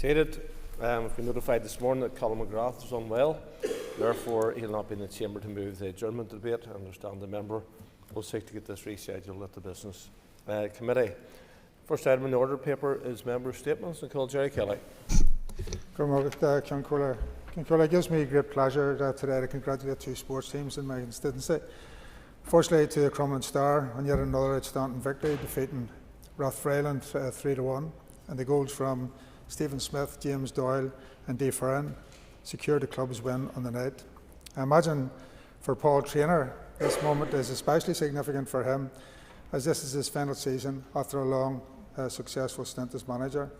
Seated. We've been notified this morning that Colin McGrath is unwell. Therefore, he'll not be in the chamber to move the adjournment debate. I understand the member will seek to get this rescheduled at the Business Committee. First item in the order paper is member statements. And call Jerry Kelly. It gives me great pleasure today to congratulate two sports teams in my constituency. Firstly, to the Crumlin Star on yet another outstanding victory, defeating Rathfriland 3-1, and the goals from Stephen Smith, James Doyle and Dee Ferrin secured the club's win on the night. I imagine for Paul Traynor, this moment is especially significant for him, as this is his final season after a long, successful stint as manager.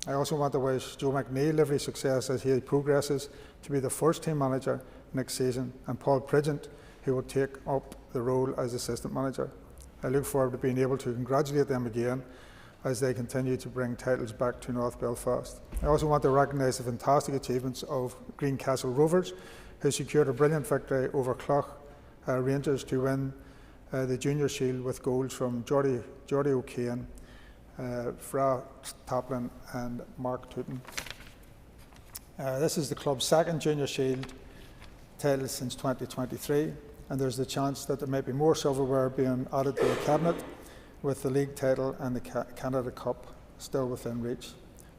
I also want to wish Joe McNeil every success as he progresses to be the first team manager next season, and Paul Pridgent, who will take up the role as assistant manager. I look forward to being able to congratulate them again as they continue to bring titles back to North Belfast. I also want to recognise the fantastic achievements of Greencastle Rovers, who secured a brilliant victory over Clough Rangers to win the Junior Shield with goals from Geordie O'Kane, Fra Taplin and Mark Tooten. This is the club's second Junior Shield title since 2023, and there's the chance that there might be more silverware being added to the cabinet, with the league title and the Canada Cup still within reach.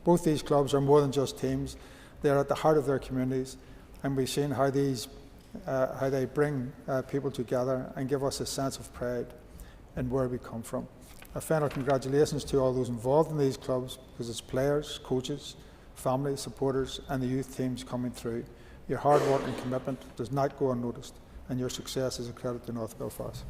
Both these clubs are more than just teams. They are at the heart of their communities, and we've seen how they bring people together and give us a sense of pride in where we come from. A final congratulations to all those involved in these clubs, because it's players, coaches, families, supporters and the youth teams coming through. Your hard work and commitment does not go unnoticed, and your success is a credit to North Belfast.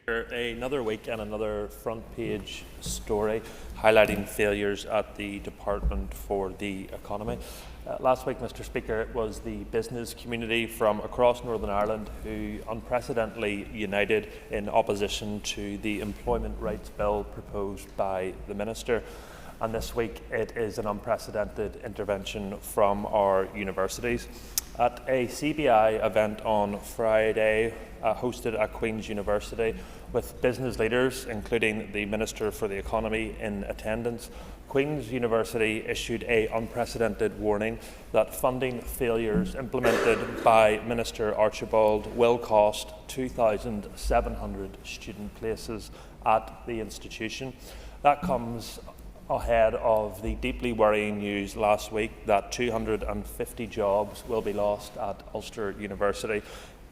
Another week and another front page story highlighting failures at the Department for the Economy. Last week, Mr. Speaker, it was the business community from across Northern Ireland who unprecedentedly united in opposition to the Employment Rights Bill proposed by the Minister. And this week it is an unprecedented intervention from our universities. At a CBI event on Friday, hosted at Queen's University, with business leaders, including the Minister for the Economy, in attendance, Queen's University issued an unprecedented warning that funding failures implemented by Minister Archibald will cost 2,700 student places at the institution. That comes ahead of the deeply worrying news last week that 250 jobs will be lost at Ulster University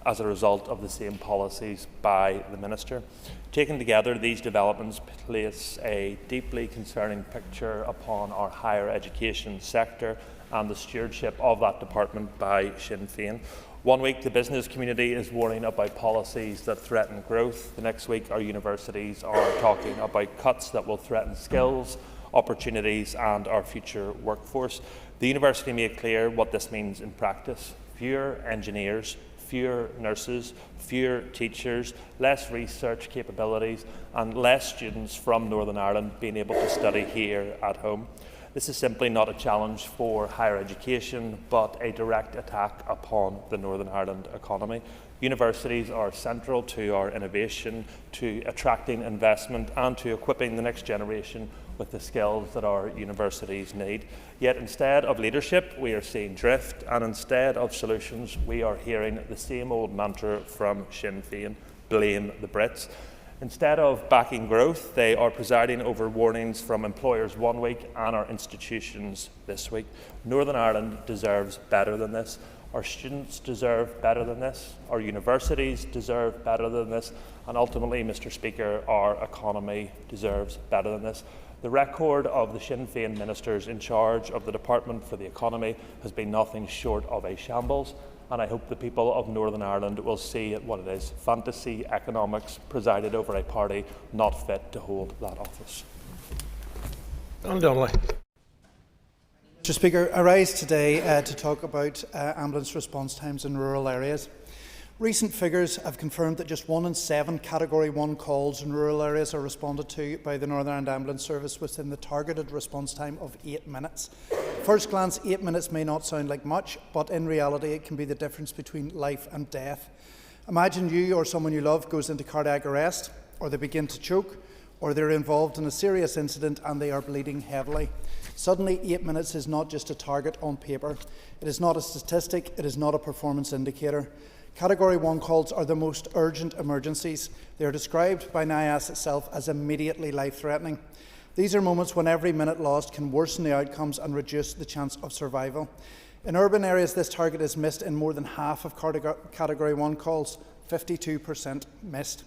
as a result of the same policies by the Minister. Taken together, these developments place a deeply concerning picture upon our higher education sector and the stewardship of that department by Sinn Féin. One week, the business community is warning about policies that threaten growth. The next week, our universities are talking about cuts that will threaten skills, opportunities and our future workforce. The university made clear what this means in practice: fewer engineers, fewer nurses, fewer teachers, less research capabilities and less students from Northern Ireland being able to study here at home. This is simply not a challenge for higher education, but a direct attack upon the Northern Ireland economy. Universities are central to our innovation, to attracting investment and to equipping the next generation with the skills that our universities need. Yet instead of leadership, we are seeing drift, and instead of solutions, we are hearing the same old mantra from Sinn Féin: blame the Brits. Instead of backing growth, they are presiding over warnings from employers one week and our institutions this week. Northern Ireland deserves better than this. Our students deserve better than this. Our universities deserve better than this. And ultimately, Mr. Speaker, our economy deserves better than this. The record of the Sinn Féin ministers in charge of the Department for the Economy has been nothing short of a shambles, and I hope the people of Northern Ireland will see what it is: fantasy economics presided over a party not fit to hold that office. Donnelly. Mr. Speaker, I rise today to talk about ambulance response times in rural areas. Recent figures have confirmed that just 1 in 7 Category 1 calls in rural areas are responded to by the Northern Ireland Ambulance Service within the targeted response time of 8 minutes. First glance, 8 minutes may not sound like much, but in reality it can be the difference between life and death. Imagine you or someone you love goes into cardiac arrest, or they begin to choke, or they're involved in a serious incident and they are bleeding heavily. Suddenly, 8 minutes is not just a target on paper. It is not a statistic. It is not a performance indicator. Category 1 calls are the most urgent emergencies. They are described by NIAS itself as immediately life-threatening. These are moments when every minute lost can worsen the outcomes and reduce the chance of survival. In urban areas, this target is missed in more than half of Category 1 calls, 52% missed.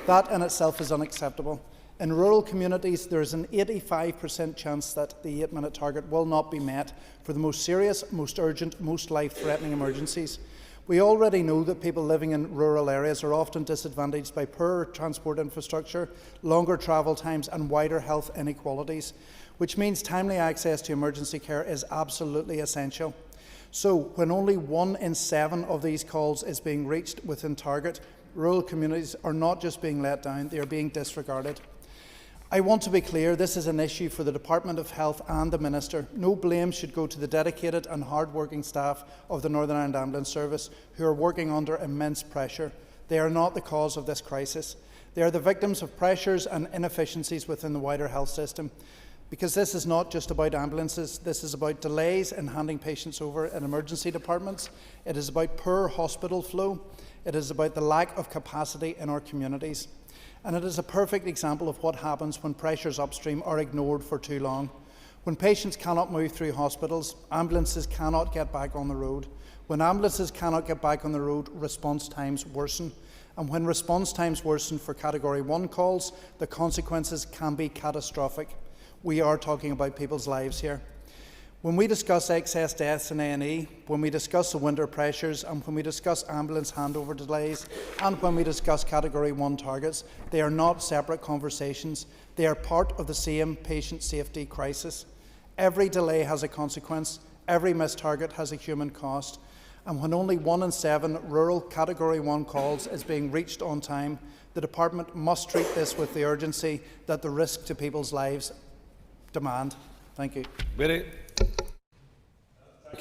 That in itself is unacceptable. In rural communities, there is an 85% chance that the 8-minute target will not be met for the most serious, most urgent, most life-threatening emergencies. We already know that people living in rural areas are often disadvantaged by poorer transport infrastructure, longer travel times and wider health inequalities, which means timely access to emergency care is absolutely essential. So, when only 1 in 7 of these calls is being reached within target, rural communities are not just being let down, they are being disregarded. I want to be clear, this is an issue for the Department of Health and the Minister. No blame should go to the dedicated and hard-working staff of the Northern Ireland Ambulance Service who are working under immense pressure. They are not the cause of this crisis. They are the victims of pressures and inefficiencies within the wider health system. Because this is not just about ambulances, this is about delays in handing patients over in emergency departments. It is about poor hospital flow. It is about the lack of capacity in our communities. And it is a perfect example of what happens when pressures upstream are ignored for too long. When patients cannot move through hospitals, ambulances cannot get back on the road. When ambulances cannot get back on the road, response times worsen. And when response times worsen for Category 1 calls, the consequences can be catastrophic. We are talking about people's lives here. When we discuss excess deaths in A&E, when we discuss the winter pressures, and when we discuss ambulance handover delays, and when we discuss Category 1 targets, they are not separate conversations. They are part of the same patient safety crisis. Every delay has a consequence. Every missed target has a human cost. And when only 1 in 7 rural Category 1 calls is being reached on time, the Department must treat this with the urgency that the risk to people's lives demand. Thank you. Thank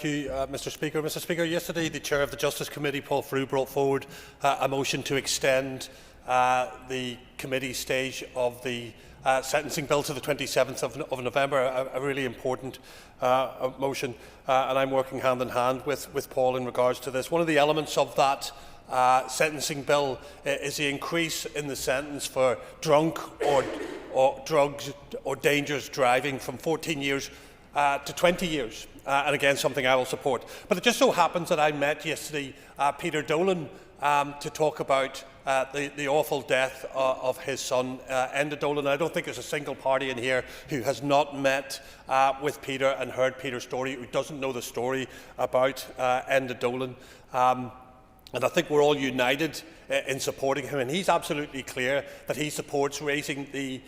you, Mr. Speaker. Mr. Speaker, yesterday the Chair of the Justice Committee, Paul Frew, brought forward a motion to extend the committee stage of the sentencing bill to the 27th of November, a really important motion, and I'm working hand in hand with Paul in regards to this. One of the elements of that sentencing bill is the increase in the sentence for drunk or drugs or dangerous driving from 14 years to 20 years. And again, something I will support. But it just so happens that I met yesterday Peter Dolan to talk about the awful death of his son, Enda Dolan. I don't think there's a single party in here who has not met with Peter and heard Peter's story, who doesn't know the story about Enda Dolan. And I think we're all united in supporting him. And he's absolutely clear that he supports raising the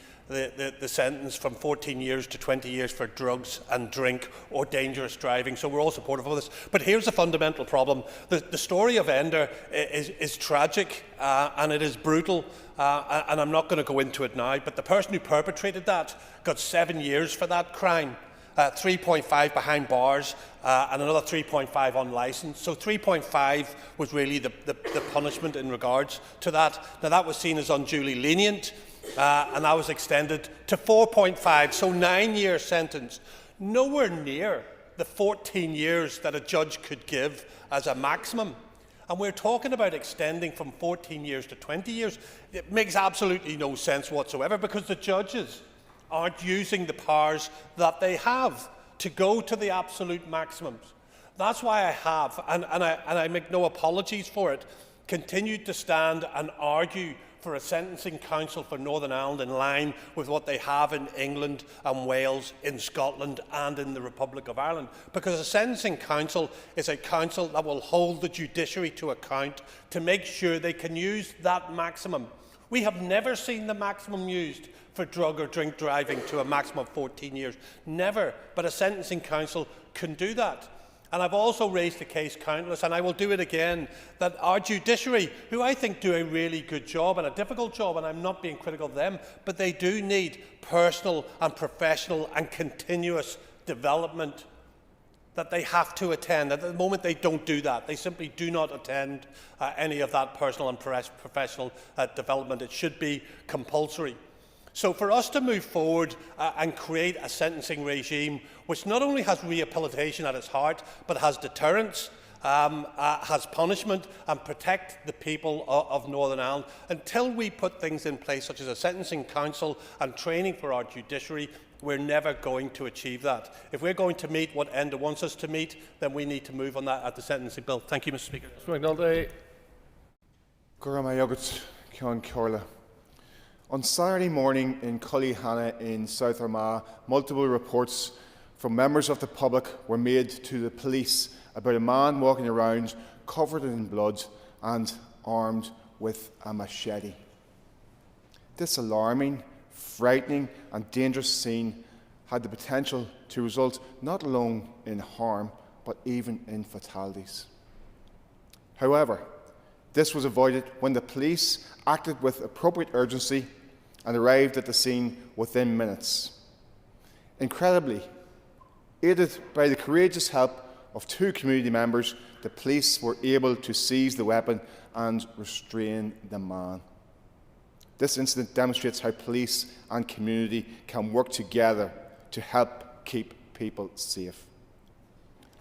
sentence from 14 years to 20 years for drugs and drink or dangerous driving. So we're all supportive of this. But here's the fundamental problem. The story of Enda is tragic and it is brutal. And I'm not going to go into it now. But the person who perpetrated that got 7 years for that crime. 3.5 behind bars and another 3.5 unlicensed. So 3.5 was really the punishment in regards to that. Now that was seen as unduly lenient. And that was extended to 4.5, so 9-year sentence. Nowhere near the 14 years that a judge could give as a maximum. And we're talking about extending from 14 years to 20 years. It makes absolutely no sense whatsoever because the judges aren't using the powers that they have to go to the absolute maximums. That's why I have, and I make no apologies for it, continued to stand and argue for a sentencing council for Northern Ireland in line with what they have in England and Wales, in Scotland and in the Republic of Ireland. Because a sentencing council is a council that will hold the judiciary to account to make sure they can use that maximum. We have never seen the maximum used for drug or drink driving to a maximum of 14 years. Never. But a sentencing council can do that. And I've also raised the case countless, and I will do it again, that our judiciary, who I think do a really good job and a difficult job, and I'm not being critical of them, but they do need personal and professional and continuous development that they have to attend. At the moment they don't do that. They simply do not attend any of that personal and professional development. It should be compulsory. So for us to move forward and create a sentencing regime which not only has rehabilitation at its heart, but has deterrence, has punishment and protect the people of Northern Ireland, until we put things in place such as a sentencing council and training for our judiciary, we're never going to achieve that. If we're going to meet what Enda wants us to meet, then we need to move on that at the sentencing bill. Thank you, Mr. Speaker. On Saturday morning in Cullyhanna in South Armagh, multiple reports from members of the public were made to the police about a man walking around covered in blood and armed with a machete. This alarming, frightening and dangerous scene had the potential to result not alone in harm, but even in fatalities. However, this was avoided when the police acted with appropriate urgency and arrived at the scene within minutes. Incredibly, aided by the courageous help of 2 community members, the police were able to seize the weapon and restrain the man. This incident demonstrates how police and community can work together to help keep people safe.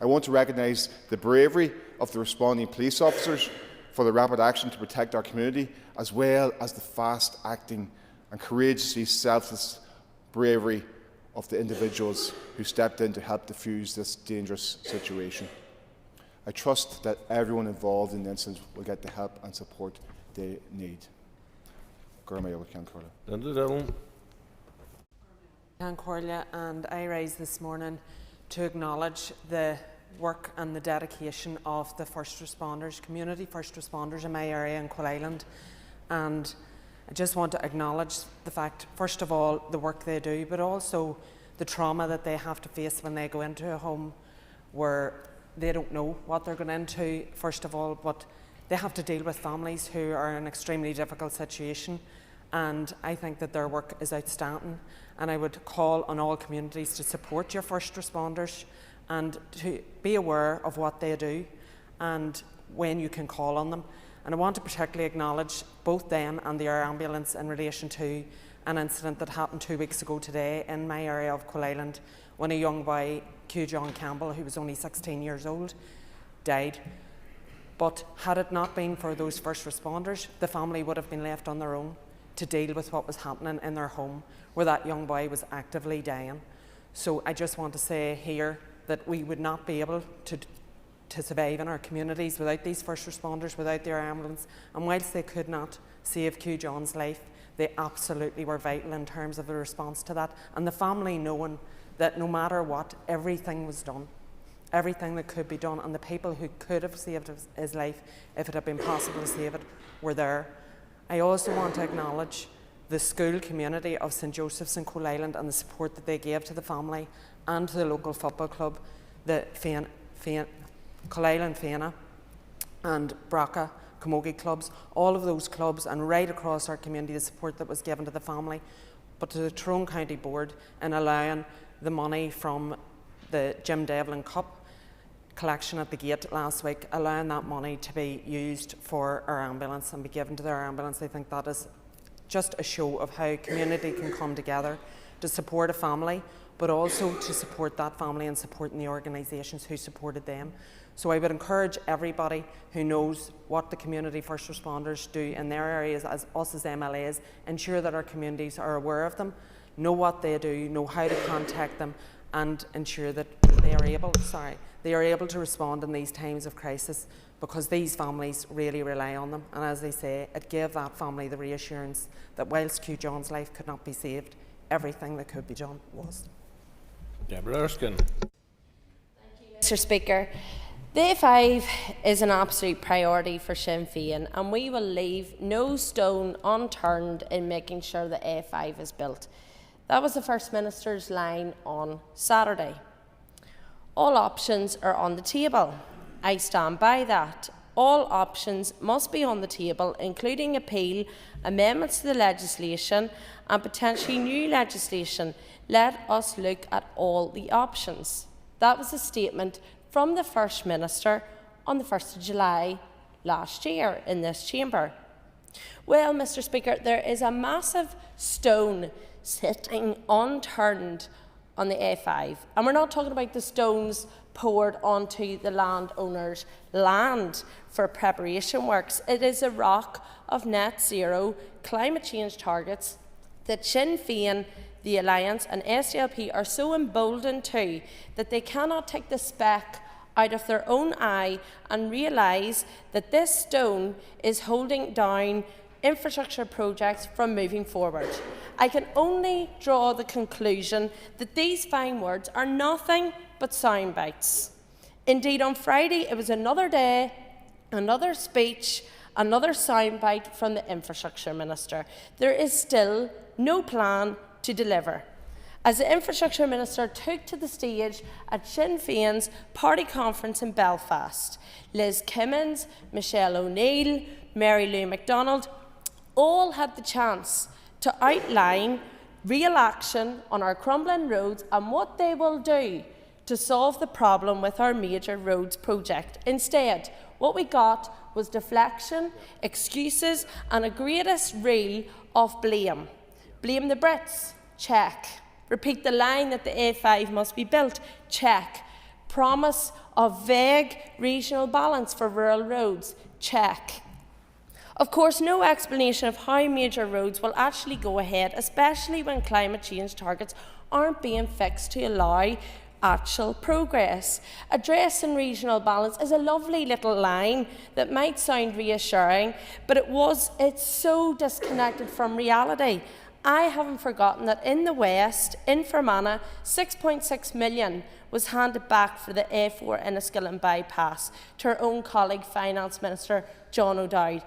I want to recognise the bravery of the responding police officers for the rapid action to protect our community, as well as the fast-acting and courageously selfless bravery of the individuals who stepped in to help defuse this dangerous situation. I trust that everyone involved in the incident will get the help and support they need. And I rise this morning to acknowledge the work and the dedication of the first responders, community first responders in my area in Coal Island. And I just want to acknowledge the fact, first of all, the work they do, but also the trauma that they have to face when they go into a home where they don't know what they're going into, first of all, but they have to deal with families who are in an extremely difficult situation. And I think that their work is outstanding. And I would call on all communities to support your first responders and to be aware of what they do and when you can call on them. And I want to particularly acknowledge both them and the air ambulance in relation to an incident that happened 2 weeks ago today in my area of Coal Island, when a young boy, Q. John Campbell, who was only 16 years old, died. But had it not been for those first responders, the family would have been left on their own to deal with what was happening in their home, where that young boy was actively dying. So I just want to say here that we would not be able to survive in our communities without these first responders, without their ambulance. And whilst they could not save Q. John's life, they absolutely were vital in terms of the response to that. And the family knowing that no matter what, everything was done, everything that could be done, and the people who could have saved his life, if it had been possible to save it, were there. I also want to acknowledge the school community of St. Joseph's in Coal Island and the support that they gave to the family and to the local football club, the Coal Island Fianna and Braca Camogie clubs, all of those clubs, and right across our community, the support that was given to the family, but to the Tyrone County Board in allowing the money from the Jim Devlin Cup collection at the gate last week, allowing that money to be used for our ambulance and be given to their ambulance. I think that is just a show of how community can come together to support a family, but also to support that family and supporting the organisations who supported them. So I would encourage everybody who knows what the community first responders do in their areas, as us as MLAs, ensure that our communities are aware of them, know what they do, know how to contact them, and ensure that they are able to respond in these times of crisis, because these families really rely on them. And as they say, it gave that family the reassurance that whilst Q. John's life could not be saved, everything that could be done was. Deborah Erskine. Mr. Speaker, the A5 is an absolute priority for Sinn Féin, and we will leave no stone unturned in making sure the A5 is built. That was the First Minister's line on Saturday. All options are on the table. I stand by that. All options must be on the table, including appeal, amendments to the legislation and potentially new legislation. Let us look at all the options. That was a statement from the First Minister on the 1st of July last year in this chamber. Well, Mr Speaker, there is a massive stone sitting unturned on the A5. And we're not talking about the stones poured onto the landowner's land for preparation works. It is a rock of net zero climate change targets that Sinn Féin, the Alliance and SDLP are so emboldened to that they cannot take the speck out of their own eye and realise that this stone is holding down infrastructure projects from moving forward. I can only draw the conclusion that these fine words are nothing but sound bites. Indeed, on Friday it was another day, another speech, another soundbite from the Infrastructure Minister. There is still no plan to deliver. As the Infrastructure Minister took to the stage at Sinn Féin's party conference in Belfast, Liz Kimmins, Michelle O'Neill, Mary Lou MacDonald all had the chance to outline real action on our crumbling roads and what they will do to solve the problem with our major roads project. Instead, what we got was deflection, excuses and a greatest reel of blame. Blame the Brits? Check. Repeat the line that the A5 must be built? Check. Promise of vague regional balance for rural roads? Check. Of course, no explanation of how major roads will actually go ahead, especially when climate change targets aren't being fixed to allow actual progress. Addressing regional balance is a lovely little line that might sound reassuring, but it's so disconnected from reality. I haven't forgotten that in the West, in Fermanagh, 6.6 million was handed back for the A4 Enniskillen bypass to our own colleague Finance Minister John O'Dowd.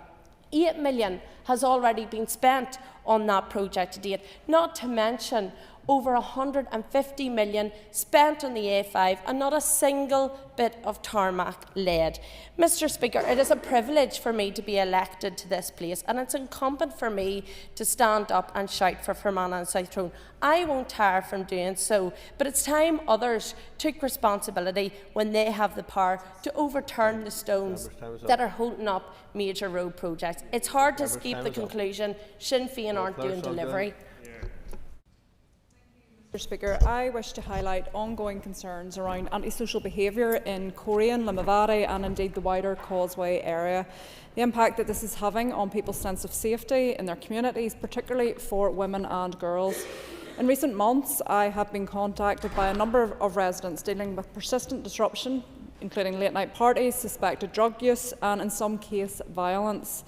8 million has already been spent on that project to date, not to mention over 150 million spent on the A5 and not a single bit of tarmac laid. Mr Speaker, it is a privilege for me to be elected to this place and it's incumbent for me to stand up and shout for Fermanagh and South Tyrone. I won't tire from doing so, but it's time others took responsibility when they have the power to overturn the stones that are holding up major road projects. It's hard to escape the conclusion Sinn Féin aren't doing delivery. Mr Speaker, I wish to highlight ongoing concerns around antisocial behaviour in Korean, Limavady and indeed the wider Causeway area. The impact that this is having on people's sense of safety in their communities, particularly for women and girls. In recent months, I have been contacted by a number of residents dealing with persistent disruption, including late-night parties, suspected drug use and, in some cases, violence.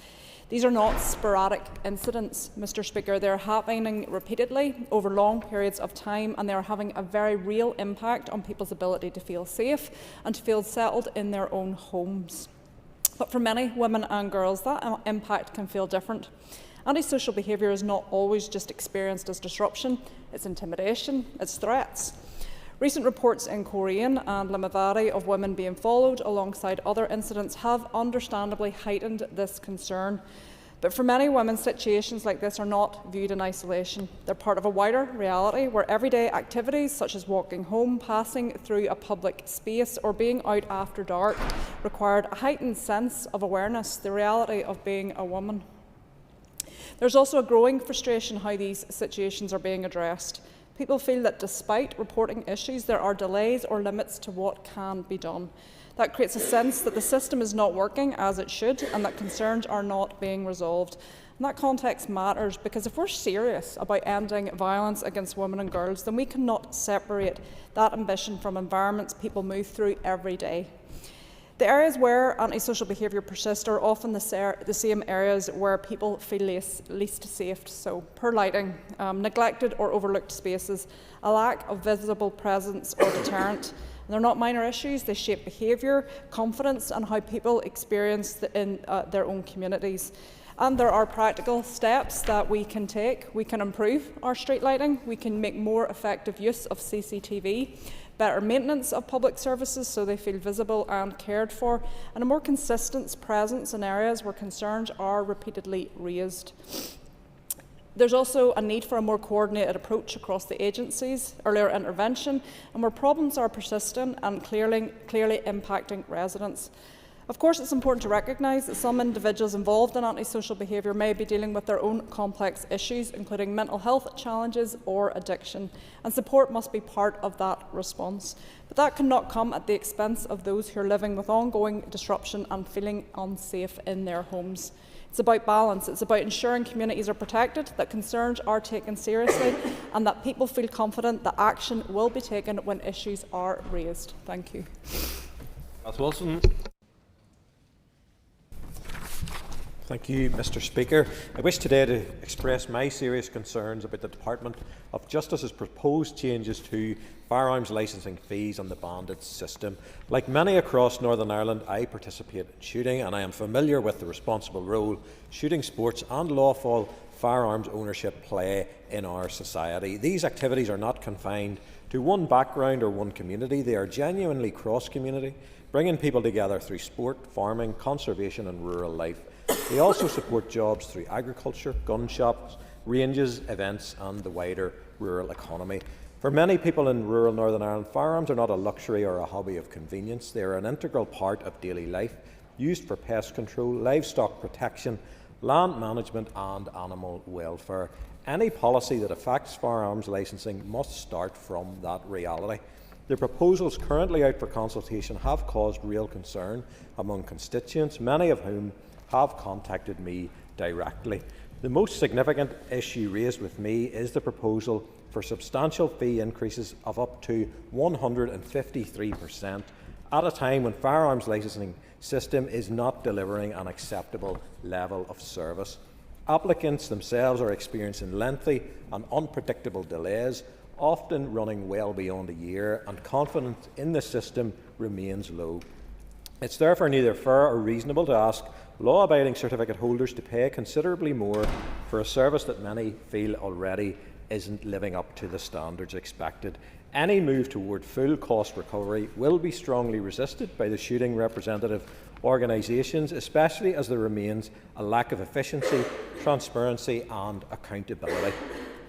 These are not sporadic incidents, Mr Speaker. They are happening repeatedly over long periods of time and they are having a very real impact on people's ability to feel safe and to feel settled in their own homes. But for many women and girls, that impact can feel different. Antisocial behaviour is not always just experienced as disruption, it's intimidation, it's threats. Recent reports in Korean and Limavady of women being followed alongside other incidents have understandably heightened this concern. But for many women, situations like this are not viewed in isolation. They're part of a wider reality where everyday activities such as walking home, passing through a public space or being out after dark required a heightened sense of awareness, the reality of being a woman. There's also a growing frustration how these situations are being addressed. People feel that despite reporting issues, there are delays or limits to what can be done. That creates a sense that the system is not working as it should and that concerns are not being resolved. And that context matters because if we're serious about ending violence against women and girls, then we cannot separate that ambition from environments people move through every day. The areas where antisocial behaviour persists are often the same areas where people feel least safe, so poor lighting, neglected or overlooked spaces, a lack of visible presence or deterrent. And they're not minor issues, they shape behaviour, confidence and how people experience in their own communities. And there are practical steps that we can take. We can improve our street lighting, we can make more effective use of CCTV, better maintenance of public services so they feel visible and cared for, and a more consistent presence in areas where concerns are repeatedly raised. There's also a need for a more coordinated approach across the agencies, earlier intervention, and where problems are persistent and clearly impacting residents. Of course, it's important to recognise that some individuals involved in antisocial behaviour may be dealing with their own complex issues, including mental health challenges or addiction, and support must be part of that response. But that cannot come at the expense of those who are living with ongoing disruption and feeling unsafe in their homes. It's about balance. It's about ensuring communities are protected, that concerns are taken seriously, and that people feel confident that action will be taken when issues are raised. Thank you. Ms Wilson. Thank you, Mr. Speaker. I wish today to express my serious concerns about the Department of Justice's proposed changes to firearms licensing fees on the banded system. Like many across Northern Ireland, I participate in shooting, and I am familiar with the responsible role shooting sports and lawful firearms ownership play in our society. These activities are not confined to one background or one community. They are genuinely cross-community, bringing people together through sport, farming, conservation and rural life. They also support jobs through agriculture, gun shops, ranges, events and the wider rural economy. For many people in rural Northern Ireland, firearms are not a luxury or a hobby of convenience. They are an integral part of daily life, used for pest control, livestock protection, land management and animal welfare. Any policy that affects firearms licensing must start from that reality. The proposals currently out for consultation have caused real concern among constituents, many of whom have contacted me directly. The most significant issue raised with me is the proposal for substantial fee increases of up to 153% at a time when firearms licensing system is not delivering an acceptable level of service. Applicants themselves are experiencing lengthy and unpredictable delays, often running well beyond a year, and confidence in the system remains low. It's therefore neither fair or reasonable to ask law-abiding certificate holders to pay considerably more for a service that many feel already isn't living up to the standards expected. Any move toward full cost recovery will be strongly resisted by the shooting representative organisations, especially as there remains a lack of efficiency, transparency and accountability.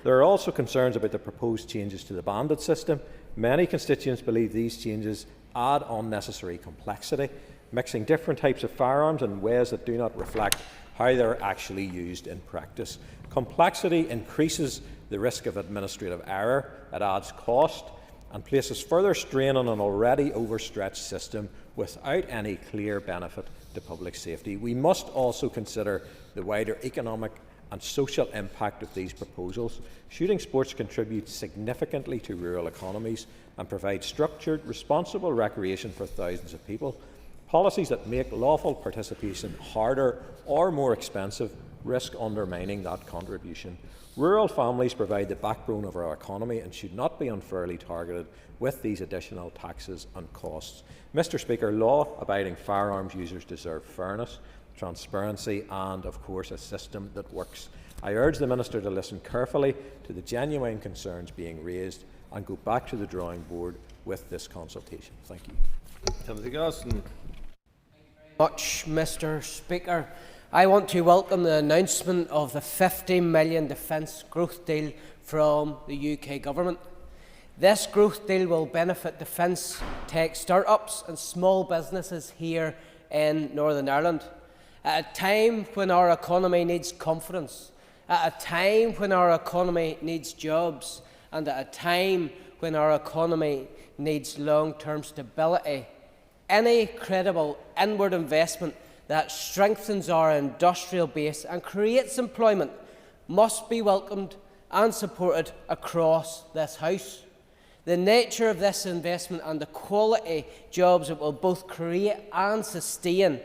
There are also concerns about the proposed changes to the banded system. Many constituents believe these changes add unnecessary complexity, mixing different types of firearms in ways that do not reflect how they're actually used in practice. Complexity increases the risk of administrative error, it adds cost and places further strain on an already overstretched system without any clear benefit to public safety. We must also consider the wider economic and social impact of these proposals. Shooting sports contribute significantly to rural economies and provide structured, responsible recreation for thousands of people. Policies that make lawful participation harder or more expensive risk undermining that contribution. Rural families provide the backbone of our economy and should not be unfairly targeted with these additional taxes and costs. Mr. Speaker, law-abiding firearms users deserve fairness, transparency and, of course, a system that works. I urge the Minister to listen carefully to the genuine concerns being raised and go back to the drawing board with this consultation. Thank you. Timothy Gosden. Much, Mr. Speaker. I want to welcome the announcement of the £50 million defence growth deal from the UK Government. This growth deal will benefit defence tech start-ups and small businesses here in Northern Ireland. At a time when our economy needs confidence, at a time when our economy needs jobs, and at a time when our economy needs long-term stability, any credible inward investment that strengthens our industrial base and creates employment must be welcomed and supported across this House. The nature of this investment and the quality jobs it will both create and sustain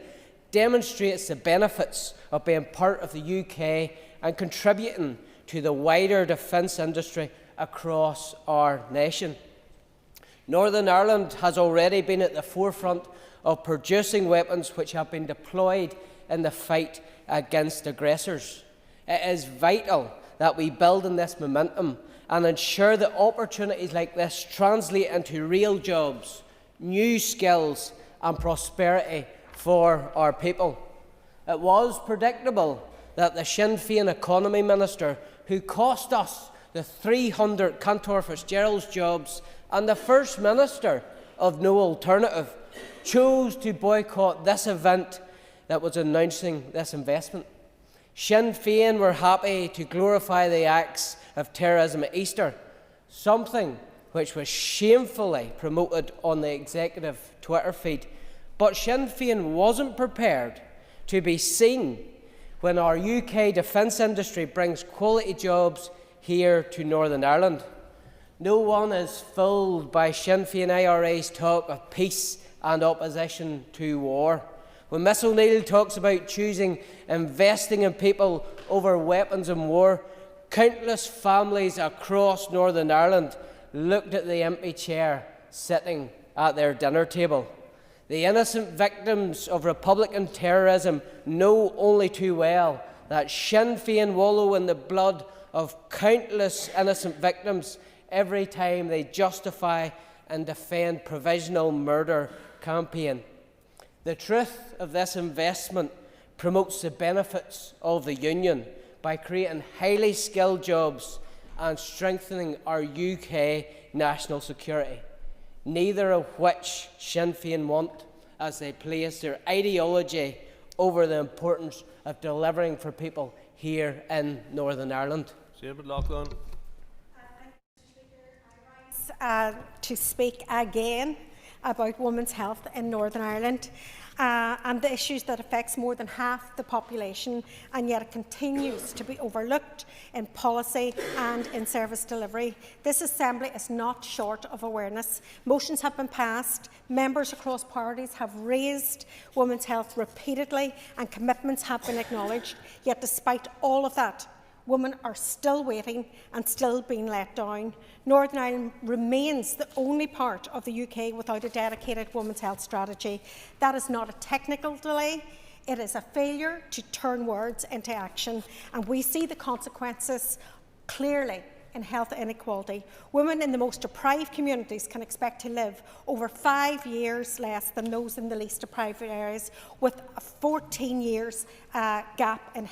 demonstrates the benefits of being part of the UK and contributing to the wider defence industry across our nation. Northern Ireland has already been at the forefront of producing weapons which have been deployed in the fight against aggressors. It is vital that we build on this momentum and ensure that opportunities like this translate into real jobs, new skills and prosperity for our people. It was predictable that the Sinn Féin Economy Minister, who cost us the 300 Cantor Fitzgerald's jobs, and the First Minister of No Alternative chose to boycott this event that was announcing this investment. Sinn Féin were happy to glorify the acts of terrorism at Easter, something which was shamefully promoted on the executive Twitter feed. But Sinn Féin wasn't prepared to be seen when our UK defence industry brings quality jobs here to Northern Ireland. No one is fooled by Sinn Féin IRA's talk of peace and opposition to war. When Miss O'Neill talks about choosing investing in people over weapons and war, countless families across Northern Ireland looked at the empty chair sitting at their dinner table. The innocent victims of Republican terrorism know only too well that Sinn Féin wallow in the blood of countless innocent victims every time they justify and defend provisional murder campaign. The truth of this investment promotes the benefits of the Union by creating highly skilled jobs and strengthening our UK national security, neither of which Sinn Féin want, as they place their ideology over the importance of delivering for people here in Northern Ireland. To speak again about women's health in Northern Ireland and the issues that affects more than half the population, and yet it continues to be overlooked in policy and in service delivery. This Assembly is not short of awareness. Motions have been passed, members across parties have raised women's health repeatedly, and commitments have been acknowledged. Yet despite all of that, women are still waiting and still being let down. Northern Ireland remains the only part of the UK without a dedicated women's health strategy. That is not a technical delay. It is a failure to turn words into action, and we see the consequences clearly in health inequality. Women in the most deprived communities can expect to live over 5 years less than those in the least deprived areas, with a 14 years gap in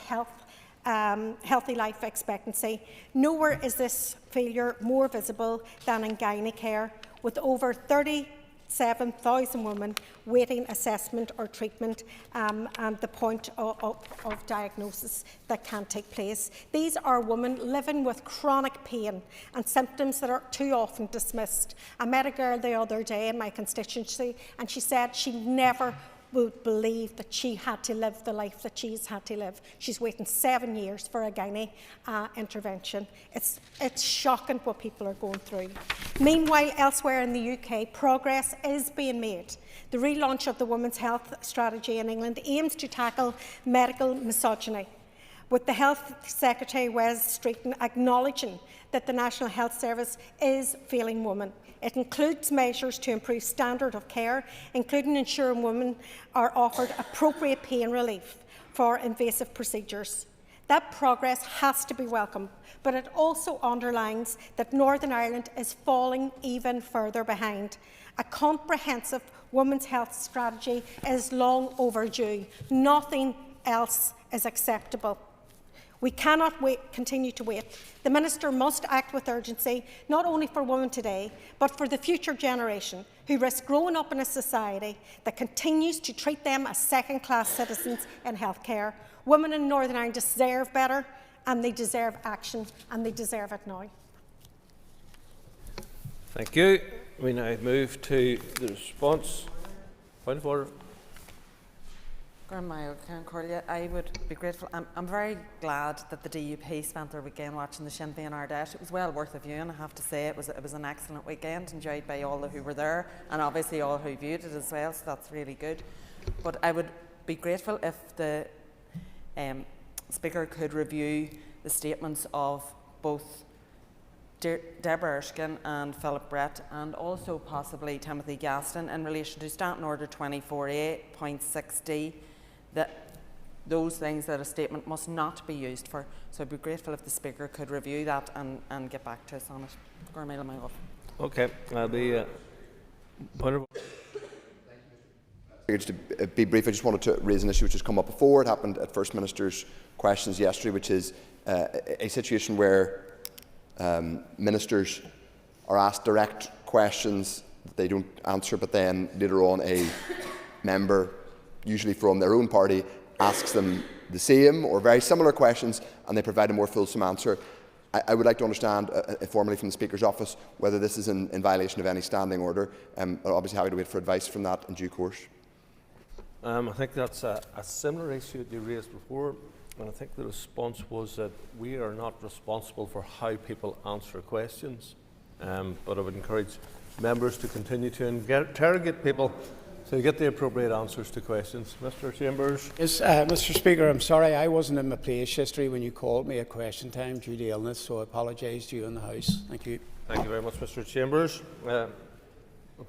healthy life expectancy. Nowhere is this failure more visible than in gynae care, with over 37,000 women waiting assessment or treatment and the point of diagnosis that can take place. These are women living with chronic pain and symptoms that are too often dismissed. I met a girl the other day in my constituency, and she said she never would believe that she had to live the life that she's had to live. She's waiting 7 years for a gynae intervention. It's shocking what people are going through. Meanwhile, elsewhere in the UK, progress is being made. The relaunch of the Women's Health Strategy in England aims to tackle medical misogyny, with the Health Secretary Wes Streeton acknowledging that the National Health Service is failing women. It includes measures to improve standard of care, including ensuring women are offered appropriate pain relief for invasive procedures. That progress has to be welcomed, but it also underlines that Northern Ireland is falling even further behind. A comprehensive women's health strategy is long overdue. Nothing else is acceptable. We cannot continue to wait. The Minister must act with urgency, not only for women today, but for the future generation who risk growing up in a society that continues to treat them as second-class citizens in healthcare. Women in Northern Ireland deserve better, and they deserve action, and they deserve it now. Thank you. We now move to the response. Point of order. I would be grateful. I'm very glad that the DUP spent their weekend watching the Sinn Féin Ardette. It was well worth a viewing, I have to say. It was an excellent weekend, enjoyed by all who were there, and obviously all who viewed it as well, so that's really good. But I would be grateful if the Speaker could review the statements of both Deborah Erskine and Philip Brett, and also possibly Timothy Gaston, in relation to Standing Order 24A.6d, that those things that a statement must not be used for. So I'd be grateful if the Speaker could review that and get back to us on it. Okay, I'll be point of To be brief, I just wanted to raise an issue which has come up before. It happened at First Minister's questions yesterday, which is a situation where ministers are asked direct questions that they don't answer, but then later on a member, usually from their own party, asks them the same or very similar questions, and they provide a more fulsome answer. I would like to understand formally from the Speaker's office whether this is in violation of any standing order. Obviously happy to wait for advice from that in due course. I think that's a similar issue that you raised before, and I think the response was that we are not responsible for how people answer questions, but I would encourage members to continue to interrogate people to get the appropriate answers to questions. Mr. Chambers. Yes, Mr. Speaker, I'm sorry I wasn't in my place yesterday when you called me at question time due to illness, so I apologise to you in the House. Thank you. Thank you very much, Mr. Chambers. A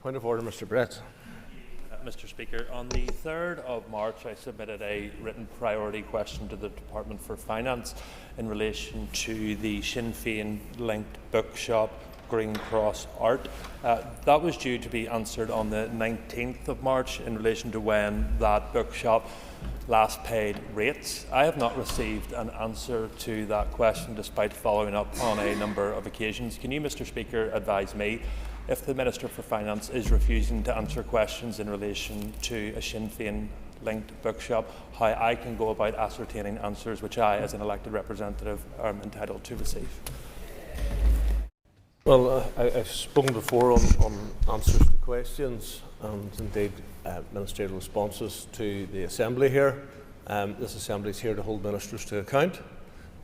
point of order, Mr. Brett. Mr. Speaker, on the 3rd of March I submitted a written priority question to the Department for Finance in relation to the Sinn Féin linked bookshop Green Cross Art. That was due to be answered on the 19th of March in relation to when that bookshop last paid rates. I have not received an answer to that question despite following up on a number of occasions. Can you, Mr. Speaker, advise me if the Minister for Finance is refusing to answer questions in relation to a Sinn Féin linked bookshop, how I can go about ascertaining answers which I, as an elected representative, am entitled to receive? Well, I've spoken before on answers to questions and indeed ministerial responses to the Assembly here. This Assembly is here to hold ministers to account,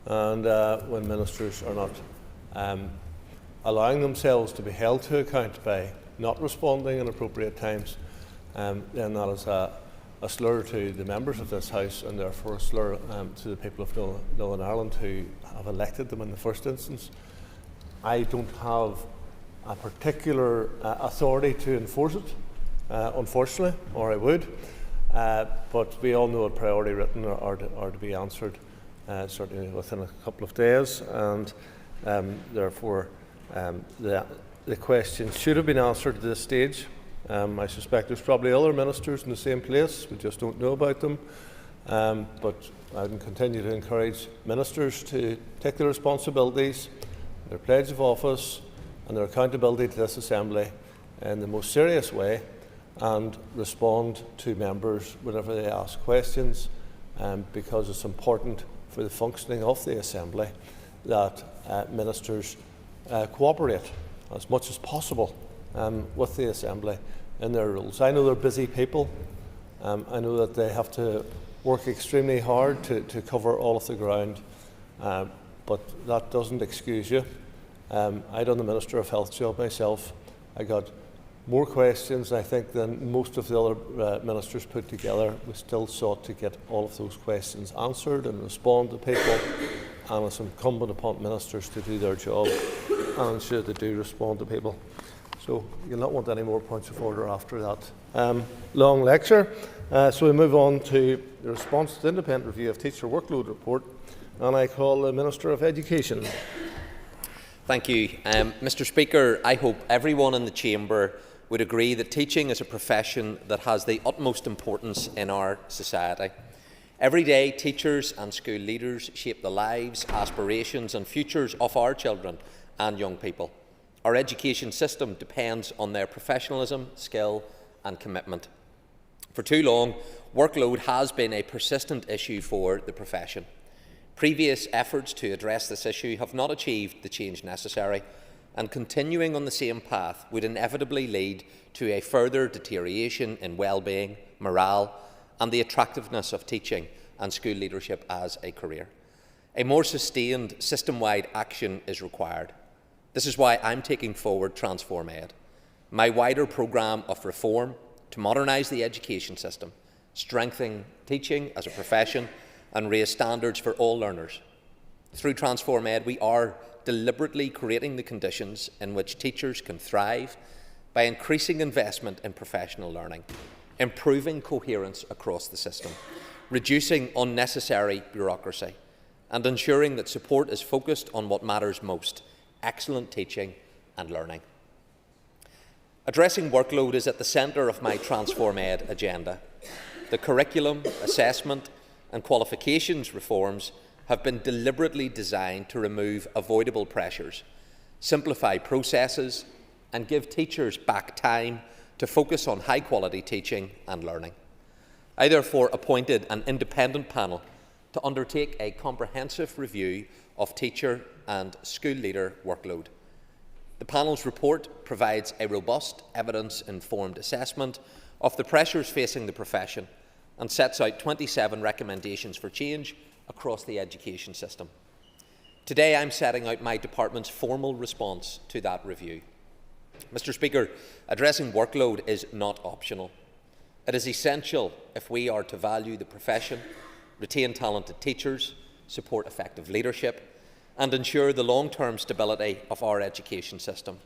and when ministers are not allowing themselves to be held to account by not responding in appropriate times, then that is a slur to the members of this House and therefore a slur to the people of Northern Ireland who have elected them in the first instance. I don't have a particular authority to enforce it, unfortunately, or I would, but we all know a priority written are to be answered certainly within a couple of days, and therefore the question should have been answered at this stage. I suspect there's probably other ministers in the same place, we just don't know about them, but I would continue to encourage ministers to take their responsibilities, their pledge of office and their accountability to this Assembly in the most serious way and respond to members whenever they ask questions, because it's important for the functioning of the Assembly that ministers cooperate as much as possible with the Assembly in their roles. I know they're busy people. I know that they have to work extremely hard to cover all of the ground, but that doesn't excuse you. I done the Minister of Health job myself. I got more questions, I think, than most of the other ministers put together. We still sought to get all of those questions answered and respond to people, and it's incumbent upon ministers to do their job and ensure they do respond to people. So you'll not want any more points of order after that long lecture. So we move on to the response to the independent review of teacher workload report, and I call the Minister of Education. Thank you. Mr. Speaker, I hope everyone in the Chamber would agree that teaching is a profession that has the utmost importance in our society. Every day, teachers and school leaders shape the lives, aspirations and futures of our children and young people. Our education system depends on their professionalism, skill and commitment. For too long, workload has been a persistent issue for the profession. Previous efforts to address this issue have not achieved the change necessary, and continuing on the same path would inevitably lead to a further deterioration in well-being, morale and the attractiveness of teaching and school leadership as a career. A more sustained, system-wide action is required. This is why I'm taking forward Transform Ed, my wider programme of reform to modernise the education system, strengthen teaching as a profession and raise standards for all learners. Through Transform Ed, we are deliberately creating the conditions in which teachers can thrive by increasing investment in professional learning, improving coherence across the system, reducing unnecessary bureaucracy, and ensuring that support is focused on what matters most: excellent teaching and learning. Addressing workload is at the centre of my Transform Ed agenda. The curriculum, assessment and qualifications reforms have been deliberately designed to remove avoidable pressures, simplify processes, and give teachers back time to focus on high-quality teaching and learning. I therefore appointed an independent panel to undertake a comprehensive review of teacher and school leader workload. The panel's report provides a robust, evidence-informed assessment of the pressures facing the profession and sets out 27 recommendations for change across the education system. Today I'm setting out my department's formal response to that review. Mr. Speaker, addressing workload is not optional. It is essential if we are to value the profession, retain talented teachers, support effective leadership, and ensure the long-term stability of our education system.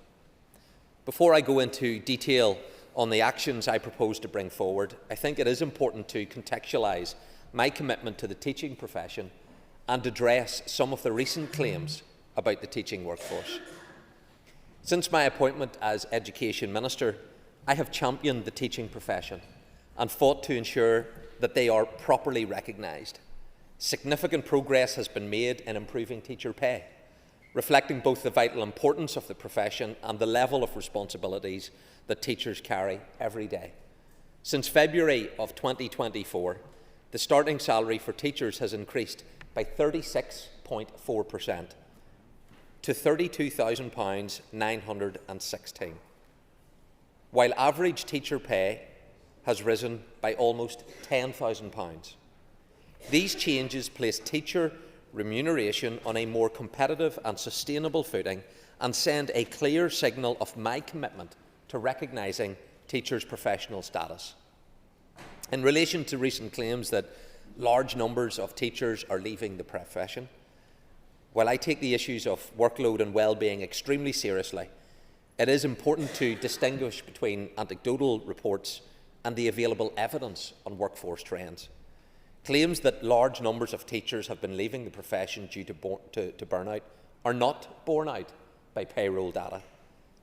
Before I go into detail on the actions I propose to bring forward, I think it is important to contextualise my commitment to the teaching profession and address some of the recent claims about the teaching workforce. Since my appointment as Education Minister, I have championed the teaching profession and fought to ensure that they are properly recognised. Significant progress has been made in improving teacher pay, reflecting both the vital importance of the profession and the level of responsibilities that teachers carry every day. Since February of 2024, the starting salary for teachers has increased by 36.4% to £32,916, while average teacher pay has risen by almost £10,000. These changes place teacher remuneration on a more competitive and sustainable footing and send a clear signal of my commitment to recognising teachers' professional status. In relation to recent claims that large numbers of teachers are leaving the profession, while I take the issues of workload and well-being extremely seriously, it is important to distinguish between anecdotal reports and the available evidence on workforce trends. Claims that large numbers of teachers have been leaving the profession due to burnout are not borne out by payroll data.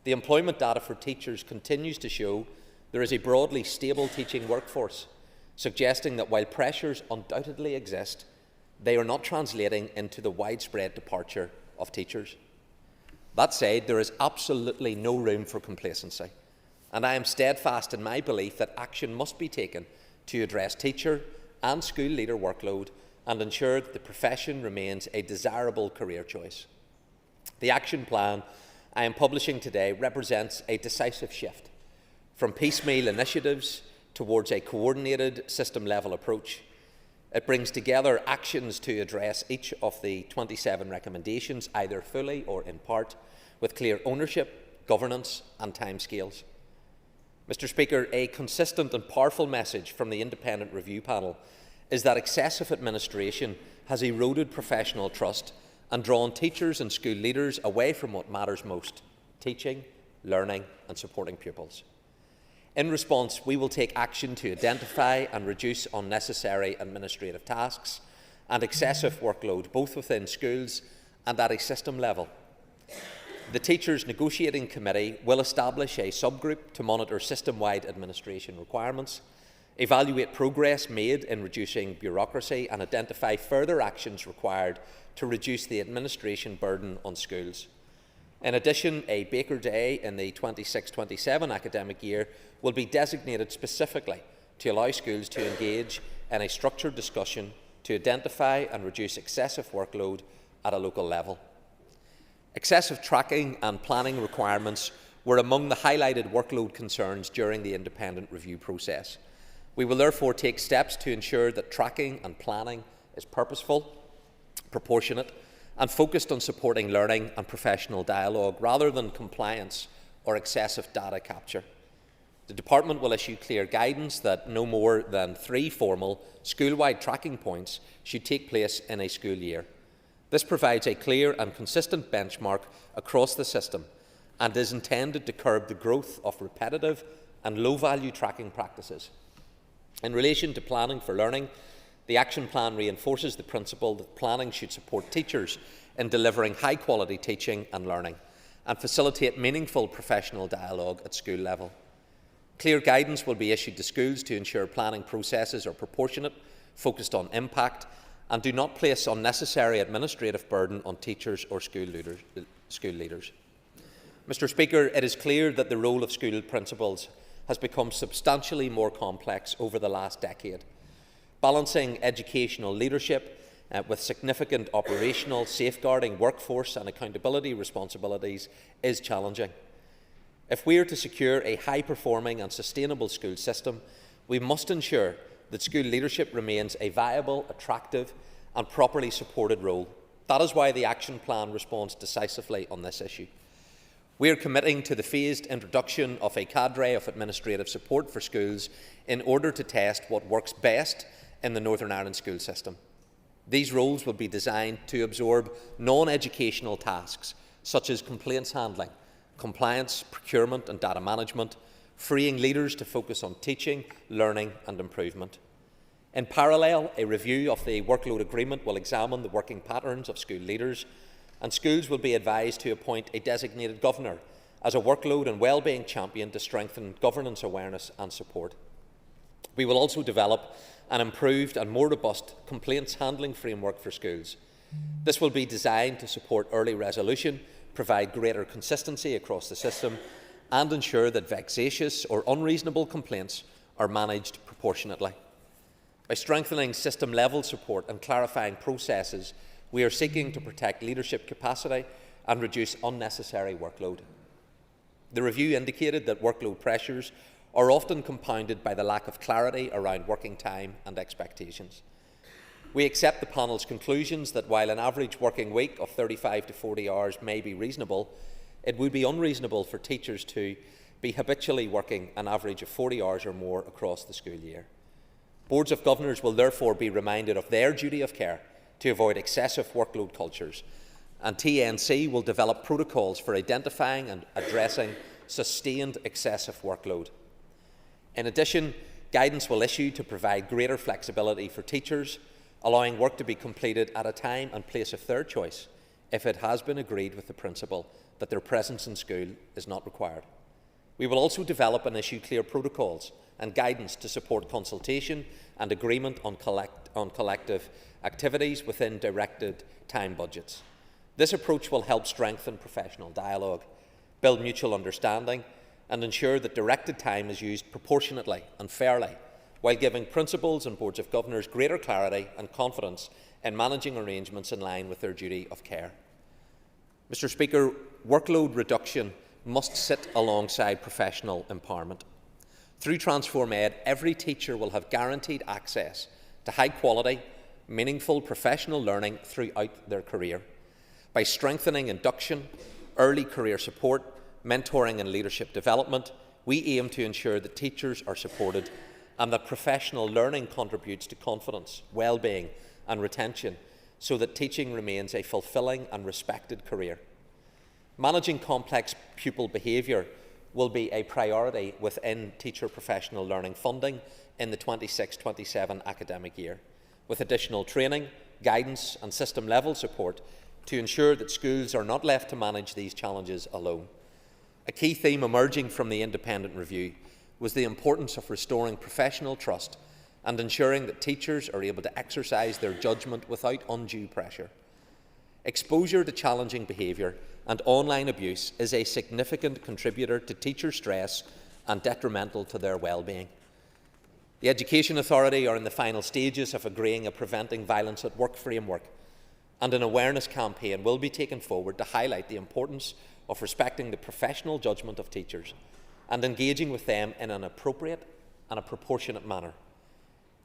The employment data for teachers continues to show there is a broadly stable teaching workforce, suggesting that while pressures undoubtedly exist, they are not translating into the widespread departure of teachers. That said, there is absolutely no room for complacency, and I am steadfast in my belief that action must be taken to address teacher and school leader workload and ensure that the profession remains a desirable career choice. The action plan I am publishing today represents a decisive shift from piecemeal initiatives towards a coordinated system-level approach. It brings together actions to address each of the 27 recommendations, either fully or in part, with clear ownership, governance and timescales. Mr. Speaker, a consistent and powerful message from the independent review panel is that excessive administration has eroded professional trust and drawn teachers and school leaders away from what matters most: teaching, learning and supporting pupils. In response, we will take action to identify and reduce unnecessary administrative tasks and excessive workload, both within schools and at a system level. The Teachers Negotiating Committee will establish a subgroup to monitor system-wide administration requirements, evaluate progress made in reducing bureaucracy and identify further actions required to reduce the administration burden on schools. In addition, a Baker Day in the 26-27 academic year will be designated specifically to allow schools to engage in a structured discussion to identify and reduce excessive workload at a local level. Excessive tracking and planning requirements were among the highlighted workload concerns during the independent review process. We will therefore take steps to ensure that tracking and planning is purposeful, proportionate and focused on supporting learning and professional dialogue rather than compliance or excessive data capture. The Department will issue clear guidance that no more than 3 formal school-wide tracking points should take place in a school year. This provides a clear and consistent benchmark across the system and is intended to curb the growth of repetitive and low-value tracking practices. In relation to planning for learning, the action plan reinforces the principle that planning should support teachers in delivering high-quality teaching and learning and facilitate meaningful professional dialogue at school level. Clear guidance will be issued to schools to ensure planning processes are proportionate, focused on impact, and do not place unnecessary administrative burden on teachers or school leaders. Mr Speaker, it is clear that the role of school principals has become substantially more complex over the last decade. Balancing educational leadership with significant operational, safeguarding, workforce and accountability responsibilities is challenging. If we are to secure a high-performing and sustainable school system, we must ensure that school leadership remains a viable, attractive and properly supported role. That is why the Action Plan responds decisively on this issue. We are committing to the phased introduction of a cadre of administrative support for schools in order to test what works best in the Northern Ireland school system. These roles will be designed to absorb non-educational tasks such as complaints handling, compliance, procurement and data management, freeing leaders to focus on teaching, learning and improvement. In parallel, a review of the workload agreement will examine the working patterns of school leaders, and schools will be advised to appoint a designated governor as a workload and wellbeing champion to strengthen governance awareness and support. We will also develop an improved and more robust complaints handling framework for schools. This will be designed to support early resolution, provide greater consistency across the system, and ensure that vexatious or unreasonable complaints are managed proportionately. By strengthening system-level support and clarifying processes, we are seeking to protect leadership capacity and reduce unnecessary workload. The review indicated that workload pressures are often compounded by the lack of clarity around working time and expectations. We accept the panel's conclusions that while an average working week of 35 to 40 hours may be reasonable, it would be unreasonable for teachers to be habitually working an average of 40 hours or more across the school year. Boards of Governors will therefore be reminded of their duty of care to avoid excessive workload cultures, and TNC will develop protocols for identifying and addressing sustained excessive workload. In addition, guidance will issue to provide greater flexibility for teachers, allowing work to be completed at a time and place of their choice if it has been agreed with the principal that their presence in school is not required. We will also develop and issue clear protocols and guidance to support consultation and agreement on collective activities within directed time budgets. This approach will help strengthen professional dialogue, build mutual understanding, and ensure that directed time is used proportionately and fairly, while giving principals and boards of governors greater clarity and confidence in managing arrangements in line with their duty of care. Mr Speaker, workload reduction must sit alongside professional empowerment. Through Transform Ed, every teacher will have guaranteed access to high-quality, meaningful professional learning throughout their career. By strengthening induction, early career support, mentoring and leadership development, we aim to ensure that teachers are supported and that professional learning contributes to confidence, well-being and retention, so that teaching remains a fulfilling and respected career. Managing complex pupil behaviour will be a priority within teacher professional learning funding in the 26-27 academic year, with additional training, guidance and system-level support to ensure that schools are not left to manage these challenges alone. A key theme emerging from the independent review was the importance of restoring professional trust and ensuring that teachers are able to exercise their judgment without undue pressure. Exposure to challenging behaviour and online abuse is a significant contributor to teacher stress and detrimental to their well-being. The Education Authority are in the final stages of agreeing a Preventing Violence at Work framework, and an awareness campaign will be taken forward to highlight the importance of respecting the professional judgment of teachers and engaging with them in an appropriate and a proportionate manner.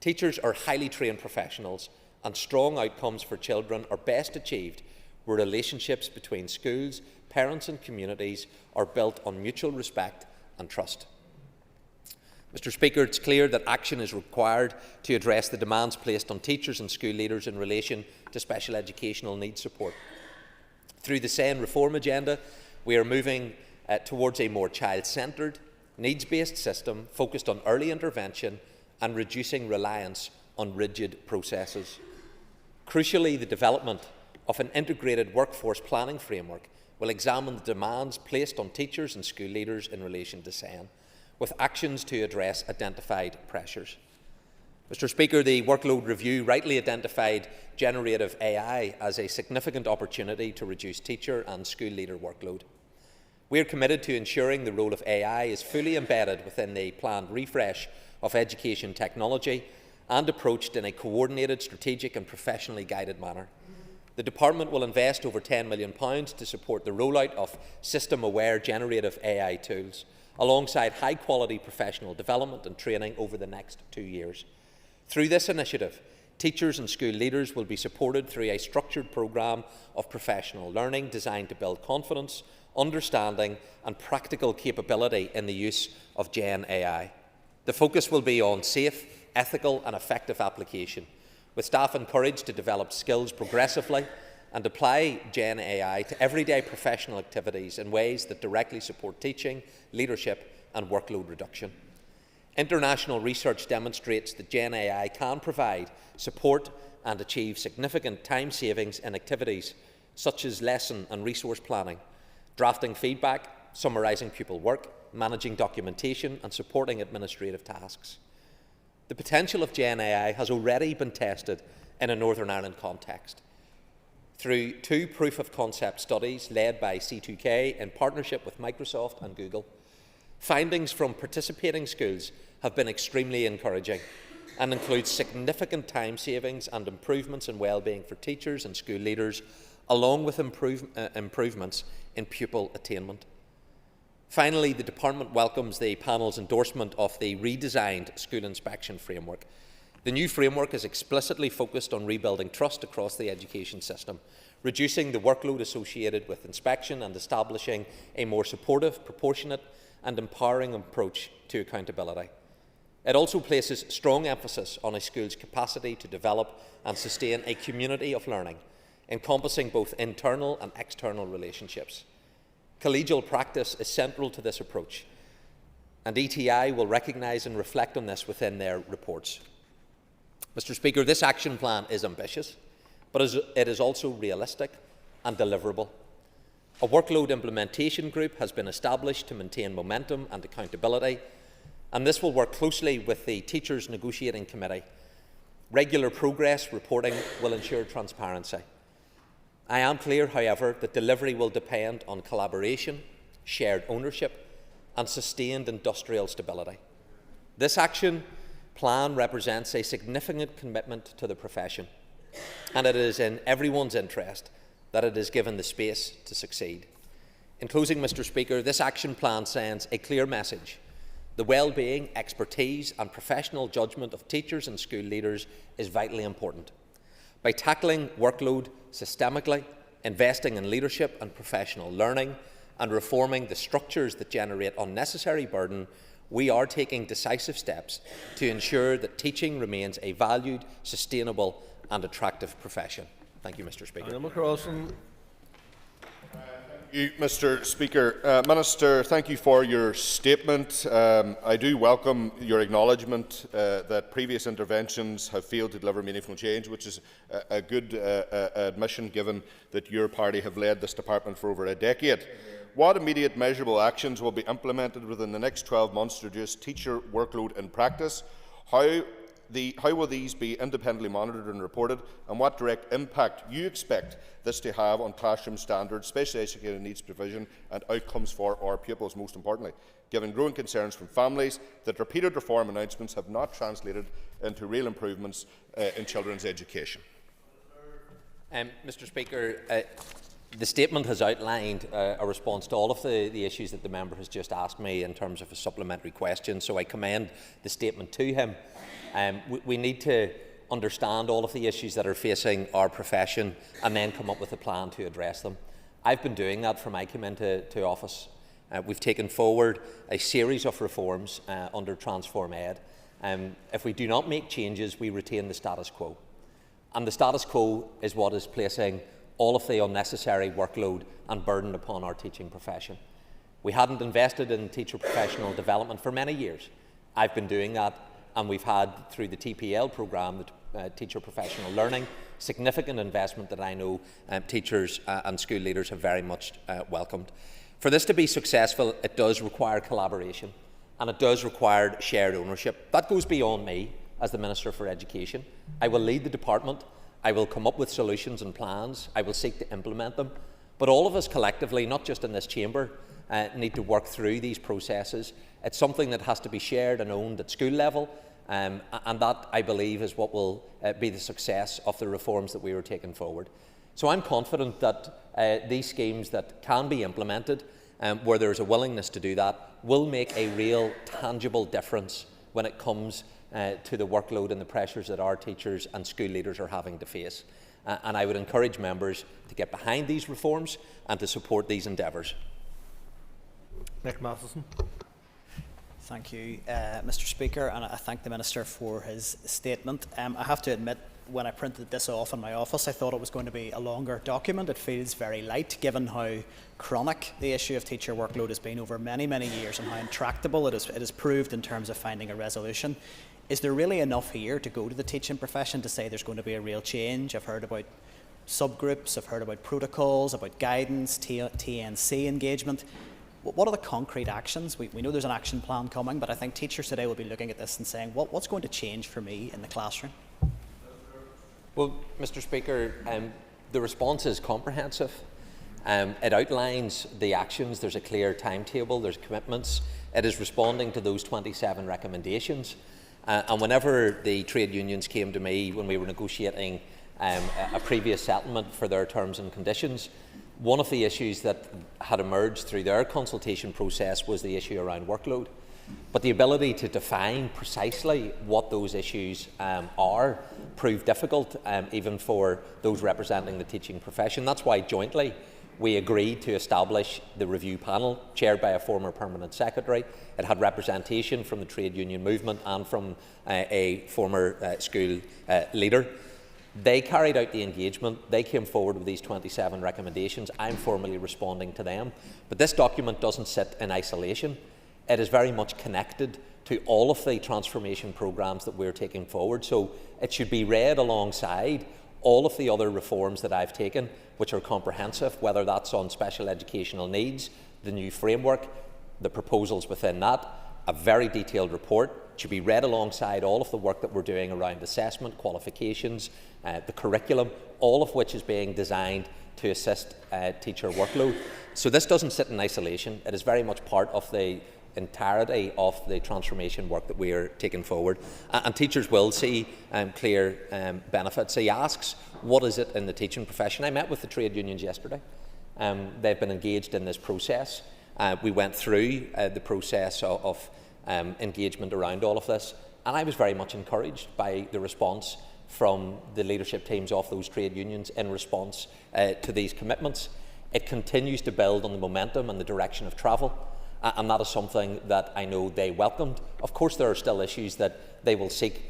Teachers are highly trained professionals, and strong outcomes for children are best achieved where relationships between schools, parents and communities are built on mutual respect and trust. Mr Speaker, it's clear that action is required to address the demands placed on teachers and school leaders in relation to special educational needs support. Through the SEN reform agenda, we are moving towards a more child-centred, needs-based system focused on early intervention and reducing reliance on rigid processes. Crucially, the development of an integrated workforce planning framework will examine the demands placed on teachers and school leaders in relation to SEN, with actions to address identified pressures. Mr Speaker, the workload review rightly identified generative AI as a significant opportunity to reduce teacher and school leader workload. We are committed to ensuring the role of AI is fully embedded within the planned refresh of education technology and approached in a coordinated, strategic and professionally guided manner. The Department will invest over £10 million to support the rollout of system-aware generative AI tools, alongside high-quality professional development and training over the next 2 years. Through this initiative, teachers and school leaders will be supported through a structured programme of professional learning designed to build confidence, understanding and practical capability in the use of Gen AI. The focus will be on safe, ethical and effective application, with staff encouraged to develop skills progressively and apply Gen AI to everyday professional activities in ways that directly support teaching, leadership and workload reduction. International research demonstrates that Gen AI can provide support and achieve significant time savings in activities such as lesson and resource planning, drafting feedback, summarising pupil work, managing documentation and supporting administrative tasks. The potential of Gen AI has already been tested in a Northern Ireland context through 2 proof-of-concept studies led by C2K in partnership with Microsoft and Google. Findings from participating schools have been extremely encouraging and include significant time savings and improvements in well-being for teachers and school leaders, along with improvements in pupil attainment. Finally, the Department welcomes the panel's endorsement of the redesigned school inspection framework. The new framework is explicitly focused on rebuilding trust across the education system, reducing the workload associated with inspection and establishing a more supportive, proportionate and empowering approach to accountability. It also places strong emphasis on a school's capacity to develop and sustain a community of learning, encompassing both internal and external relationships. Collegial practice is central to this approach, and ETI will recognise and reflect on this within their reports. Mr. Speaker, this action plan is ambitious, but it is also realistic and deliverable. A workload implementation group has been established to maintain momentum and accountability, and this will work closely with the Teachers Negotiating Committee. Regular progress reporting will ensure transparency. I am clear, however, that delivery will depend on collaboration, shared ownership and sustained industrial stability. This action plan represents a significant commitment to the profession, and it is in everyone's interest that it is given the space to succeed. In closing, Mr. Speaker, this action plan sends a clear message. The well-being, expertise and professional judgment of teachers and school leaders is vitally important. By tackling workload systemically, investing in leadership and professional learning, and reforming the structures that generate unnecessary burden, we are taking decisive steps to ensure that teaching remains a valued, sustainable and attractive profession. Thank you, Mr. Speaker. Thank you, Mr. Speaker. Minister, thank you for your statement. I do welcome your acknowledgement that previous interventions have failed to deliver meaningful change, which is a good admission given that your party have led this department for over a decade. What immediate measurable actions will be implemented within the next 12 months to reduce teacher workload in practice? How will these be independently monitored and reported, and what direct impact you expect this to have on classroom standards, special educated needs provision and outcomes for our pupils, most importantly, given growing concerns from families that repeated reform announcements have not translated into real improvements in children's education? Mr. Speaker, the statement has outlined a response to all of the issues that the member has just asked me in terms of a supplementary question, so I commend the statement to him. We need to understand all of the issues that are facing our profession and then come up with a plan to address them. I've been doing that from I came into office. We've taken forward a series of reforms under Transform Ed. If we do not make changes, we retain the status quo. And the status quo is what is placing all of the unnecessary workload and burden upon our teaching profession. We hadn't invested in teacher professional development for many years. I've been doing that, and we've had, through the TPL programme, the Teacher Professional Learning, significant investment that I know teachers and school leaders have very much welcomed. For this to be successful, it does require collaboration, and it does require shared ownership. That goes beyond me as the Minister for Education. I will lead the department, I will come up with solutions and plans, I will seek to implement them, but all of us collectively, not just in this chamber, need to work through these processes. It's something that has to be shared and owned at school level, and that, I believe, is what will be the success of the reforms that we are taking forward. So I'm confident that these schemes that can be implemented, where there is a willingness to do that, will make a real, tangible difference when it comes to the workload and the pressures that our teachers and school leaders are having to face. And I would encourage members to get behind these reforms and to support these endeavours. Nick Matheson. Thank you, Mr. Speaker, and I thank the Minister for his statement. I have to admit, when I printed this off in my office, I thought it was going to be a longer document. It feels very light, given how chronic the issue of teacher workload has been over many, many years and how intractable it is proved in terms of finding a resolution. Is there really enough here to go to the teaching profession to say there's going to be a real change? I've heard about subgroups, I've heard about protocols, about guidance, TNC engagement. What are the concrete actions? We know there's an action plan coming, but I think teachers today will be looking at this and saying, what's going to change for me in the classroom? Well, Mr. Speaker, the response is comprehensive. It outlines the actions, there's a clear timetable, there's commitments. It is responding to those 27 recommendations. And whenever the trade unions came to me when we were negotiating a previous settlement for their terms and conditions, one of the issues that had emerged through their consultation process was the issue around workload. But the ability to define precisely what those issues are proved difficult, even for those representing the teaching profession. That's why jointly we agreed to establish the review panel, chaired by a former permanent secretary. It had representation from the trade union movement and from a former school leader. They carried out the engagement. They came forward with these 27 recommendations. I'm formally responding to them. But this document doesn't sit in isolation. It is very much connected to all of the transformation programmes that we're taking forward. So it should be read alongside all of the other reforms that I've taken, which are comprehensive, whether that's on special educational needs, the new framework, the proposals within that, a very detailed report. Should be read alongside all of the work that we're doing around assessment, qualifications, the curriculum, all of which is being designed to assist teacher workload. So this doesn't sit in isolation. It is very much part of the entirety of the transformation work that we are taking forward. And teachers will see clear benefits. He asks, what is it in the teaching profession? I met with the trade unions yesterday. They've been engaged in this process. We went through the process of engagement around all of this, and I was very much encouraged by the response from the leadership teams of those trade unions in response to these commitments. It continues to build on the momentum and the direction of travel, and that is something that I know they welcomed. Of course, there are still issues that they will seek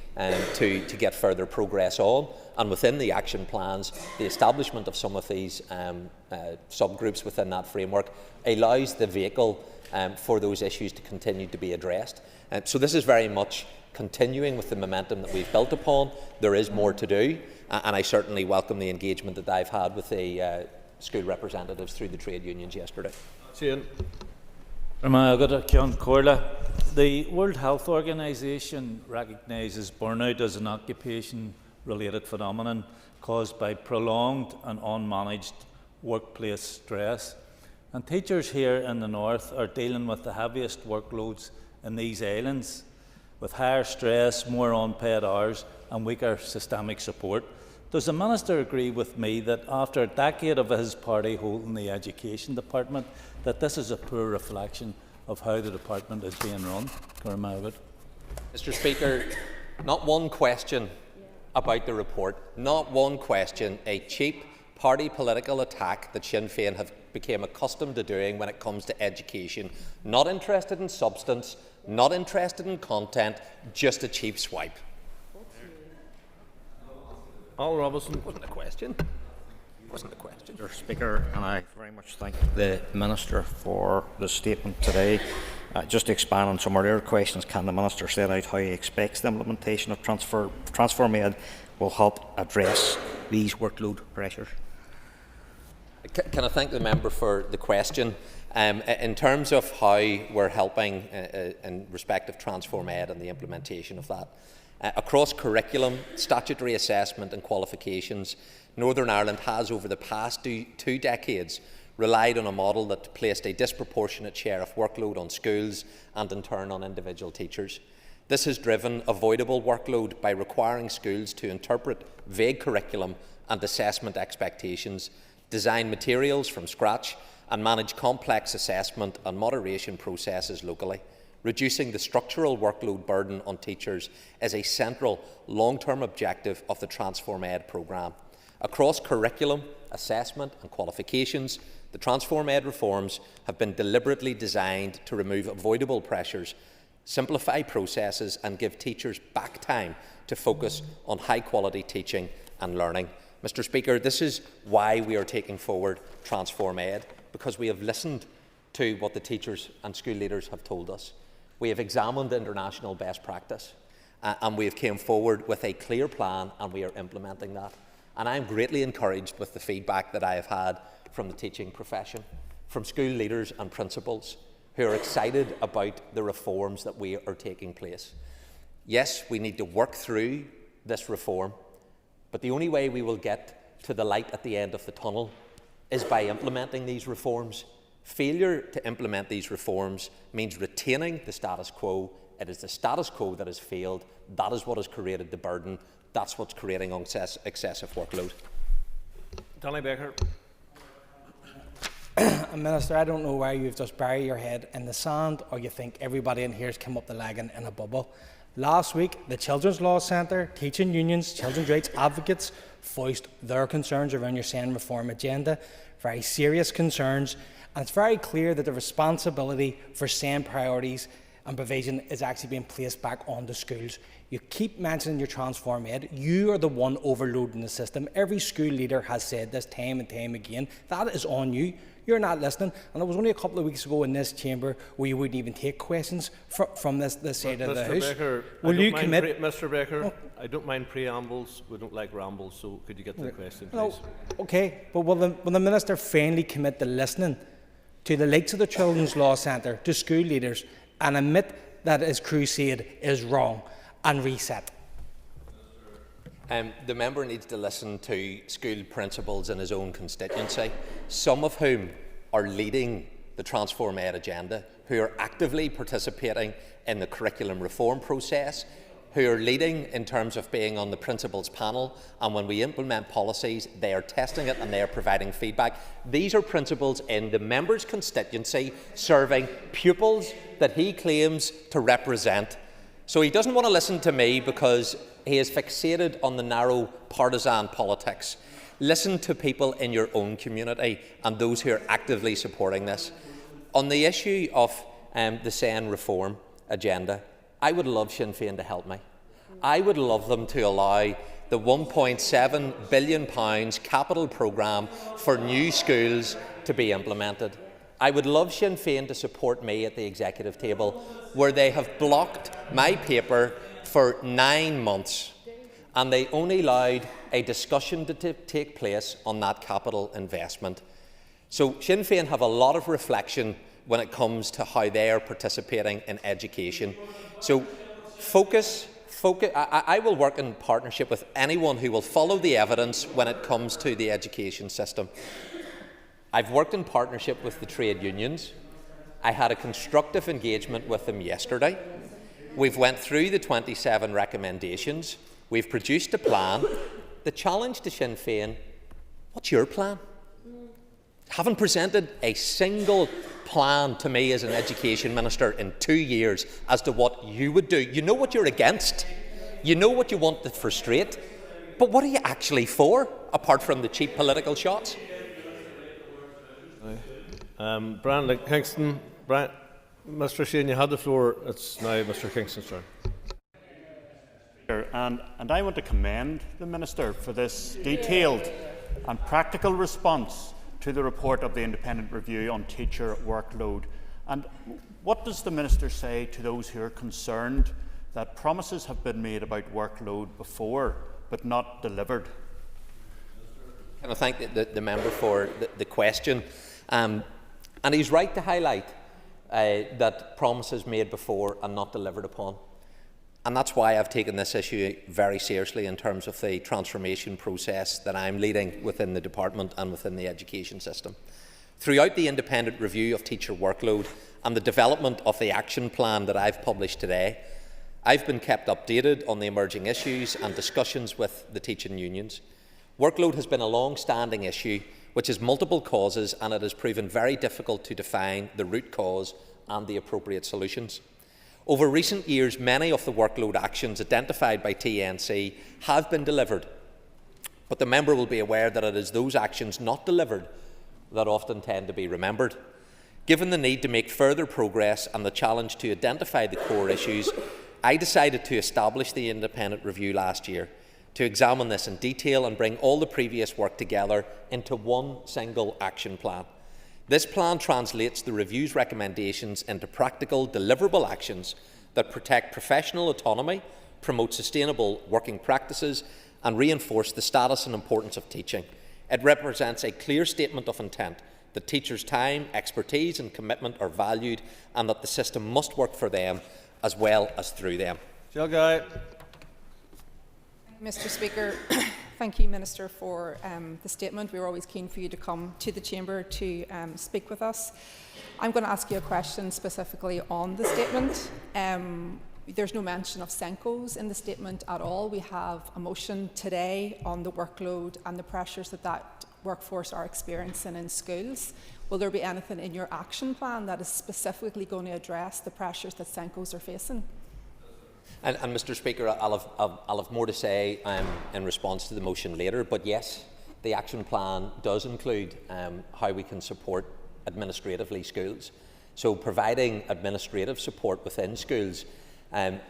to get further progress on, and within the action plans, the establishment of some of these subgroups within that framework allows the vehicle for those issues to continue to be addressed. So this is very much continuing with the momentum that we've built upon. There is more to do, and I certainly welcome the engagement that I've had with the school representatives through the trade unions yesterday. The World Health Organization recognises burnout as an occupation-related phenomenon caused by prolonged and unmanaged workplace stress. And teachers here in the north are dealing with the heaviest workloads in these islands, with higher stress, more unpaid hours and weaker systemic support. Does the Minister agree with me that after a decade of his party holding the Education Department, that this is a poor reflection of how the department is being run? Mr. Speaker, not one question about the report, not one question. A cheap party political attack that Sinn Féin have become accustomed to doing when it comes to education. Not interested in substance, not interested in content, just a cheap swipe. Al Robinson. Wasn't a question. Wasn't a question. Mr. Speaker, and I very much thank the Minister for the statement today. Just to expand on some earlier questions, can the Minister set out how he expects the implementation of Transform Aid will help address these workload pressures? Can I thank the member for the question? In terms of how we're helping in respect of Transform Ed and the implementation of that, across curriculum, statutory assessment and qualifications, Northern Ireland has over the past two decades relied on a model that placed a disproportionate share of workload on schools and in turn on individual teachers. This has driven avoidable workload by requiring schools to interpret vague curriculum and assessment expectations, design materials from scratch and manage complex assessment and moderation processes locally. Reducing the structural workload burden on teachers is a central long-term objective of the Transform Ed programme. Across curriculum, assessment and qualifications, the Transform Ed reforms have been deliberately designed to remove avoidable pressures, simplify processes and give teachers back time to focus on high-quality teaching and learning. Mr. Speaker, this is why we are taking forward Transform Ed, because we have listened to what the teachers and school leaders have told us. We have examined international best practice and we have come forward with a clear plan and we are implementing that. And I am greatly encouraged with the feedback that I have had from the teaching profession, from school leaders and principals who are excited about the reforms that we are taking place. Yes, we need to work through this reform, but the only way we will get to the light at the end of the tunnel is by implementing these reforms. Failure to implement these reforms means retaining the status quo. It is the status quo that has failed. That is what has created the burden. That's what's creating excessive workload. Danny Baker. Minister, I don't know why you've just buried your head in the sand or you think everybody in here has come up the lagging in a bubble. Last week, the Children's Law Centre, teaching unions, children's rights advocates voiced their concerns around your SEN reform agenda, very serious concerns, and it's very clear that the responsibility for SEN priorities and provision is actually being placed back on the schools. You keep mentioning your Transform Ed. You are the one overloading the system. Every school leader has said this time and time again. That is on you. You're not listening. And it was only a couple of weeks ago in this chamber where you wouldn't even take questions from this side of the House. Baker, Will you commit? Mr. Baker, I don't mind preambles. We don't like rambles. So could you get to the question, please? No, okay, but will the Minister finally commit to listening to the likes of the Children's Law Centre, to school leaders, and admit that his crusade is wrong and reset? The member needs to listen to school principals in his own constituency, some of whom are leading the Transform Ed agenda, who are actively participating in the curriculum reform process, who are leading in terms of being on the principals panel, and when we implement policies, they are testing it and they are providing feedback. These are principals in the member's constituency serving pupils that he claims to represent. So he doesn't want to listen to me because he is fixated on the narrow partisan politics. Listen to people in your own community and those who are actively supporting this. On the issue of the SEN reform agenda, I would love Sinn Féin to help me. I would love them to allow the £1.7 billion capital programme for new schools to be implemented. I would love Sinn Féin to support me at the executive table, where they have blocked my paper for 9 months, and they only allowed a discussion to take place on that capital investment. So Sinn Féin have a lot of reflection when it comes to how they are participating in education. So focus. I will work in partnership with anyone who will follow the evidence when it comes to the education system. I've worked in partnership with the trade unions. I had a constructive engagement with them yesterday. We've went through the 27 recommendations. We've produced a plan. The challenge to Sinn Féin, what's your plan? Haven't presented a single plan to me as an education minister in 2 years as to what you would do. You know what you're against. You know what you want to frustrate. But what are you actually for, apart from the cheap political shots? Brandon Kingston. Mr. Sheehan, you had the floor. It's now Mr. Kingston's turn. And I want to commend the Minister for this detailed and practical response to the report of the Independent Review on teacher workload. And what does the Minister say to those who are concerned that promises have been made about workload before but not delivered? And I thank the member for the question. And he's right to highlight that promises made before and not delivered upon. And that's why I've taken this issue very seriously in terms of the transformation process that I'm leading within the department and within the education system. Throughout the independent review of teacher workload and the development of the action plan that I've published today, I've been kept updated on the emerging issues and discussions with the teaching unions. Workload has been a long-standing issue which has multiple causes, and it has proven very difficult to define the root cause and the appropriate solutions. Over recent years, many of the workload actions identified by TNC have been delivered, but the member will be aware that it is those actions not delivered that often tend to be remembered. Given the need to make further progress and the challenge to identify the core issues, I decided to establish the independent review last year to examine this in detail and bring all the previous work together into one single action plan. This plan translates the review's recommendations into practical, deliverable actions that protect professional autonomy, promote sustainable working practices, and reinforce the status and importance of teaching. It represents a clear statement of intent that teachers' time, expertise and commitment are valued, and that the system must work for them as well as through them. Mr. Speaker, thank you, Minister, for the statement. We were always keen for you to come to the Chamber to speak with us. I'm going to ask you a question specifically on the statement. There's no mention of Senkos in the statement at all. We have a motion today on the workload and the pressures that workforce are experiencing in schools. Will there be anything in your action plan that is specifically going to address the pressures that Senkos are facing? And Mr. Speaker, I'll have more to say in response to the motion later, but yes, the action plan does include how we can support administratively schools. So providing administrative support within schools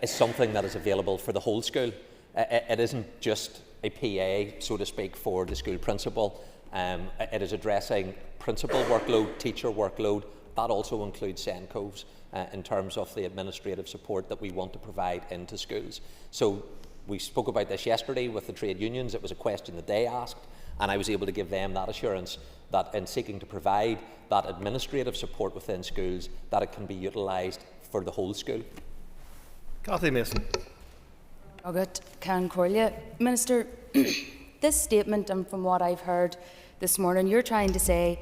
is something that is available for the whole school. It isn't just a PA, so to speak, for the school principal. It is addressing principal workload, teacher workload. That also includes Senkos in terms of the administrative support that we want to provide into schools. So we spoke about this yesterday with the trade unions. It was a question that they asked, and I was able to give them that assurance that in seeking to provide that administrative support within schools, that it can be utilised for the whole school. Cathy Mason. Minister, this statement, and from what I've heard this morning, you're trying to say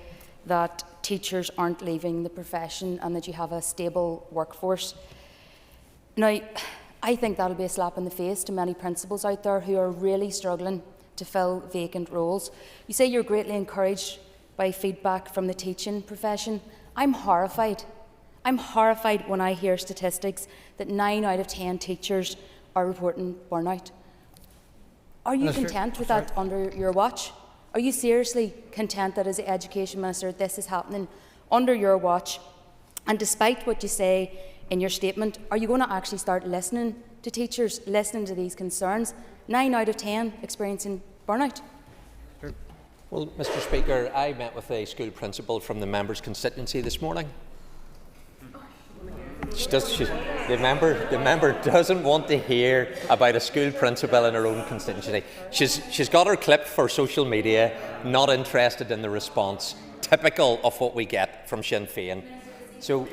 that teachers aren't leaving the profession and that you have a stable workforce. Now, I think that'll be a slap in the face to many principals out there who are really struggling to fill vacant roles. You say you're greatly encouraged by feedback from the teaching profession. I'm horrified. I'm horrified when I hear statistics that 9 out of 10 teachers are reporting burnout. Are you content with that under your watch? Are you seriously content that as the Education Minister this is happening under your watch? And despite what you say in your statement, are you going to actually start listening to teachers, listening to these concerns? 9 out of 10 experiencing burnout. Well, Mr. Speaker, I met with a school principal from the member's constituency this morning. The member doesn't want to hear about a school principal in her own constituency. She's got her clip for social media, not interested in the response, typical of what we get from Sinn Féin. So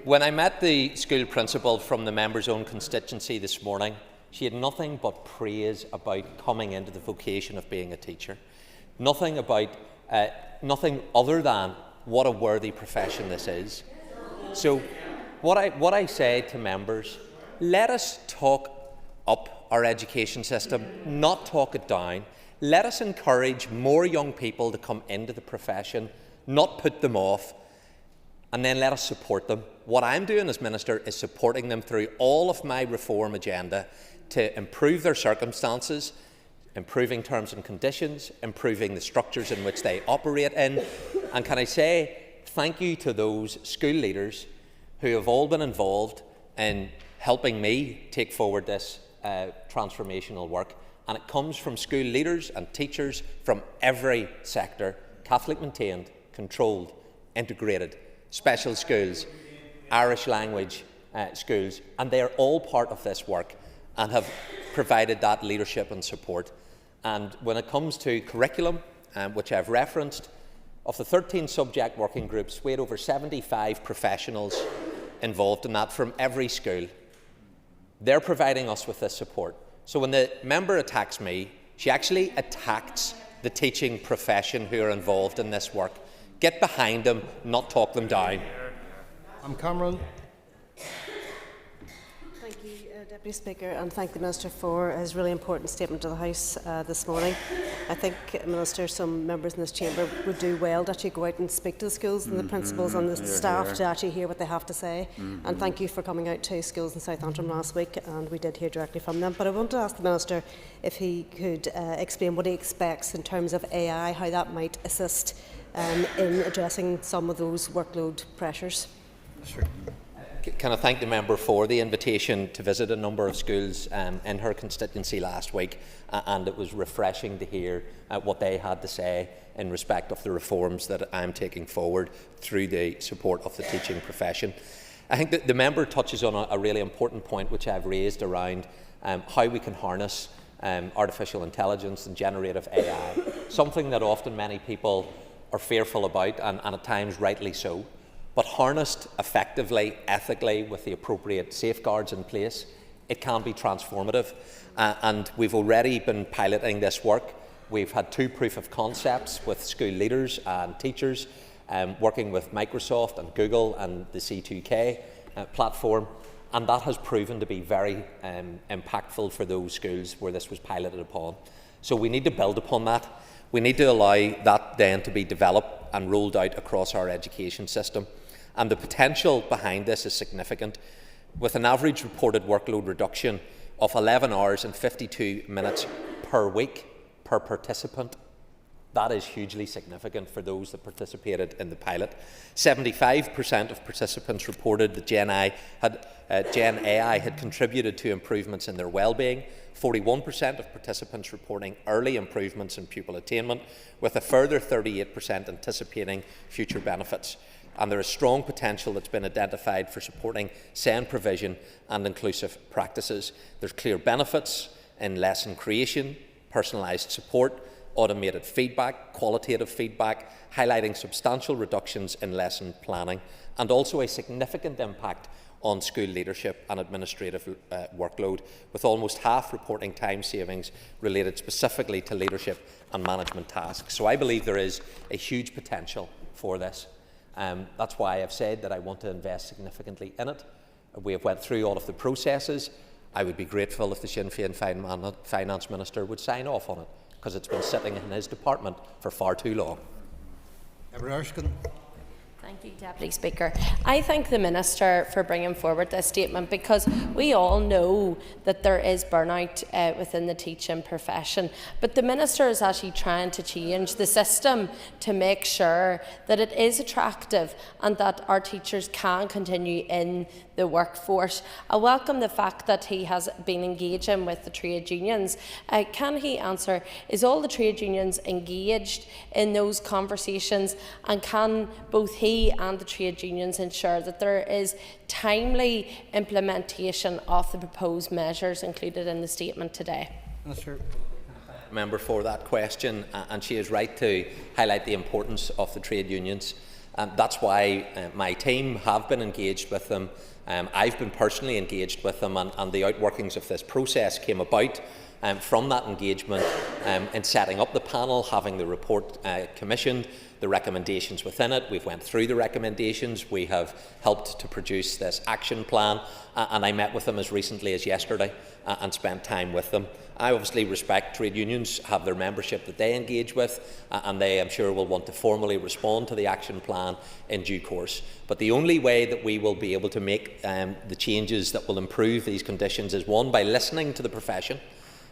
when I met the school principal from the member's own constituency this morning, she had nothing but praise about coming into the vocation of being a teacher. Nothing other than what a worthy profession this is. So what I say to members, let us talk up our education system, not talk it down. Let us encourage more young people to come into the profession, not put them off, and then let us support them. What I'm doing as Minister is supporting them through all of my reform agenda to improve their circumstances, improving terms and conditions, improving the structures in which they operate in. And can I say thank you to those school leaders who have all been involved in helping me take forward this transformational work. And it comes from school leaders and teachers from every sector: Catholic maintained, controlled, integrated, special schools, Irish language schools, and they are all part of this work and have provided that leadership and support. And when it comes to curriculum, which I've referenced, of the 13 subject working groups, we had over 75 professionals involved in that from every school. They're providing us with this support. So when the member attacks me, she actually attacks the teaching profession who are involved in this work. Get behind them, not talk them down. I'm Cameron. Thank you, Deputy Speaker, and thank the Minister for his really important statement to the House this morning. I think, Minister, some members in this chamber would do well to actually go out and speak to the schools and the principals and the staff to actually hear what they have to say. And thank you for coming out to schools in South Antrim last week, and we did hear directly from them. But I want to ask the Minister if he could explain what he expects in terms of AI, how that might assist in addressing some of those workload pressures. Sure. Can I thank the member for the invitation to visit a number of schools in her constituency last week, and it was refreshing to hear what they had to say in respect of the reforms that I am taking forward through the support of the teaching profession. I think that the member touches on a really important point which I've raised around how we can harness artificial intelligence and generative AI, something that often many people are fearful about, and at times rightly so. But harnessed effectively, ethically, with the appropriate safeguards in place, it can be transformative. And we've already been piloting this work. We've had 2 proof of concepts with school leaders and teachers, working with Microsoft and Google and the C2K platform. And that has proven to be very impactful for those schools where this was piloted upon. So we need to build upon that. We need to allow that then to be developed and rolled out across our education system. And the potential behind this is significant. With an average reported workload reduction of 11 hours and 52 minutes per week per participant, that is hugely significant for those that participated in the pilot. 75% of participants reported that Gen AI had contributed to improvements in their well-being. 41% of participants reporting early improvements in pupil attainment, with a further 38% anticipating future benefits. And there is strong potential that's been identified for supporting SEND provision and inclusive practices. There's clear benefits in lesson creation, personalised support, automated feedback, qualitative feedback, highlighting substantial reductions in lesson planning, and also a significant impact on school leadership and administrative workload, with almost half reporting time savings related specifically to leadership and management tasks. So I believe there is a huge potential for this. That's why I've said that I want to invest significantly in it. We have went through all of the processes. I would be grateful if the Sinn Féin Finance Minister would sign off on it, because it's been sitting in his department for far too long. Thank you, Deputy Speaker. I thank the Minister for bringing forward this statement, because we all know that there is burnout within the teaching profession, but the Minister is actually trying to change the system to make sure that it is attractive and that our teachers can continue in the workforce. I welcome the fact that he has been engaging with the trade unions. Can he answer, is all the trade unions engaged in those conversations, and can both he and the trade unions ensure that there is timely implementation of the proposed measures included in the statement today? Minister. Member for that question, and she is right to highlight the importance of the trade unions. That's why my team have been engaged with them. I've been personally engaged with them, and the outworkings of this process came about from that engagement in setting up the panel, having the report commissioned, the recommendations within it. We've went through the recommendations. We have helped to produce this action plan, and I met with them as recently as yesterday and spent time with them. I obviously respect trade unions have their membership that they engage with, and they, I'm sure, will want to formally respond to the action plan in due course. But the only way that we will be able to make the changes that will improve these conditions is, one, by listening to the profession,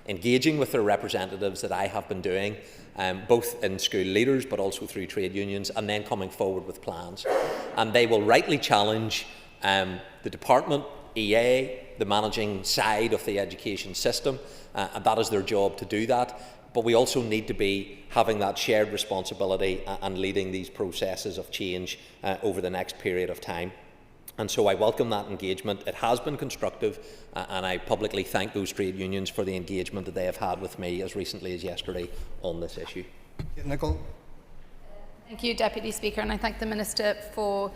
engaging with their representatives that I have been doing, both in school leaders but also through trade unions, and then coming forward with plans. And they will rightly challenge the department, EA, the managing side of the education system, and that is their job to do that. But we also need to be having that shared responsibility and leading these processes of change over the next period of time. And so I welcome that engagement. It has been constructive, and I publicly thank those trade unions for the engagement that they have had with me as recently as yesterday on this issue. Nicole. Thank you, Deputy Speaker, and I thank the Minister for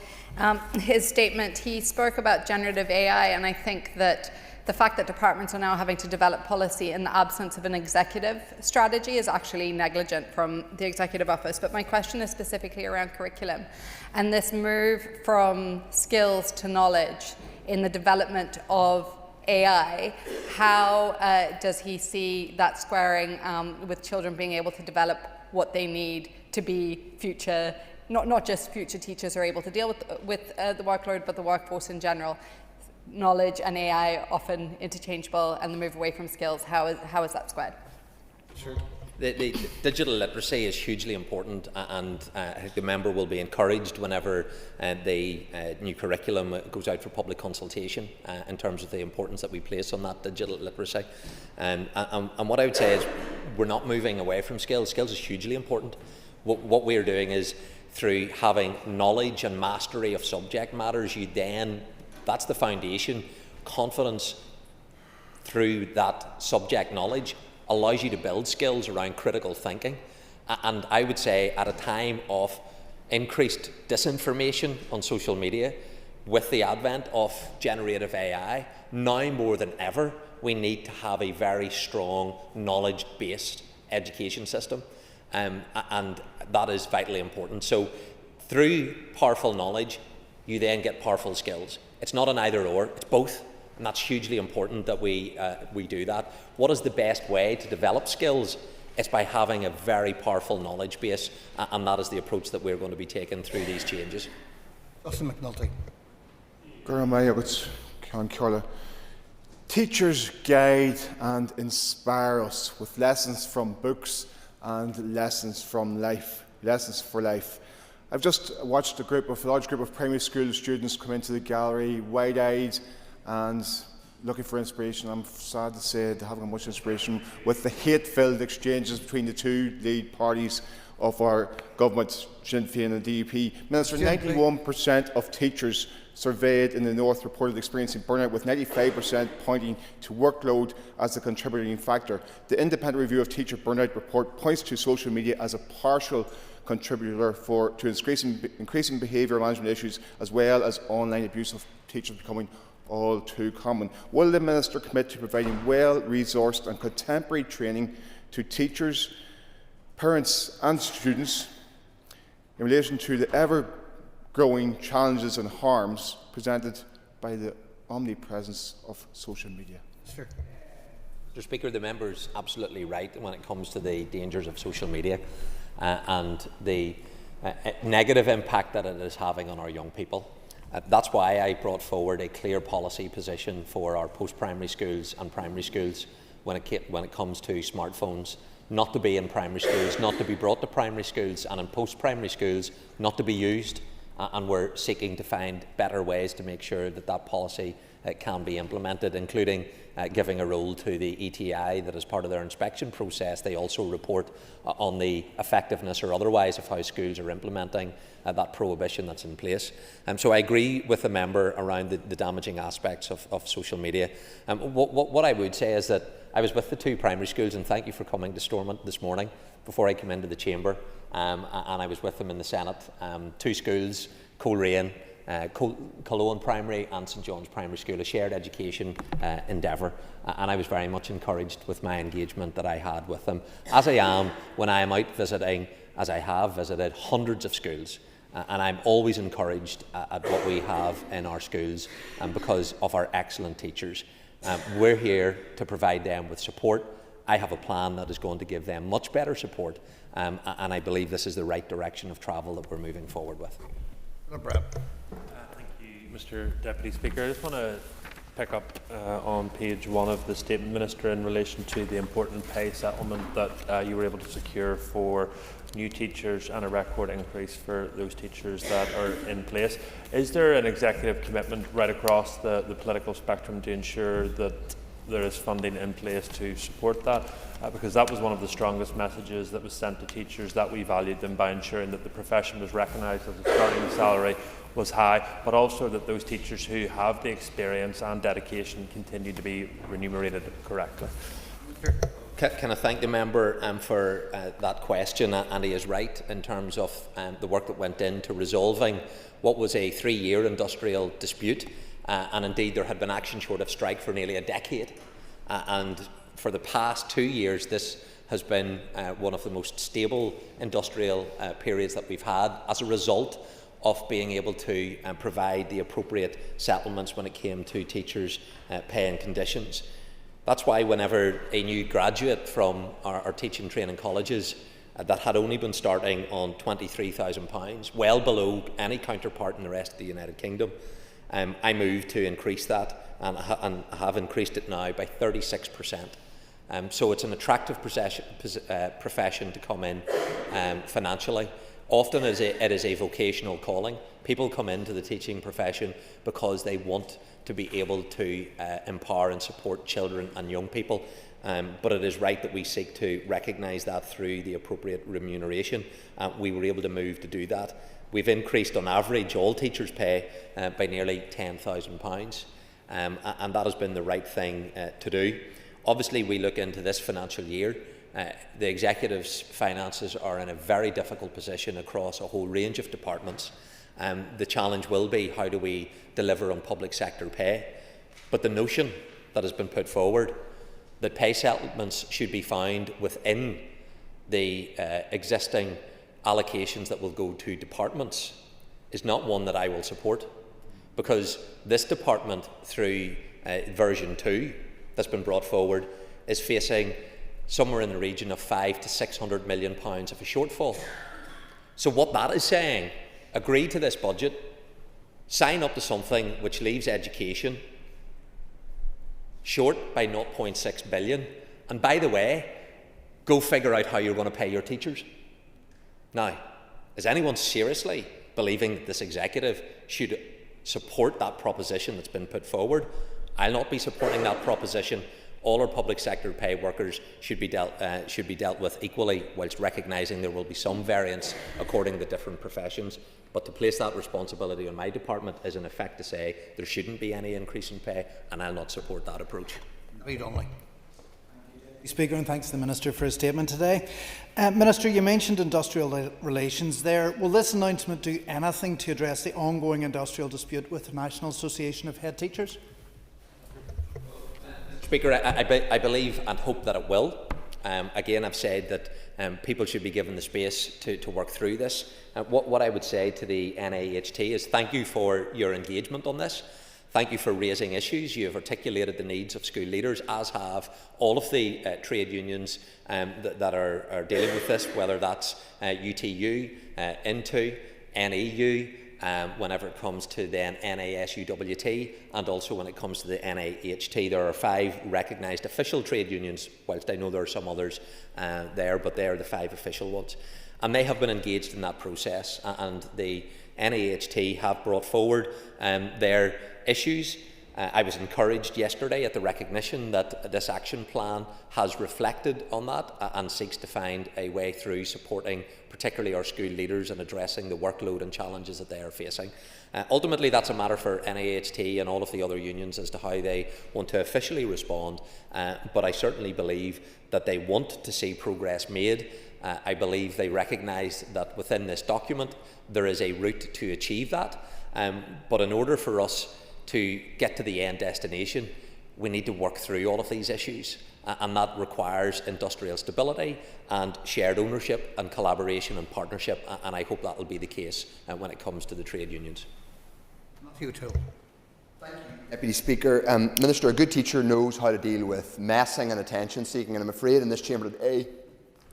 his statement. He spoke about generative AI, and I think that the fact that departments are now having to develop policy in the absence of an executive strategy is actually negligent from the Executive Office. But my question is specifically around curriculum and this move from skills to knowledge in the development of AI. How does he see that squaring with children being able to develop what they need to be future, not just future teachers are able to deal with the workload, but the workforce in general? Knowledge and AI often interchangeable, and the move away from skills. How is that squared? Sure. The digital literacy is hugely important, and the member will be encouraged whenever the new curriculum goes out for public consultation in terms of the importance that we place on that digital literacy. And what I would say is we're not moving away from skills. Skills is hugely important. What we're doing is through having knowledge and mastery of subject matters, that's the foundation. Confidence through that subject knowledge allows you to build skills around critical thinking. And I would say at a time of increased disinformation on social media, with the advent of generative AI, now more than ever, we need to have a very strong knowledge-based education system. And that is vitally important. So through powerful knowledge, you then get powerful skills. It's not an either or, it's both. And that's hugely important that we do that. What is the best way to develop skills? It's by having a very powerful knowledge base, and that is the approach that we're going to be taking through these changes. Justin McNulty. Teachers guide and inspire us with lessons from books and lessons from life, lessons for life. I've just watched a large group of primary school students come into the gallery, wide-eyed and looking for inspiration. I'm sad to say they haven't got much inspiration with the hate-filled exchanges between the two lead parties of our government, Sinn Féin and DUP. Minister, 91% of teachers surveyed in the North reported experiencing burnout, with 95% pointing to workload as a contributing factor. The independent review of teacher burnout report points to social media as a partial contributor to increasing behaviour management issues, as well as online abuse of teachers becoming all too common. Will the Minister commit to providing well-resourced and contemporary training to teachers, parents and students in relation to the ever-growing challenges and harms presented by the omnipresence of social media? Sure. Mr. Speaker, the member is absolutely right when it comes to the dangers of social media and the negative impact that it is having on our young people. That's why I brought forward a clear policy position for our post-primary schools and primary schools when it comes to smartphones, not to be in primary schools, not to be brought to primary schools, and in post-primary schools, not to be used. And we're seeking to find better ways to make sure that that policy can be implemented, including giving a role to the ETI that as part of their inspection process they also report on the effectiveness or otherwise of how schools are implementing that prohibition that's in place. So I agree with the member around the damaging aspects of social media. What I would say is that I was with the two primary schools, and thank you for coming to Stormont this morning before I came into the chamber, and I was with them in the Senate. Two schools, Coleraine, Cologne Primary and St John's Primary School, a shared education endeavour, and I was very much encouraged with my engagement that I had with them, as I am when I am out visiting, as I have visited hundreds of schools, and I'm always encouraged at what we have in our schools because of our excellent teachers. We're here to provide them with support. I have a plan that is going to give them much better support, and I believe this is the right direction of travel that we're moving forward with. Thank you, Mr. Deputy Speaker. I just want to pick up on page 1 of the statement, Minister, in relation to the important pay settlement that you were able to secure for new teachers and a record increase for those teachers that are in place. Is there an executive commitment right across the political spectrum to ensure that there is funding in place to support that? Because that was one of the strongest messages that was sent to teachers, that we valued them by ensuring that the profession was recognised as the starting salary was high, but also that those teachers who have the experience and dedication continue to be remunerated correctly. Can I thank the member for that question, and he is right in terms of the work that went into resolving what was a 3-year industrial dispute, and indeed there had been action short of strike for nearly a decade. And for the past 2 years, this has been one of the most stable industrial periods that we've had as a result of being able to provide the appropriate settlements when it came to teachers' pay and conditions. That's why whenever a new graduate from our teaching training colleges that had only been starting on £23,000, well below any counterpart in the rest of the United Kingdom, I moved to increase that, and have increased it now by 36%. So it's an attractive profession to come in financially. Often it is a vocational calling. People come into the teaching profession because they want to be able to empower and support children and young people. But it is right that we seek to recognise that through the appropriate remuneration. We were able to move to do that. We've increased on average all teachers' pay by nearly £10,000, and that has been the right thing to do. Obviously, we look into this financial year. The Executive's finances are in a very difficult position across a whole range of departments. The challenge will be, how do we deliver on public sector pay? But the notion that has been put forward that pay settlements should be found within the existing allocations that will go to departments is not one that I will support, because this department, through version 2 that's been brought forward, is facing somewhere in the region of £500 to £600 million of a shortfall. So what that is saying, agree to this budget, sign up to something which leaves education short by £0.6 billion, and by the way, go figure out how you're going to pay your teachers. Now, is anyone seriously believing that this executive should support that proposition that's been put forward? I'll not be supporting that proposition. All our public sector pay workers should be dealt with equally, whilst recognising there will be some variance according to different professions. But to place that responsibility on my department is in effect to say there shouldn't be any increase in pay, and I'll not support that approach. Reid Onley. Speaker, and thanks to the Minister for his statement today. Minister, you mentioned industrial relations there. Will this announcement do anything to address the ongoing industrial dispute with the National Association of Head Teachers? Speaker, I believe and hope that it will. Again, I've said that people should be given the space to work through this. What I would say to the NAHT is thank you for your engagement on this. Thank you for raising issues. You have articulated the needs of school leaders, as have all of the trade unions that are dealing with this, whether that's UTU, INTU, NEU, whenever it comes to then NASUWT, and also when it comes to the NAHT. There are 5 recognised official trade unions, whilst I know there are some others there, but they are the 5 official ones. And they have been engaged in that process, and the NAHT have brought forward their issues. I was encouraged yesterday at the recognition that this action plan has reflected on that and seeks to find a way through supporting particularly our school leaders and addressing the workload and challenges that they are facing. Ultimately, that's a matter for NAHT and all of the other unions as to how they want to officially respond, but I certainly believe that they want to see progress made. I believe they recognise that within this document there is a route to achieve that, but in order for us to get to the end destination, we need to work through all of these issues, and that requires industrial stability and shared ownership and collaboration and partnership, and I hope that will be the case when it comes to the trade unions. Matthew Toole. Deputy Speaker, Minister, a good teacher knows how to deal with messing and attention seeking, and I'm afraid in this chamber today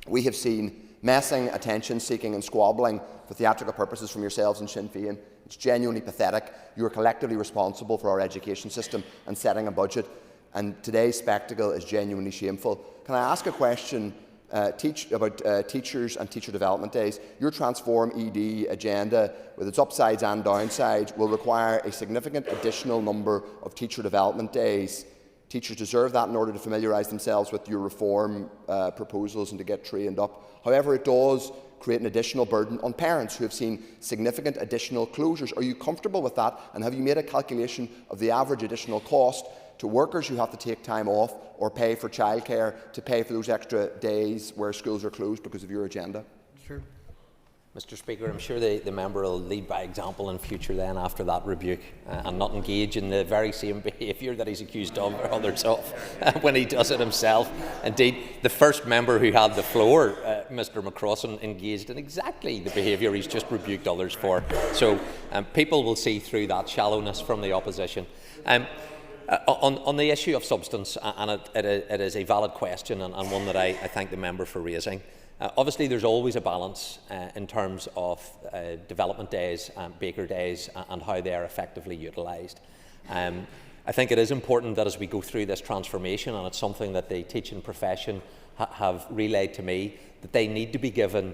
we have seen messing, attention seeking and squabbling for theatrical purposes from yourselves and Sinn Féin. It's genuinely pathetic. You are collectively responsible for our education system and setting a budget, and today's spectacle is genuinely shameful. Can I ask a question about teachers and teacher development days? Your Transform ED agenda, with its upsides and downsides, will require a significant additional number of teacher development days. Teachers deserve that in order to familiarise themselves with your reform proposals and to get trained up. However, it does create an additional burden on parents who have seen significant additional closures. Are you comfortable with that, and have you made a calculation of the average additional cost to workers who have to take time off or pay for childcare to pay for those extra days where schools are closed because of your agenda? Sure. Mr. Speaker, I'm sure the member will lead by example in future then after that rebuke and not engage in the very same behaviour that he's accused of or others of when he does it himself. Indeed, the first member who had the floor, Mr McCrossan, engaged in exactly the behaviour he's just rebuked others for. So people will see through that shallowness from the opposition. On the issue of substance, and it is a valid question and one that I thank the member for raising. Obviously, there's always a balance in terms of development days, baker days, and how they are effectively utilised. I think it is important that as we go through this transformation, and it's something that the teaching profession have relayed to me, that they need to be given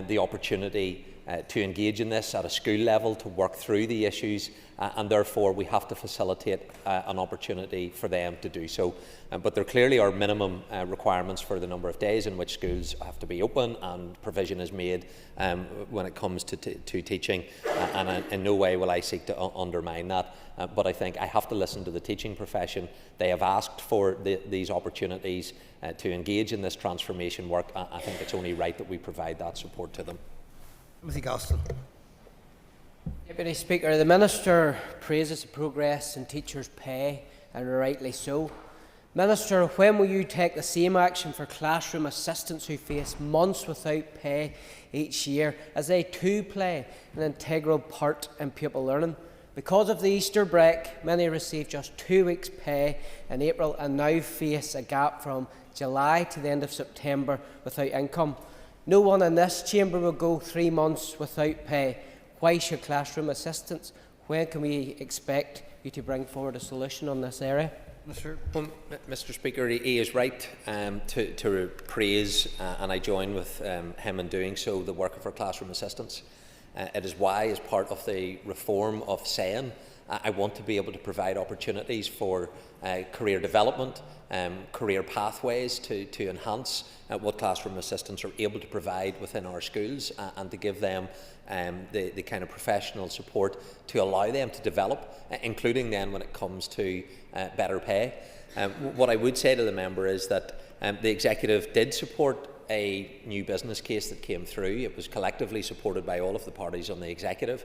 the opportunity to engage in this at a school level, to work through the issues, and therefore we have to facilitate an opportunity for them to do so. But there clearly are minimum requirements for the number of days in which schools have to be open, and provision is made when it comes to teaching, and in no way will I seek to undermine that. But I think I have to listen to the teaching profession. They have asked for these opportunities to engage in this transformation work. I think it's only right that we provide that support to them. Deputy Speaker, the Minister praises the progress in teachers' pay, and rightly so. Minister, when will you take the same action for classroom assistants who face months without pay each year, as they too play an integral part in pupil learning? Because of the Easter break, many received just 2 weeks' pay in April and now face a gap from July to the end of September without income. No one in this chamber will go 3 months without pay. Why should classroom assistants? When can we expect you to bring forward a solution on this area? Well, Mr. Speaker, he is right to praise, and I join with him in doing so, the work of our classroom assistants. It is why, as part of the reform of SEN, I want to be able to provide opportunities for career development, career pathways to enhance what classroom assistants are able to provide within our schools, and to give them the kind of professional support to allow them to develop, including then when it comes to better pay. What I would say to the member is that the Executive did support a new business case that came through. It was collectively supported by all of the parties on the Executive,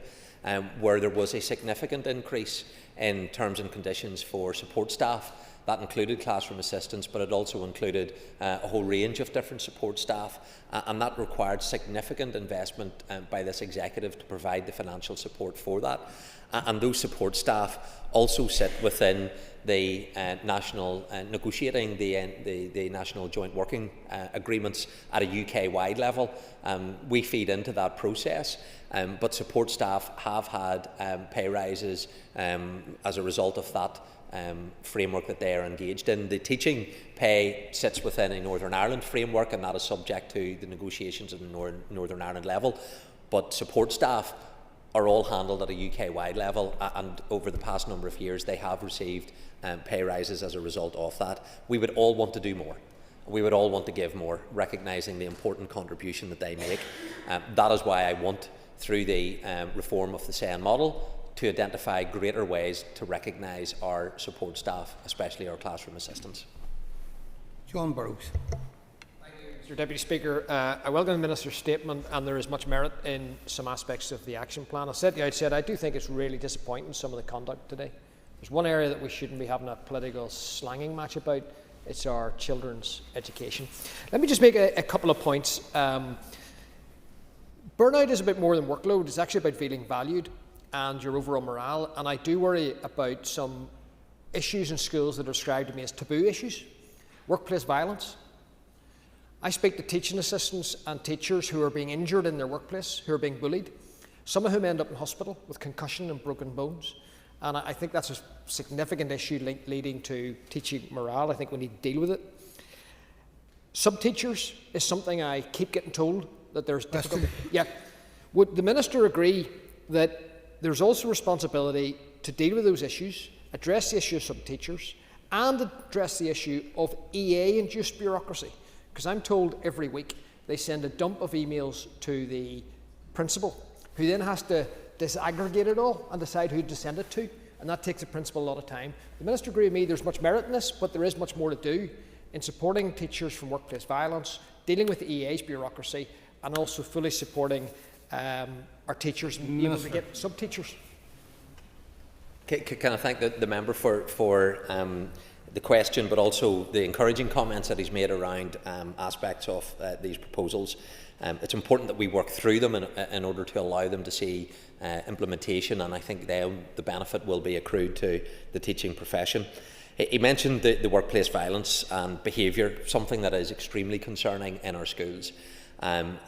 where there was a significant increase in terms and conditions for support staff. That included classroom assistants, but it also included a whole range of different support staff, and that required significant investment by this Executive to provide the financial support for that. And those support staff also sit within the national negotiating the national joint working agreements at a UK-wide level. We feed into that process, but support staff have had pay rises as a result of that framework that they are engaged in. The teaching pay sits within a Northern Ireland framework, and that is subject to the negotiations at the Northern Ireland level, but support staff are all handled at a UK-wide level, and over the past number of years they have received pay rises as a result of that. We would all want to do more. We would all want to give more, recognising the important contribution that they make. That is why I want, through the reform of the SEN model, to identify greater ways to recognise our support staff, especially our classroom assistants. John Burrows. Mr. Deputy Speaker, I welcome the Minister's statement, and there is much merit in some aspects of the action plan. I said at the outset, I do think it's really disappointing, some of the conduct today. There's one area that we shouldn't be having a political slanging match about. It's our children's education. Let me just make a couple of points. Burnout is a bit more than workload. It's actually about feeling valued and your overall morale. And I do worry about some issues in schools that are described to me as taboo issues. Workplace violence. I speak to teaching assistants and teachers who are being injured in their workplace, who are being bullied, some of whom end up in hospital with concussion and broken bones. And I think that's a significant issue leading to teaching morale. I think we need to deal with it. Sub-teachers is something I keep getting told that there's difficulty. Yeah. Would the Minister agree that there's also responsibility to deal with those issues, address the issue of sub-teachers, and address the issue of EA-induced bureaucracy? Because I'm told every week they send a dump of emails to the principal, who then has to disaggregate it all and decide who to send it to, and that takes the principal a lot of time. The Minister agreed with me there's much merit in this, but there is much more to do in supporting teachers from workplace violence, dealing with the EA's bureaucracy, and also fully supporting our teachers be able to get sub-teachers? Can I thank the member for the question, but also the encouraging comments that he's made around aspects of these proposals. It's important that we work through them in order to allow them to see implementation, and I think the benefit will be accrued to the teaching profession. He mentioned the workplace violence and behaviour, something that is extremely concerning in our schools. And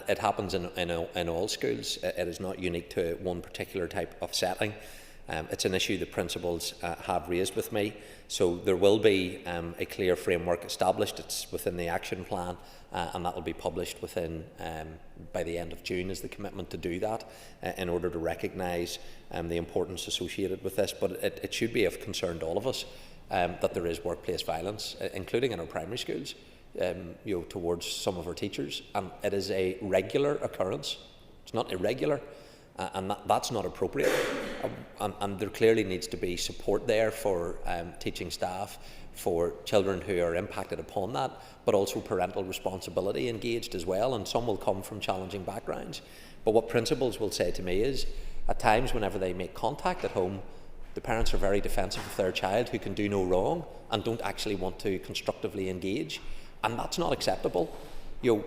it happens in all schools. It is not unique to one particular type of setting. It's an issue that principals have raised with me. So there will be a clear framework established. It's within the action plan, and that will be published within by the end of June is the commitment to do that in order to recognise the importance associated with this. But it should be of concern to all of us that there is workplace violence, including in our primary schools, towards some of our teachers, and it is a regular occurrence. It's not irregular. And that's not appropriate. And there clearly needs to be support there for teaching staff, for children who are impacted upon that, but also parental responsibility engaged as well. And some will come from challenging backgrounds. But what principals will say to me is, at times whenever they make contact at home, the parents are very defensive of their child who can do no wrong and don't actually want to constructively engage. And that's not acceptable.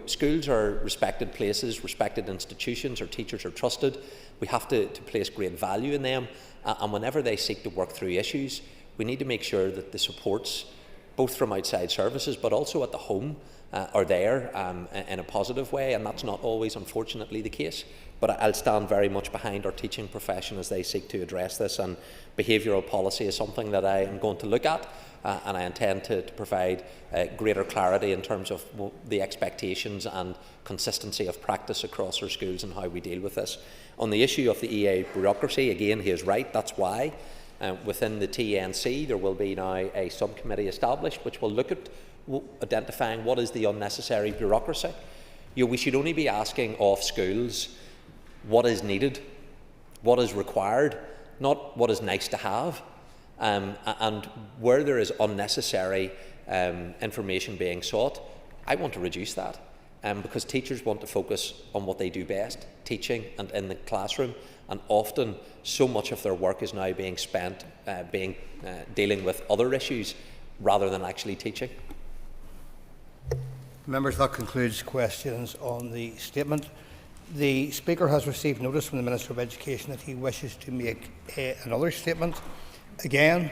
Schools are respected places, respected institutions. Our teachers are trusted. We have to place great value in them. And whenever they seek to work through issues, we need to make sure that the supports, both from outside services but also at the home, are there in a positive way. And that's not always, unfortunately, the case. But I'll stand very much behind our teaching profession as they seek to address this. And behavioural policy is something that I am going to look at. And I intend to provide greater clarity in terms of the expectations and consistency of practice across our schools and how we deal with this. On the issue of the EA bureaucracy, again, he is right. That's why within the TNC there will be now a subcommittee established which will look at identifying what is the unnecessary bureaucracy. We should only be asking of schools what is needed, what is required, not what is nice to have. And where there is unnecessary information being sought, I want to reduce that because teachers want to focus on what they do best, teaching and in the classroom, and often so much of their work is now being spent dealing with other issues rather than actually teaching. Members, that concludes questions on the statement. The Speaker has received notice from the Minister of Education that he wishes to make another statement. Again,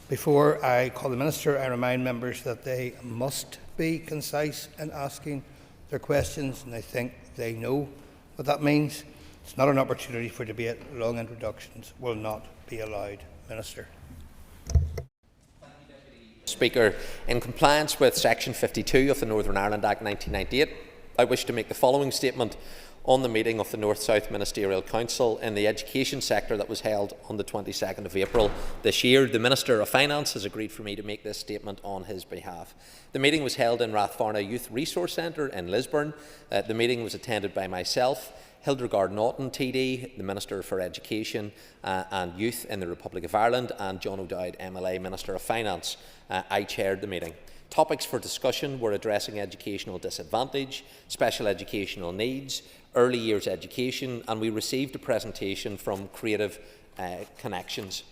before I call the Minister, I remind members that they must be concise in asking their questions, and I think they know what that means. It's not an opportunity for debate. Long introductions will not be allowed. Minister. Speaker, in compliance with Section 52 of the Northern Ireland Act 1998, I wish to make the following statement on the meeting of the North-South Ministerial Council in the education sector that was held on the 22nd of April this year. The Minister of Finance has agreed for me to make this statement on his behalf. The meeting was held in Rathfarnagh Youth Resource Centre in Lisburn. The meeting was attended by myself, Hildegard Naughton, TD, the Minister for Education and Youth in the Republic of Ireland, and John O'Dowd, MLA, Minister of Finance. I chaired the meeting. Topics for discussion were addressing educational disadvantage, special educational needs, early years education, and we received a presentation from Creative Connections.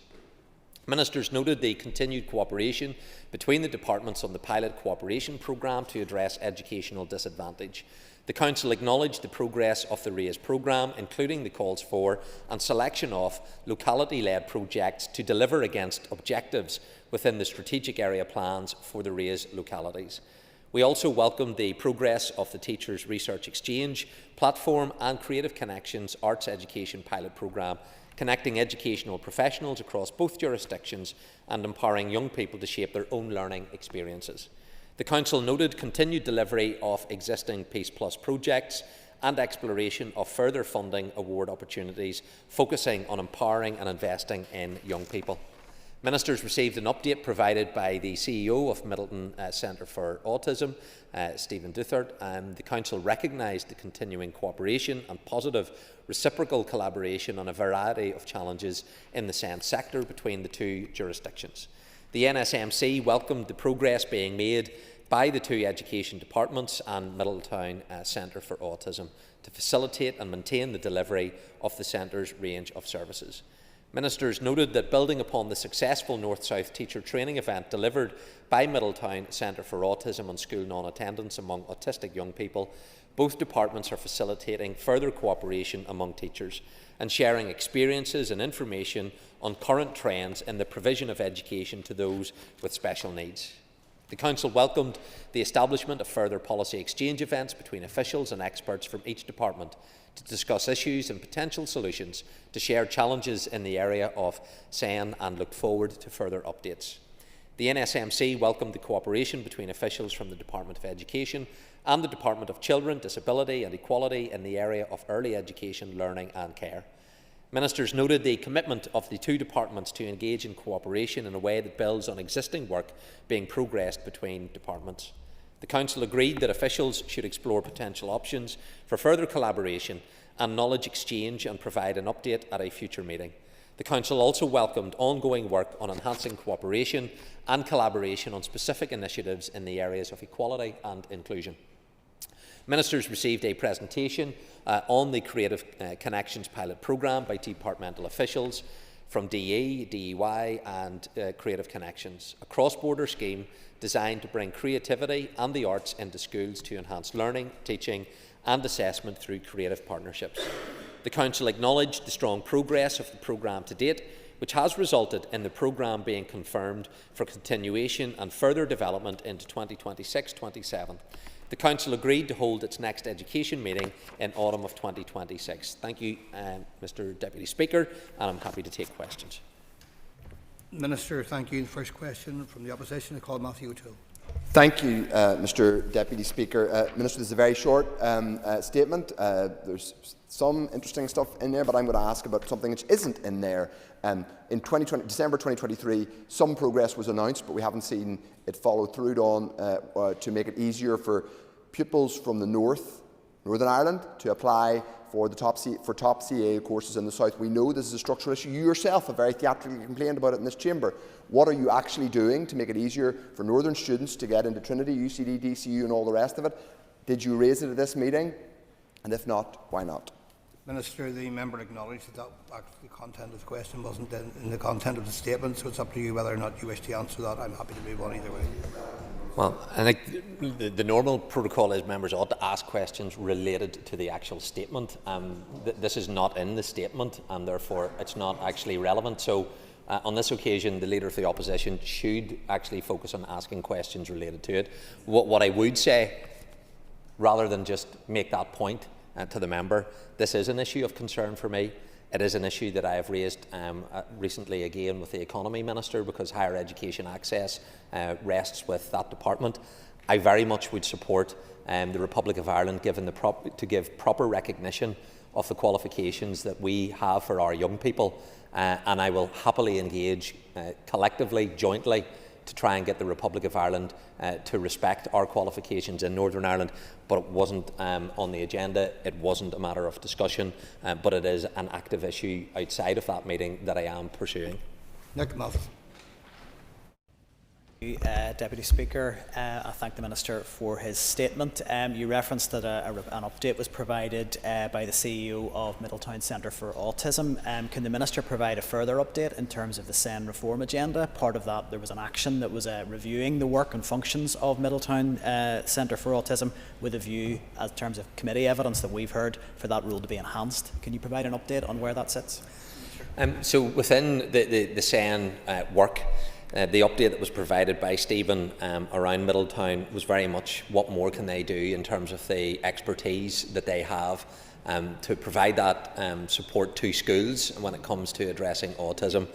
Ministers noted the continued cooperation between the departments on the pilot cooperation programme to address educational disadvantage. The Council acknowledged the progress of the RAISE programme, including the calls for and selection of locality-led projects to deliver against objectives within the strategic area plans for the RAISE localities. We also welcomed the progress of the Teachers Research Exchange platform and Creative Connections Arts Education pilot programme, connecting educational professionals across both jurisdictions and empowering young people to shape their own learning experiences. The Council noted continued delivery of existing Peace Plus projects and exploration of further funding award opportunities, focusing on empowering and investing in young people. Ministers received an update provided by the CEO of Middleton Centre for Autism, Stephen Duthard, and the Council recognised the continuing cooperation and positive reciprocal collaboration on a variety of challenges in the SEND sector between the two jurisdictions. The NSMC welcomed the progress being made by the two education departments and Middletown Centre for Autism. to facilitate and maintain the delivery of the centre's range of services. Ministers noted that building upon the successful North-South teacher training event delivered by Middletown Centre for Autism and school non-attendance among autistic young people, both departments are facilitating further cooperation among teachers and sharing experiences and information on current trends in the provision of education to those with special needs. The Council welcomed the establishment of further policy exchange events between officials and experts from each department to discuss issues and potential solutions to share challenges in the area of SEN and looked forward to further updates. The NSMC welcomed the cooperation between officials from the Department of Education and the Department of Children, Disability and Equality in the area of early education, learning and care. Ministers noted the commitment of the two departments to engage in cooperation in a way that builds on existing work being progressed between departments. The Council agreed that officials should explore potential options for further collaboration and knowledge exchange and provide an update at a future meeting. The Council also welcomed ongoing work on enhancing cooperation and collaboration on specific initiatives in the areas of equality and inclusion. Ministers received a presentation on the Creative Connections pilot programme by departmental officials from DE, DEY and Creative Connections, a cross-border scheme designed to bring creativity and the arts into schools to enhance learning, teaching and assessment through creative partnerships. The Council acknowledged the strong progress of the programme to date, which has resulted in the programme being confirmed for continuation and further development into 2026-27. The Council agreed to hold its next education meeting in autumn of 2026. Thank you, Mr Deputy Speaker, and I'm happy to take questions. Minister, thank you. The first question from the opposition, I call Matthew O'Toole. Thank you, Mr Deputy Speaker. Minister, this is a very short statement. There's some interesting stuff in there, but I'm going to ask about something which isn't in there. In December 2023, some progress was announced, but we haven't seen it followed through on to make it easier for pupils from the Northern Ireland to apply for the top CA courses in the South. We know this is a structural issue. You yourself have very theatrically complained about it in this chamber. What are you actually doing to make it easier for Northern students to get into Trinity, UCD, DCU and all the rest of it? Did you raise it at this meeting? And if not, why not? Minister, the member acknowledged that the content of the question wasn't in the content of the statement, so it's up to you whether or not you wish to answer that. I'm happy to move on either way. Well, I think the normal protocol is members ought to ask questions related to the actual statement. This is not in the statement and therefore it's not actually relevant. So on this occasion, the Leader of the Opposition should actually focus on asking questions related to it. What I would say, rather than just make that point to the member, this is an issue of concern for me. It is an issue that I have raised recently again with the Economy Minister, because higher education access rests with that department. I very much would support the Republic of Ireland to give proper recognition of the qualifications that we have for our young people, and I will happily engage collectively, jointly, to try and get the Republic of Ireland to respect our qualifications in Northern Ireland. But it wasn't on the agenda, it wasn't a matter of discussion, but it is an active issue outside of that meeting that I am pursuing. Nick Muff. Deputy Speaker, I thank the Minister for his statement. You referenced that an update was provided by the CEO of Middletown Centre for Autism. Can the Minister provide a further update in terms of the SEN reform agenda? Part of that, there was an action that was reviewing the work and functions of Middletown Centre for Autism with a view, in terms of committee evidence that we've heard, for that rule to be enhanced. Can you provide an update on where that sits? So within the SEN work, the update that was provided by Stephen around Middletown was very much what more can they do in terms of the expertise that they have to provide that support to schools when it comes to addressing autism.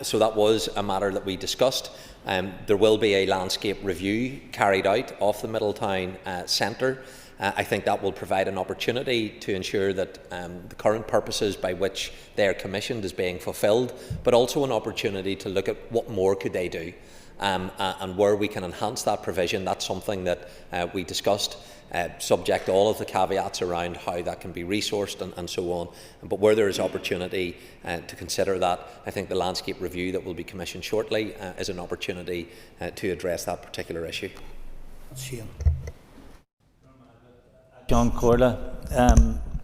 So that was a matter that we discussed. There will be a landscape review carried out of the Middletown Centre. I think that will provide an opportunity to ensure that the current purposes by which they are commissioned is being fulfilled, but also an opportunity to look at what more could they do and where we can enhance that provision. That's something that we discussed, subject to all of the caveats around how that can be resourced and so on. But where there is opportunity to consider that, I think the landscape review that will be commissioned shortly is an opportunity to address that particular issue. Shane. John Corley.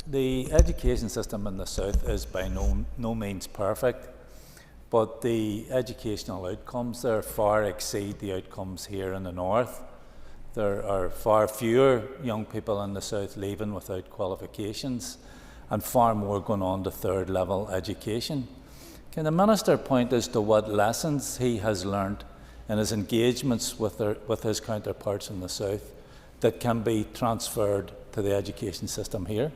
The education system in the South is by no means perfect, but the educational outcomes there far exceed the outcomes here in the North. There are far fewer young people in the South leaving without qualifications and far more going on to third level education. Can the Minister point as to what lessons he has learnt in his engagements with his counterparts in the South that can be transferred to the education system here?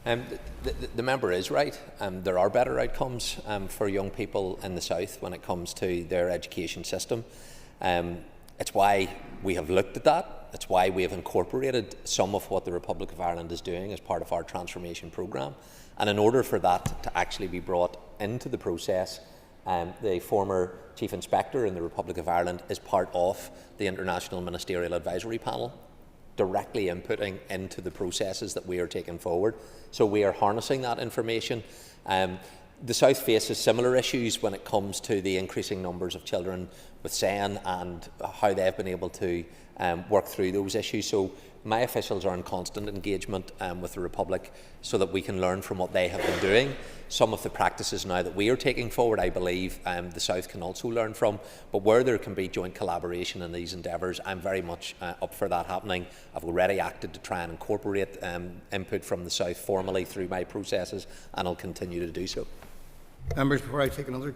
The member is right. There are better outcomes for young people in the South when it comes to their education system. It's why we have looked at that. It's why we have incorporated some of what the Republic of Ireland is doing as part of our transformation programme. And in order for that to actually be brought into the process, the former Chief Inspector in the Republic of Ireland is part of the International Ministerial Advisory Panel, directly inputting into the processes that we are taking forward. So we are harnessing that information. The South faces similar issues when it comes to the increasing numbers of children with SEN and how they've been able to work through those issues. So my officials are in constant engagement with the Republic so that we can learn from what they have been doing. Some of the practices now that we are taking forward, I believe the South can also learn from, but where there can be joint collaboration in these endeavours, I'm very much up for that happening. I've already acted to try and incorporate input from the South formally through my processes, and I'll continue to do so. Members, before I take another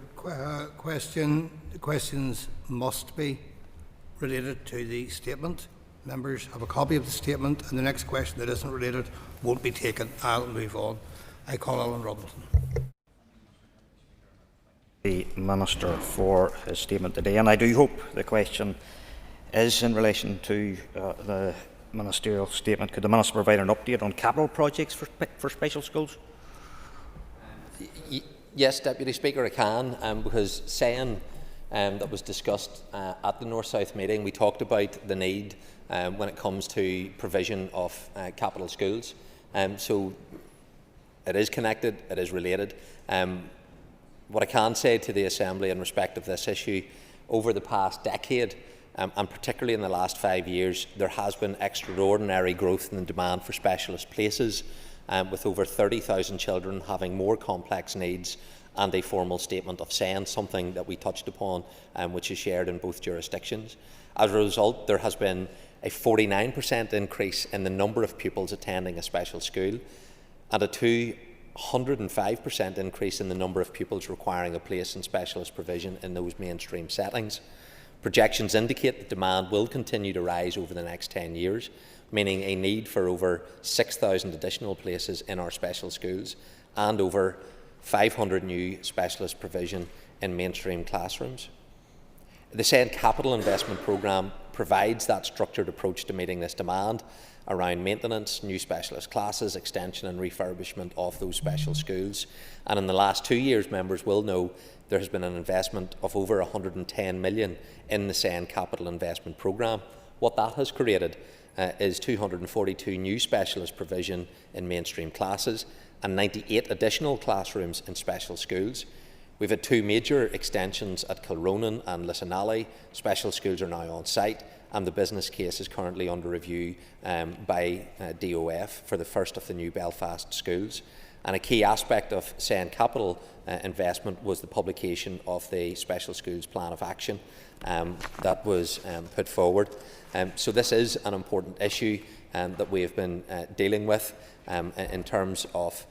question, the questions must be related to the statement. Members have a copy of the statement, and the next question that isn't related won't be taken. I'll move on. I call Alan Robinson. The Minister for his statement today, and I do hope the question is in relation to the ministerial statement. Could the Minister provide an update on capital projects for special schools? Yes, Deputy Speaker, I can, because SEN that was discussed at the North-South meeting, we talked about the need when it comes to provision of capital schools. So it is connected, it is related. What I can say to the Assembly in respect of this issue, over the past decade, and particularly in the last 5 years, there has been extraordinary growth in the demand for specialist places, with over 30,000 children having more complex needs and a formal statement of SEN, something that we touched upon, which is shared in both jurisdictions. As a result, there has been a 49% increase in the number of pupils attending a special school and a 205% increase in the number of pupils requiring a place in specialist provision in those mainstream settings. Projections indicate that demand will continue to rise over the next 10 years, meaning a need for over 6,000 additional places in our special schools and over 500 new specialist provision in mainstream classrooms. The SEN Capital Investment Programme provides that structured approach to meeting this demand around maintenance, new specialist classes, extension and refurbishment of those special schools. And in the last 2 years, members will know there has been an investment of over 110 million in the SEN Capital Investment Programme. What that has created is 242 new specialist provision in mainstream classes and 98 additional classrooms in special schools. We've had 2 major extensions at Kilronan and Lissanally. Special schools are now on site, and the business case is currently under review by DOF for the first of the new Belfast schools. And a key aspect of SEN Capital investment was the publication of the Special Schools Plan of Action that was put forward. So this is an important issue that we have been dealing with in terms of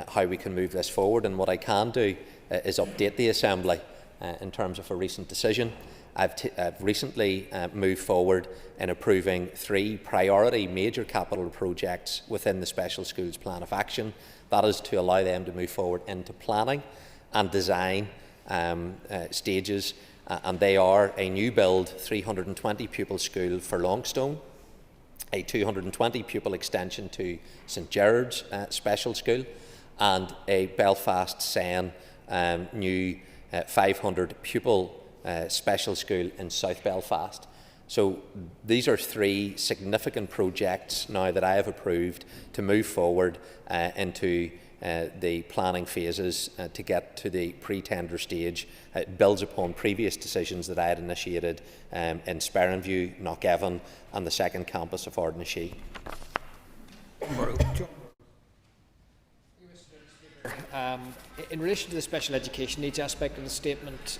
how we can move this forward. And what I can do is update the Assembly in terms of a recent decision. I've recently moved forward in approving 3 priority major capital projects within the Special Schools Plan of Action. That is to allow them to move forward into planning and design stages, and they are a new build 320 pupil school for Longstone, a 220 pupil extension to St Gerard's Special School, and a Belfast SEN new 500 pupil special school in South Belfast. So these are 3 significant projects now that I have approved to move forward into the planning phases to get to the pre-tender stage. It builds upon previous decisions that I had initiated in Sperrinview, Knockevin and the second campus of Ardnashee. In relation to the special education needs aspect of the statement,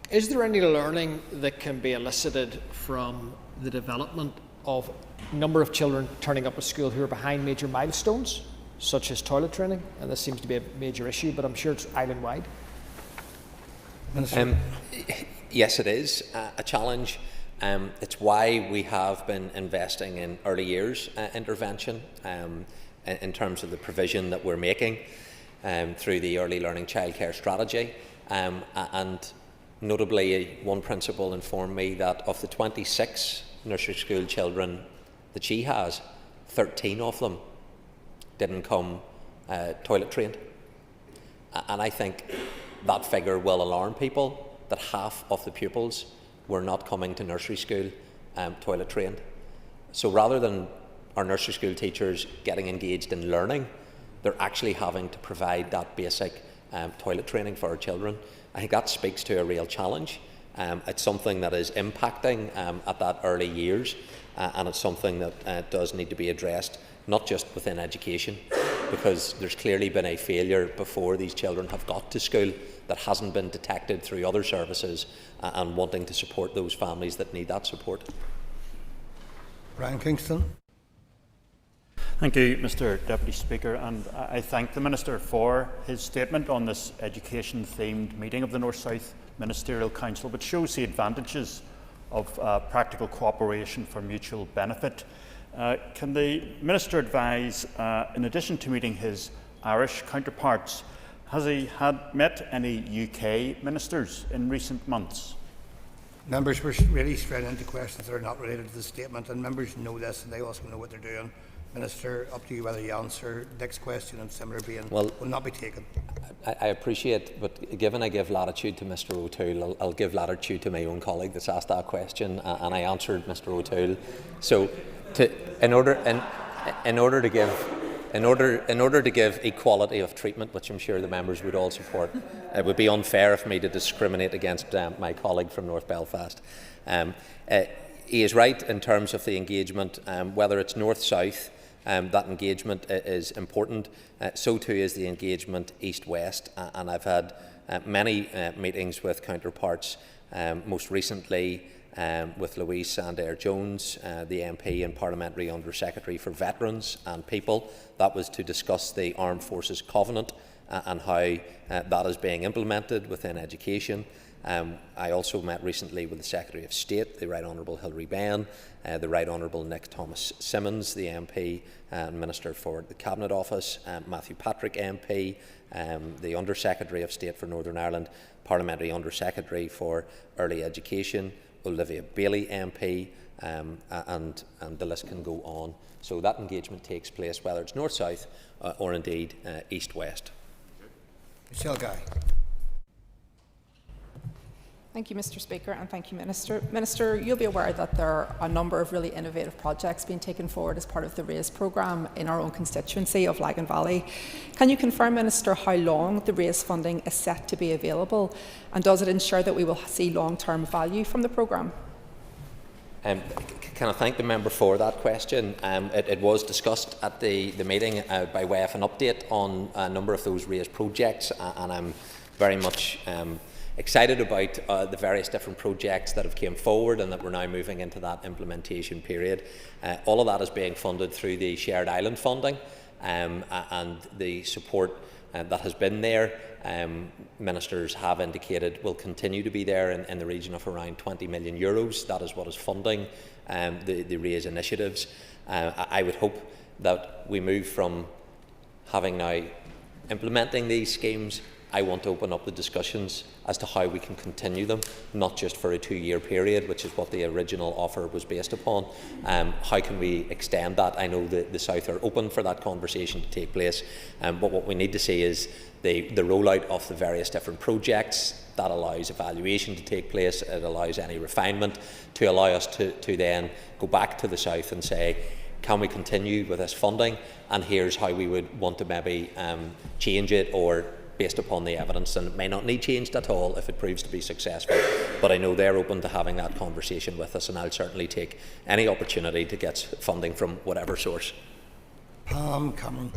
is there any learning that can be elicited from the development of a number of children turning up at school who are behind major milestones, such as toilet training? And this seems to be a major issue, but I'm sure it's island-wide. Yes, it is a challenge. It's why we have been investing in early years intervention in terms of the provision that we're making through the Early Learning Childcare Strategy. And notably, one principal informed me that of the 26 nursery school children that she has, 13 of them didn't come toilet trained. And I think that figure will alarm people, that half of the pupils were not coming to nursery school toilet trained. So rather than our nursery school teachers getting engaged in learning, they're actually having to provide that basic toilet training for our children. I think that speaks to a real challenge. It's something that is impacting at that early years, and it's something that does need to be addressed, not just within education, because there's clearly been a failure before these children have got to school that hasn't been detected through other services, and wanting to support those families that need that support. Brian Kingston. Thank you, Mr Deputy Speaker, and I thank the Minister for his statement on this education-themed meeting of the North-South Ministerial Council, which shows the advantages of practical cooperation for mutual benefit. Can the Minister advise, in addition to meeting his Irish counterparts, has he met any UK ministers in recent months? Members were really straight into questions that are not related to the statement, and members know this and they also know what they're doing. Minister, up to you whether you answer. Next question and similar being will not be taken. I appreciate, but given I give latitude to Mr O'Toole, I'll give latitude to my own colleague that's asked that question, and I answered Mr O'Toole. So, in order to give equality of treatment, which I'm sure the members would all support, it would be unfair for me to discriminate against my colleague from North Belfast. He is right in terms of the engagement, whether it's north-south. That engagement is important. So too is the engagement east-west, and I've had many meetings with counterparts, most recently with Louise Sandair-Jones, the MP and Parliamentary Under-Secretary for Veterans and People. That was to discuss the Armed Forces Covenant and how that is being implemented within education. I also met recently with the Secretary of State, the Right Honourable Hilary Benn, the Right Honourable Nick Thomas-Symonds, the MP and Minister for the Cabinet Office, Matthew Patrick MP, the Under-Secretary of State for Northern Ireland, Parliamentary Under-Secretary for Early Education, Olivia Bailey MP, and the list can go on. So that engagement takes place whether it's north-south or indeed east-west. Michelle Guy. Thank you, Mr Speaker, and thank you, Minister. Minister, you'll be aware that there are a number of really innovative projects being taken forward as part of the RAISE programme in our own constituency of Lagan Valley. Can you confirm, Minister, how long the RAISE funding is set to be available, and does it ensure that we will see long-term value from the programme? Can I thank the member for that question? It was discussed at the meeting by way of an update on a number of those RAISE projects, and I'm very much excited about the various different projects that have came forward and that we're now moving into that implementation period. All of that is being funded through the Shared Island funding, and the support that has been there, ministers have indicated will continue to be there in the region of around €20 million. That is what is funding the RAISE initiatives. I would hope that we move from having now implementing these schemes. I want to open up the discussions as to how we can continue them, not just for a 2-year period, which is what the original offer was based upon. How can we extend that? I know the South are open for that conversation to take place, but what we need to see is the rollout of the various different projects. That allows evaluation to take place, it allows any refinement to allow us to then go back to the South and say, can we continue with this funding, and here's how we would want to maybe change it, or based upon the evidence, and it may not need changed at all if it proves to be successful. But I know they're open to having that conversation with us, and I'll certainly take any opportunity to get funding from whatever source. Cameron.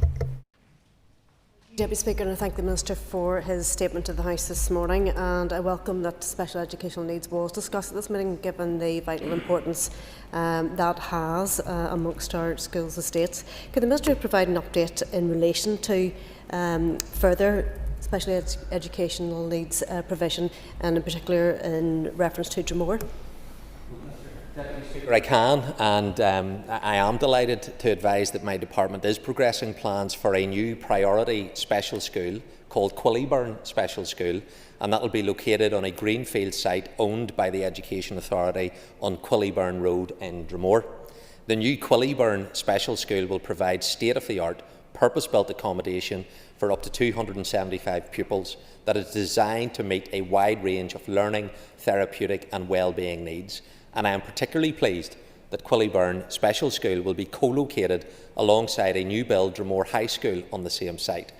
Deputy Speaker, and I thank the Minister for his statement to the House this morning, and I welcome that special educational needs was discussed at this meeting, given the vital importance that has amongst our schools estates. Could the Minister provide an update in relation to further special educational needs provision, and in particular in reference to Dromore? I can, and I am delighted to advise that my department is progressing plans for a new priority special school called Quillyburn Special School, and that will be located on a greenfield site owned by the Education Authority on Quillyburn Road in Dromore. The new Quillyburn Special School will provide state-of-the-art, purpose-built accommodation for up to 275 pupils that is designed to meet a wide range of learning, therapeutic and well-being needs. And I am particularly pleased that Quillyburn Special School will be co-located alongside a new build Dromore High School on the same site.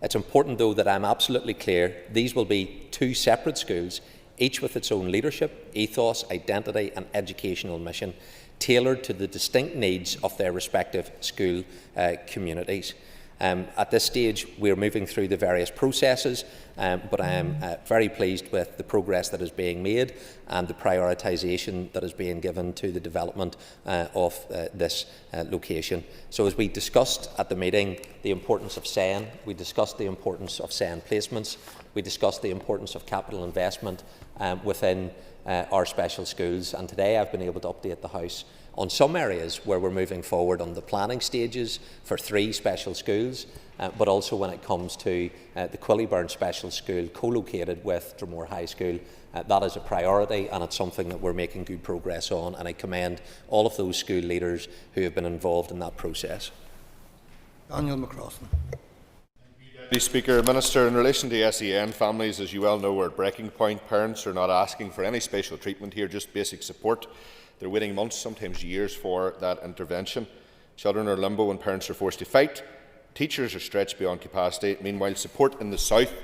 It's important, though, that I'm absolutely clear these will be two separate schools, each with its own leadership, ethos, identity and educational mission, tailored to the distinct needs of their respective school communities. At this stage, we are moving through the various processes, but I am very pleased with the progress that is being made and the prioritisation that is being given to the development of this location. So, as we discussed at the meeting the importance of SEN, we discussed the importance of SEN placements, we discussed the importance of capital investment within our special schools, and today I've been able to update the House on some areas where we're moving forward on the planning stages for 3 special schools, but also when it comes to the Quillyburn Special School co-located with Dromore High School. That is a priority, and it's something that we're making good progress on, and I commend all of those school leaders who have been involved in that process. Daniel McCrossan. Deputy Speaker, Minister, in relation to SEN families, as you well know, we're at breaking point. Parents are not asking for any special treatment here, just basic support. They're waiting months, sometimes years, for that intervention. Children are limbo and parents are forced to fight. Teachers are stretched beyond capacity. Meanwhile, support in the south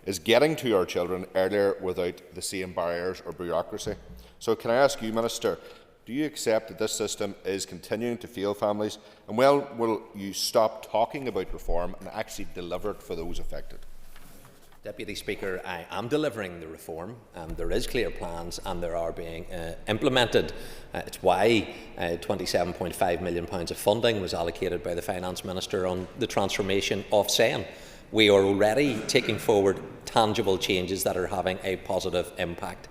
is getting to our children earlier without the same barriers or bureaucracy. So can I ask you, Minister, do you accept that this system is continuing to fail families? And will you stop talking about reform and actually deliver it for those affected? Deputy Speaker, I am delivering the reform. There is clear plans and they are being implemented. It's why £27.5 million of funding was allocated by the Finance Minister on the transformation of SEN. We are already taking forward tangible changes that are having a positive impact.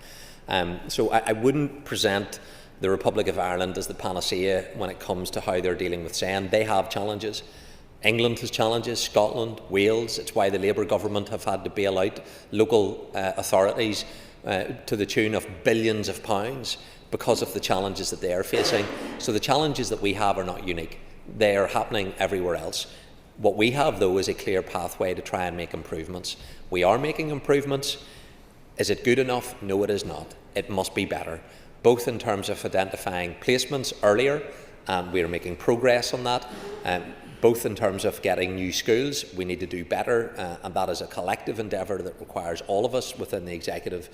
So I wouldn't present the Republic of Ireland as the panacea when it comes to how they're dealing with SEN. They have challenges. England has challenges, Scotland, Wales. It's why the Labour government have had to bail out local authorities to the tune of billions of pounds because of the challenges that they are facing. So the challenges that we have are not unique. They are happening everywhere else. What we have, though, is a clear pathway to try and make improvements. We are making improvements. Is it good enough? No, it is not. It must be better, both in terms of identifying placements earlier, and we are making progress on that. Both in terms of getting new schools, we need to do better, and that is a collective endeavour that requires all of us within the executive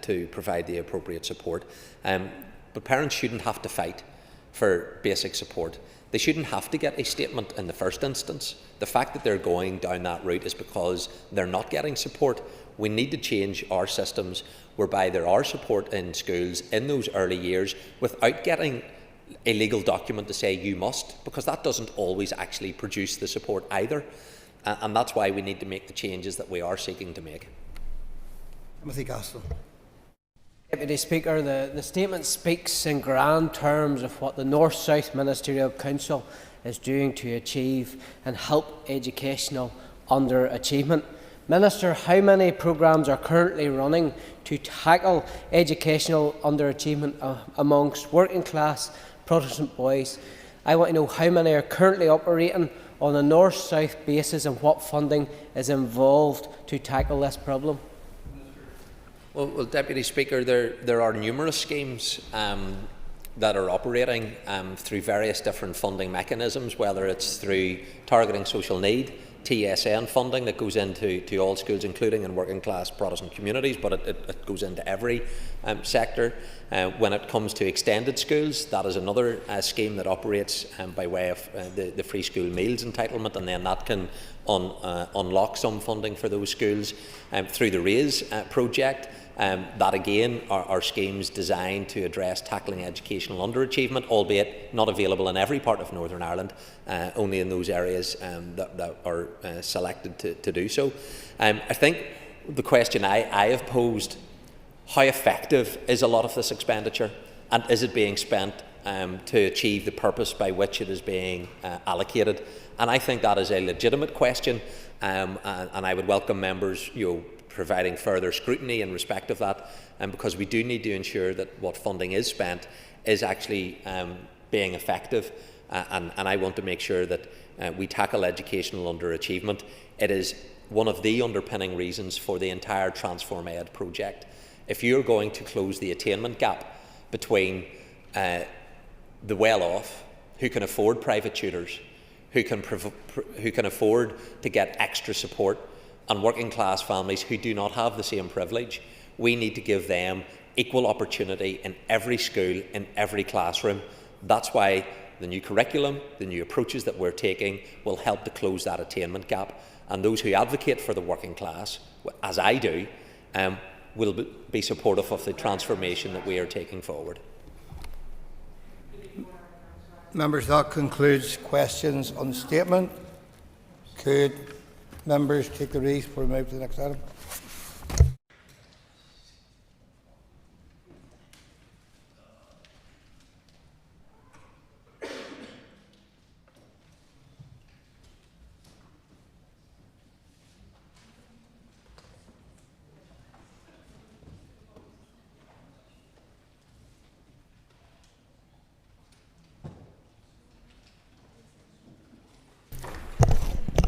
to provide the appropriate support. But parents shouldn't have to fight for basic support. They shouldn't have to get a statement in the first instance. The fact that they're going down that route is because they're not getting support. We need to change our systems whereby there are support in schools in those early years without getting a legal document to say you must, because that doesn't always actually produce the support either. And that's why we need to make the changes that we are seeking to make. Timothy Gaston. Deputy Speaker, the statement speaks in grand terms of what the North-South Ministerial Council is doing to achieve and help educational underachievement. Minister, how many programmes are currently running to tackle educational underachievement amongst working class Protestant boys? I want to know how many are currently operating on a north-south basis and what funding is involved to tackle this problem. Well, Deputy Speaker, there are numerous schemes that are operating through various different funding mechanisms, whether it's through targeting social need, TSN funding that goes into all schools, including in working class Protestant communities, but it goes into every sector. When it comes to extended schools, that is another scheme that operates by way of the free school meals entitlement, and then that can unlock some funding for those schools through the RAISE project. That again are schemes designed to address tackling educational underachievement, albeit not available in every part of Northern Ireland, only in those areas that are selected to do so. I think the question I have posed: how effective is a lot of this expenditure, and is it being spent to achieve the purpose by which it is being allocated? And I think that is a legitimate question, and I would welcome members providing further scrutiny in respect of that, because we do need to ensure that what funding is spent is actually being effective, and I want to make sure that we tackle educational underachievement. It is one of the underpinning reasons for the entire Transform Ed project. If you're going to close the attainment gap between the well-off, who can afford private tutors, who can afford to get extra support, and working class families who do not have the same privilege, we need to give them equal opportunity in every school, in every classroom. That's why the new curriculum, the new approaches that we're taking will help to close that attainment gap. And those who advocate for the working class, as I do, will be supportive of the transformation that we are taking forward. Members, that concludes questions on the statement. Could members take the reins before we move to the next item?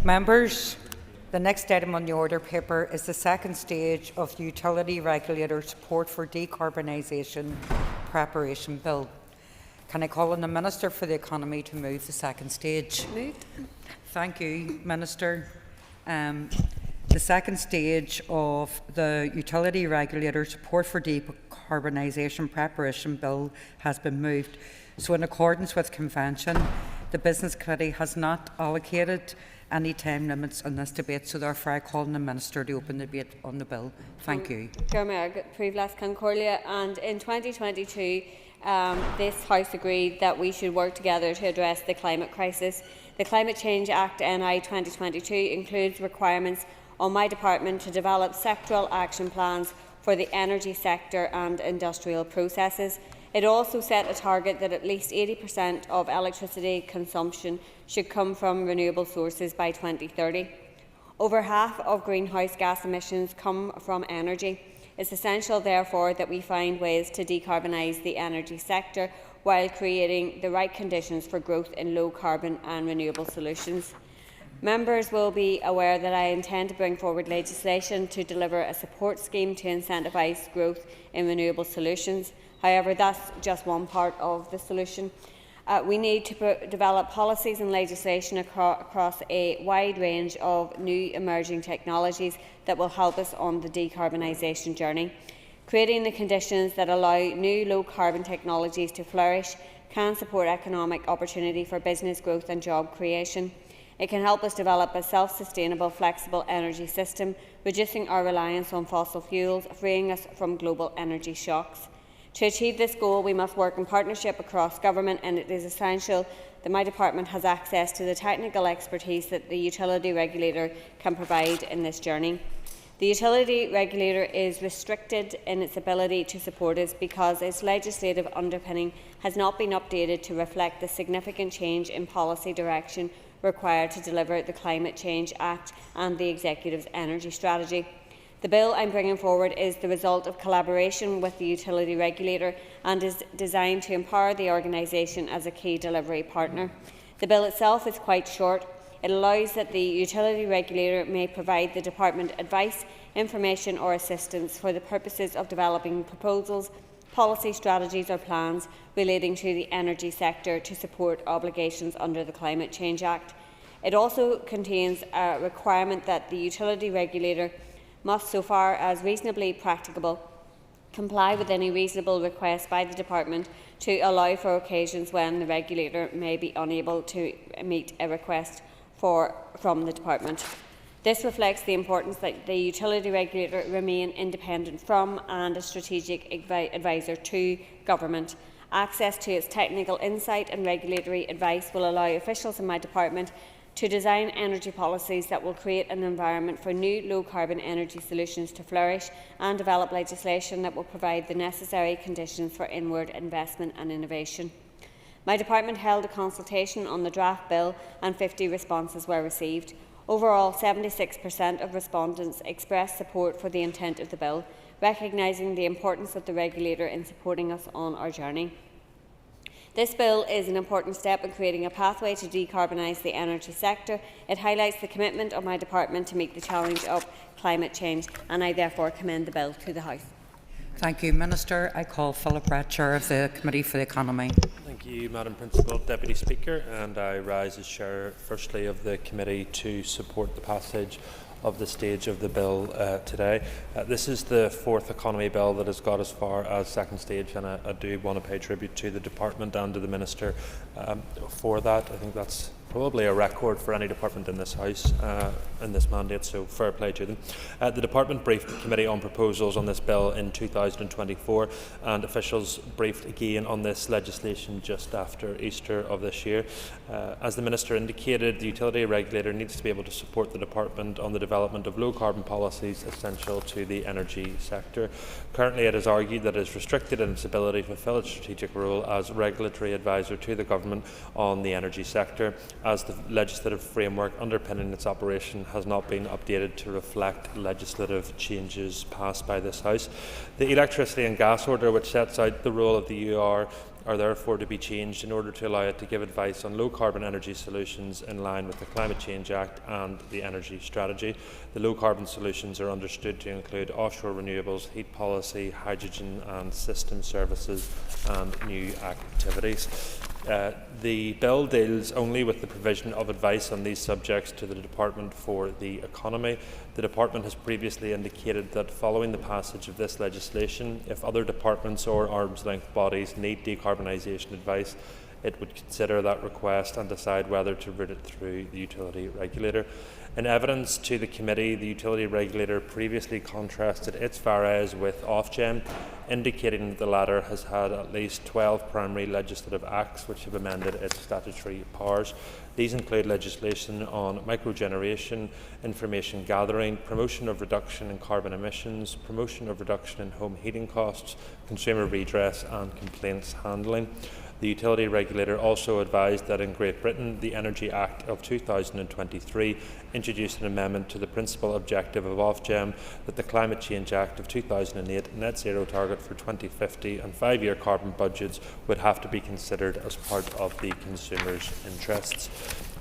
Members, the next item on the order paper is the second stage of the Utility Regulator Support for Decarbonisation Preparation Bill. Can I call on the Minister for the Economy to move the second stage? Moved. Thank you, Minister. The second stage of the Utility Regulator Support for Decarbonisation Preparation Bill has been moved. So in accordance with convention, the Business Committee has not allocated any time limits on this debate, so therefore I call on the Minister to open the debate on the bill. Thank you. And in 2022, this House agreed that we should work together to address the climate crisis. The Climate Change Act NI 2022 includes requirements on my department to develop sectoral action plans for the energy sector and industrial processes. It also set a target that at least 80% of electricity consumption should come from renewable sources by 2030. Over half of greenhouse gas emissions come from energy. It's essential, therefore, that we find ways to decarbonise the energy sector while creating the right conditions for growth in low-carbon and renewable solutions. Members will be aware that I intend to bring forward legislation to deliver a support scheme to incentivise growth in renewable solutions. However, that's just one part of the solution. We need to develop policies and legislation across a wide range of new emerging technologies that will help us on the decarbonisation journey. Creating the conditions that allow new low-carbon technologies to flourish can support economic opportunity for business growth and job creation. It can help us develop a self-sustainable, flexible energy system, reducing our reliance on fossil fuels, freeing us from global energy shocks. To achieve this goal, we must work in partnership across government, and it is essential that my department has access to the technical expertise that the Utility Regulator can provide in this journey. The Utility Regulator is restricted in its ability to support us because its legislative underpinning has not been updated to reflect the significant change in policy direction required to deliver the Climate Change Act and the Executive's energy strategy. The bill I am bringing forward is the result of collaboration with the Utility Regulator and is designed to empower the organisation as a key delivery partner. The bill itself is quite short. It allows that the Utility Regulator may provide the Department advice, information or assistance for the purposes of developing proposals, policy strategies or plans relating to the energy sector to support obligations under the Climate Change Act. It also contains a requirement that the utility regulator must, so far as reasonably practicable, comply with any reasonable request by the Department to allow for occasions when the regulator may be unable to meet a request from the Department. This reflects the importance that the utility regulator remain independent from and a strategic advisor to government. Access to its technical insight and regulatory advice will allow officials in my department to design energy policies that will create an environment for new low-carbon energy solutions to flourish and develop legislation that will provide the necessary conditions for inward investment and innovation. My department held a consultation on the draft bill and 50 responses were received. Overall, 76% of respondents expressed support for the intent of the bill, recognising the importance of the regulator in supporting us on our journey. This bill is an important step in creating a pathway to decarbonise the energy sector. It highlights the commitment of my department to meet the challenge of climate change, and I therefore commend the bill to the House. Thank you, Minister. I call Philip Brett, Chair of the Committee for the Economy. Thank you, Madam Principal Deputy Speaker, and I rise as Chair, firstly, of the Committee to support the passage of the stage of the bill today. This is the fourth economy bill that has got as far as second stage, and I do want to pay tribute to the Department and to the Minister for that. I think that's probably a record for any department in this House in this mandate, so fair play to them. The Department briefed the Committee on proposals on this bill in 2024, and officials briefed again on this legislation just after Easter of this year. As the Minister indicated, the utility regulator needs to be able to support the Department on the development of low-carbon policies essential to the energy sector. Currently, it is argued that it is restricted in its ability to fulfil its strategic role as regulatory advisor to the Government on the energy sector, as the legislative framework underpinning its operation has not been updated to reflect legislative changes passed by this House. The electricity and gas order, which sets out the role of the UR, are therefore to be changed in order to allow it to give advice on low-carbon energy solutions in line with the Climate Change Act and the Energy Strategy. The low-carbon solutions are understood to include offshore renewables, heat policy, hydrogen and system services and new activities. The bill deals only with the provision of advice on these subjects to the Department for the Economy. The Department has previously indicated that following the passage of this legislation, if other departments or arm's-length bodies need decarbonisation advice, it would consider that request and decide whether to route it through the utility regulator. In evidence to the committee, the utility regulator previously contrasted its VARAs with Ofgem, indicating that the latter has had at least 12 primary legislative acts which have amended its statutory powers. These include legislation on microgeneration, information gathering, promotion of reduction in carbon emissions, promotion of reduction in home heating costs, consumer redress and complaints handling. The utility regulator also advised that in Great Britain, the Energy Act of 2023 introduced an amendment to the principal objective of Ofgem that the Climate Change Act of 2008 net zero target for 2050 and 5-year carbon budgets would have to be considered as part of the consumers' interests.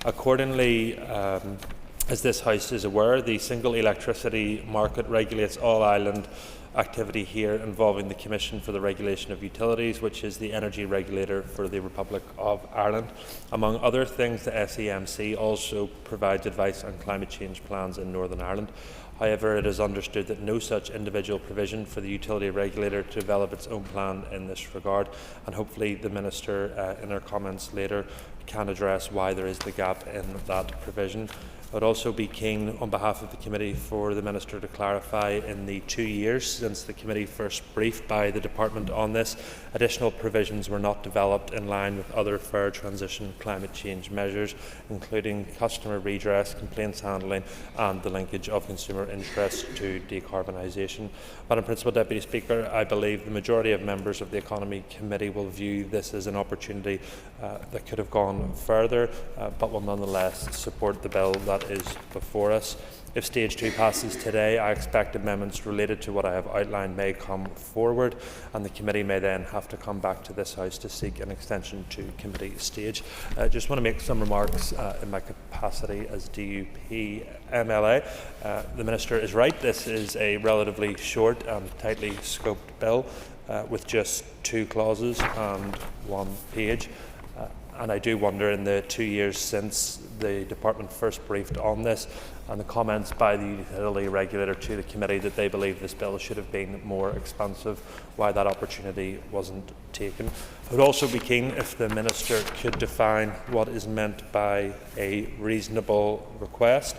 Accordingly, as this House is aware, the single electricity market regulates all island activity here involving the Commission for the Regulation of Utilities, which is the energy regulator for the Republic of Ireland. Among other things, the SEMC also provides advice on climate change plans in Northern Ireland. However, it is understood that no such individual provision for the utility regulator to develop its own plan in this regard, and hopefully the Minister in her comments later can address why there is the gap in that provision. I would also be keen, on behalf of the committee, for the Minister to clarify, in the 2 years since the committee first briefed by the Department on this, additional provisions were not developed in line with other fair transition climate change measures, including customer redress, complaints handling and the linkage of consumer interests to decarbonisation. Madam Principal Deputy Speaker, I believe the majority of members of the Economy Committee will view this as an opportunity that could have gone further, but will nonetheless support the bill that is before us. If Stage 2 passes today, I expect amendments related to what I have outlined may come forward, and the committee may then have to come back to this House to seek an extension to committee stage. I just want to make some remarks in my capacity as DUP MLA. The Minister is right. This is a relatively short and tightly scoped bill with just 2 clauses and 1 page. and I do wonder, in the 2 years since the department first briefed on this, and the comments by the utility regulator to the committee that they believe this bill should have been more expansive, why that opportunity wasn't taken. I would also be keen if the Minister could define what is meant by a reasonable request.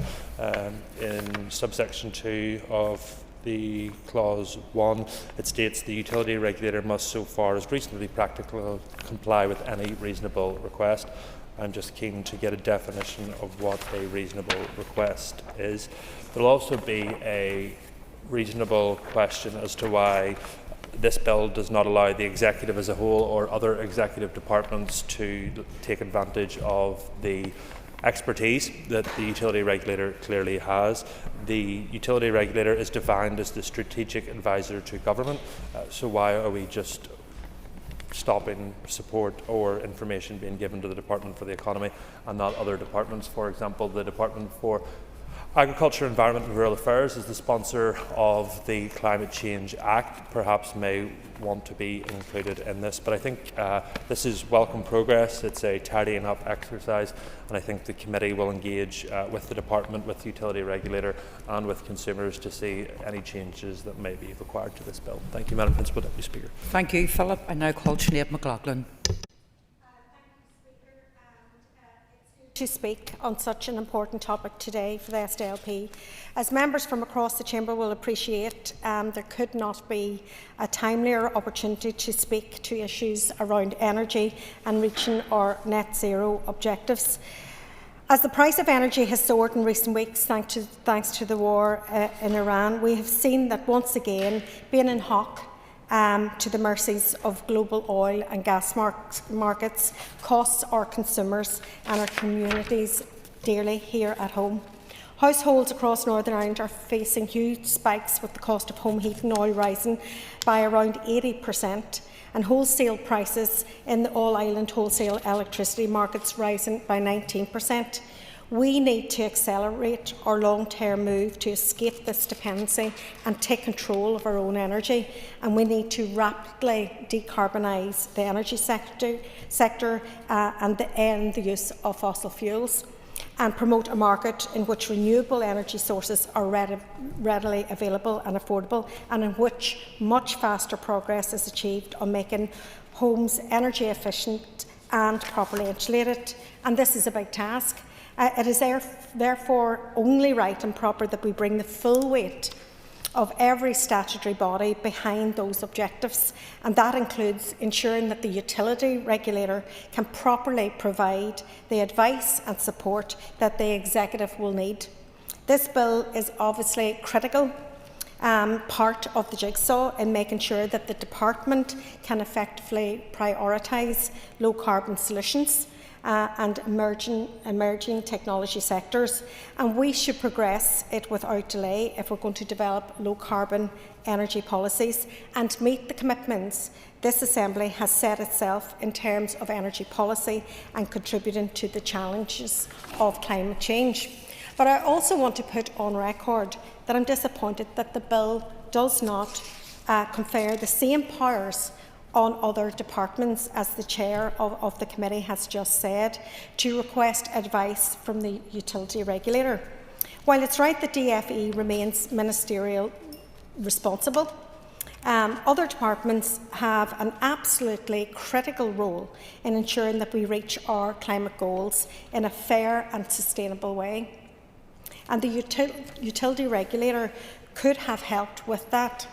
In subsection 2 of the clause 1, it states the utility regulator must, so far as reasonably practical, comply with any reasonable request. I'm just keen to get a definition of what a reasonable request is. There will also be a reasonable question as to why this bill does not allow the executive as a whole or other executive departments to take advantage of the expertise that the utility regulator clearly has. The utility regulator is defined as the strategic advisor to government, so why are we just stopping support or information being given to the Department for the Economy and not other departments? For example, the Department for Agriculture, Environment and Rural Affairs is the sponsor of the Climate Change Act, perhaps may want to be included in this. But I think this is welcome progress. It's a tidying up exercise, and I think the committee will engage with the department, with the utility regulator and with consumers to see any changes that may be required to this bill. Thank you, Madam Principal Deputy Speaker. Thank you, Philip. I now call Sinead McLaughlin. To speak on such an important topic today for the SDLP. As members from across the chamber will appreciate, there could not be a timelier opportunity to speak to issues around energy and reaching our net zero objectives. As the price of energy has soared in recent weeks thanks to the war in Iran, we have seen that once again, being in hock to the mercies of global oil and gas markets costs our consumers and our communities dearly here at home. Households across Northern Ireland are facing huge spikes, with the cost of home heating oil rising by around 80% and wholesale prices in the all-island wholesale electricity markets rising by 19%. We need to accelerate our long-term move to escape this dependency and take control of our own energy, and we need to rapidly decarbonise the energy sector and end the use of fossil fuels, and promote a market in which renewable energy sources are readily available and affordable, and in which much faster progress is achieved on making homes energy efficient and properly insulated. And this is a big task. It is therefore only right and proper that we bring the full weight of every statutory body behind those objectives, and that includes ensuring that the utility regulator can properly provide the advice and support that the executive will need. This bill is obviously a critical part of the jigsaw in making sure that the department can effectively prioritise low-carbon solutions and emerging technology sectors, and we should progress it without delay if we're going to develop low-carbon energy policies and meet the commitments this Assembly has set itself in terms of energy policy and contributing to the challenges of climate change. But I also want to put on record that I'm disappointed that the bill does not confer the same powers on other departments, as the chair of the committee has just said, to request advice from the utility regulator. While it's right that DFE remains ministerial responsible, other departments have an absolutely critical role in ensuring that we reach our climate goals in a fair and sustainable way. And the utility regulator could have helped with that.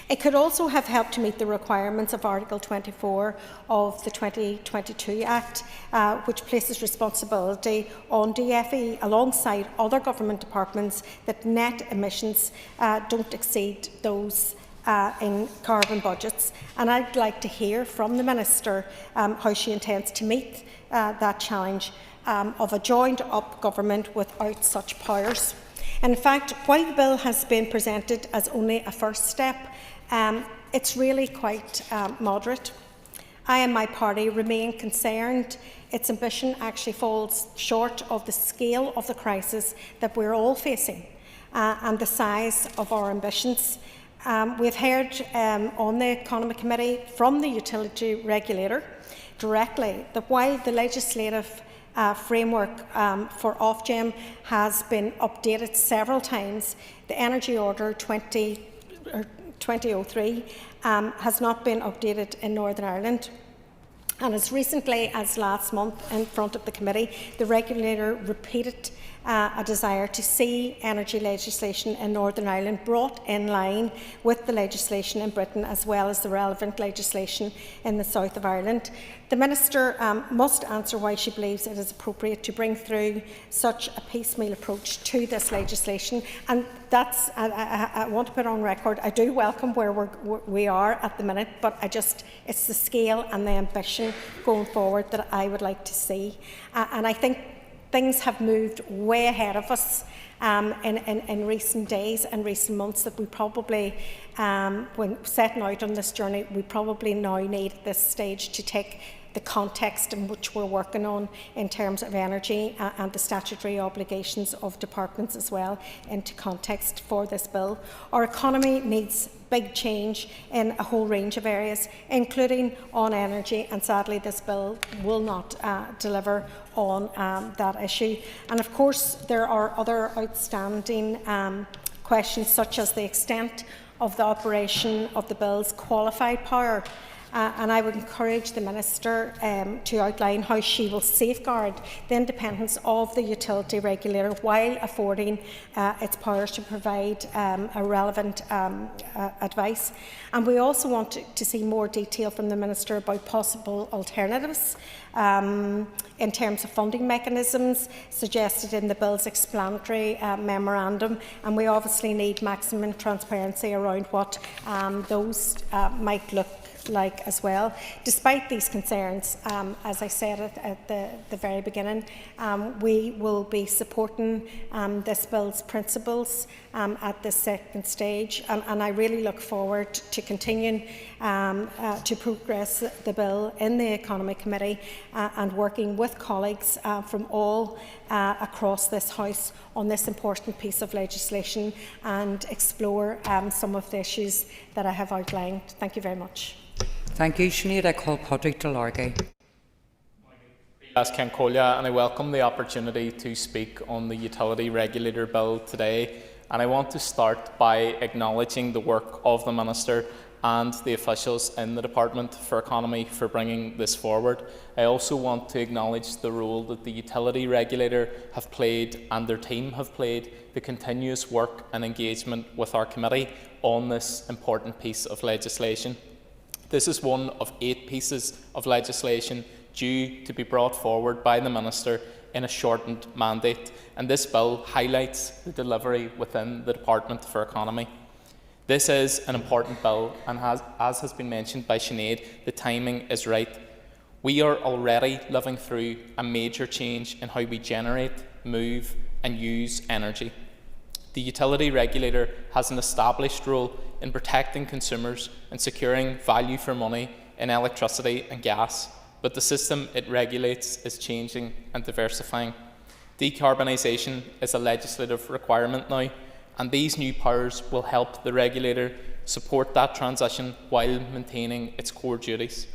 It could also have helped to meet the requirements of Article 24 of the 2022 Act, which places responsibility on DFE alongside other government departments that net emissions don't exceed those in carbon budgets. And I'd like to hear from the Minister how she intends to meet that challenge of a joined-up government without such powers. In fact, while the bill has been presented as only a first step, it's really quite moderate. I and my party remain concerned its ambition actually falls short of the scale of the crisis that we're all facing and the size of our ambitions. We've heard on the Economy Committee from the Utility Regulator directly that while the legislative framework for Ofgem has been updated several times, the Energy Order 2003 has not been updated in Northern Ireland. And as recently as last month in front of the committee, the regulator repeated a desire to see energy legislation in Northern Ireland brought in line with the legislation in Britain as well as the relevant legislation in the south of Ireland. The Minister must answer why she believes it is appropriate to bring through such a piecemeal approach to this legislation. And that's, I want to put on record, I do welcome where we are at the minute, but it's the scale and the ambition going forward that I would like to see. And I think things have moved way ahead of us in recent days and recent months that we probably, when setting out on this journey, we probably now need at this stage to take the context in which we're working on in terms of energy and the statutory obligations of departments as well into context for this bill. Our economy needs big change in a whole range of areas, including on energy, and sadly this bill will not deliver on that issue. And of course there are other outstanding questions such as the extent of the operation of the bill's qualified power. And I would encourage the Minister to outline how she will safeguard the independence of the utility regulator while affording its powers to provide a relevant advice. And we also want to see more detail from the Minister about possible alternatives in terms of funding mechanisms suggested in the bill's explanatory memorandum, and we obviously need maximum transparency around what those might look like as well. Despite these concerns, as I said at the very beginning, we will be supporting this bill's principles at this second stage, and I really look forward to continuing to progress the bill in the Economy Committee and working with colleagues from all across this House on this important piece of legislation and explore some of the issues that I have outlined. Thank you very much. Thank you, Sinead. I call Patrick Delargy. As Ken Collier, and I welcome the opportunity to speak on the Utility Regulator Bill today. And I want to start by acknowledging the work of the Minister and the officials in the Department for Economy for bringing this forward. I also want to acknowledge the role that the Utility Regulator have played and their team have played, the continuous work and engagement with our committee on this important piece of legislation. This is one of 8 pieces of legislation due to be brought forward by the Minister in a shortened mandate, and this bill highlights the delivery within the Department for Economy. This is an important bill, and as has been mentioned by Sinead, the timing is right. We are already living through a major change in how we generate, move and use energy. The Utility Regulator has an established role in protecting consumers and securing value for money in electricity and gas, but the system it regulates is changing and diversifying. Decarbonisation is a legislative requirement now, and these new powers will help the regulator support that transition while maintaining its core duties.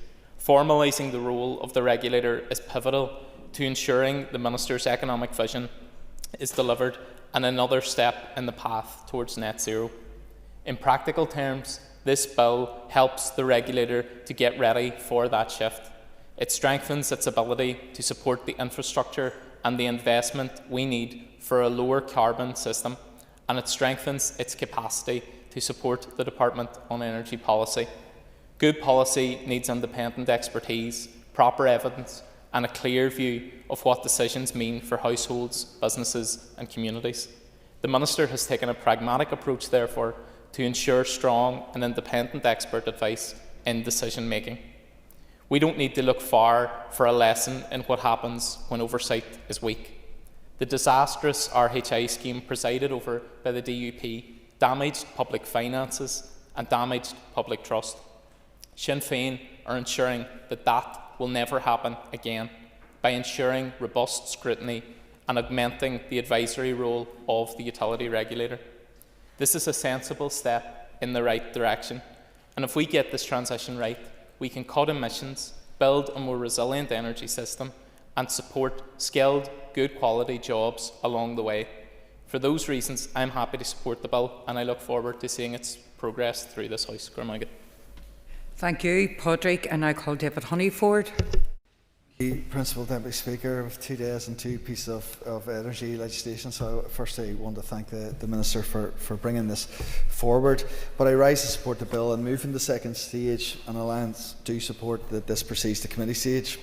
Formalising the role of the regulator is pivotal to ensuring the Minister's economic vision is delivered and another step in the path towards net zero. In practical terms, this bill helps the regulator to get ready for that shift. It strengthens its ability to support the infrastructure and the investment we need for a lower carbon system, and it strengthens its capacity to support the Department on Energy Policy. Good policy needs independent expertise, proper evidence, and a clear view of what decisions mean for households, businesses and communities. The Minister has taken a pragmatic approach, therefore, to ensure strong and independent expert advice in decision making. We don't need to look far for a lesson in what happens when oversight is weak. The disastrous RHI scheme presided over by the DUP damaged public finances and damaged public trust. Sinn Féin are ensuring that that will never happen again by ensuring robust scrutiny and augmenting the advisory role of the utility regulator. This is a sensible step in the right direction. And if we get this transition right, we can cut emissions, build a more resilient energy system, and support skilled, good quality jobs along the way. For those reasons, I'm happy to support the bill, and I look forward to seeing its progress through this House. Thank you, Patrick. And I call David Honeyford. Principal Deputy Speaker, with 2 days and 2 pieces of energy legislation. So firstly, I want to thank the Minister for bringing this forward. But I rise to support the bill and move in the second stage, and Alliance do support that this proceeds to committee stage.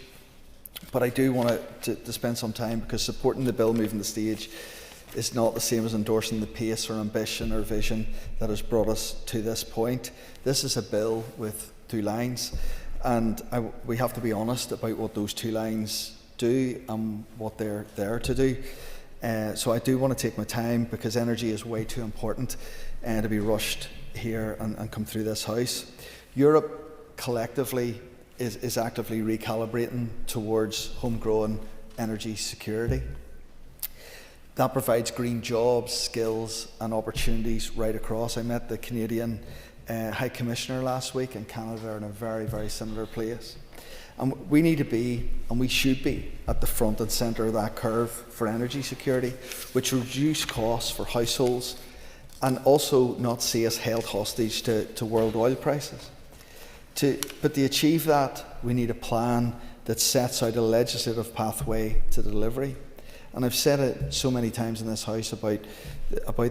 But I do want to spend some time, because supporting the bill moving the stage is not the same as endorsing the pace or ambition or vision that has brought us to this point. This is a bill with 2 lines. And we have to be honest about what those 2 lines do and what they're there to do. So I do want to take my time, because energy is way too important to be rushed here and come through this House. Europe collectively is actively recalibrating towards homegrown energy security. That provides green jobs, skills and opportunities right across. I met the Canadian High Commissioner last week, and Canada are in a very, very similar place. And we need to be, and we should be, at the front and centre of that curve for energy security, which will reduce costs for households and also not see us held hostage to world oil prices. But to achieve that, we need a plan that sets out a legislative pathway to delivery. And I've said it so many times in this House about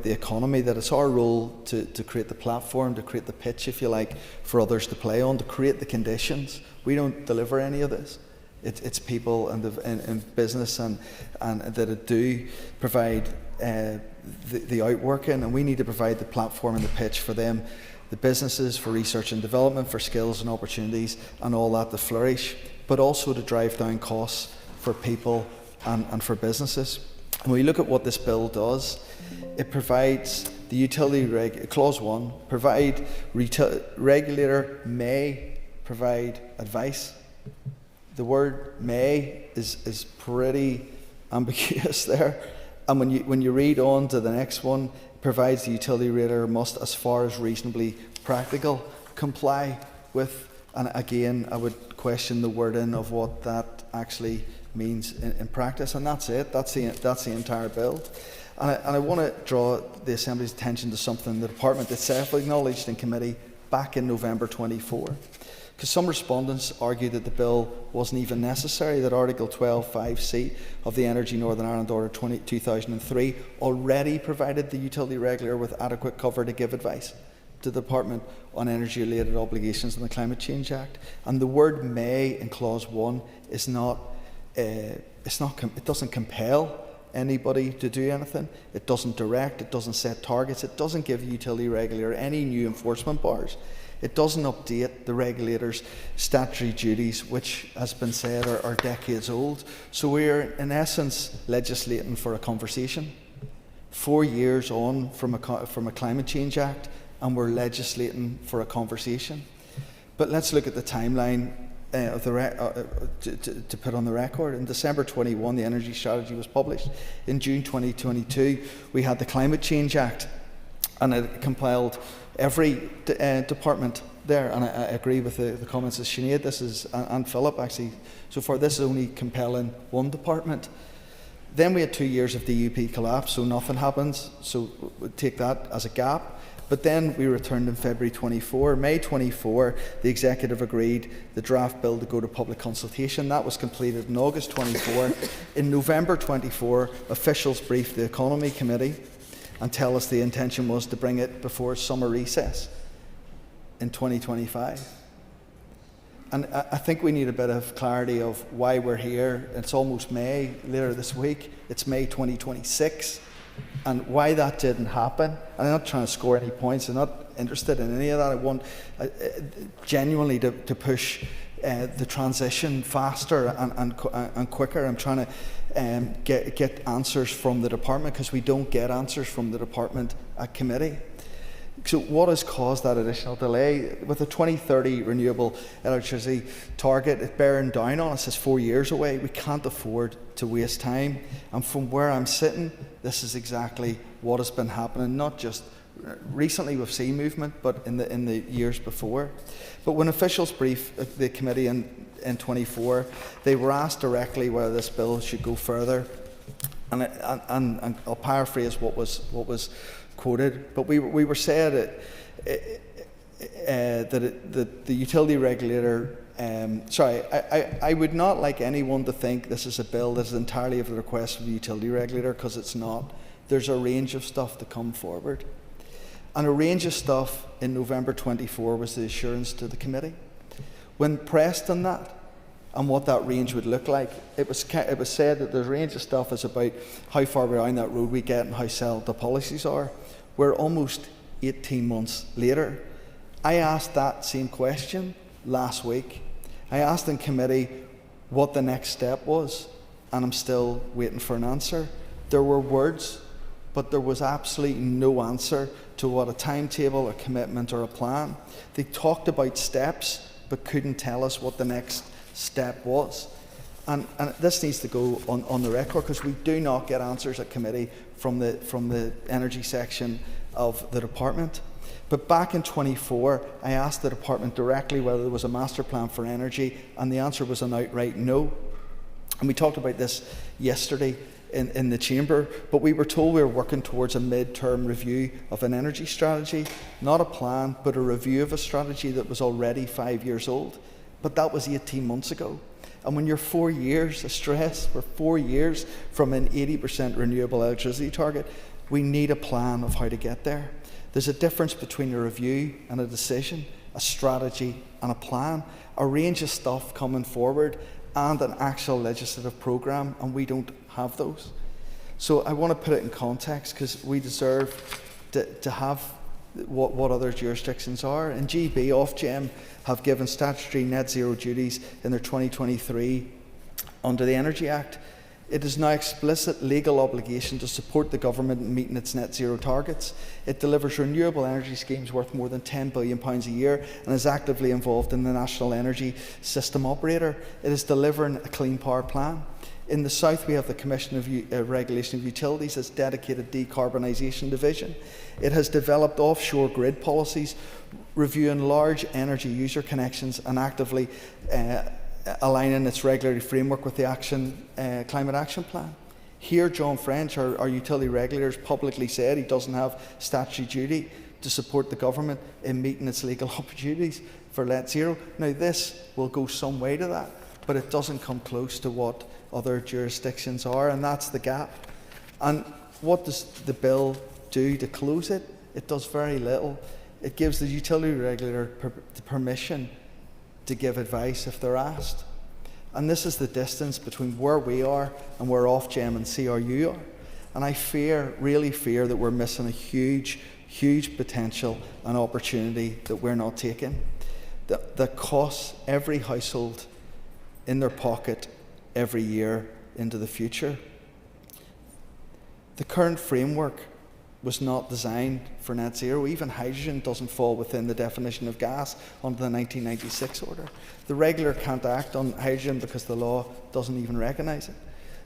the economy, that it's our role to create the platform, to create the pitch, if you like, for others to play on, to create the conditions. We don't deliver any of this. It's people and business and that do provide the outworking, and we need to provide the platform and the pitch for them, the businesses, for research and development, for skills and opportunities and all that to flourish, but also to drive down costs for people and for businesses. When we look at what this bill does, it provides the utility clause 1, regulator may provide advice. The word may is pretty ambiguous there. And when you read on to the next one, it provides the utility regulator must, as far as reasonably practical, comply with. And again, I would question the wording of what that actually means in practice, and that's it. That's the entire bill. And I want to draw the Assembly's attention to something the Department itself acknowledged in committee back in November 24, because some respondents argued that the bill wasn't even necessary, that Article 12(5)(c) of the Energy Northern Ireland Order 2003 already provided the utility regulator with adequate cover to give advice to the Department on energy-related obligations in the Climate Change Act. And the word may in clause 1 is not. It doesn't compel anybody to do anything. It doesn't direct. It doesn't set targets. It doesn't give the utility regulator any new enforcement powers. It doesn't update the regulator's statutory duties, which, has been said, are decades old. So we're, in essence, legislating for a conversation. 4 years on from a Climate Change Act, and we're legislating for a conversation. But let's look at the timeline to put on the record. In December 21, the Energy Strategy was published. In June 2022, we had the Climate Change Act, and it compelled every department there. And I agree with the comments of Sinead, and Philip actually, so far this is only compelling one department. Then we had 2 years of DUP collapse, so nothing happens, so we'll take that as a gap. But then we returned in February 24. May 24, the Executive agreed the draft bill to go to public consultation. That was completed in August 24. In November 24, officials briefed the Economy Committee and tell us the intention was to bring it before summer recess in 2025. And I think we need a bit of clarity of why we're here. It's almost May, later this week. It's May 2026. And why that didn't happen. I'm not trying to score any points. I'm not interested in any of that. I want genuinely to push the transition faster and quicker. I'm trying to get answers from the department, because we don't get answers from the department at committee. So what has caused that additional delay? With the 2030 renewable electricity target, it's bearing down on us. It's 4 years away. We can't afford to waste time. And from where I'm sitting, this is exactly what has been happening, not just Recently we've seen movement, but in the years before. But when officials briefed the committee in 24, they were asked directly whether this bill should go further. And I'll paraphrase what was quoted, but we were said that the utility regulator. I would not like anyone to think this is a bill that is entirely of the request of the utility regulator, because it's not. There's a range of stuff to come forward. And a range of stuff in November 24 was the assurance to the committee. When pressed on that and what that range would look like, it was said that the range of stuff is about how far behind that road we get and how settled the policies are. We're almost 18 months later. I asked that same question last week. I asked in committee what the next step was, and I'm still waiting for an answer. There were words, but there was absolutely no answer to what a timetable, a commitment, or a plan. They talked about steps, but couldn't tell us what the next step was. And this needs to go on the record, because we do not get answers at committee from the energy section of the department. But back in 24, I asked the department directly whether there was a master plan for energy, and the answer was an outright no. And we talked about this yesterday in the chamber, but we were told we were working towards a mid-term review of an energy strategy, not a plan, but a review of a strategy that was already 5 years old. But that was 18 months ago. And when you're 4 years, I stress, we're 4 years from an 80% renewable electricity target, we need a plan of how to get there. There's a difference between a review and a decision, a strategy and a plan, a range of stuff coming forward, and an actual legislative programme, and we don't have those. So I want to put it in context, because we deserve to have what other jurisdictions are. And GB, Ofgem, have given statutory net zero duties in their 2023 under the Energy Act. It is now explicit legal obligation to support the government in meeting its net zero targets. It delivers renewable energy schemes worth more than £10 billion a year and is actively involved in the National Energy System Operator. It is delivering a clean power plan. In the south, we have the Commission of Regulation of Utilities, its dedicated decarbonisation division. It has developed offshore grid policies, reviewing large energy user connections and actively aligning its regulatory framework with the Climate Action Plan. Here, John French, our utility regulator, has publicly said he doesn't have statutory duty to support the government in meeting its legal opportunities for net zero. Now, this will go some way to that, but it doesn't come close to what other jurisdictions are, and that's the gap. And what does the bill do to close it? It does very little. It gives the utility regulator the permission to give advice if they're asked. And this is the distance between where we are and where Ofgem and CRU are. And I really fear that we're missing a huge potential and opportunity that we're not taking, that costs every household in their pocket every year into the future. The current framework was not designed for net zero. Even hydrogen doesn't fall within the definition of gas under the 1996 order. The regulator can't act on hydrogen because the law doesn't even recognise it.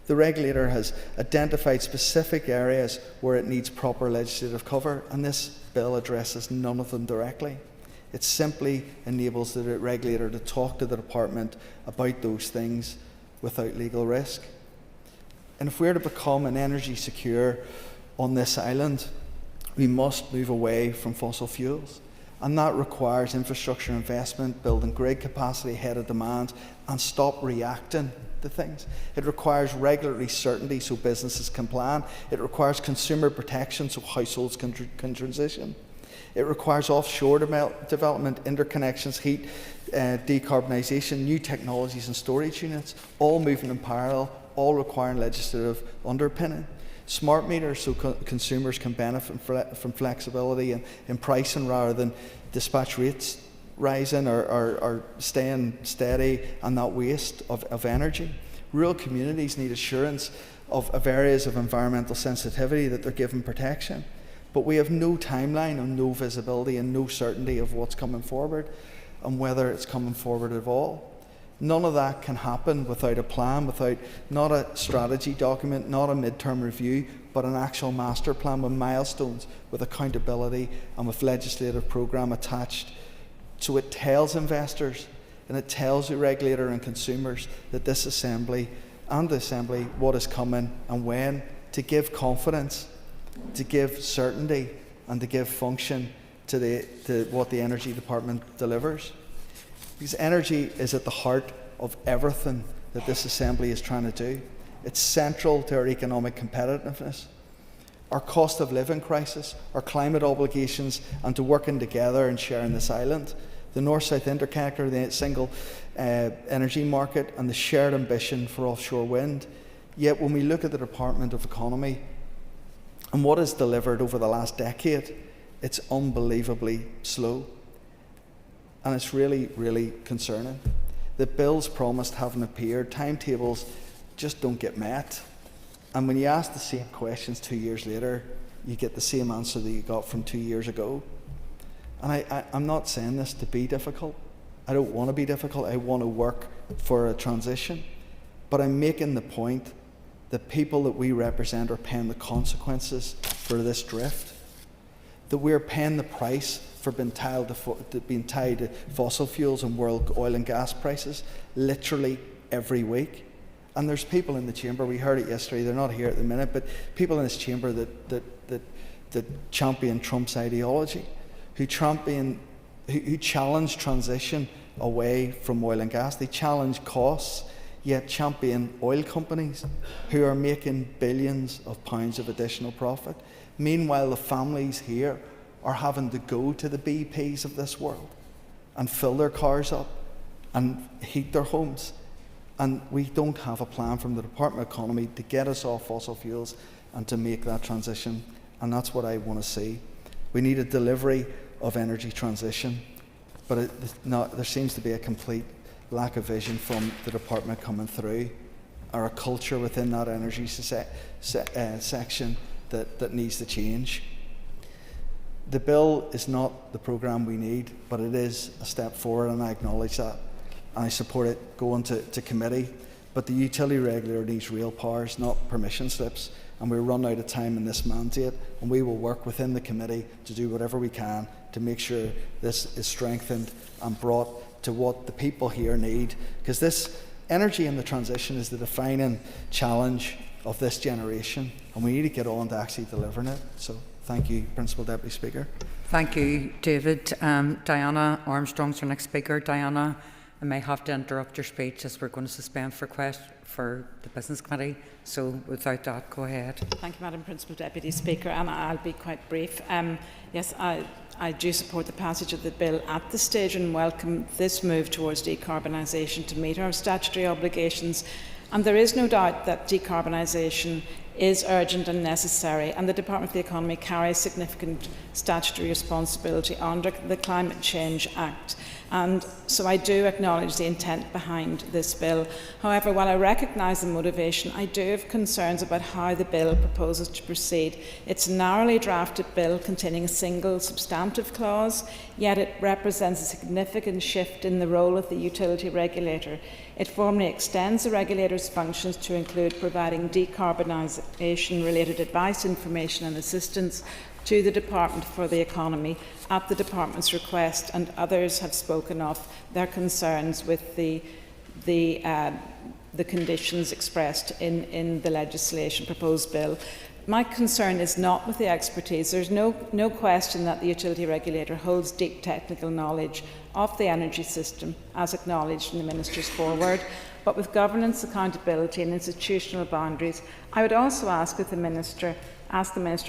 The regulator has identified specific areas where it needs proper legislative cover, and this bill addresses none of them directly. It simply enables the regulator to talk to the department about those things without legal risk. And if we're to become an energy secure on this island, we must move away from fossil fuels. And that requires infrastructure investment, building grid capacity ahead of demand, and stop reacting to things. It requires regulatory certainty so businesses can plan. It requires consumer protection so households can transition. It requires offshore development, interconnections, heat, decarbonisation, new technologies and storage units, all moving in parallel, all requiring legislative underpinning. Smart meters so consumers can benefit from flexibility in pricing rather than dispatch rates rising or staying steady and that waste of energy. Rural communities need assurance of areas of environmental sensitivity that they're given protection. But we have no timeline and no visibility and no certainty of what's coming forward and whether it's coming forward at all. None of that can happen without a plan, without not a strategy document, not a mid-term review, but an actual master plan with milestones, with accountability and with legislative programme attached. So it tells investors and it tells the regulator and consumers that this Assembly and the Assembly what is coming and when, to give confidence, to give certainty and to give function to what the Energy Department delivers. Because energy is at the heart of everything that this Assembly is trying to do. It's central to our economic competitiveness, our cost of living crisis, our climate obligations, and to working together and sharing this island. The North-South Interconnector, the single energy market, and the shared ambition for offshore wind. Yet when we look at the Department of Economy and what is delivered over the last decade, it's unbelievably slow. And it's really, really concerning. The bills promised haven't appeared, timetables just don't get met. And when you ask the same questions 2 years later, you get the same answer that you got from 2 years ago. And I'm not saying this to be difficult. I don't want to be difficult. I want to work for a transition. But I'm making the point that people that we represent are paying the consequences for this drift. That we're paying the price for being tied to fossil fuels and world oil and gas prices literally every week. And there's people in the chamber, we heard it yesterday, they're not here at the minute, but people in this chamber that champion Trump's ideology, who challenge transition away from oil and gas. They challenge costs, yet champion oil companies who are making billions of pounds of additional profit. Meanwhile, the families here are having to go to the BPs of this world and fill their cars up and heat their homes. And we don't have a plan from the Department of Economy to get us off fossil fuels and to make that transition. And that's what I want to see. We need a delivery of energy transition, but there seems to be a complete lack of vision from the department coming through, or a culture within that energy section that needs to change. The bill is not the programme we need, but it is a step forward, and I acknowledge that. And I support it going to committee. But the utility regulator needs real powers, not permission slips. And we're run out of time in this mandate, and we will work within the committee to do whatever we can to make sure this is strengthened and brought to what the people here need. Because this energy and the transition is the defining challenge of this generation, and we need to get on to actually delivering it. So thank you, Principal Deputy Speaker. Thank you, David. Diana Armstrong's our next speaker. Diana, I may have to interrupt your speech as we're going to suspend for the Business Committee. So without that, go ahead. Thank you, Madam Principal Deputy Speaker, and I'll be quite brief. Yes, I do support the passage of the bill at this stage and welcome this move towards decarbonisation to meet our statutory obligations. And there is no doubt that decarbonisation is urgent and necessary, and the Department of the Economy carries significant statutory responsibility under the Climate Change Act. And so I do acknowledge the intent behind this bill. However, while I recognise the motivation, I do have concerns about how the bill proposes to proceed. It's a narrowly drafted bill containing a single substantive clause, yet it represents a significant shift in the role of the utility regulator. It formally extends the regulator's functions to include providing decarbonisation-related advice, information and assistance to the Department for the Economy at the Department's request, and others have spoken of their concerns with the conditions expressed in the legislation proposed bill. My concern is not with the expertise. There's no question that the utility regulator holds deep technical knowledge of the energy system, as acknowledged in the Minister's foreword, but with governance, accountability and institutional boundaries, I would also ask the Minister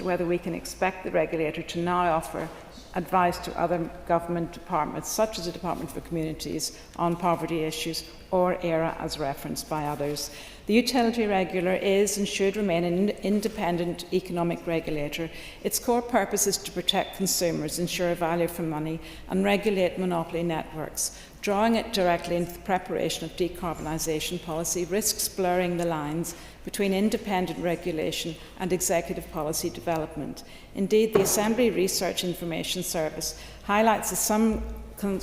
whether we can expect the regulator to now offer advice to other government departments, such as the Department for Communities, on poverty issues, or ERA as referenced by others. The utility regulator is and should remain an independent economic regulator. Its core purpose is to protect consumers, ensure value for money and regulate monopoly networks. Drawing it directly into the preparation of decarbonisation policy risks blurring the lines between independent regulation and executive policy development. Indeed, the Assembly Research Information Service highlights that some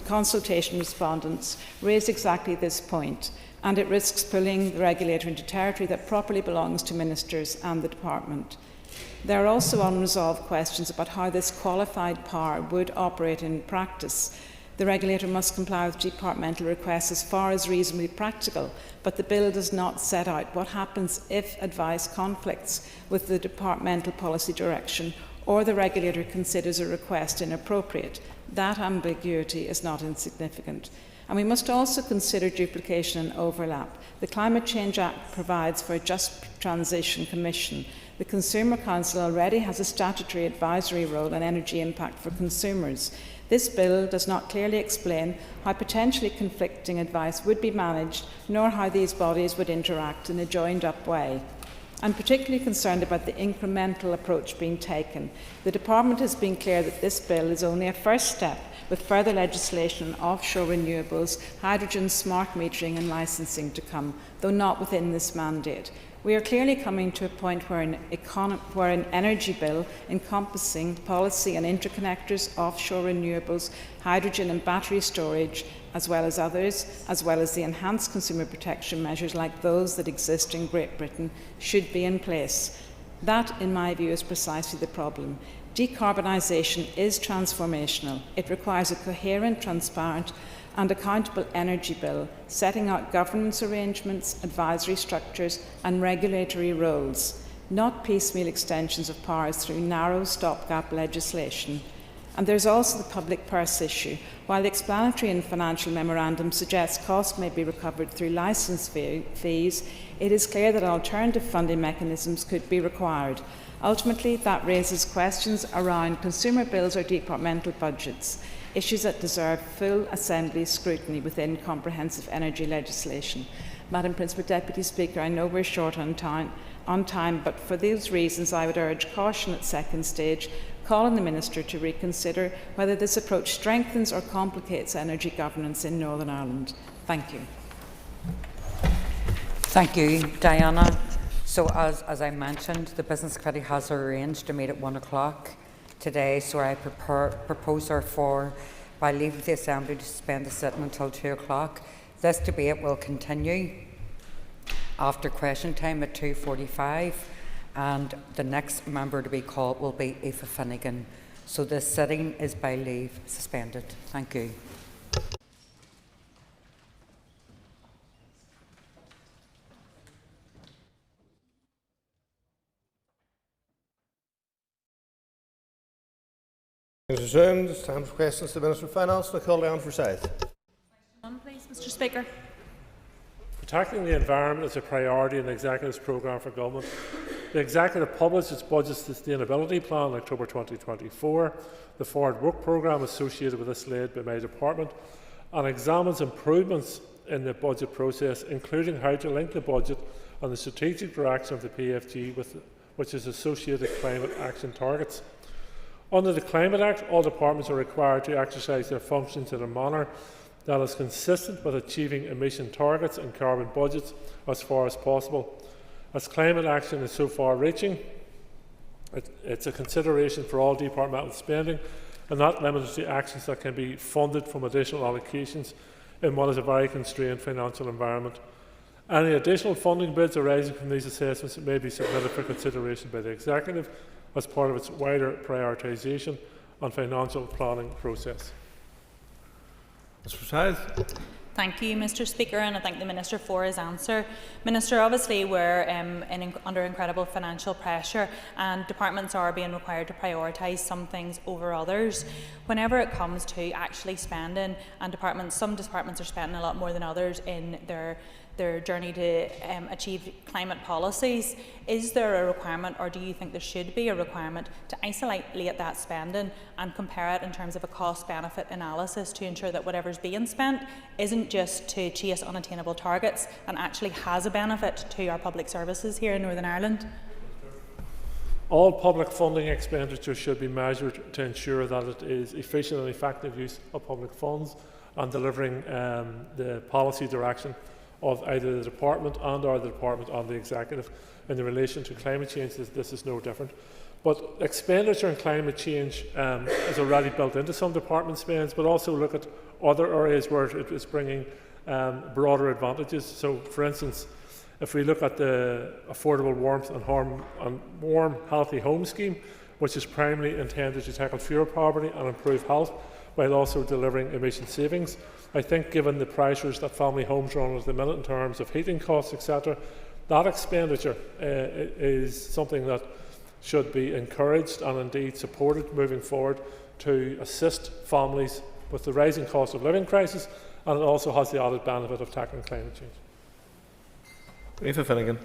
consultation respondents raised exactly this point, and it risks pulling the regulator into territory that properly belongs to ministers and the department. There are also unresolved questions about how this qualified power would operate in practice. The regulator must comply with departmental requests as far as reasonably practical, but the bill does not set out what happens if advice conflicts with the departmental policy direction or the regulator considers a request inappropriate. That ambiguity is not insignificant. And we must also consider duplication and overlap. The Climate Change Act provides for a Just Transition Commission. The Consumer Council already has a statutory advisory role on energy impact for consumers. This bill does not clearly explain how potentially conflicting advice would be managed, nor how these bodies would interact in a joined-up way. I'm particularly concerned about the incremental approach being taken. The Department has been clear that this bill is only a first step, with further legislation on offshore renewables, hydrogen, smart metering and licensing to come, though not within this mandate. We are clearly coming to a point where an energy bill encompassing policy and interconnectors, offshore renewables, hydrogen and battery storage, as well as others, as well as the enhanced consumer protection measures like those that exist in Great Britain, should be in place. That, in my view, is precisely the problem. Decarbonisation is transformational. It requires a coherent, transparent and accountable energy bill, setting out governance arrangements, advisory structures and regulatory roles, not piecemeal extensions of powers through narrow stopgap legislation. And there's also the public purse issue. While the explanatory and financial memorandum suggests costs may be recovered through licence fees, it is clear that alternative funding mechanisms could be required. Ultimately, that raises questions around consumer bills or departmental budgets, issues that deserve full Assembly scrutiny within comprehensive energy legislation. Madam Principal Deputy Speaker, I know we're short on time, but for these reasons I would urge caution at second stage, calling the Minister to reconsider whether this approach strengthens or complicates energy governance in Northern Ireland. Thank you. Thank you, Diana. So as I mentioned, the Business Committee has arranged to meet at 1 o'clock today, so I propose therefore, by leaving the Assembly, to suspend the sitting until 2 o'clock. This debate will continue after question time at 2:45, and the next member to be called will be Aoife Finnegan. So the sitting is by leave suspended. Thank you. Resumed. It's time for questions to the Minister of Finance. Nicole Leon Forsyth. Please, Mr. Speaker. Protecting the environment is a priority in the Executive's programme for government. The Executive published its Budget Sustainability Plan in October 2024. The Forward Work Programme associated with this laid by my department and examines improvements in the budget process, including how to link the budget and the strategic direction of the PFG with which is associated climate action targets. Under the Climate Act, all departments are required to exercise their functions in a manner that is consistent with achieving emission targets and carbon budgets as far as possible. As climate action is so far-reaching, it's a consideration for all departmental spending and not limited to actions that can be funded from additional allocations in what is a very constrained financial environment. Any additional funding bids arising from these assessments may be submitted for consideration by the Executive as part of its wider prioritisation and financial planning process. Mr. Forsyth. Thank you, Mr. Speaker, and I thank the Minister for his answer. Minister, obviously we're under incredible financial pressure and departments are being required to prioritise some things over others. Whenever it comes to actually spending, and some departments are spending a lot more than others in their journey to achieve climate policies, is there a requirement, or do you think there should be a requirement, to isolate that spending and compare it in terms of a cost-benefit analysis to ensure that whatever's being spent isn't just to chase unattainable targets and actually has a benefit to our public services here in Northern Ireland? All public funding expenditure should be measured to ensure that it is efficient and effective use of public funds and delivering the policy direction of either the department and/or the department and the Executive. In relation to climate change, this is no different. But expenditure in climate change is already built into some department spends, but also look at other areas where it is bringing broader advantages. So, for instance, if we look at the Affordable Warmth and Warm Healthy Home Scheme, which is primarily intended to tackle fuel poverty and improve health while also delivering emission savings, I think given the pressures that family homes are under at the minute in terms of heating costs, etc., that expenditure is something that should be encouraged and indeed supported moving forward to assist families with the rising cost of living crisis, and it also has the added benefit of tackling climate change. Aoife Finnegan.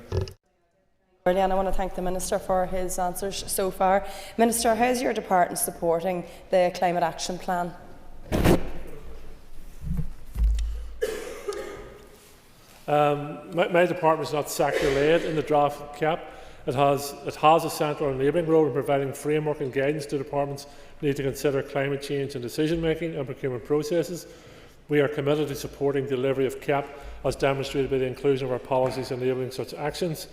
And I want to thank the Minister for his answers so far. Minister, how is your department supporting the Climate Action Plan? My department is not sector-led in the draft CAP. It has a central enabling role in providing framework and guidance to departments need to consider climate change in decision-making and procurement processes. We are committed to supporting delivery of CAP as demonstrated by the inclusion of our policies enabling such actions.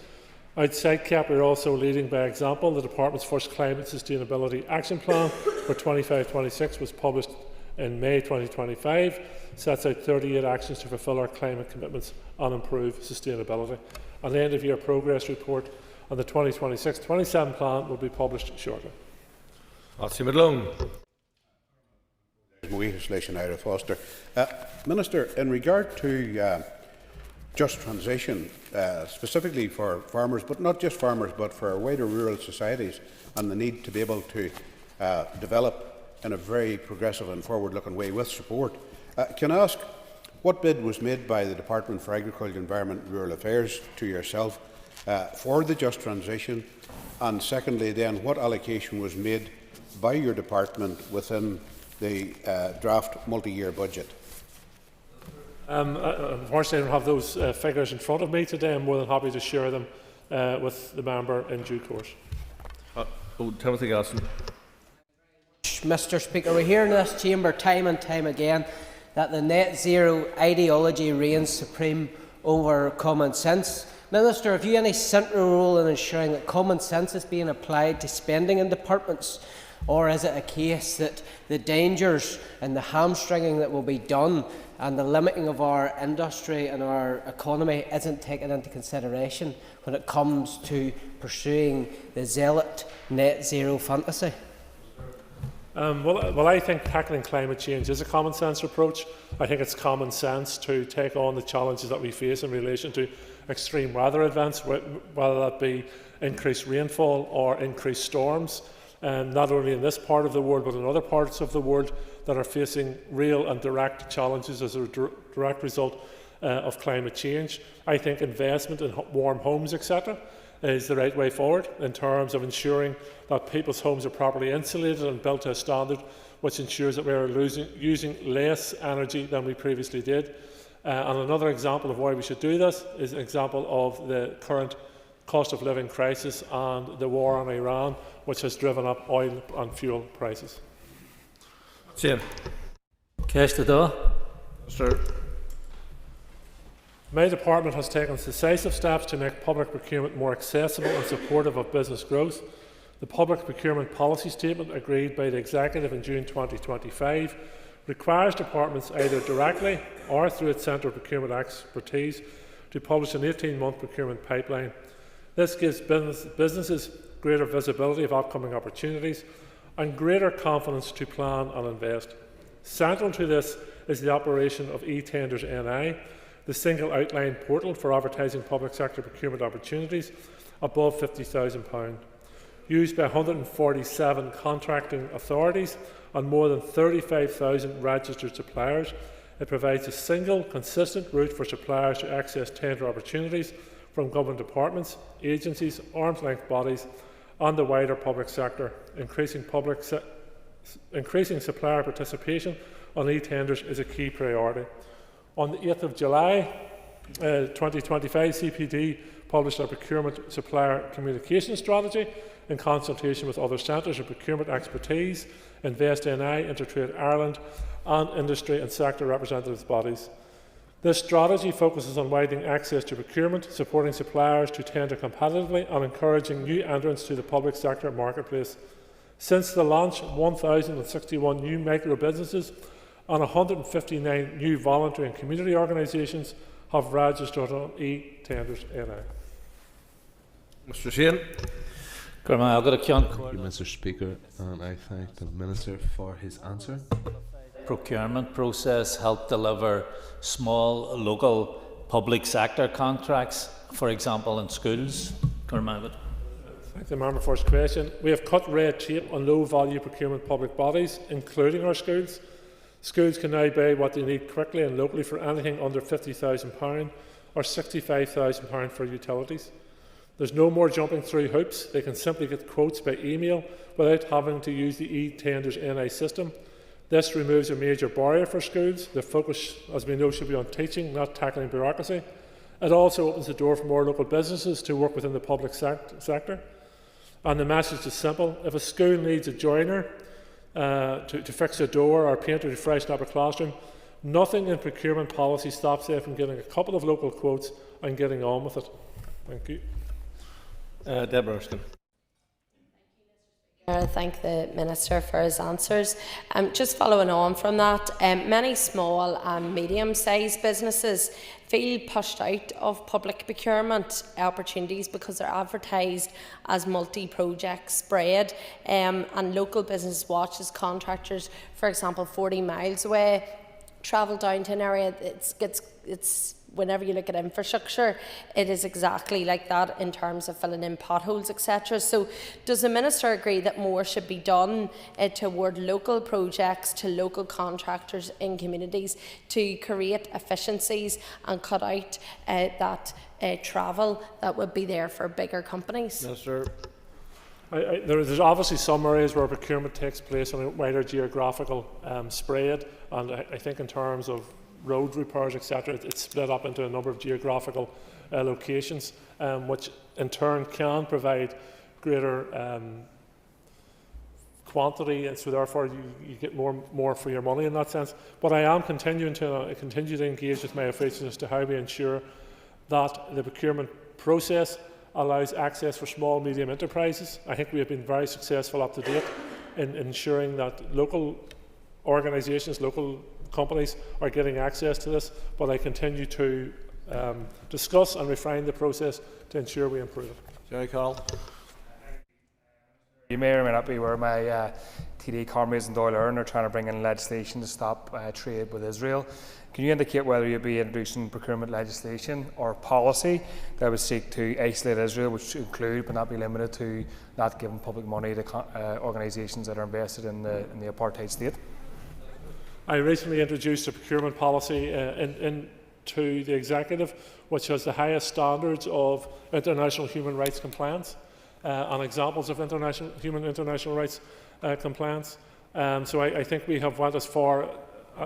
Outside CAP, we are also leading by example. The Department's first Climate Sustainability Action Plan for 25-26 was published in May 2025, sets out 38 actions to fulfil our climate commitments and improve sustainability. An end-of-year progress report on the 2026-27 plan will be published shortly. Foster. Minister, in regard to just transition, specifically for farmers, but not just farmers, but for wider rural societies, and the need to be able to develop in a very progressive and forward-looking way with support, can I ask what bid was made by the Department for Agriculture, Environment and Rural Affairs to yourself for the just transition, and secondly then what allocation was made by your department within the draft multi-year budget? Unfortunately, I don't have those figures in front of me today. I'm more than happy to share them with the member in due course. Timothy Gosson. Mr. Speaker, we hear in this chamber time and time again that the net zero ideology reigns supreme over common sense. Minister, have you any central role in ensuring that common sense is being applied to spending in departments? Or is it a case that the dangers and the hamstringing that will be done and the limiting of our industry and our economy isn't taken into consideration when it comes to pursuing the zealot net zero fantasy? Well, I think tackling climate change is a common sense approach. I think it's common sense to take on the challenges that we face in relation to extreme weather events, whether that be increased rainfall or increased storms, not only in this part of the world but in other parts of the world that are facing real and direct challenges as a direct result of climate change. I think investment in warm homes, etc., is the right way forward in terms of ensuring that people's homes are properly insulated and built to a standard which ensures that we are using less energy than we previously did. And another example of why we should do this is an example of the current cost of living crisis and the war on Iran, which has driven up oil and fuel prices. Jim. Sir. My department has taken decisive steps to make public procurement more accessible and supportive of business growth. The Public Procurement Policy Statement agreed by the Executive in June 2025 requires departments either directly or through its Centre of Procurement Expertise to publish an 18-month procurement pipeline. This gives businesses greater visibility of upcoming opportunities and greater confidence to plan and invest. Central to this is the operation of eTenders NI, the single outline portal for advertising public sector procurement opportunities above £50,000, used by 147 contracting authorities and more than 35,000 registered suppliers. It provides a single, consistent route for suppliers to access tender opportunities from government departments, agencies, arm's-length bodies and the wider public sector. Increasing supplier participation on e-tenders is a key priority. On the 8th of July 2025, CPD published a procurement supplier communication strategy in consultation with other centres of procurement expertise, Invest NI, Intertrade Ireland and industry and sector representatives bodies. This strategy focuses on widening access to procurement, supporting suppliers to tender competitively and encouraging new entrants to the public sector marketplace. Since the launch, 1,061 new micro-businesses and 159 new voluntary and community organisations have registered on e-tenders NI. Mr. Sheehan. Thank you, Mr. Speaker, and I thank the Minister for his answer. Procurement process help deliver small local public sector contracts, for example in schools. Thank the member for his question. We have cut red tape on low value procurement public bodies, including our schools. Schools can now buy what they need quickly and locally for anything under £50,000 or £65,000 for utilities. There's no more jumping through hoops. They can simply get quotes by email without having to use the e-tenders NI system. This removes a major barrier for schools. The focus, as we know, should be on teaching, not tackling bureaucracy. It also opens the door for more local businesses to work within the public sector. And the message is simple. If a school needs a joiner to fix a door or a painter to freshen up a classroom, nothing in procurement policy stops them from getting a couple of local quotes and getting on with it. Thank you. Deborah Erskine. I thank the Minister for his answers. Just following on from that, many small and medium-sized businesses feel pushed out of public procurement opportunities because they're advertised as multi-project spread, and local business watch as contractors, for example, 40 miles away, travel down to an area. It's whenever you look at infrastructure, it is exactly like that in terms of filling in potholes, etc. So does the Minister agree that more should be done toward local projects to local contractors in communities to create efficiencies and cut out that travel that would be there for bigger companies? Minister. There's obviously some areas where procurement takes place on a wider geographical spread, and I think in terms of road repairs, etc., it's split up into a number of geographical locations, which in turn can provide greater quantity, and so therefore you get more for your money in that sense. But I am continuing to engage with my officials as to how we ensure that the procurement process allows access for small medium enterprises. I think we have been very successful up to date in ensuring that local organisations, local companies are getting access to this, but I continue to discuss and refine the process to ensure we improve it. Jerry Carroll. You may or may not be aware my TD comrades in Dáil Éireann are trying to bring in legislation to stop trade with Israel. Can you indicate whether you'll be introducing procurement legislation or policy that would seek to isolate Israel, which would include but not be limited to not giving public money to organisations that are invested in the apartheid state? I recently introduced a procurement policy into the Executive, which has the highest standards of international human rights compliance and examples of international rights compliance. So I think we have went as far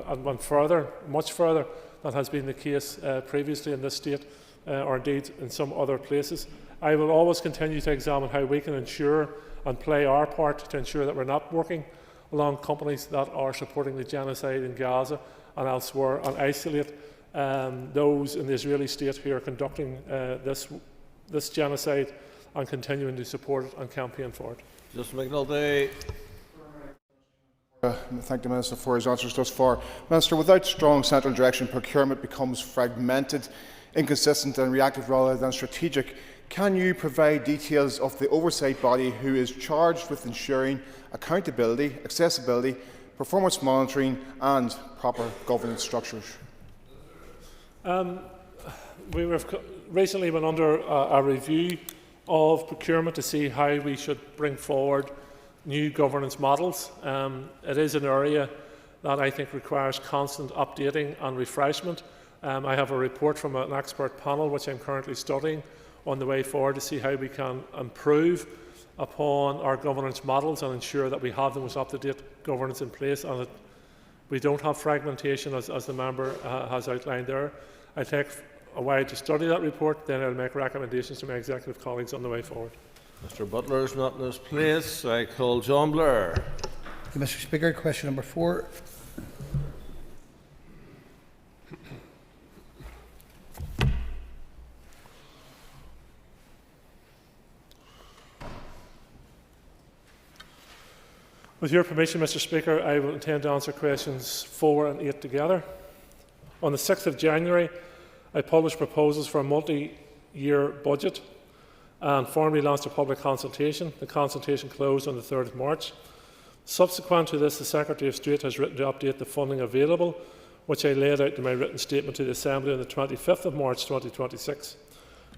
and went further, much further, than has been the case previously in this state or indeed in some other places. I will always continue to examine how we can ensure and play our part to ensure that we're not working along companies that are supporting the genocide in Gaza and elsewhere, and isolate those in the Israeli state who are conducting this genocide and continuing to support it and campaign for it. Just McNulty. Thank the Minister for his answers thus far. Minister, without strong central direction, procurement becomes fragmented, inconsistent and reactive rather than strategic. Can you provide details of the oversight body who is charged with ensuring accountability, accessibility, performance monitoring and proper governance structures? We have recently went under a review of procurement to see how we should bring forward new governance models. It is an area that I think requires constant updating and refreshment. I have a report from an expert panel which I'm currently studying on the way forward to see how we can improve upon our governance models and ensure that we have the most up-to-date governance in place and that we don't have fragmentation as the member has outlined there. I take a while to study that report, then I'll make recommendations to my executive colleagues on the way forward. Mr. Butler is not in his place. I call John Blair. Mr. Speaker, question number 4. With your permission, Mr Speaker, I will intend to answer questions 4 and 8 together. On the 6th of January, I published proposals for a multi-year budget and formally launched a public consultation. The consultation closed on the 3rd of March. Subsequent to this, the Secretary of State has written to update the funding available, which I laid out in my written statement to the Assembly on the 25th of March 2026.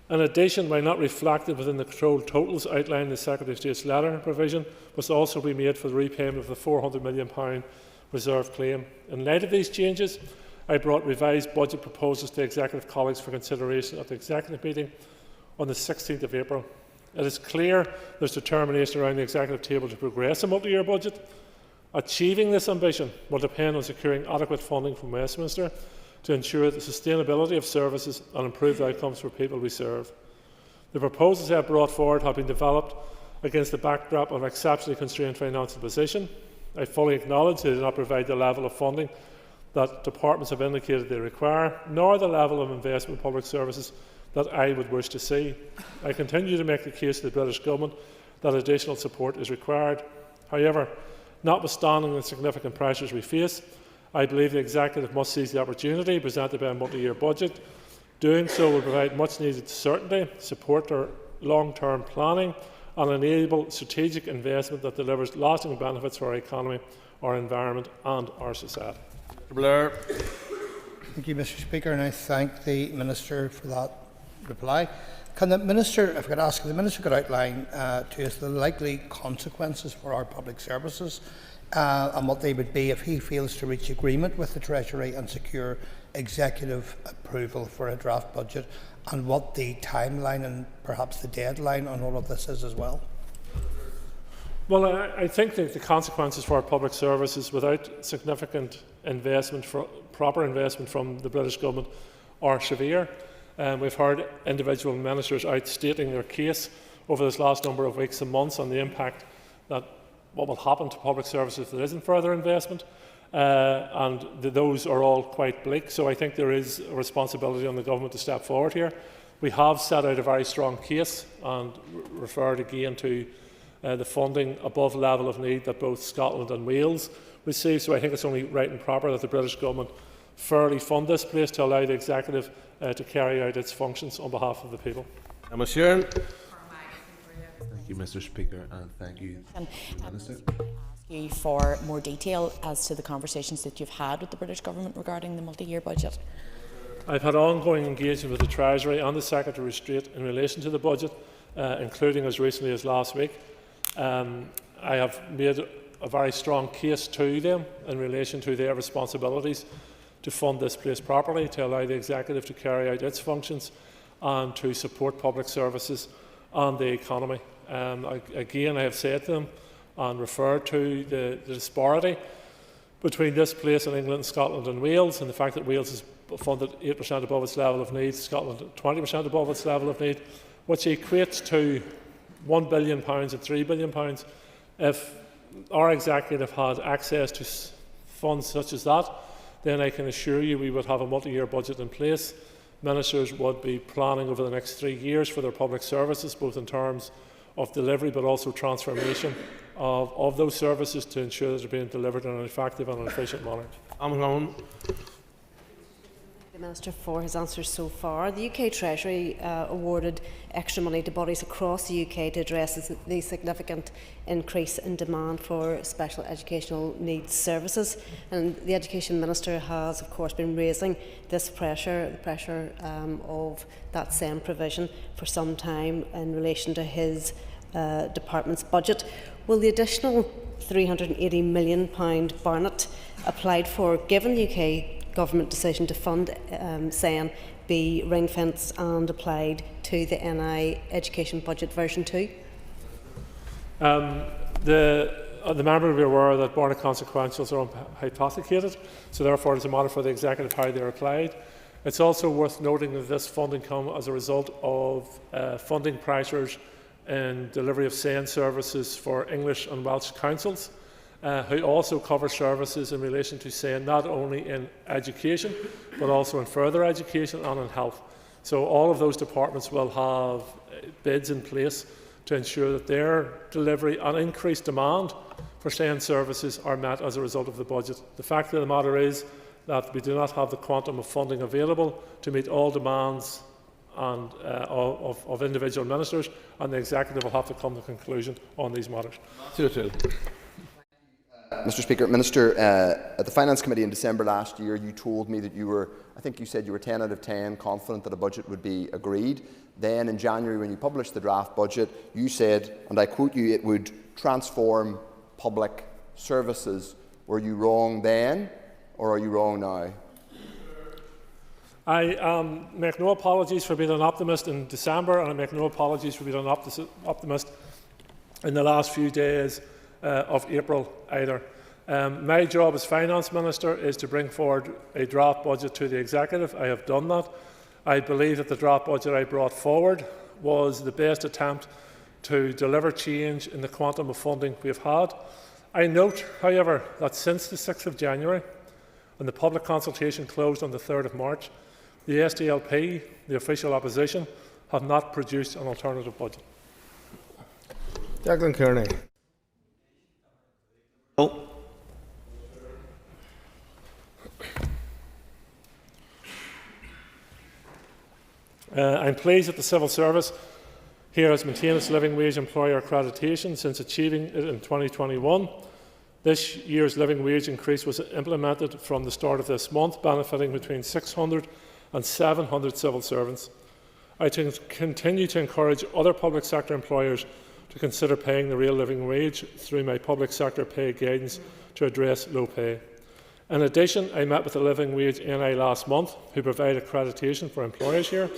In addition, while not reflected within the controlled totals outlined in the Secretary of State's letter, provision must also be made for the repayment of the £400 million reserve claim. In light of these changes, I brought revised budget proposals to Executive colleagues for consideration at the Executive meeting on the 16th of April. It is clear there is determination around the Executive table to progress a multi-year budget. Achieving this ambition will depend on securing adequate funding from Westminster to ensure the sustainability of services and improved outcomes for people we serve. The proposals I have brought forward have been developed against the backdrop of an exceptionally constrained financial position. I fully acknowledge they do not provide the level of funding that departments have indicated they require, nor the level of investment in public services that I would wish to see. I continue to make the case to the British Government that additional support is required. However, notwithstanding the significant pressures we face, I believe the Executive must seize the opportunity presented by a multi-year budget. Doing so will provide much-needed certainty, support our long-term planning and enable strategic investment that delivers lasting benefits for our economy, our environment and our society. Blair. Thank you, Mr Speaker, and I thank the Minister for that reply. Can the Minister, if I could ask, the Minister could outline to us the likely consequences for our public services and what they would be if he fails to reach agreement with the Treasury and secure Executive approval for a draft budget, and what the timeline and perhaps the deadline on all of this is as well? Well, I think that the consequences for our public services without significant investment, proper investment from the British Government are severe. We've heard individual ministers out stating their case over this last number of weeks and months on the impact that what will happen to public services if there isn't further investment, and those are all quite bleak. So I think there is a responsibility on the Government to step forward here. We have set out a very strong case and referred again to the funding above level of need that both Scotland and Wales receive. So I think it's only right and proper that the British Government fairly fund this place to allow the Executive to carry out its functions on behalf of the people. Thomas Sheeran. Thank you, Mr Speaker, and thank you, Minister. You for more detail as to the conversations that you've had with the British Government regarding the multi-year budget. I've had ongoing engagement with the Treasury and the Secretary of State in relation to the budget, including as recently as last week. I have made a very strong case to them in relation to their responsibilities to fund this place properly, to allow the Executive to carry out its functions and to support public services and the economy. Again, I have said to them and referred to the disparity between this place and England, Scotland and Wales, and the fact that Wales is funded 8% above its level of need, Scotland 20% above its level of need, which equates to £1 billion and £3 billion. If our Executive had access to funds such as that, then I can assure you we would have a multi-year budget in place. Ministers would be planning over the next 3 years for their public services, both in terms of delivery but also transformation of those services to ensure that they're being delivered in an effective and efficient manner. The Minister for his answers so far. The UK Treasury awarded extra money to bodies across the UK to address the significant increase in demand for special educational needs services, and the Education Minister has of course been raising this pressure, the pressure of that same provision for some time in relation to his department's budget. Will the additional £380 million Barnett applied for, given the UK Government decision to fund SEN, be ring-fenced and applied to the NI Education Budget version 2? The member will be aware that Barnett consequentials are unhypothecated, so therefore it is a matter for the Executive how they are applied. It's also worth noting that this funding comes as a result of funding pressures in delivery of SEN services for English and Welsh councils, who also cover services in relation to SEN not only in education but also in further education and in health. So all of those departments will have bids in place to ensure that their delivery and increased demand for saying services are met as a result of the budget. The fact of the matter is that we do not have the quantum of funding available to meet all demands and, of individual ministers, and the Executive will have to come to a conclusion on these matters. Mr. Speaker, Minister, at the Finance Committee in December last year, you told me that you were, I think you said you were 10 out of 10 confident that a budget would be agreed. Then in January, when you published the draft budget, you said, and I quote you, it would transform public services. Were you wrong then, or are you wrong now? I make no apologies for being an optimist in December, and I make no apologies for being an optimist in the last few days of April either. My job as Finance Minister is to bring forward a draft budget to the Executive. I have done that. I believe that the draft budget I brought forward was the best attempt to deliver change in the quantum of funding we have had. I note, however, that since the 6th of January, when the public consultation closed on the 3rd of March, the SDLP, the official opposition, have not produced an alternative budget. Declan Kearney. I'm pleased that the civil service here has maintained its living wage employer accreditation since achieving it in 2021. This year's living wage increase was implemented from the start of this month, benefiting between 600 and 700 civil servants. I continue to encourage other public sector employers to consider paying the real living wage through my public sector pay guidance to address low pay. In addition, I met with the Living Wage NI last month, who provide accreditation for employers here,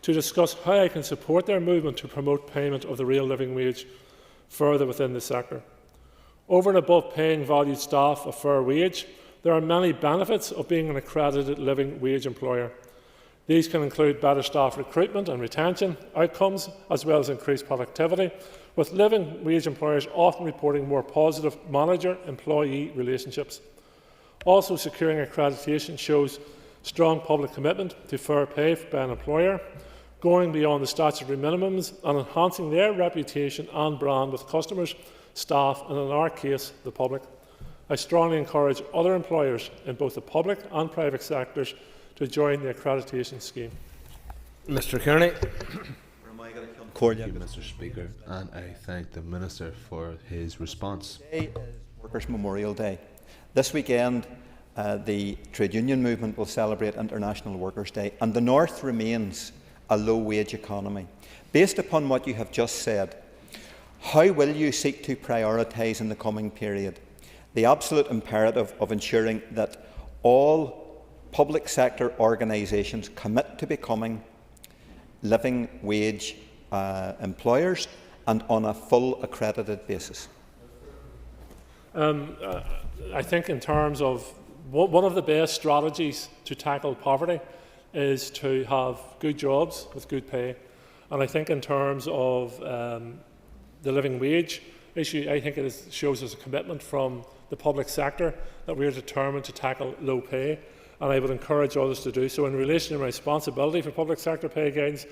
to discuss how I can support their movement to promote payment of the real living wage further within the sector. Over and above paying valued staff a fair wage, there are many benefits of being an accredited living wage employer. These can include better staff recruitment and retention outcomes, as well as increased productivity, with living wage employers often reporting more positive manager-employee relationships. Also, securing accreditation shows strong public commitment to fair pay by an employer, going beyond the statutory minimums and enhancing their reputation and brand with customers, staff and, in our case, the public. I strongly encourage other employers in both the public and private sectors to join the accreditation scheme. Mr. Kearney. Thank you, Mr. Speaker, and I thank the Minister for his response. Today is Workers' Memorial Day. This weekend, the trade union movement will celebrate International Workers' Day, and the North remains a low-wage economy. Based upon what you have just said, how will you seek to prioritise in the coming period the absolute imperative of ensuring that all public sector organisations commit to becoming living wage employers and on a full accredited basis? I think in terms of one of the best strategies to tackle poverty is to have good jobs with good pay. And I think in terms of the living wage issue, I think it shows us a commitment from the public sector that we are determined to tackle low pay, and I would encourage others to do so. In relation to my responsibility for public sector pay guidance,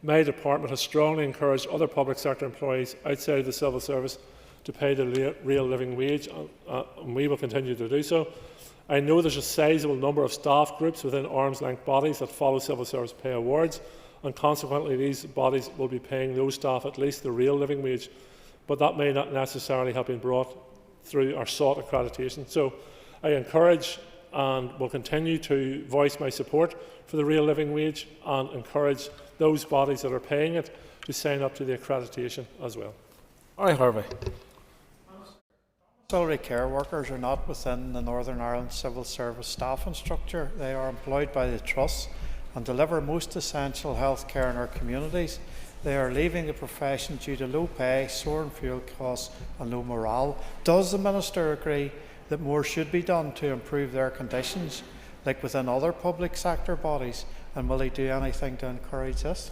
my department has strongly encouraged other public sector employees outside of the civil service to pay the real living wage, and we will continue to do so. I know there's a sizable number of staff groups within arm's-length bodies that follow civil service pay awards, and consequently these bodies will be paying those staff at least the real living wage, but that may not necessarily have been brought through our sought accreditation. So I encourage and will continue to voice my support for the real living wage and encourage those bodies that are paying it to sign up to the accreditation as well. Harvey. Auxiliary care workers are not within the Northern Ireland Civil Service staffing structure. They are employed by the Trust and deliver most essential health care in our communities. They are leaving the profession due to low pay, soaring fuel costs and low morale. Does the Minister agree that more should be done to improve their conditions, like within other public sector bodies, and will he do anything to encourage this?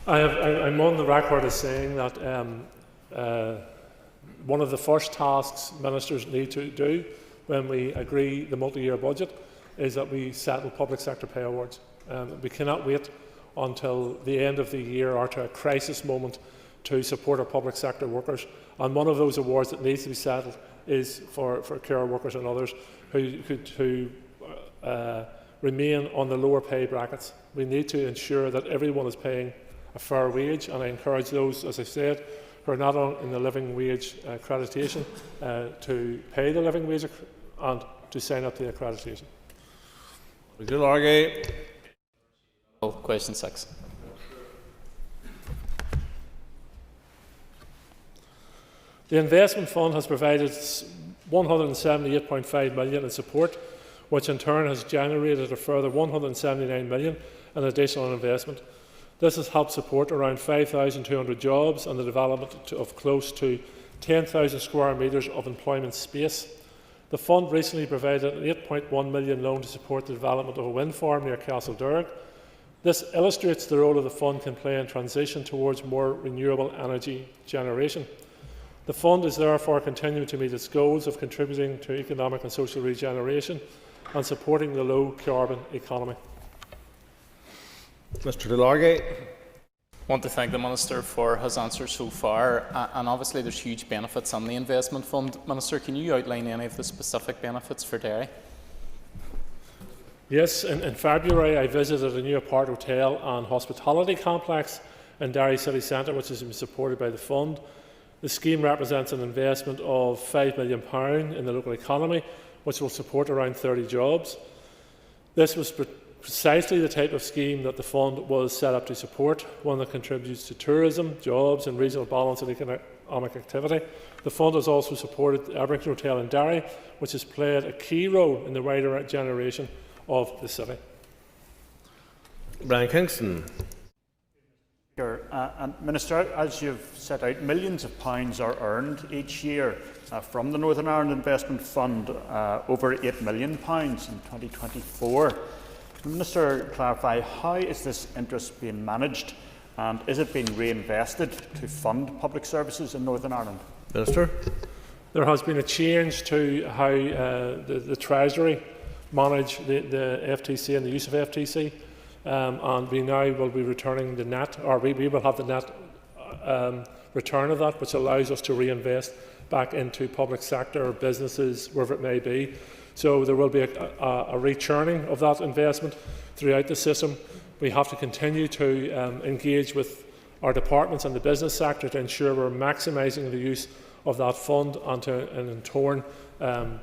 I'm on the record as saying that one of the first tasks ministers need to do when we agree the multi-year budget is that we settle public sector pay awards. We cannot wait until the end of the year or to a crisis moment to support our public sector workers. And one of those awards that needs to be settled is for care workers and others who remain on the lower pay brackets. We need to ensure that everyone is paying a fair wage, and I encourage those, as I said, who are not in the living wage accreditation to pay the living wage and to sign up to the accreditation. Question 6. The investment fund has provided 178.5 million in support, which in turn has generated a further 179 million in additional investment. This has helped support around 5,200 jobs and the development of close to 10,000 square metres of employment space. The fund recently provided an 8.1 million loan to support the development of a wind farm near Castlederg. This illustrates the role of the fund can play in transition towards more renewable energy generation. The fund is therefore continuing to meet its goals of contributing to economic and social regeneration and supporting the low-carbon economy. Mr. Delargay. I want to thank the Minister for his answers so far, and obviously there's huge benefits on the investment fund. Minister, can you outline any of the specific benefits for Derry? Yes, in February I visited a new apart hotel and hospitality complex in Derry City Centre, which has been supported by the fund. The scheme represents an investment of £5 million in the local economy, which will support around 30 jobs. This was precisely the type of scheme that the fund was set up to support, one that contributes to tourism, jobs and regional balance and economic activity. The fund has also supported the Everington Hotel in Derry, which has played a key role in the wider generation of the city. Brian Kingston. Minister, as you've set out, millions of pounds are earned each year from the Northern Ireland Investment Fund, over £8 million in 2024. Can the Minister clarify how is this interest being managed, and is it being reinvested to fund public services in Northern Ireland? Minister. There has been a change to how the Treasury manage the FTC and the use of FTC. And we now will be returning the net, or we will have the net return of that, which allows us to reinvest back into public sector or businesses, wherever it may be. So there will be a rechurning of that investment throughout the system. We have to continue to engage with our departments and the business sector to ensure we're maximising the use of that fund and in turn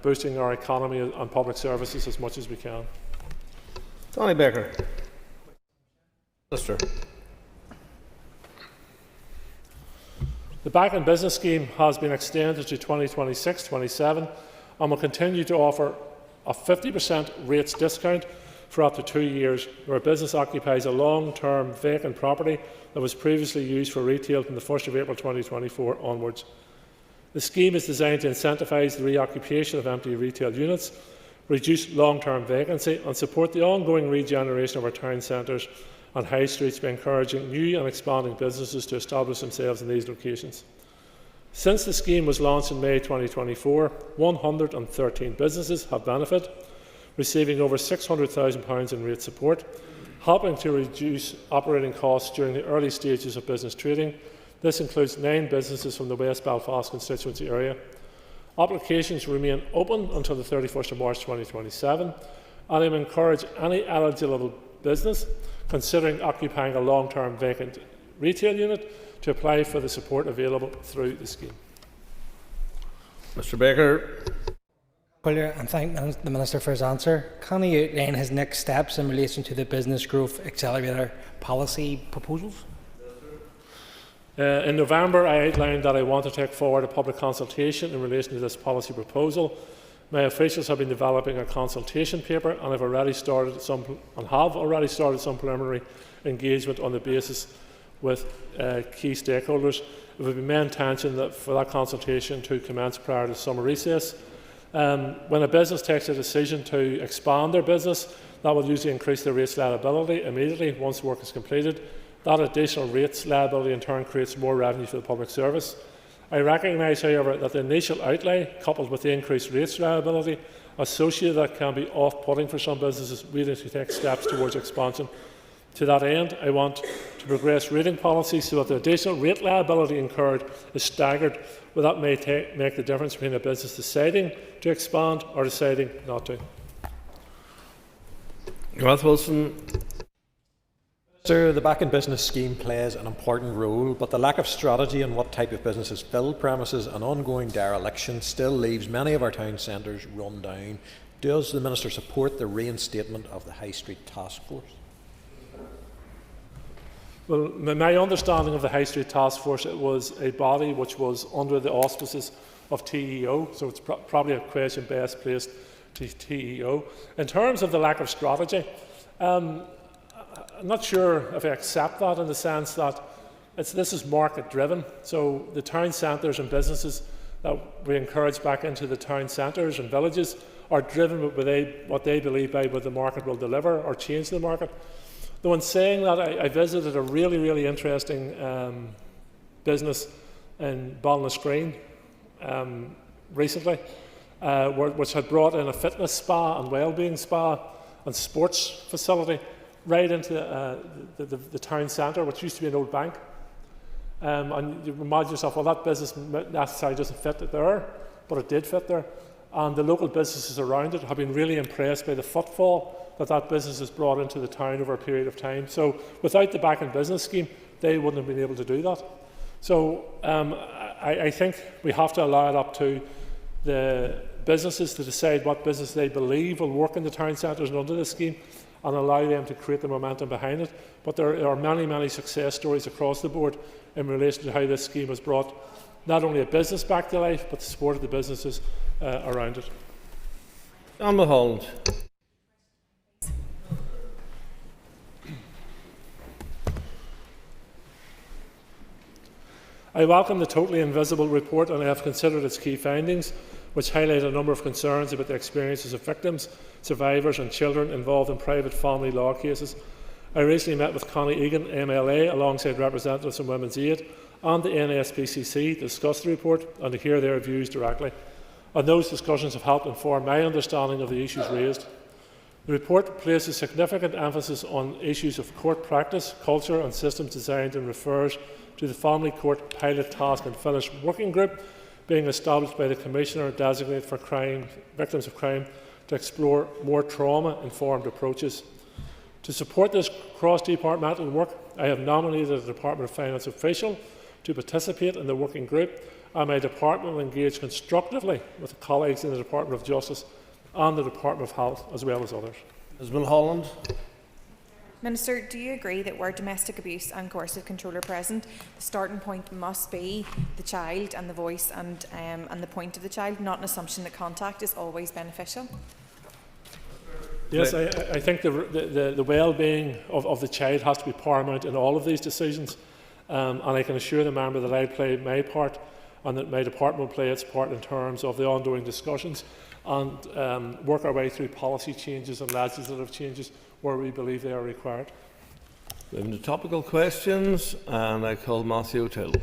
boosting our economy and public services as much as we can. Tony Baker. Minister. The Back in Business scheme has been extended to 2026-27 and will continue to offer a 50% rates discount for up to 2 years where a business occupies a long-term vacant property that was previously used for retail from the 1st of April 2024 onwards. The scheme is designed to incentivise the reoccupation of empty retail units, reduce long-term vacancy and support the ongoing regeneration of our town centres and high streets by encouraging new and expanding businesses to establish themselves in these locations. Since the scheme was launched in May 2024, 113 businesses have benefited, receiving over £600,000 in rate support, helping to reduce operating costs during the early stages of business trading. This includes 9 businesses from the West Belfast constituency area. Applications remain open until the 31st of March 2027, and I encourage any eligible business considering occupying a long-term vacant retail unit to apply for the support available through the scheme. Mr. Baker. And thank the Minister for his answer. Can he outline his next steps in relation to the Business Growth Accelerator policy proposals? In November, I outlined that I want to take forward a public consultation in relation to this policy proposal. My officials have been developing a consultation paper and have already started some preliminary engagement on the basis with key stakeholders. It would be my intention that for that consultation to commence prior to summer recess. When a business takes a decision to expand their business, that will usually increase their rates liability immediately once work is completed. That additional rates liability in turn creates more revenue for the public service. I recognise, however, that the initial outlay, coupled with the increased rates liability associated that can be off-putting for some businesses waiting to take steps towards expansion. To that end, I want to progress rating policy so that the additional rate liability incurred is staggered, where that may make the difference between a business deciding to expand or deciding not to. Gareth Wilson. Sir, the Back in Business scheme plays an important role, but the lack of strategy on what type of businesses fill premises and ongoing dereliction still leaves many of our town centres run down. Does the Minister support the reinstatement of the High Street Task Force? Well, my understanding of the High Street Task Force, it was a body which was under the auspices of TEO, so it's probably a question best placed to TEO. In terms of the lack of strategy, I'm not sure if I accept that, in the sense that this is market driven. So the town centres and businesses that we encourage back into the town centres and villages are driven by what they believe by what the market will deliver or change the market. Though in saying that, I visited a really, really interesting business in Ballinascreen recently, which had brought in a fitness spa and wellbeing spa and sports facility right into the town centre, which used to be an old bank. And you imagine yourself, well, that business necessarily doesn't fit there, but it did fit there. And the local businesses around it have been really impressed by the footfall that business has brought into the town over a period of time. So without the Back in Business scheme, they wouldn't have been able to do that. So I think we have to allow it up to the businesses to decide what business they believe will work in the town centres and under this scheme, and allow them to create the momentum behind it. But there are many, many success stories across the board in relation to how this scheme has brought not only a business back to life, but the support of the businesses around it. John Mulholland. I welcome the Totally Invisible report, and I have considered its key findings, which highlight a number of concerns about the experiences of victims, survivors and children involved in private family law cases. I recently met with Connie Egan, MLA, alongside representatives from Women's Aid and the NSPCC to discuss the report and to hear their views directly. And those discussions have helped inform my understanding of the issues raised. The report places significant emphasis on issues of court practice, culture and systems designed, and refers to the Family Court Pilot Task and Finish Working Group being established by the Commissioner designated for victims of crime to explore more trauma-informed approaches. To support this cross-departmental work, I have nominated a Department of Finance official to participate in the working group, and my department will engage constructively with colleagues in the Department of Justice and the Department of Health, as well as others. Ms Mulholland. Minister, do you agree that where domestic abuse and coercive control are present, the starting point must be the child and the voice and the point of the child, not an assumption that contact is always beneficial? Yes, I think the well-being of the child has to be paramount in all of these decisions, and I can assure the member that I play my part and that my department will play its part in terms of the ongoing discussions and work our way through policy changes and legislative changes where we believe they are required. Moving to topical questions, and I call Matthew O'Toole.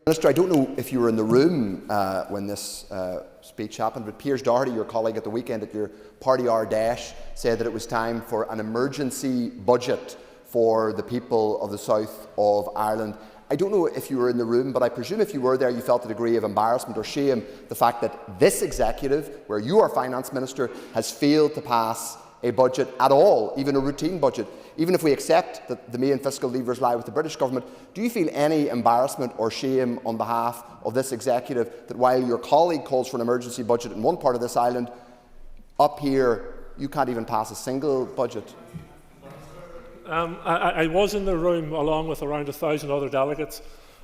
Minister, I don't know if you were in the room when this speech happened, but Piers Doherty, your colleague at the weekend at your party Ardèche, said that it was time for an emergency budget for the people of the south of Ireland. I don't know if you were in the room, but I presume if you were there, you felt a degree of embarrassment or shame the fact that this executive, where you are Finance Minister, has failed to pass a budget at all, even a routine budget. Even if we accept that the main fiscal levers lie with the British government, do you feel any embarrassment or shame on behalf of this executive that while your colleague calls for an emergency budget in one part of this island, up here you can't even pass a single budget? I was in the room along with around 1,000 other delegates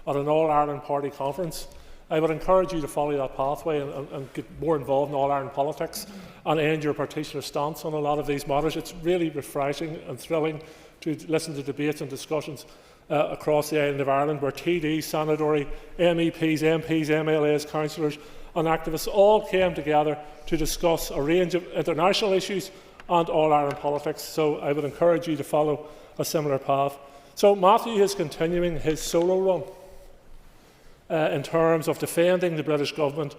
at an All-Ireland Party conference. I would encourage you to follow that pathway and get more involved in All-Ireland politics and end your particular stance on a lot of these matters. It's really refreshing and thrilling to listen to debates and discussions across the island of Ireland where TDs, Senatori, MEPs, MPs, MLAs, councillors and activists all came together to discuss a range of international issues and All-Ireland politics. So I would encourage you to follow a similar path. So Matthew is continuing his solo run in terms of defending the British government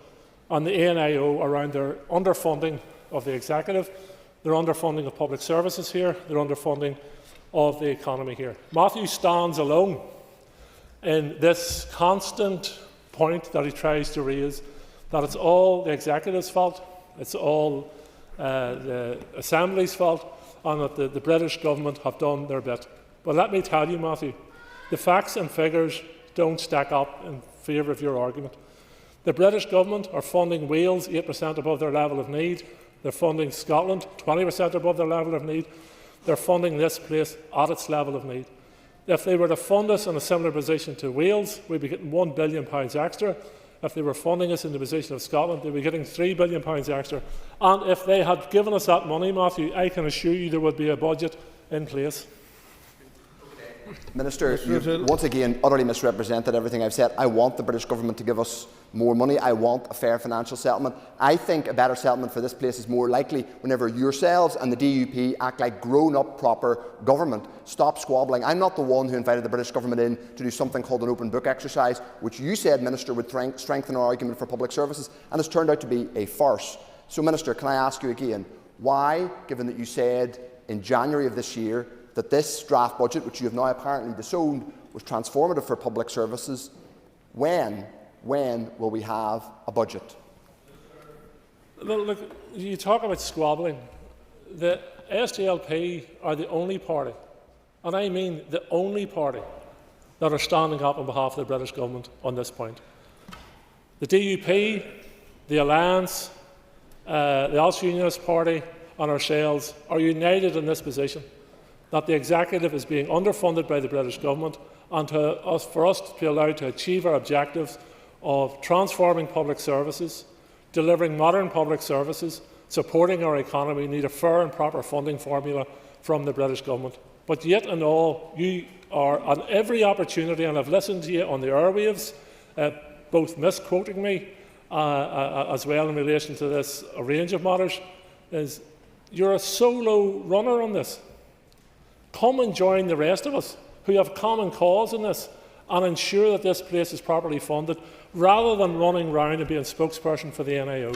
and the ANIO around their underfunding of the executive, their underfunding of public services here, their underfunding of the economy here. Matthew stands alone in this constant point that he tries to raise, that it's all the Executive's fault, it's all the Assembly's fault, and that the British Government have done their bit. But let me tell you, Matthew, the facts and figures don't stack up in favour of your argument. The British Government are funding Wales 8% above their level of need. They're funding Scotland 20% above their level of need. They're funding this place at its level of need. If they were to fund us in a similar position to Wales, we'd be getting £1 billion extra. If they were funding us in the position of Scotland, they'd be getting £3 billion extra. And if they had given us that money, Matthew, I can assure you there would be a budget in place. Minister, you've once again utterly misrepresented everything I've said. I want the British Government to give us more money. I want a fair financial settlement. I think a better settlement for this place is more likely whenever yourselves and the DUP act like grown-up, proper government. Stop squabbling. I'm not the one who invited the British Government in to do something called an open book exercise, which you said, Minister, would strengthen our argument for public services, and has turned out to be a farce. So, Minister, can I ask you again, why, given that you said in January of this year that this draft budget, which you have now apparently disowned, was transformative for public services, when will we have a budget? Well, look, you talk about squabbling. The SDLP are the only party, and I mean the only party, that are standing up on behalf of the British Government on this point. The DUP, the Alliance, the Ulster Unionist Party and ourselves are united in this position, that the Executive is being underfunded by the British Government, and for us to be allowed to achieve our objectives of transforming public services, delivering modern public services, supporting our economy, need a fair and proper funding formula from the British Government. But yet and all, you are on every opportunity, and I've listened to you on the airwaves, both misquoting me as well in relation to this a range of matters, is you're a solo runner on this. Come and join the rest of us who have common cause in this and ensure that this place is properly funded, rather than running round and being spokesperson for the NIO.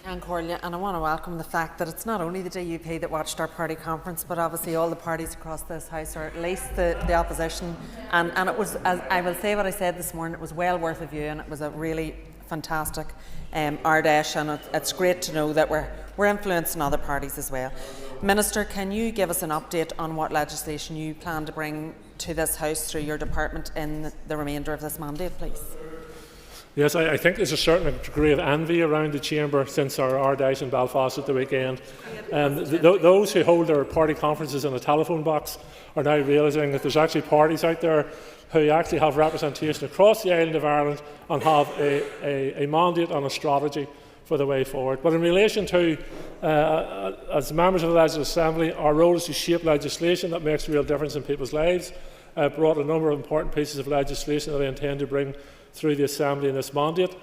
And I want to welcome the fact that it's not only the DUP that watched our party conference, but obviously all the parties across this House, or at least the opposition. And it was, as I will say what I said this morning, it was well worth a view, and it was a really fantastic Ardèche, and it's great to know that we're influencing other parties as well. Minister, can you give us an update on what legislation you plan to bring to this House through your department in the remainder of this mandate, please? Yes, I think there's a certain degree of envy around the chamber since our Ardèche in Belfast at the weekend. Those who hold their party conferences in a telephone box are now realising that there's actually parties out there who actually have representation across the island of Ireland and have a mandate and a strategy for the way forward. But in relation to, as members of the Legislative Assembly, our role is to shape legislation that makes a real difference in people's lives. I've brought a number of important pieces of legislation that I intend to bring through the Assembly in this mandate.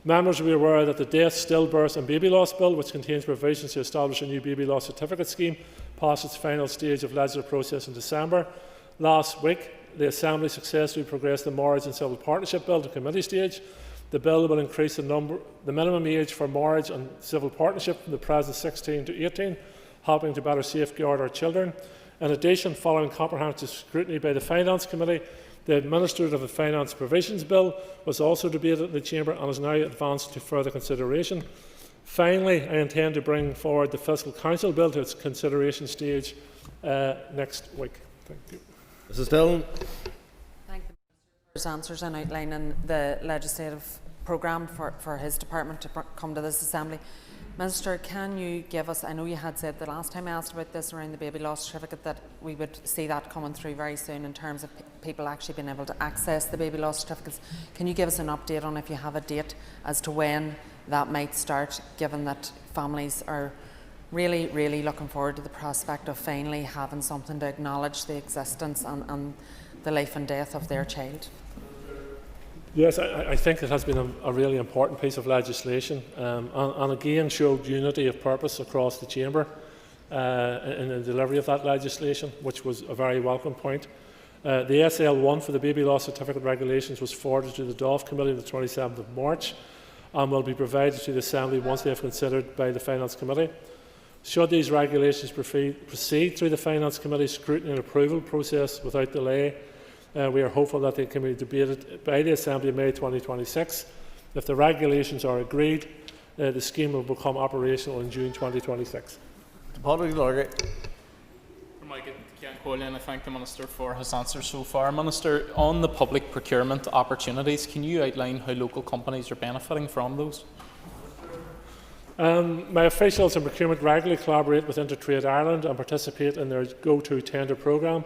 Members will be aware that the Death, Stillbirth and Baby Loss Bill, which contains provisions to establish a new baby loss certificate scheme, passed its final stage of legislative process in December. Last week, the Assembly successfully progressed the Marriage and Civil Partnership Bill to committee stage. The bill will increase the minimum age for marriage and civil partnership from the present 16 to 18, helping to better safeguard our children. In addition, following comprehensive scrutiny by the Finance Committee, the Administrative and Finance Provisions Bill was also debated in the Chamber and is now advanced to further consideration. Finally, I intend to bring forward the Fiscal Council Bill to its consideration stage next week. Thank you. Mrs. Dillon. Thank the Minister for his answers and outlining the legislative programme for his department to come to this Assembly. Minister, can you give us, I know you had said the last time I asked about this around the baby loss certificate that we would see that coming through very soon in terms of people actually being able to access the baby loss certificates. Can you give us an update on if you have a date as to when that might start, given that families are really, really looking forward to the prospect of finally having something to acknowledge the existence and the life and death of their child? Yes, I think it has been a really important piece of legislation and again showed unity of purpose across the Chamber in the delivery of that legislation, which was a very welcome point. The SL1 for the baby loss certificate regulations was forwarded to the DOF Committee on the 27th of March and will be provided to the Assembly once they have considered by the Finance Committee. Should these regulations proceed through the Finance Committee's scrutiny and approval process without delay, we are hopeful that they can be debated by the Assembly in May 2026. If the regulations are agreed, the scheme will become operational in June 2026. I thank the Minister for his answers so far. Minister, on the public procurement opportunities, can you outline how local companies are benefiting from those? My officials in procurement regularly collaborate with Intertrade Ireland and participate in their go-to tender programme.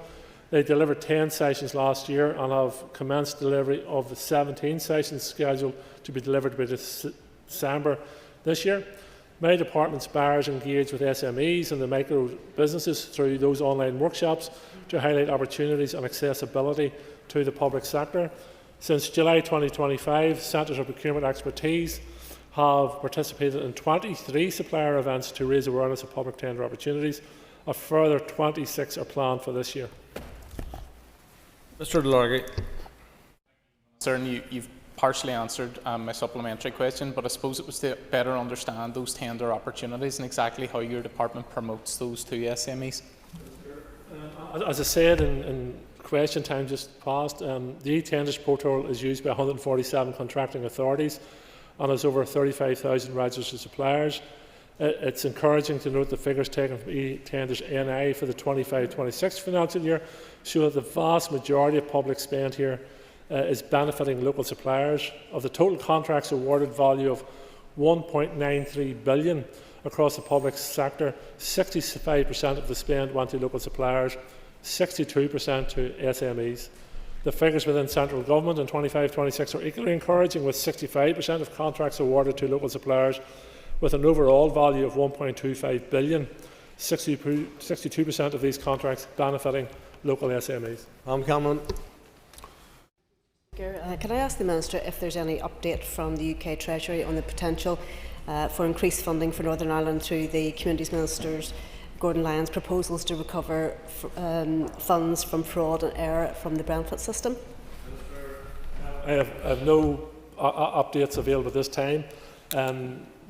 They delivered 10 sessions last year and have commenced delivery of the 17 sessions scheduled to be delivered by December this year. My department's buyers engage with SMEs and the micro businesses through those online workshops to highlight opportunities and accessibility to the public sector. Since July 2025, Centres of Procurement Expertise have participated in 23 supplier events to raise awareness of public tender opportunities. A further 26 are planned for this year. Mr. Delargy. Certainly, you've partially answered my supplementary question, but I suppose it was to better understand those tender opportunities and exactly how your department promotes those to SMEs. As I said in question time just past, the e-tenders portal is used by 147 contracting authorities and has over 35,000 registered suppliers. It's encouraging to note the figures taken from e-tenders NI for the 25-26 financial year show that the vast majority of public spend here is benefiting local suppliers. Of the total contracts awarded value of $1.93 billion across the public sector, 65% of the spend went to local suppliers, 62% to SMEs. The figures within central government in 25-26 are equally encouraging, with 65% of contracts awarded to local suppliers with an overall value of $1.25 billion, 62% of these contracts benefiting local SMEs. Cameron. Can I ask the Minister if there's any update from the UK Treasury on the potential for increased funding for Northern Ireland through the Communities Minister's Gordon Lyons proposals to recover funds from fraud and error from the benefit system? I have no updates available at this time.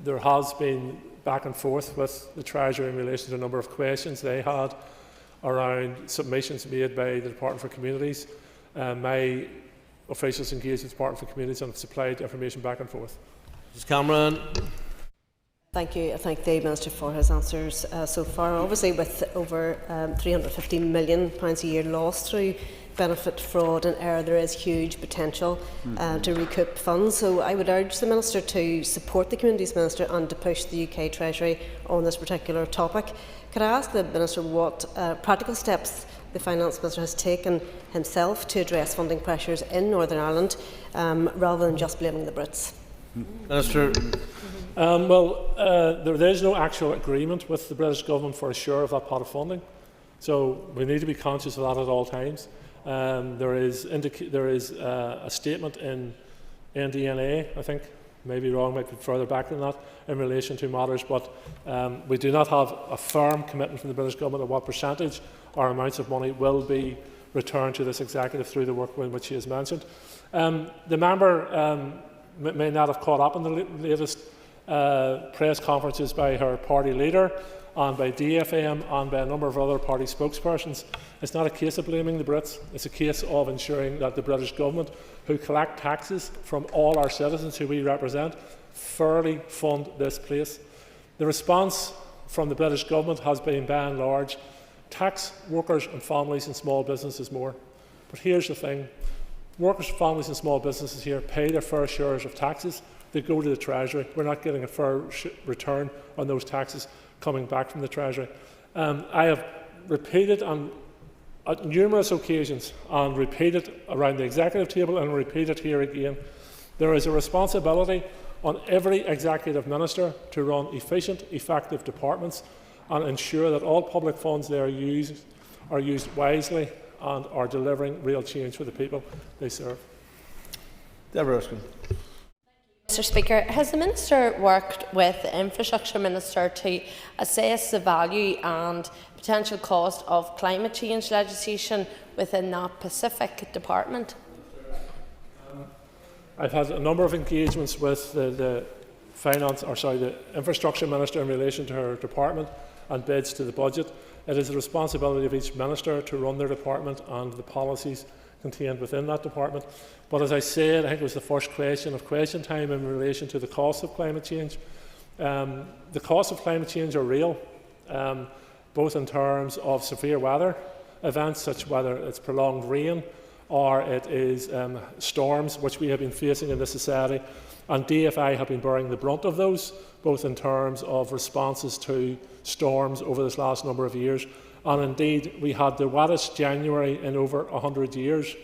There has been back and forth with the Treasury in relation to a number of questions they had around submissions made by the Department for Communities. My officials engaged with the Department for Communities and have supplied information back and forth. Mrs. Cameron. Thank you. I thank the Minister for his answers so far. Obviously, with over £350 million a year lost through benefit fraud and error, there is huge potential to recoup funds. So I would urge the Minister to support the Communities Minister and to push the UK Treasury on this particular topic. Could I ask the Minister what practical steps the Finance Minister has taken himself to address funding pressures in Northern Ireland, rather than just blaming the Brits? Minister. There is no actual agreement with the British Government for a share of that pot of funding, so we need to be conscious of that at all times. There is a statement in NDNA, I think, maybe wrong, might be further back than that, in relation to matters, but we do not have a firm commitment from the British Government of what percentage or amounts of money will be returned to this executive through the work which he has mentioned. The member may not have caught up in the latest press conferences by her party leader and by DFM and by a number of other party spokespersons. It's not a case of blaming the Brits, it's a case of ensuring that the British Government, who collect taxes from all our citizens who we represent, fairly fund this place. The response from the British Government has been, by and large, tax workers and families and small businesses more. But here's the thing, workers, families and small businesses here pay their fair shares of taxes. They go to the Treasury. We're not getting a fair return on those taxes coming back from the Treasury. I have repeated on numerous occasions and repeated around the executive table and repeated here again, there is a responsibility on every executive minister to run efficient, effective departments and ensure that all public funds there are used wisely and are delivering real change for the people they serve. Deborah Erskine. Mr. Speaker, has the Minister worked with the Infrastructure Minister to assess the value and potential cost of climate change legislation within that Pacific department? I've had a number of engagements with the Infrastructure Minister in relation to her department, and bids to the budget. It is the responsibility of each minister to run their department and the policies contained within that department. But as I said, I think it was the first question of question time in relation to the cost of climate change. The costs of climate change are real, both in terms of severe weather events, such whether it's prolonged rain or it is storms, which we have been facing in this society. And DFI have been bearing the brunt of those, both in terms of responses to storms over this last number of years. And indeed, we had the wettest January in over 100 years,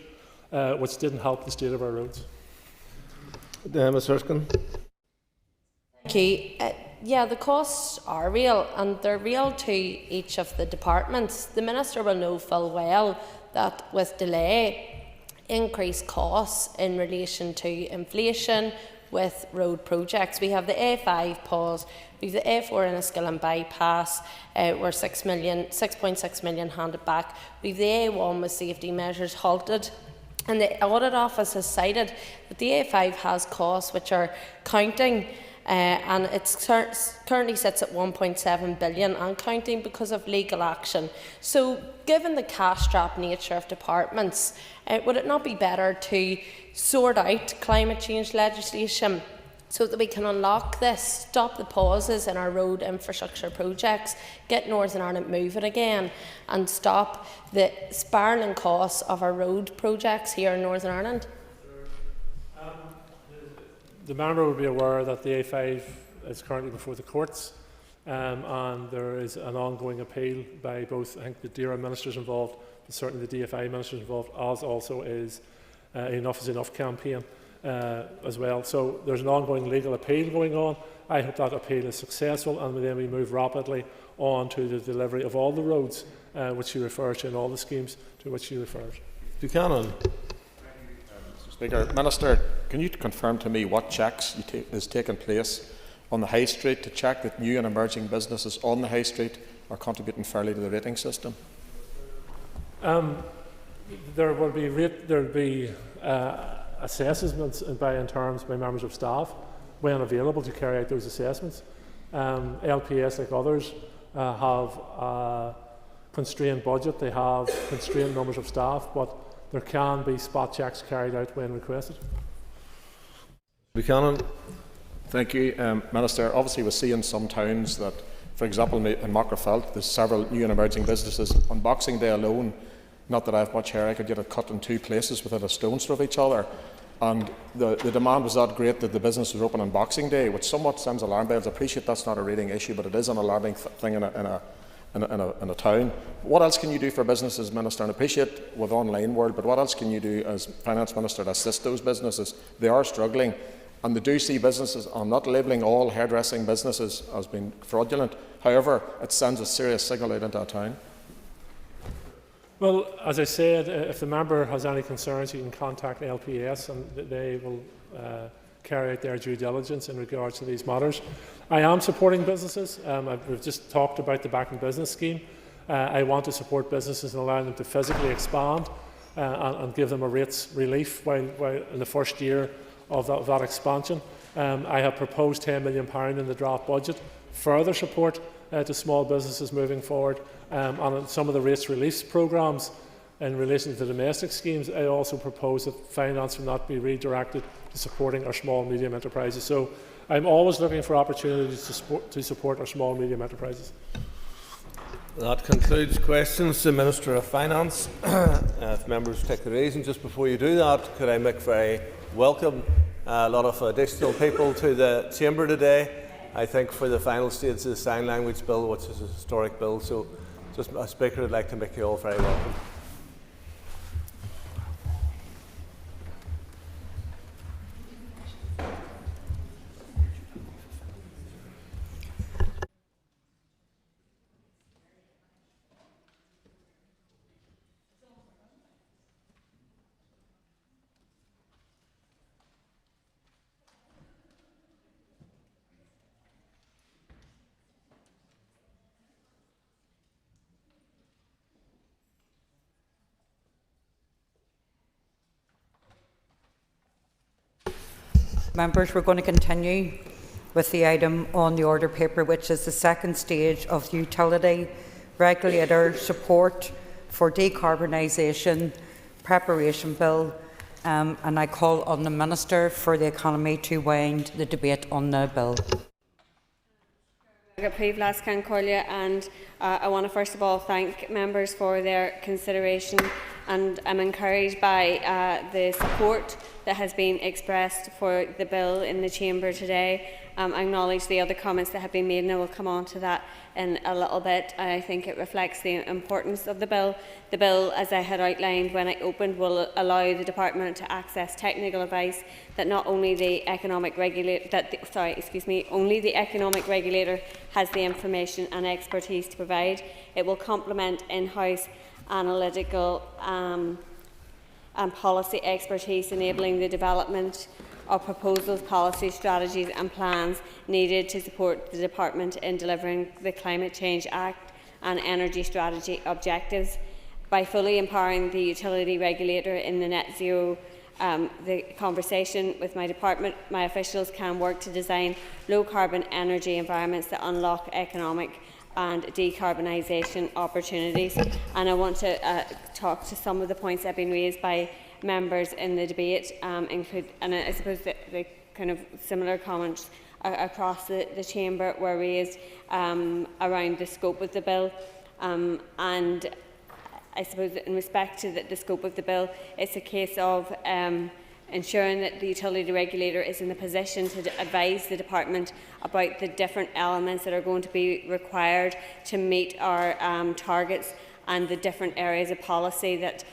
which didn't help the state of our roads. Ms Erskine. Thank you. Yeah, the costs are real, and they're real to each of the departments. The Minister will know full well that with delay, increased costs in relation to inflation with road projects. We have the A5 pause, we have the A4 Enniskillen bypass, where 6.6 million handed back. We have the A1 with safety measures halted. And the Audit Office has cited that the A5 has costs which are counting, and it currently sits at 1.7 billion and counting because of legal action. So, given the cash-strapped nature of departments, would it not be better to sort out climate change legislation so that we can unlock this, stop the pauses in our road infrastructure projects, get Northern Ireland moving again, and stop the spiralling costs of our road projects here in Northern Ireland? The member will be aware that the A5 is currently before the courts, and there is an ongoing appeal by both, I think, the DERA ministers involved, but certainly the DFI ministers involved, as also is Enough is Enough campaign as well. So there's an ongoing legal appeal going on. I hope that appeal is successful, and then we move rapidly on to the delivery of all the roads which she refers to, and all the schemes to which she refers. Buchanan. Mr Speaker, Minister, can you confirm to me what checks is taking place on the High Street to check that new and emerging businesses on the High Street are contributing fairly to the rating system? There will be assessments in terms by members of staff when available to carry out those assessments. LPS, like others, have a constrained budget, they have constrained numbers of staff, but there can be spot checks carried out when requested. Buchanan. Thank you, Minister. Obviously, we're seeing some towns that, for example, in Macrofelt, there's several new and emerging businesses. On Boxing Day alone, not that I have much hair, I could get it cut in two places within a stone's throw of each other. And the demand was that great that the business was open on Boxing Day, which somewhat sends alarm bells. I appreciate that's not a rating issue, but it is an alarming thing in a town. What else can you do for businesses, Minister? And I appreciate with online world, but what else can you do as Finance Minister to assist those businesses? They are struggling, and they do see businesses. I'm not labelling all hairdressing businesses as being fraudulent. However, it sends a serious signal out into a town. Well, as I said, if the member has any concerns, he can contact LPS and they will carry out their due diligence in regards to these matters. I am supporting businesses. We've just talked about the Back in Business scheme. I want to support businesses and allow them to physically expand and give them a rates relief while in the first year of that expansion. I have proposed £10 million in the draft budget, further support to small businesses moving forward, and on some of the rates release programmes in relation to the domestic schemes. I also propose that finance from that be redirected to supporting our small and medium enterprises. So I'm always looking for opportunities to support our small and medium enterprises. That concludes questions to the Minister of Finance. If members take the reason, just before you do that, could I make very welcome a lot of additional people to the chamber today. I think for the final stage of the Sign Language Bill, which is a historic bill, so just as Speaker, I'd like to make you all very welcome. Members, we're going to continue with the item on the order paper, which is the second stage of the Utility Regulator Support for Decarbonisation Preparation Bill, and I call on the Minister for the Economy to wind the debate on the bill. And I want to first of all thank members for their consideration, and I'm encouraged by the support that has been expressed for the bill in the Chamber today. I acknowledge the other comments that have been made, and I will come on to that in a little bit. I think it reflects the importance of the bill. The bill, as I had outlined when I opened, will allow the Department to access technical advice that not only the economic regulator, only the economic regulator has the information and expertise to provide. It will complement in-house analytical and policy expertise, enabling the development of proposals, policies, strategies and plans needed to support the Department in delivering the Climate Change Act and energy strategy objectives. By fully empowering the utility regulator in the net zero the conversation with my department, my officials can work to design low-carbon energy environments that unlock economic and decarbonisation opportunities. And I want to talk to some of the points that have been raised by members in the debate, and I suppose the kind of similar comments across the Chamber were raised around the scope of the bill, and I suppose in respect to the scope of the bill, it's a case of ensuring that the utility regulator is in the position to advise the Department about the different elements that are going to be required to meet our targets and the different areas of policy that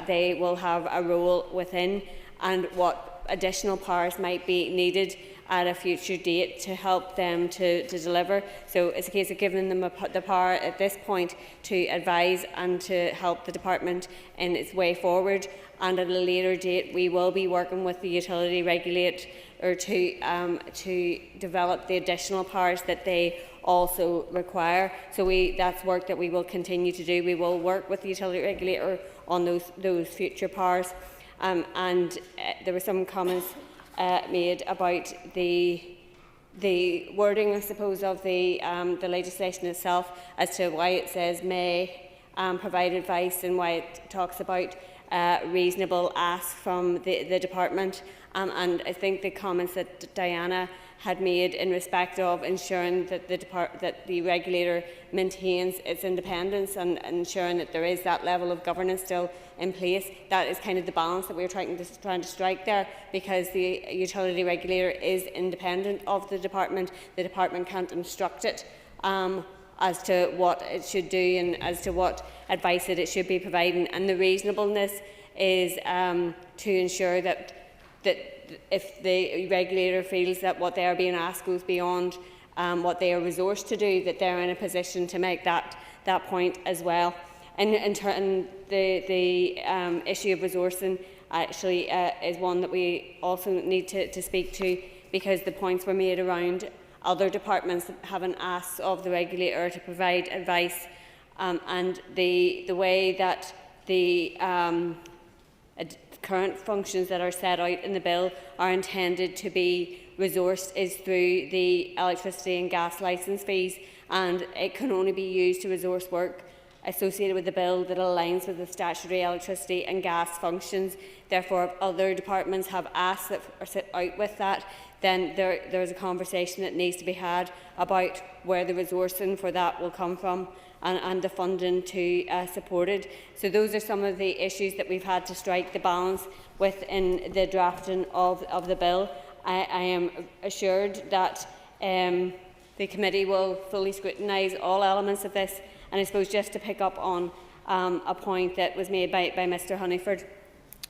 they will have a role within, and what additional powers might be needed at a future date to help them to deliver. So it's a case of giving them the power at this point to advise and to help the Department in its way forward. And at a later date, we will be working with the utility regulator to develop the additional powers that they also require. So that's work that we will continue to do. We will work with the utility regulator on those future powers. And there were some comments made about the wording, I suppose, of the legislation itself as to why it says may provide advice and why it talks about reasonable ask from the Department. And I think the comments that Diana had made in respect of ensuring that the regulator maintains its independence and ensuring that there is that level of governance still in place. That is kind of the balance that we're trying to strike there, because the utility regulator is independent of the Department. The Department can't instruct it as to what it should do and as to what advice that it should be providing. And the reasonableness is to ensure that if the regulator feels that what they are being asked goes beyond what they are resourced to do, that they're in a position to make that point as well. And the issue of resourcing actually is one that we also need to speak to, because the points were made around other departments having asked of the regulator to provide advice, and the way that the current functions that are set out in the bill are intended to be resourced is through the electricity and gas licence fees, and it can only be used to resource work associated with the bill that aligns with the statutory electricity and gas functions. Therefore, if other departments have asked that are set out with that, then there is a conversation that needs to be had about where the resourcing for that will come from and the funding to support it. So those are some of the issues that we've had to strike the balance within the drafting of the bill. I am assured that the committee will fully scrutinise all elements of this. And I suppose just to pick up on a point that was made by Mr Honeyford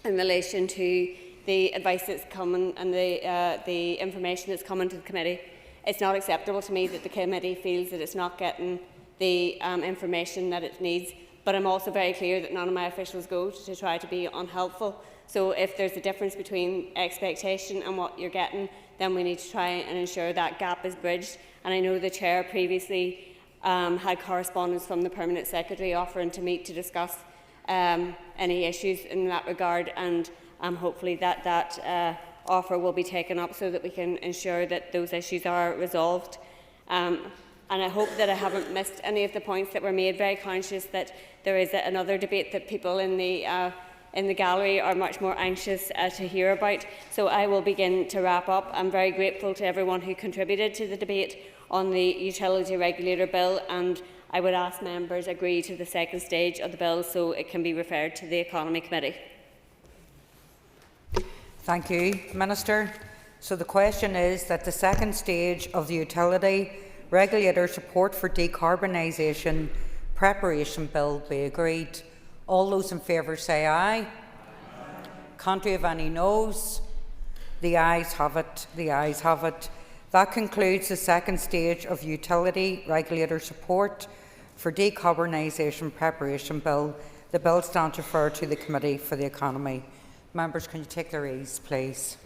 in relation to the advice that's coming and the information that's coming to the committee. It's not acceptable to me that the committee feels that it's not getting the information that it needs, but I'm also very clear that none of my officials go to try to be unhelpful. So if there's a difference between expectation and what you're getting, then we need to try and ensure that gap is bridged. And I know the Chair previously had correspondence from the Permanent Secretary offering to meet to discuss any issues in that regard, and hopefully that offer will be taken up so that we can ensure that those issues are resolved. And I hope that I haven't missed any of the points that were made. Very conscious that there is another debate that people in the gallery are much more anxious to hear about. So I will begin to wrap up. I'm very grateful to everyone who contributed to the debate on the Utility Regulator Bill, and I would ask members agree to the second stage of the bill so it can be referred to the Economy Committee. Thank you, Minister. So the question is that the second stage of the Utility Regulator Support for Decarbonisation Preparation Bill be agreed. All those in favour say aye. Contrary of any noes? The ayes have it. The ayes have it. That concludes the second stage of Utility Regulator Support for Decarbonisation Preparation Bill. The bill stands referred to the Committee for the Economy. Members, can you take their ease, please?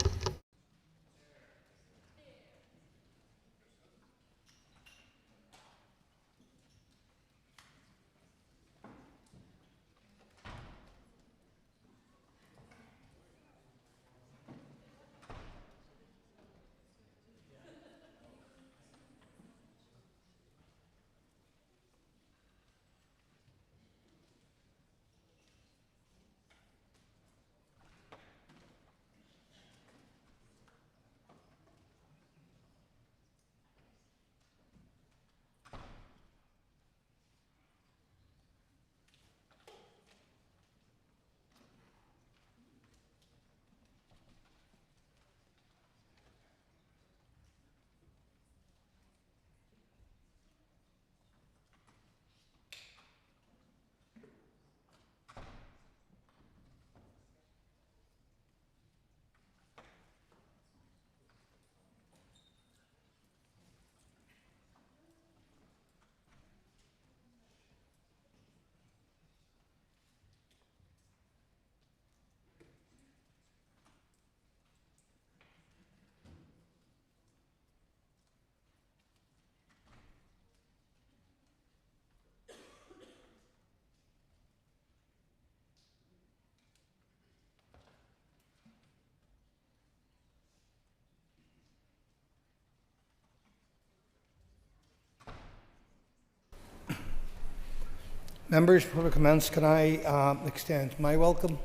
Members, before we commence, can I extend my welcome,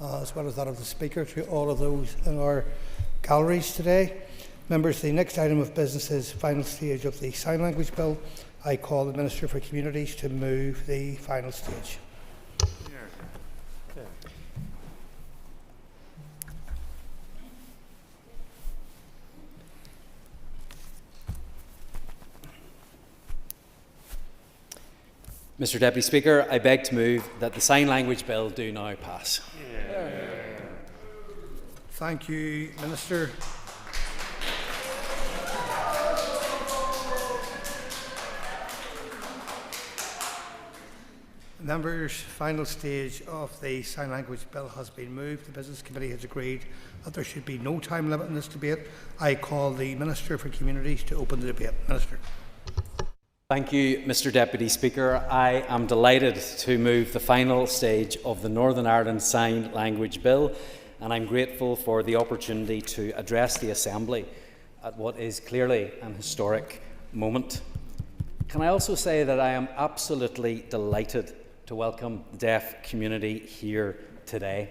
as well as that of the Speaker, to all of those in our galleries today. Members, the next item of business is final stage of the Sign Language Bill. I call the Minister for Communities to move the final stage. Mr Deputy Speaker, I beg to move that the Sign Language Bill do now pass. Thank you, Minister. Members, final stage of the Sign Language Bill has been moved. The Business Committee has agreed that there should be no time limit in this debate. I call the Minister for Communities to open the debate. Minister. Thank you, Mr Deputy Speaker. I am delighted to move the final stage of the Northern Ireland Sign Language Bill, and I'm grateful for the opportunity to address the Assembly at what is clearly an historic moment. Can I also say that I am absolutely delighted to welcome the deaf community here today.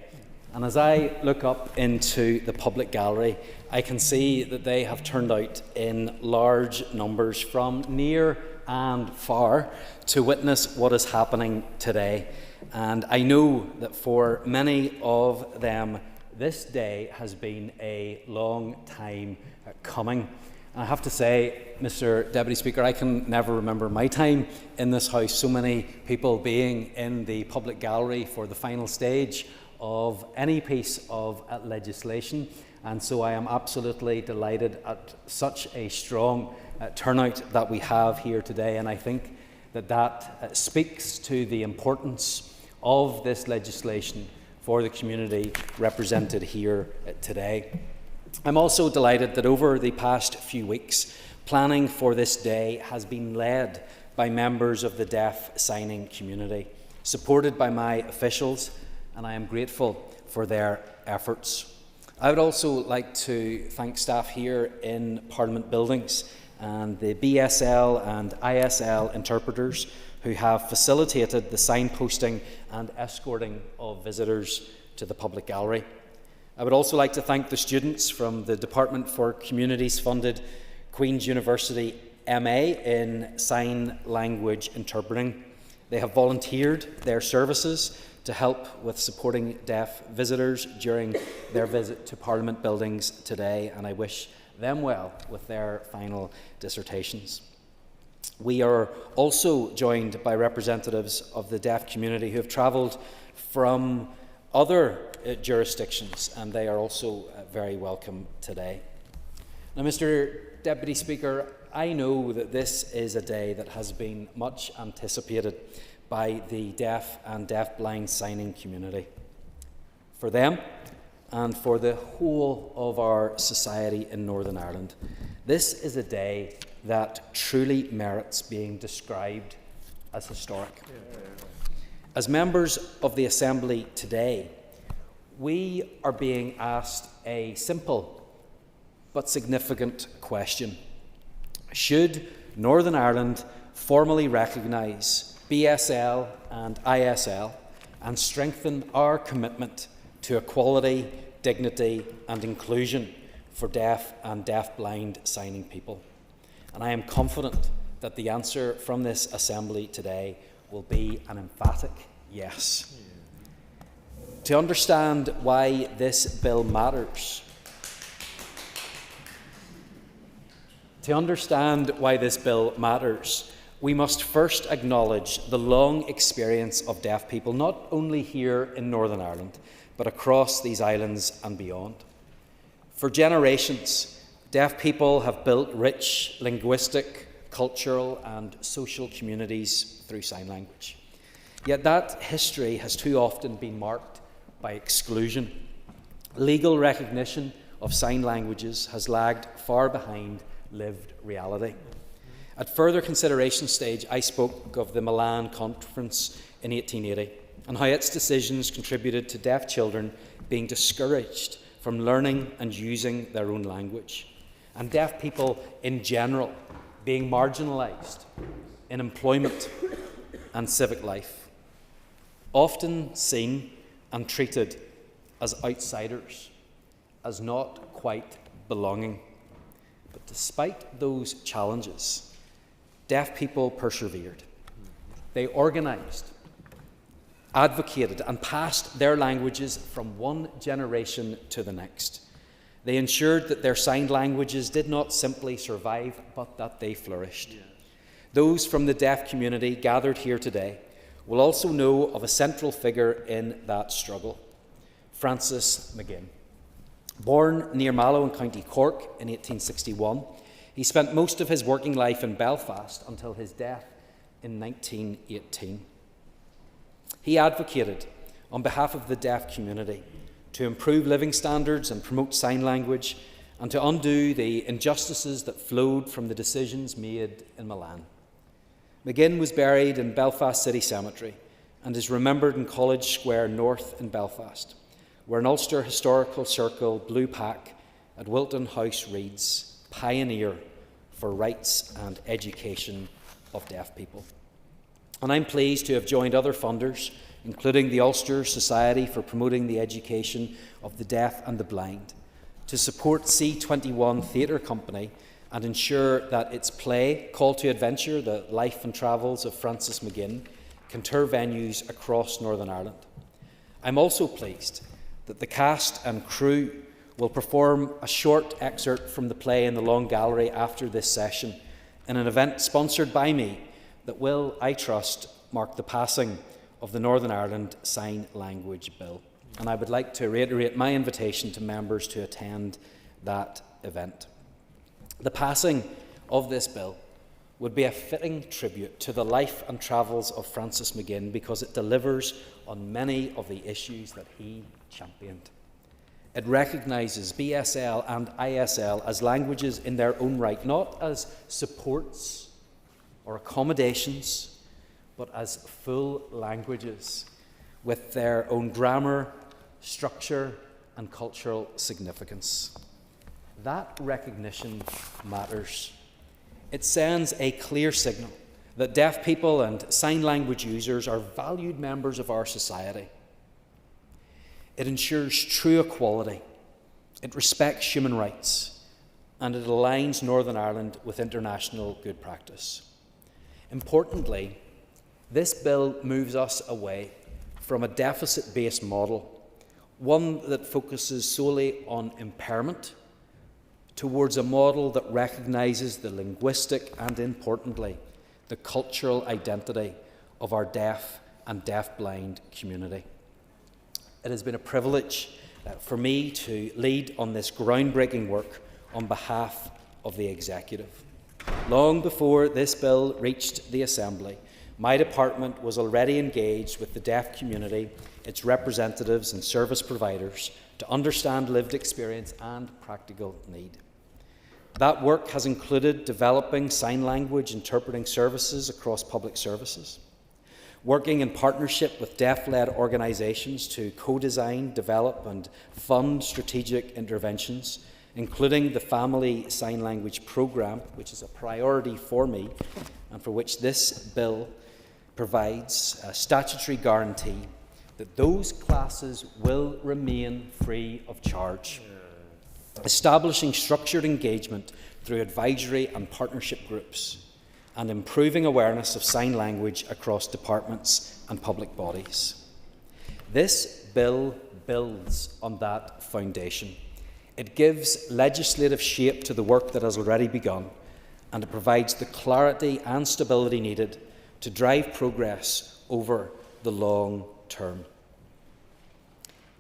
And as I look up into the public gallery, I can see that they have turned out in large numbers from near and far to witness what is happening today. And I know that for many of them, this day has been a long time coming. And I have to say, Mr Deputy Speaker, I can never remember my time in this House, so many people being in the public gallery for the final stage of any piece of legislation. And so I am absolutely delighted at such a strong turnout that we have here today, and I think that that speaks to the importance of this legislation for the community represented here today. I'm also delighted that over the past few weeks, planning for this day has been led by members of the deaf signing community, supported by my officials, and I am grateful for their efforts. I would also like to thank staff here in Parliament buildings and the BSL and ISL interpreters who have facilitated the signposting and escorting of visitors to the public gallery. I would also like to thank the students from the Department for Communities funded Queen's University MA in Sign Language Interpreting. They have volunteered their services to help with supporting deaf visitors during their visit to Parliament buildings today, and I wish them well with their final dissertations. We are also joined by representatives of the deaf community who have travelled from other jurisdictions, and they are also very welcome today. Now, Mr. Deputy Speaker, I know that this is a day that has been much anticipated by the deaf and deafblind signing community. For them and for the whole of our society in Northern Ireland, this is a day that truly merits being described as historic. As members of the Assembly today, we are being asked a simple but significant question. Should Northern Ireland formally recognise BSL and ISL and strengthen our commitment to equality, dignity and inclusion for deaf and deafblind signing people? And I am confident that the answer from this Assembly today will be an emphatic yes. To understand why this bill matters, we must first acknowledge the long experience of deaf people, not only here in Northern Ireland, but across these islands and beyond. For generations, deaf people have built rich linguistic, cultural and social communities through sign language. Yet that history has too often been marked by exclusion. Legal recognition of sign languages has lagged far behind lived reality. At further consideration stage, I spoke of the Milan Conference in 1880 and how its decisions contributed to deaf children being discouraged from learning and using their own language, and deaf people in general being marginalised in employment and civic life, often seen and treated as outsiders, as not quite belonging. But despite those challenges, deaf people persevered. They organised, advocated and passed their languages from one generation to the next. They ensured that their signed languages did not simply survive, but that they flourished. Those from the deaf community gathered here today will also know of a central figure in that struggle, Francis McGinn. Born near Mallow in County Cork in 1861, he spent most of his working life in Belfast until his death in 1918. He advocated on behalf of the deaf community to improve living standards and promote sign language and to undo the injustices that flowed from the decisions made in Milan. McGinn was buried in Belfast City Cemetery and is remembered in College Square North in Belfast, where an Ulster Historical Circle blue pack at Wilton House reads, "Pioneer for rights and education of deaf people." And I'm pleased to have joined other funders, including the Ulster Society for Promoting the Education of the Deaf and the Blind, to support C21 Theatre Company and ensure that its play, Call to Adventure, The Life and Travels of Francis McGinn, can tour venues across Northern Ireland. I'm also pleased that the cast and crew will perform a short excerpt from the play in the Long Gallery after this session in an event sponsored by me that will, I trust, mark the passing of the Northern Ireland Sign Language Bill. And I would like to reiterate my invitation to members to attend that event. The passing of this bill would be a fitting tribute to the life and travels of Francis McGinn because it delivers on many of the issues that he championed. It recognises BSL and ISL as languages in their own right, not as supports or accommodations, but as full languages with their own grammar, structure and cultural significance. That recognition matters. It sends a clear signal that deaf people and sign language users are valued members of our society. It ensures true equality, it respects human rights, and it aligns Northern Ireland with international good practice. Importantly, this bill moves us away from a deficit-based model, one that focuses solely on impairment, towards a model that recognises the linguistic and, importantly, the cultural identity of our deaf and deaf-blind community. It has been a privilege for me to lead on this groundbreaking work on behalf of the Executive. Long before this bill reached the Assembly, my department was already engaged with the deaf community, its representatives and service providers to understand lived experience and practical need. That work has included developing sign language interpreting services across public services, working in partnership with deaf-led organisations to co-design, develop and fund strategic interventions, including the Family Sign Language Programme, which is a priority for me and for which this bill provides a statutory guarantee that those classes will remain free of charge. Establishing structured engagement through advisory and partnership groups, and improving awareness of sign language across departments and public bodies. This bill builds on that foundation. It gives legislative shape to the work that has already begun, and it provides the clarity and stability needed to drive progress over the long term.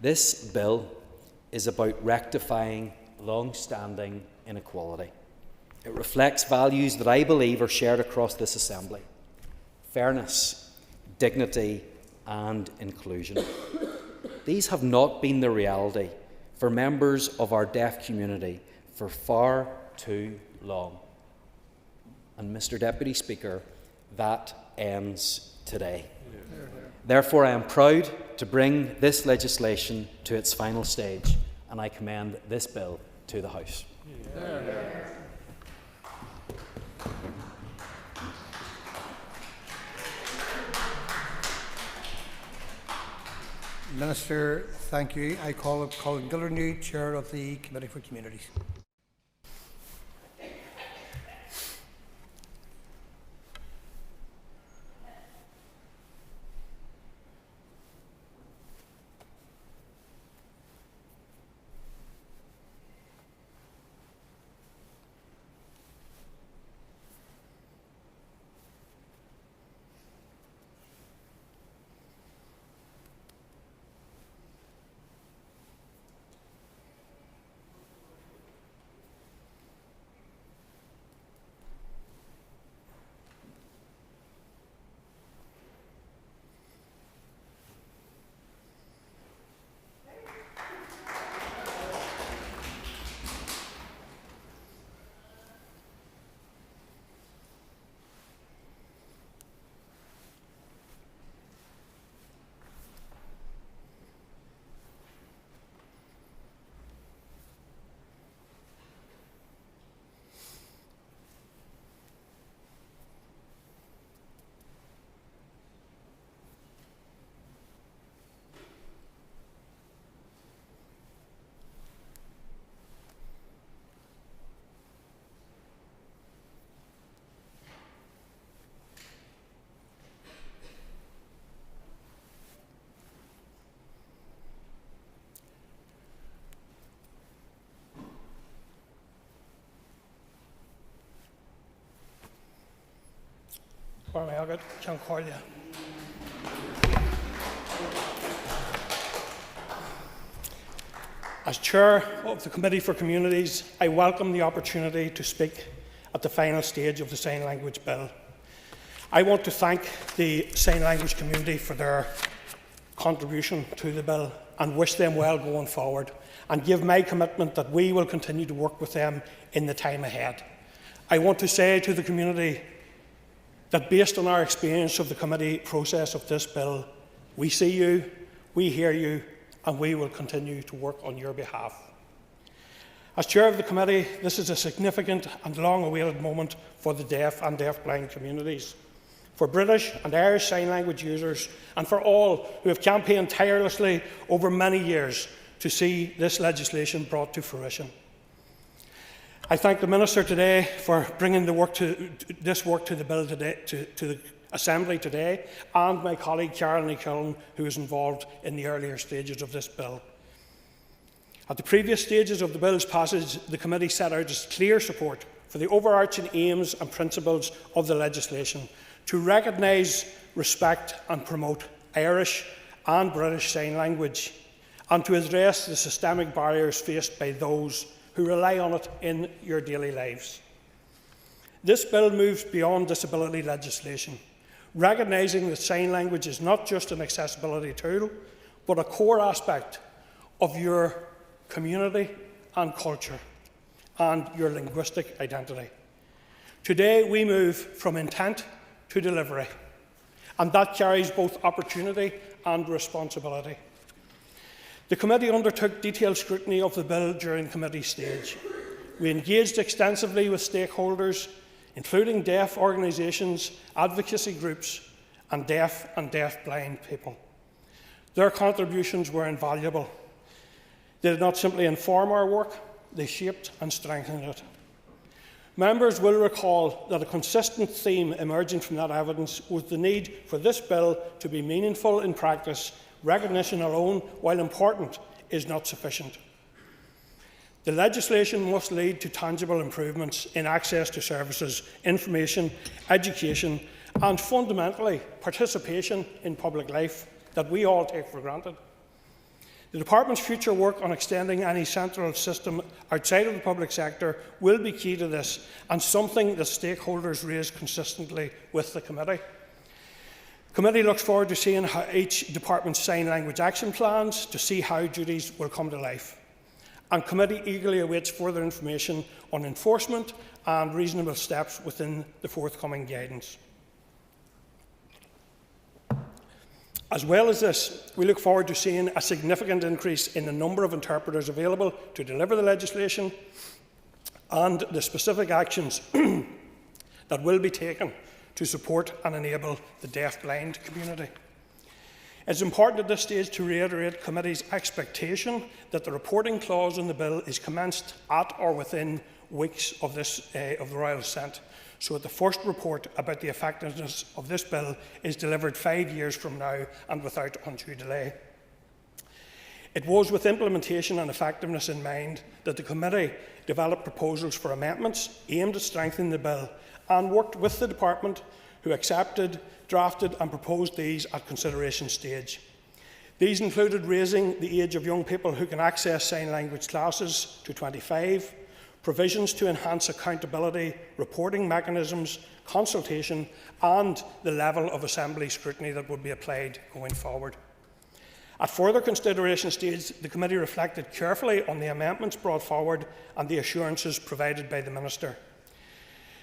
This bill is about rectifying long-standing inequality. It reflects values that I believe are shared across this Assembly: fairness, dignity and inclusion. These have not been the reality for members of our deaf community for far too long. And Mr. Deputy Speaker, that ends today. Therefore, I am proud to bring this legislation to its final stage, and I commend this bill to the House. Minister, thank you. I call up Colin Gildernew, Chair of the Committee for Communities. As Chair of the Committee for Communities, I welcome the opportunity to speak at the final stage of the Sign Language Bill. I want to thank the sign language community for their contribution to the bill and wish them well going forward, and give my commitment that we will continue to work with them in the time ahead. I want to say to the community that based on our experience of the committee process of this bill, we see you, we hear you, and we will continue to work on your behalf. As Chair of the Committee, this is a significant and long-awaited moment for the deaf and deafblind communities, for British and Irish Sign Language users, and for all who have campaigned tirelessly over many years to see this legislation brought to fruition. I thank the Minister today for bringing this work to the bill today, to the Assembly today, and my colleague Carol Killen, who was involved in the earlier stages of this bill. At the previous stages of the bill's passage, the committee set out its clear support for the overarching aims and principles of the legislation to recognise, respect and promote Irish and British Sign Language, and to address the systemic barriers faced by those who rely on it in your daily lives. This bill moves beyond disability legislation, recognising that sign language is not just an accessibility tool, but a core aspect of your community and culture and your linguistic identity. Today we move from intent to delivery, and that carries both opportunity and responsibility. The committee undertook detailed scrutiny of the bill during committee stage. We engaged extensively with stakeholders, including deaf organisations, advocacy groups and deaf-blind people. Their contributions were invaluable. They did not simply inform our work, they shaped and strengthened it. Members will recall that a consistent theme emerging from that evidence was the need for this bill to be meaningful in practice. Recognition alone, while important, is not sufficient. The legislation must lead to tangible improvements in access to services, information, education, and fundamentally, participation in public life that we all take for granted. The Department's future work on extending any central system outside of the public sector will be key to this, and something that stakeholders raise consistently with the committee. The committee looks forward to seeing how each department's sign language action plans to see how duties will come to life. And committee eagerly awaits further information on enforcement and reasonable steps within the forthcoming guidance. As well as this, we look forward to seeing a significant increase in the number of interpreters available to deliver the legislation and the specific actions that will be taken to support and enable the deaf-blind community. It's important at this stage to reiterate Committee's expectation that the reporting clause in the bill is commenced at or within weeks of the Royal Assent, so that the first report about the effectiveness of this bill is delivered 5 years from now and without undue delay. It was with implementation and effectiveness in mind that the Committee developed proposals for amendments aimed at strengthening the bill and worked with the Department, who accepted, drafted and proposed these at consideration stage. These included raising the age of young people who can access sign language classes to 25, provisions to enhance accountability, reporting mechanisms, consultation and the level of Assembly scrutiny that would be applied going forward. At further consideration stage, the Committee reflected carefully on the amendments brought forward and the assurances provided by the Minister.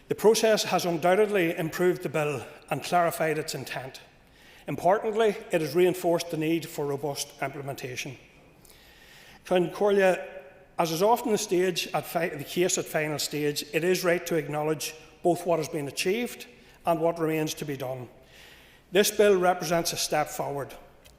The process has undoubtedly improved the bill and clarified its intent. Importantly, it has reinforced the need for robust implementation. As is often the case at final stage, it is right to acknowledge both what has been achieved and what remains to be done. This bill represents a step forward.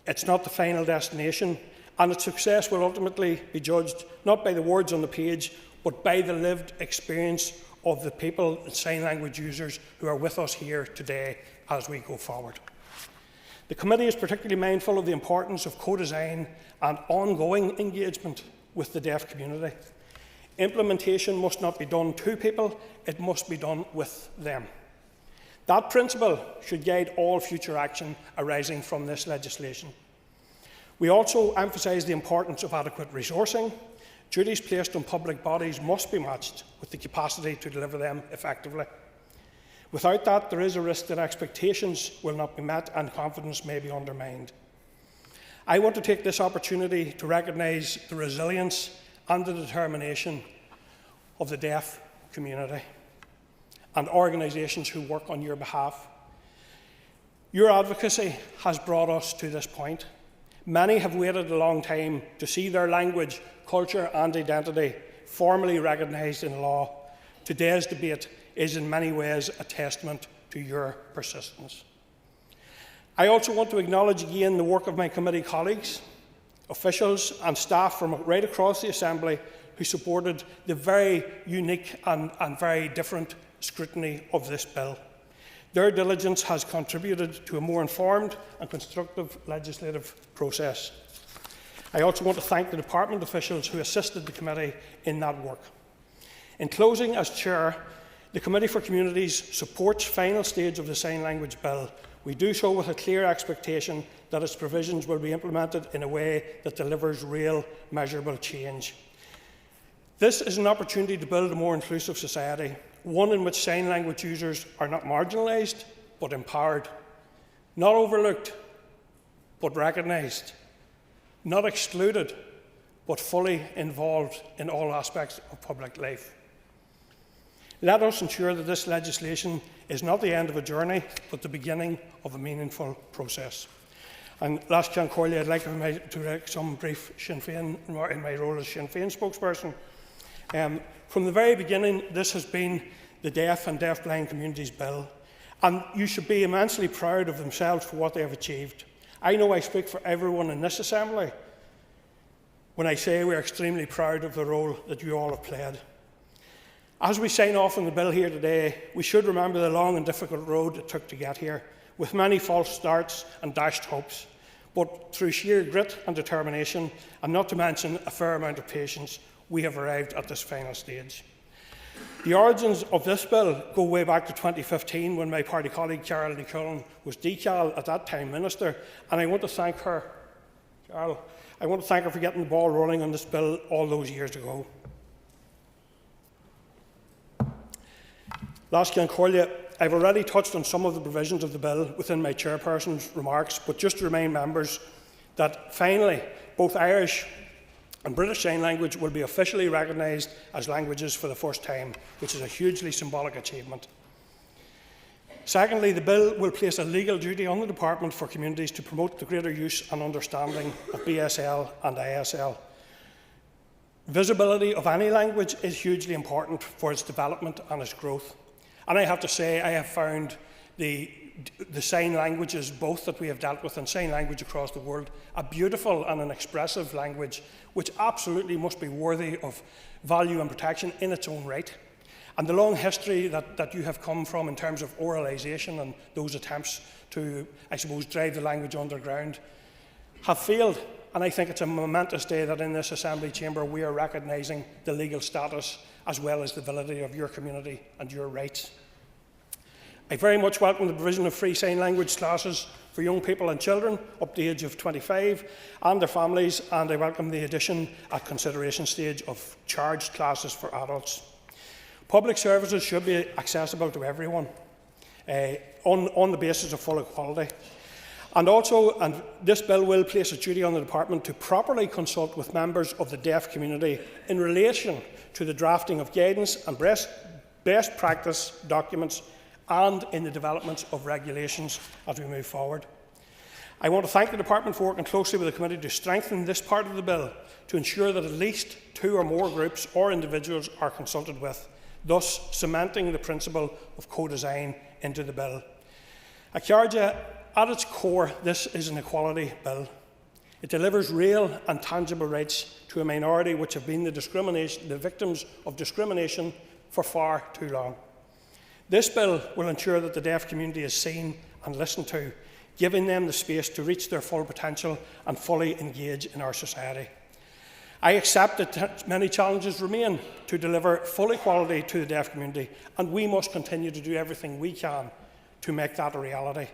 It's not the final destination, and its success will ultimately be judged not by the words on the page, but by the lived experience of the people and sign language users who are with us here today as we go forward. The Committee is particularly mindful of the importance of co-design and ongoing engagement with the deaf community. Implementation must not be done to people, it must be done with them. That principle should guide all future action arising from this legislation. We also emphasise the importance of adequate resourcing. Duties placed on public bodies must be matched with the capacity to deliver them effectively. Without that, there is a risk that expectations will not be met and confidence may be undermined. I want to take this opportunity to recognise the resilience and the determination of the deaf community and organisations who work on your behalf. Your advocacy has brought us to this point. Many have waited a long time to see their language, culture and identity formally recognised in law. Today's debate is in many ways a testament to your persistence. I also want to acknowledge again the work of my committee colleagues, officials and staff from right across the Assembly who supported the very unique and very different scrutiny of this bill. Their diligence has contributed to a more informed and constructive legislative process. I also want to thank the Department officials who assisted the committee in that work. In closing, as Chair, the Committee for Communities supports final stage of the Sign Language Bill. We do so with a clear expectation that its provisions will be implemented in a way that delivers real, measurable change. This is an opportunity to build a more inclusive society, one in which sign language users are not marginalised, but empowered, not overlooked, but recognised, not excluded, but fully involved in all aspects of public life. Let us ensure that this legislation is not the end of a journey, but the beginning of a meaningful process. And last Ceann Comhairle, I'd like to make some brief Sinn Féin in my role as Sinn Féin spokesperson. From the very beginning, this has been the deaf and deafblind communities bill, and you should be immensely proud of themselves for what they have achieved. I know I speak for everyone in this Assembly when I say we are extremely proud of the role that you all have played. As we sign off on the bill here today, we should remember the long and difficult road it took to get here, with many false starts and dashed hopes. But through sheer grit and determination, and not to mention a fair amount of patience, we have arrived at this final stage. The origins of this bill go way back to 2015, when my party colleague Carol Cullen was Decal, at that time Minister, and I want to thank her, Carol, I want to thank her for getting the ball rolling on this bill all those years ago. Last Ceann Comhairle, I've already touched on some of the provisions of the bill within my chairperson's remarks, but just to remind members that finally both Irish and British Sign Language will be officially recognised as languages for the first time, which is a hugely symbolic achievement. Secondly, the bill will place a legal duty on the Department for Communities to promote the greater use and understanding of BSL and ISL. Visibility of any language is hugely important for its development and its growth. And I have to say, I have found the sign languages, both that we have dealt with and sign language across the world, a beautiful and an expressive language which absolutely must be worthy of value and protection in its own right. And the long history that you have come from in terms of oralisation and those attempts to, I suppose, drive the language underground have failed. And I think it's a momentous day that in this Assembly chamber we are recognising the legal status as well as the validity of your community and your rights. I very much welcome the provision of free sign language classes for young people and children up to the age of 25 and their families, and I welcome the addition at consideration stage of charged classes for adults. Public services should be accessible to everyone on the basis of full equality. And this bill will place a duty on the Department to properly consult with members of the deaf community in relation to the drafting of guidance and best practice documents and in the development of regulations as we move forward. I want to thank the Department for working closely with the Committee to strengthen this part of the bill to ensure that at least 2 or more groups or individuals are consulted with, thus cementing the principle of co-design into the bill. Acharja, at its core, this is an equality bill. It delivers real and tangible rights to a minority which have been the victims of discrimination for far too long. This bill will ensure that the deaf community is seen and listened to, giving them the space to reach their full potential and fully engage in our society. I accept that many challenges remain to deliver full equality to the deaf community, and we must continue to do everything we can to make that a reality.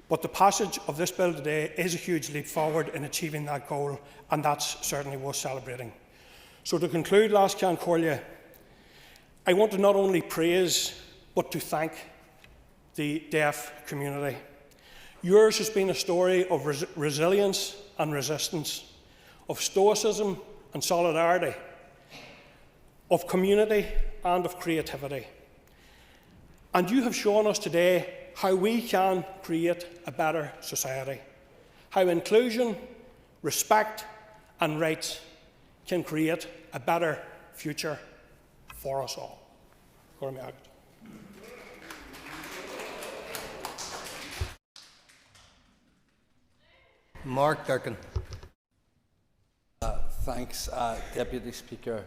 But the passage of this bill today is a huge leap forward in achieving that goal, and that's certainly worth celebrating. So to conclude, last Ceann Comhairle, I want to not only praise but to thank the deaf community. Yours has been a story of resilience and resistance, of stoicism and solidarity, of community and of creativity. And you have shown us today how we can create a better society, how inclusion, respect and rights can create a better future for us all. Mark Durkin. Thanks, Deputy Speaker.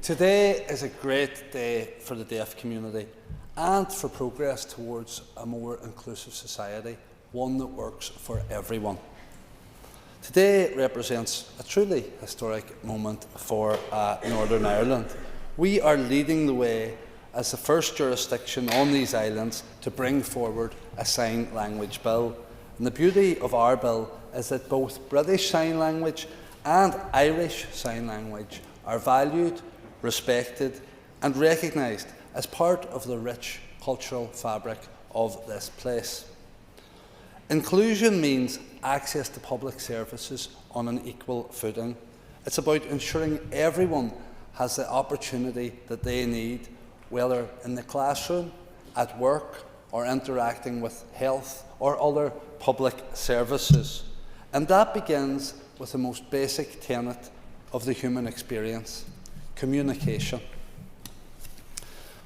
Today is a great day for the deaf community and for progress towards a more inclusive society, one that works for everyone. Today represents a truly historic moment for Northern Ireland. We are leading the way as the first jurisdiction on these islands to bring forward a sign language bill. And the beauty of our bill is that both British Sign Language and Irish Sign Language are valued, respected and recognised as part of the rich cultural fabric of this place. Inclusion means access to public services on an equal footing. It's about ensuring everyone has the opportunity that they need, whether in the classroom, at work, or interacting with health or other public services. And that begins with the most basic tenet of the human experience: communication.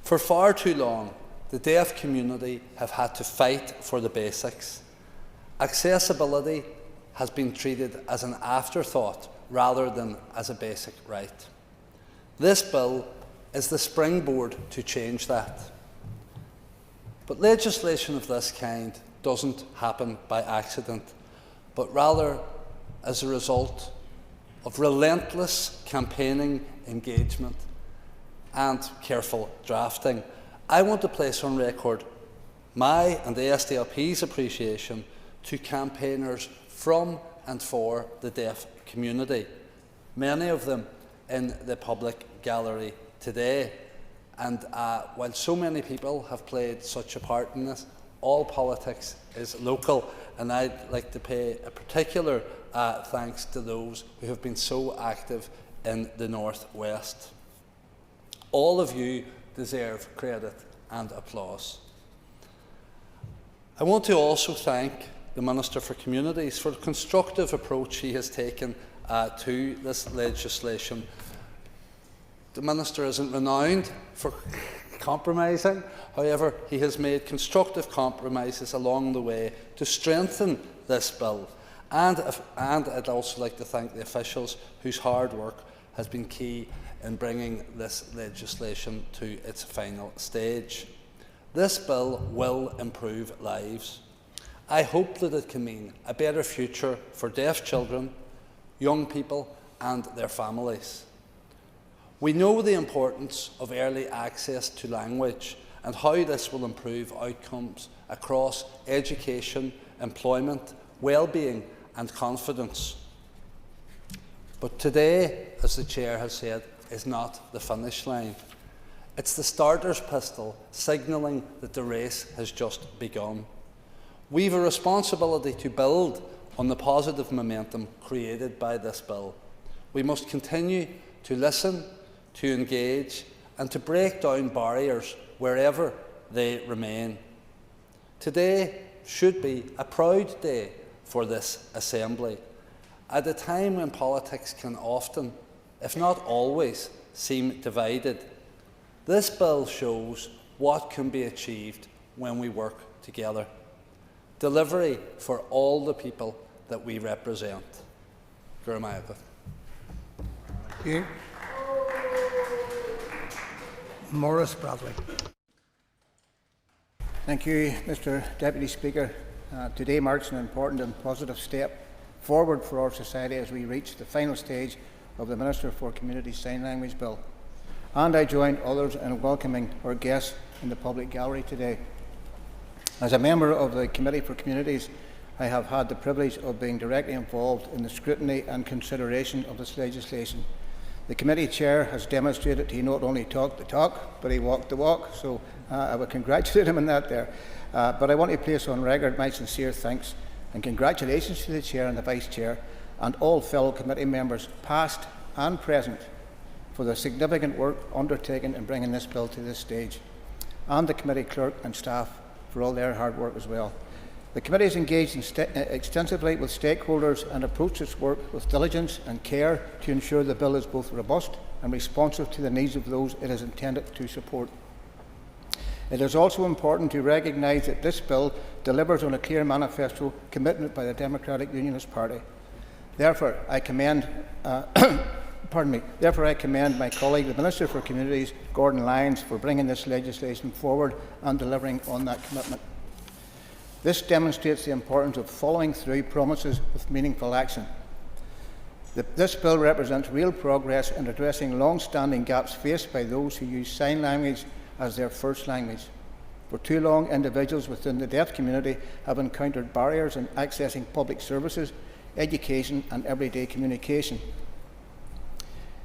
For far too long, the deaf community have had to fight for the basics. Accessibility has been treated as an afterthought rather than as a basic right. This bill is the springboard to change that. But legislation of this kind doesn't happen by accident, but rather as a result of relentless campaigning, engagement and careful drafting. I want to place on record my and the SDLP's appreciation to campaigners from and for the deaf community, many of them in the public gallery today. And while so many people have played such a part in this, all politics is local, and I'd like to pay a particular thanks to those who have been so active in the North West. All of you deserve credit and applause. I want to also thank the Minister for Communities for the constructive approach he has taken to this legislation. The Minister isn't renowned for compromising. However, he has made constructive compromises along the way to strengthen this bill. And I'd also like to thank the officials whose hard work has been key in bringing this legislation to its final stage. This bill will improve lives. I hope that it can mean a better future for deaf children, young people and their families. We know the importance of early access to language and how this will improve outcomes across education, employment, well-being and confidence. But today, as the Chair has said, is not the finish line. It's the starter's pistol signalling that the race has just begun. We have a responsibility to build on the positive momentum created by this bill. We must continue to listen, to engage and to break down barriers wherever they remain. Today should be a proud day for this Assembly, at a time when politics can often, if not always, seem divided. This bill shows what can be achieved when we work together. Delivery for all the people that we represent. Thank you. Maurice Bradley. Thank you, Mr. Deputy Speaker. Today marks an important and positive step forward for our society as we reach the final stage of the Minister for Communities Sign Language Bill. And I join others in welcoming our guests in the public gallery today. As a member of the Committee for Communities, I have had the privilege of being directly involved in the scrutiny and consideration of this legislation. The committee chair has demonstrated he not only talked the talk, but he walked the walk, so I would congratulate him on that there. But I want to place on record my sincere thanks and congratulations to the chair and the vice chair and all fellow committee members, past and present, for the significant work undertaken in bringing this bill to this stage, and the committee clerk and staff for all their hard work as well. The committee is engaged extensively with stakeholders and approached its work with diligence and care to ensure the bill is both robust and responsive to the needs of those it is intended to support. It is also important to recognise that this bill delivers on a clear manifesto commitment by the Democratic Unionist Party. Therefore, I commend Therefore, I commend my colleague, the Minister for Communities, Gordon Lyons, for bringing this legislation forward and delivering on that commitment. This demonstrates the importance of following through promises with meaningful action. This bill represents real progress in addressing long-standing gaps faced by those who use sign language as their first language. For too long, individuals within the deaf community have encountered barriers in accessing public services, education and everyday communication.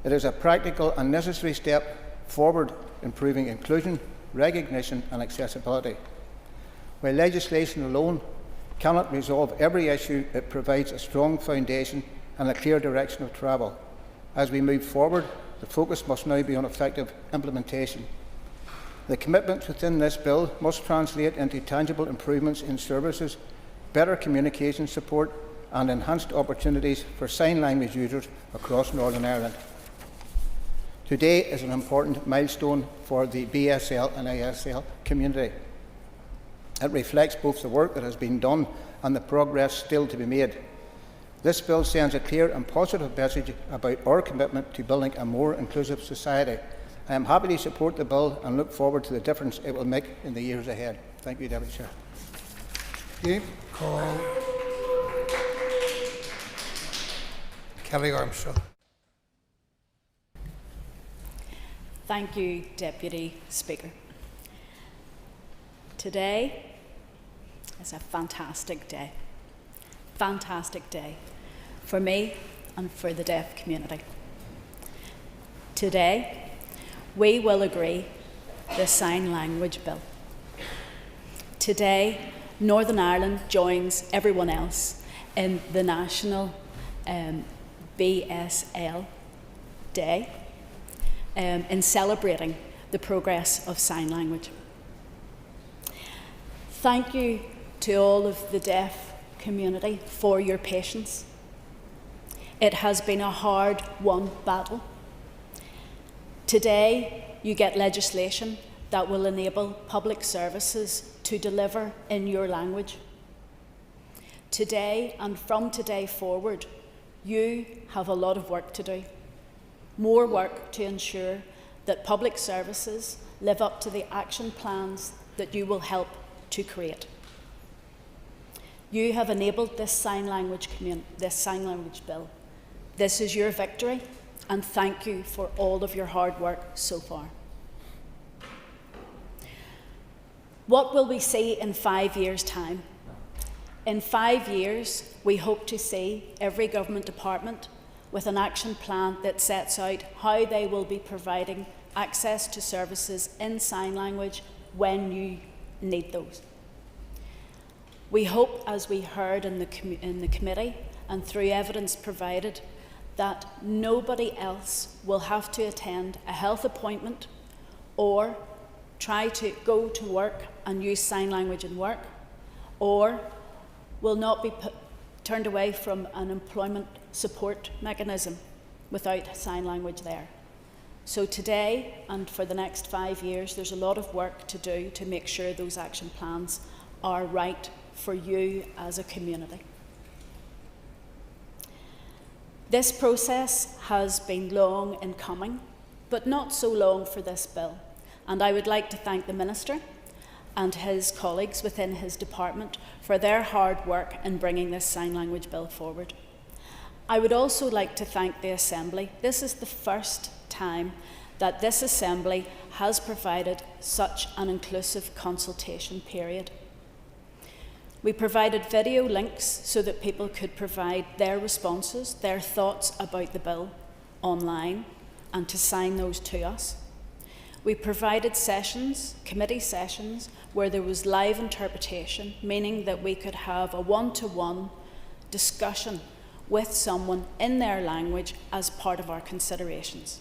It is a practical and necessary step forward, improving inclusion, recognition and accessibility. While legislation alone cannot resolve every issue, it provides a strong foundation and a clear direction of travel. As we move forward, the focus must now be on effective implementation. The commitments within this bill must translate into tangible improvements in services, better communication support and enhanced opportunities for sign language users across Northern Ireland. Today is an important milestone for the BSL and ASL community. It reflects both the work that has been done and the progress still to be made. This bill sends a clear and positive message about our commitment to building a more inclusive society. I am happy to support the bill and look forward to the difference it will make in the years ahead. Thank you, Deputy Chair. Okay. Call Kelly Armstrong. Thank you, Deputy Speaker. Today is a fantastic day for me and for the deaf community. Today, we will agree the Sign Language Bill. Today, Northern Ireland joins everyone else in the National BSL Day in celebrating the progress of sign language. Thank you to all of the deaf community for your patience. It has been a hard-won battle. Today, you get legislation that will enable public services to deliver in your language. Today, and from today forward, you have a lot of work to do. More work to ensure that public services live up to the action plans that you will help to create. You have enabled this sign language bill. This is your victory, and thank you for all of your hard work so far. What will we see in 5 years' time? In 5 years, we hope to see every government department with an action plan that sets out how they will be providing access to services in sign language when you need those. We hope, as we heard in the committee and through evidence provided, that nobody else will have to attend a health appointment or try to go to work and use sign language in work, or will not be turned away from an employment support mechanism without sign language there. So today and for the next 5 years, there's a lot of work to do to make sure those action plans are right for you as a community. This process has been long in coming, but not so long for this bill. And I would like to thank the Minister and his colleagues within his department for their hard work in bringing this sign language bill forward. I would also like to thank the Assembly. This is the first time that this Assembly has provided such an inclusive consultation period. We provided video links so that people could provide their responses, their thoughts about the bill online, and to sign those to us. We provided sessions, committee sessions, where there was live interpretation, meaning that we could have a one-to-one discussion with someone in their language as part of our considerations.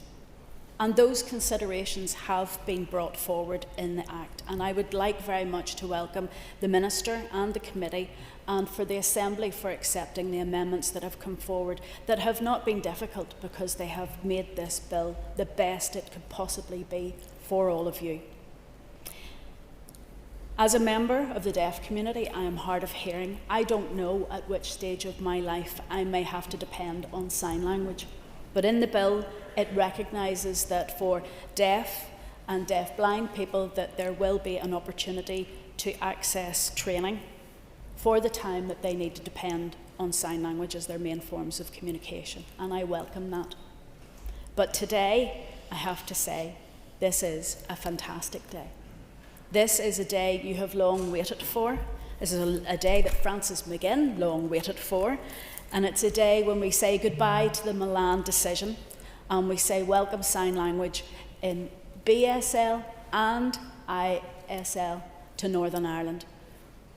And those considerations have been brought forward in the Act. And I would like very much to welcome the Minister and the Committee and for the Assembly for accepting the amendments that have come forward that have not been difficult, because they have made this bill the best it could possibly be for all of you. As a member of the deaf community, I am hard of hearing. I don't know at which stage of my life I may have to depend on sign language. But in the bill, it recognises that for deaf and deaf-blind people that there will be an opportunity to access training for the time that they need to depend on sign language as their main forms of communication, and I welcome that. But today, I have to say, this is a fantastic day. This is a day you have long waited for. This is a day that Francis McGinn long waited for. And it's a day when we say goodbye to the Milan decision and we say welcome sign language in BSL and ISL to Northern Ireland.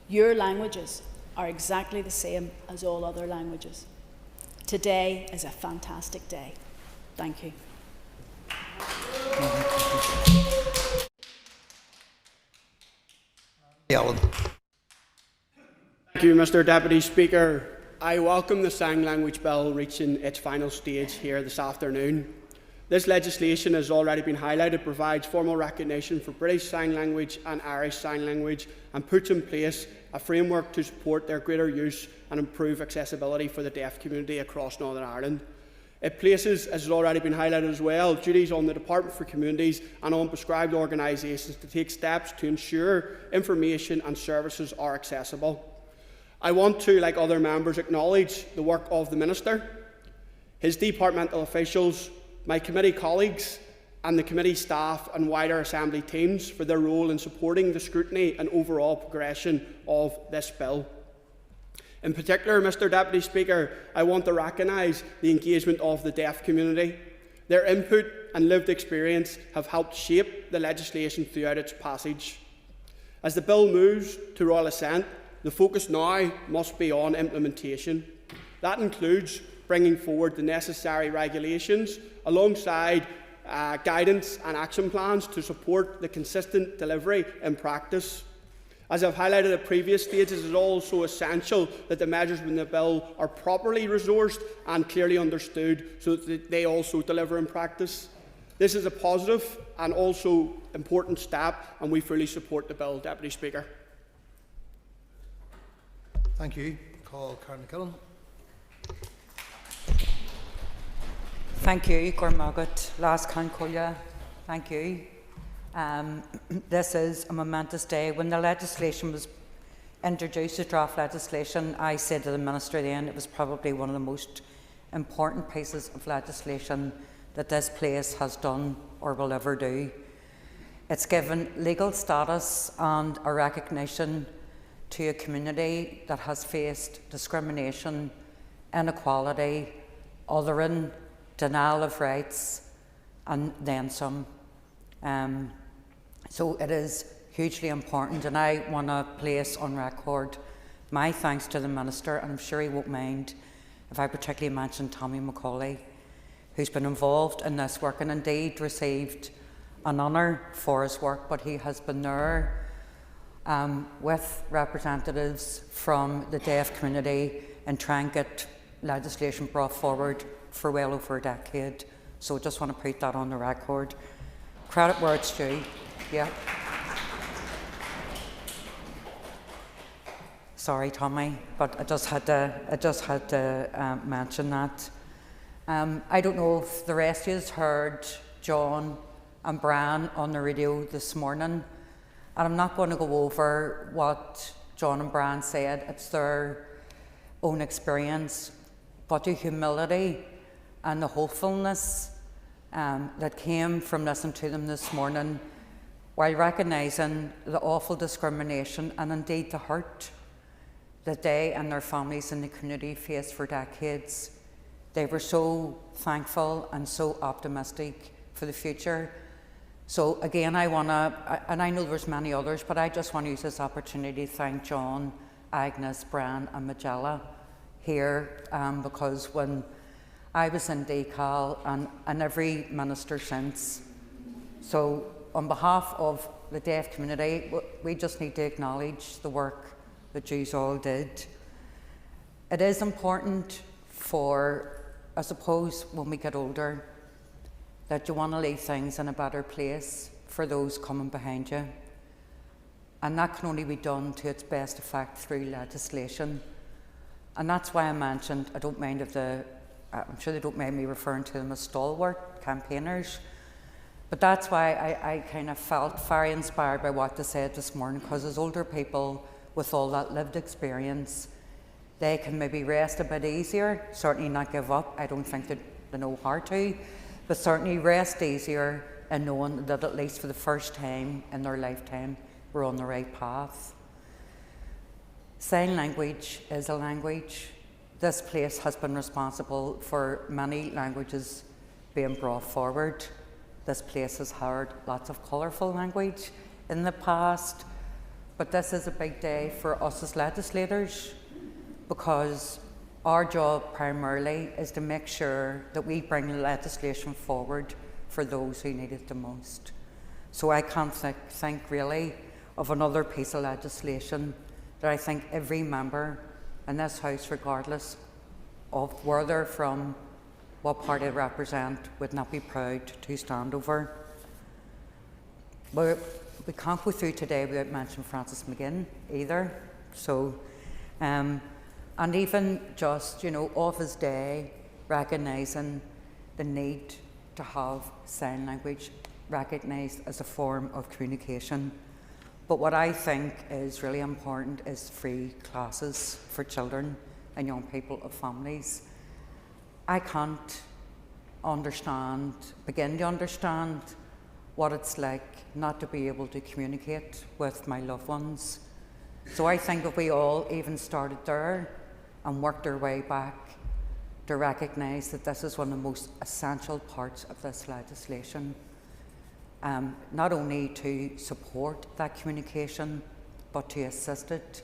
Your languages are exactly the same as all other languages. Today is a fantastic day. Thank you. Thank you, Mr. Deputy Speaker. I welcome the Sign Language Bill reaching its final stage here this afternoon. This legislation, has already been highlighted, provides formal recognition for British Sign Language and Irish Sign Language and puts in place a framework to support their greater use and improve accessibility for the deaf community across Northern Ireland. It places, as has already been highlighted as well, duties on the Department for Communities and on prescribed organisations to take steps to ensure information and services are accessible. I want to, like other members, acknowledge the work of the Minister, his departmental officials, my committee colleagues and the committee staff and wider Assembly teams for their role in supporting the scrutiny and overall progression of this bill. In particular, Mr. Deputy Speaker, I want to recognise the engagement of the deaf community. Their input and lived experience have helped shape the legislation throughout its passage. As the bill moves to royal assent, the focus now must be on implementation. That includes bringing forward the necessary regulations alongside guidance and action plans to support the consistent delivery in practice. As I've highlighted at previous stages, it is also essential that the measures within the bill are properly resourced and clearly understood so that they also deliver in practice. This is a positive and also important step, and we fully support the bill, Deputy Speaker. Thank you. Call Karen McKillen. Thank you, Gormagat. Last Concolia. Thank you. This is a momentous day. When the legislation was introduced, the draft legislation, I said to the Minister then it was probably one of the most important pieces of legislation that this place has done or will ever do. It's given legal status and a recognition to a community that has faced discrimination, inequality, othering, denial of rights, and then some. So it is hugely important, and I want to place on record my thanks to the Minister, and I'm sure he won't mind if I particularly mention Tommy Macaulay, who's been involved in this work and indeed received an honour for his work, but he has been there with representatives from the deaf community and trying to get legislation brought forward for well over a decade. So I just want to put that on the record. Credit where it's due. Yeah. Sorry, Tommy, but I just had to mention that. I don't know if the rest of you heard John and Brian on the radio this morning, and I'm not going to go over what John and Brian said. It's their own experience, but the humility and the hopefulness that came from listening to them this morning, while recognising the awful discrimination and indeed the hurt that they and their families in the community faced for decades. They were so thankful and so optimistic for the future. So again, I want to, and I know there's many others, but I just want to use this opportunity to thank John, Agnes, Brian and Magella, here because when I was in Decal and every minister since, so on behalf of the deaf community, we just need to acknowledge the work that you all did. It is important for, I suppose, when we get older, that you want to leave things in a better place for those coming behind you. And that can only be done to its best effect through legislation. And that's why I mentioned, I don't mind if I'm sure they don't mind me referring to them as stalwart campaigners, but that's why I kind of felt very inspired by what they said this morning, because as older people with all that lived experience, they can maybe rest a bit easier, certainly not give up. I don't think that they know how to, but certainly rest easier in knowing that at least for the first time in their lifetime, we're on the right path. Sign language is a language. This place has been responsible for many languages being brought forward. This place has heard lots of colourful language in the past, but this is a big day for us as legislators, because our job primarily is to make sure that we bring legislation forward for those who need it the most. So I can't think really of another piece of legislation that I think every member in this House, regardless of where they're from, what party they represent, would not be proud to stand over. But we can't go through today without mentioning Francis McGinn either. So, and even just, of his day, recognising the need to have sign language recognised as a form of communication. But what I think is really important is free classes for children and young people of families. I can't begin to understand what it's like not to be able to communicate with my loved ones. So I think if we all even started there and worked our way back to recognise that this is one of the most essential parts of this legislation, not only to support that communication, but to assist it.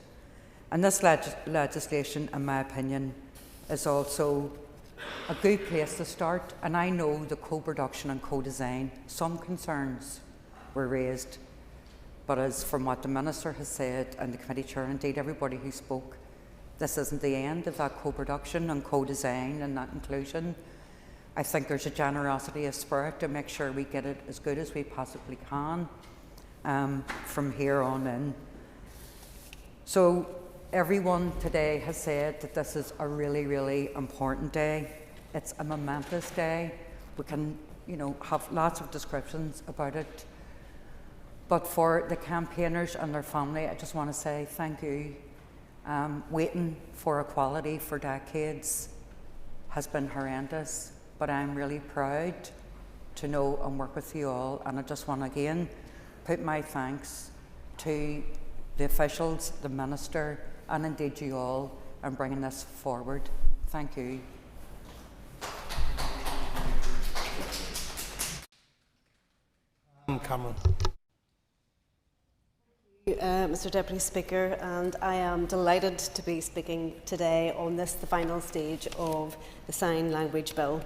And this legislation, in my opinion, is also a good place to start. And I know the co-production and co-design, some concerns were raised, but as from what the Minister has said, and the committee chair, and indeed everybody who spoke, this isn't the end of that co-production and co-design and that inclusion. I think there's a generosity of spirit to make sure we get it as good as we possibly can from here on in. So everyone today has said that this is a really, really important day. It's a momentous day. We can, have lots of descriptions about it. But for the campaigners and their family, I just want to say thank you. Waiting for equality for decades has been horrendous, but I'm really proud to know and work with you all. And I just want to again put my thanks to the officials, the Minister, and indeed you all in bringing this forward. Thank you. Cameron. Mr Deputy Speaker, and I am delighted to be speaking today on the final stage of the Sign Language Bill.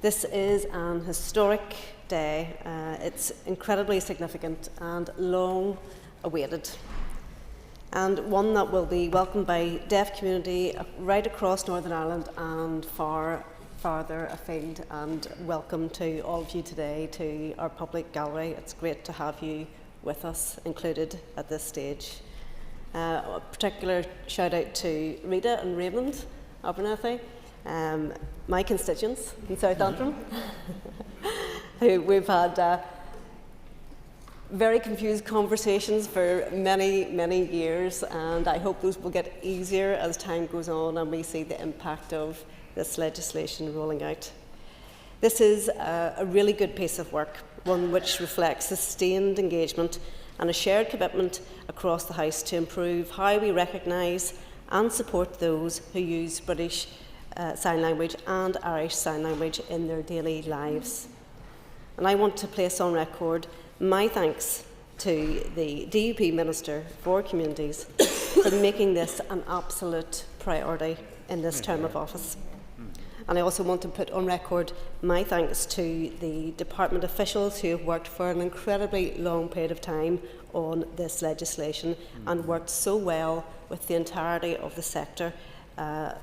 This is an historic day. It's incredibly significant and long awaited, and one that will be welcomed by deaf community right across Northern Ireland and farther afield. And welcome to all of you today to our public gallery. It's great to have you with us, included at this stage. A particular shout out to Rita and Raymond Abernethy, my constituents in South Antrim, who we've had very confused conversations for many, many years, and I hope those will get easier as time goes on and we see the impact of this legislation rolling out. This is a really good piece of work, one which reflects sustained engagement and a shared commitment across the House to improve how we recognise and support those who use British Sign Language and Irish Sign Language in their daily lives. And I want to place on record my thanks to the DUP Minister for Communities for making this an absolute priority. in this term of office. And I also want to put on record my thanks to the department officials who have worked for an incredibly long period of time on this legislation and worked so well with the entirety of the sector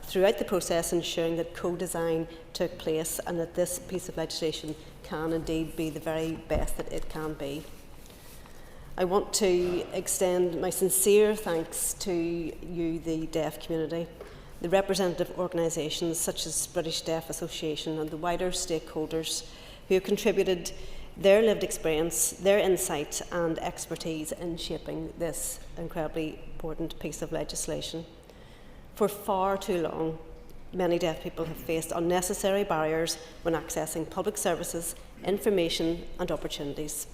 throughout the process, ensuring that co-design took place and that this piece of legislation can indeed be the very best that it can be. I want to extend my sincere thanks to you, the deaf community, the representative organisations such as British Deaf Association and the wider stakeholders who have contributed their lived experience, their insight and expertise in shaping this incredibly important piece of legislation. For far too long, many deaf people have faced unnecessary barriers when accessing public services, information and opportunities.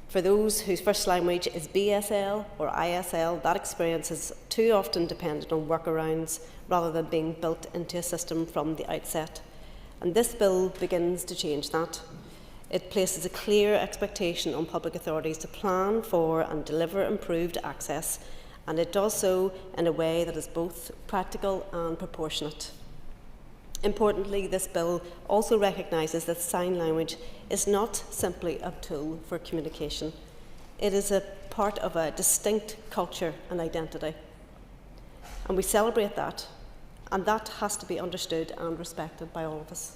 For those whose first language is BSL or ISL, that experience is too often dependent on workarounds rather than being built into a system from the outset. And this bill begins to change that. It places a clear expectation on public authorities to plan for and deliver improved access, and it does so in a way that is both practical and proportionate. Importantly, this bill also recognises that sign language is not simply a tool for communication. It is a part of a distinct culture and identity. And we celebrate that, and that has to be understood and respected by all of us.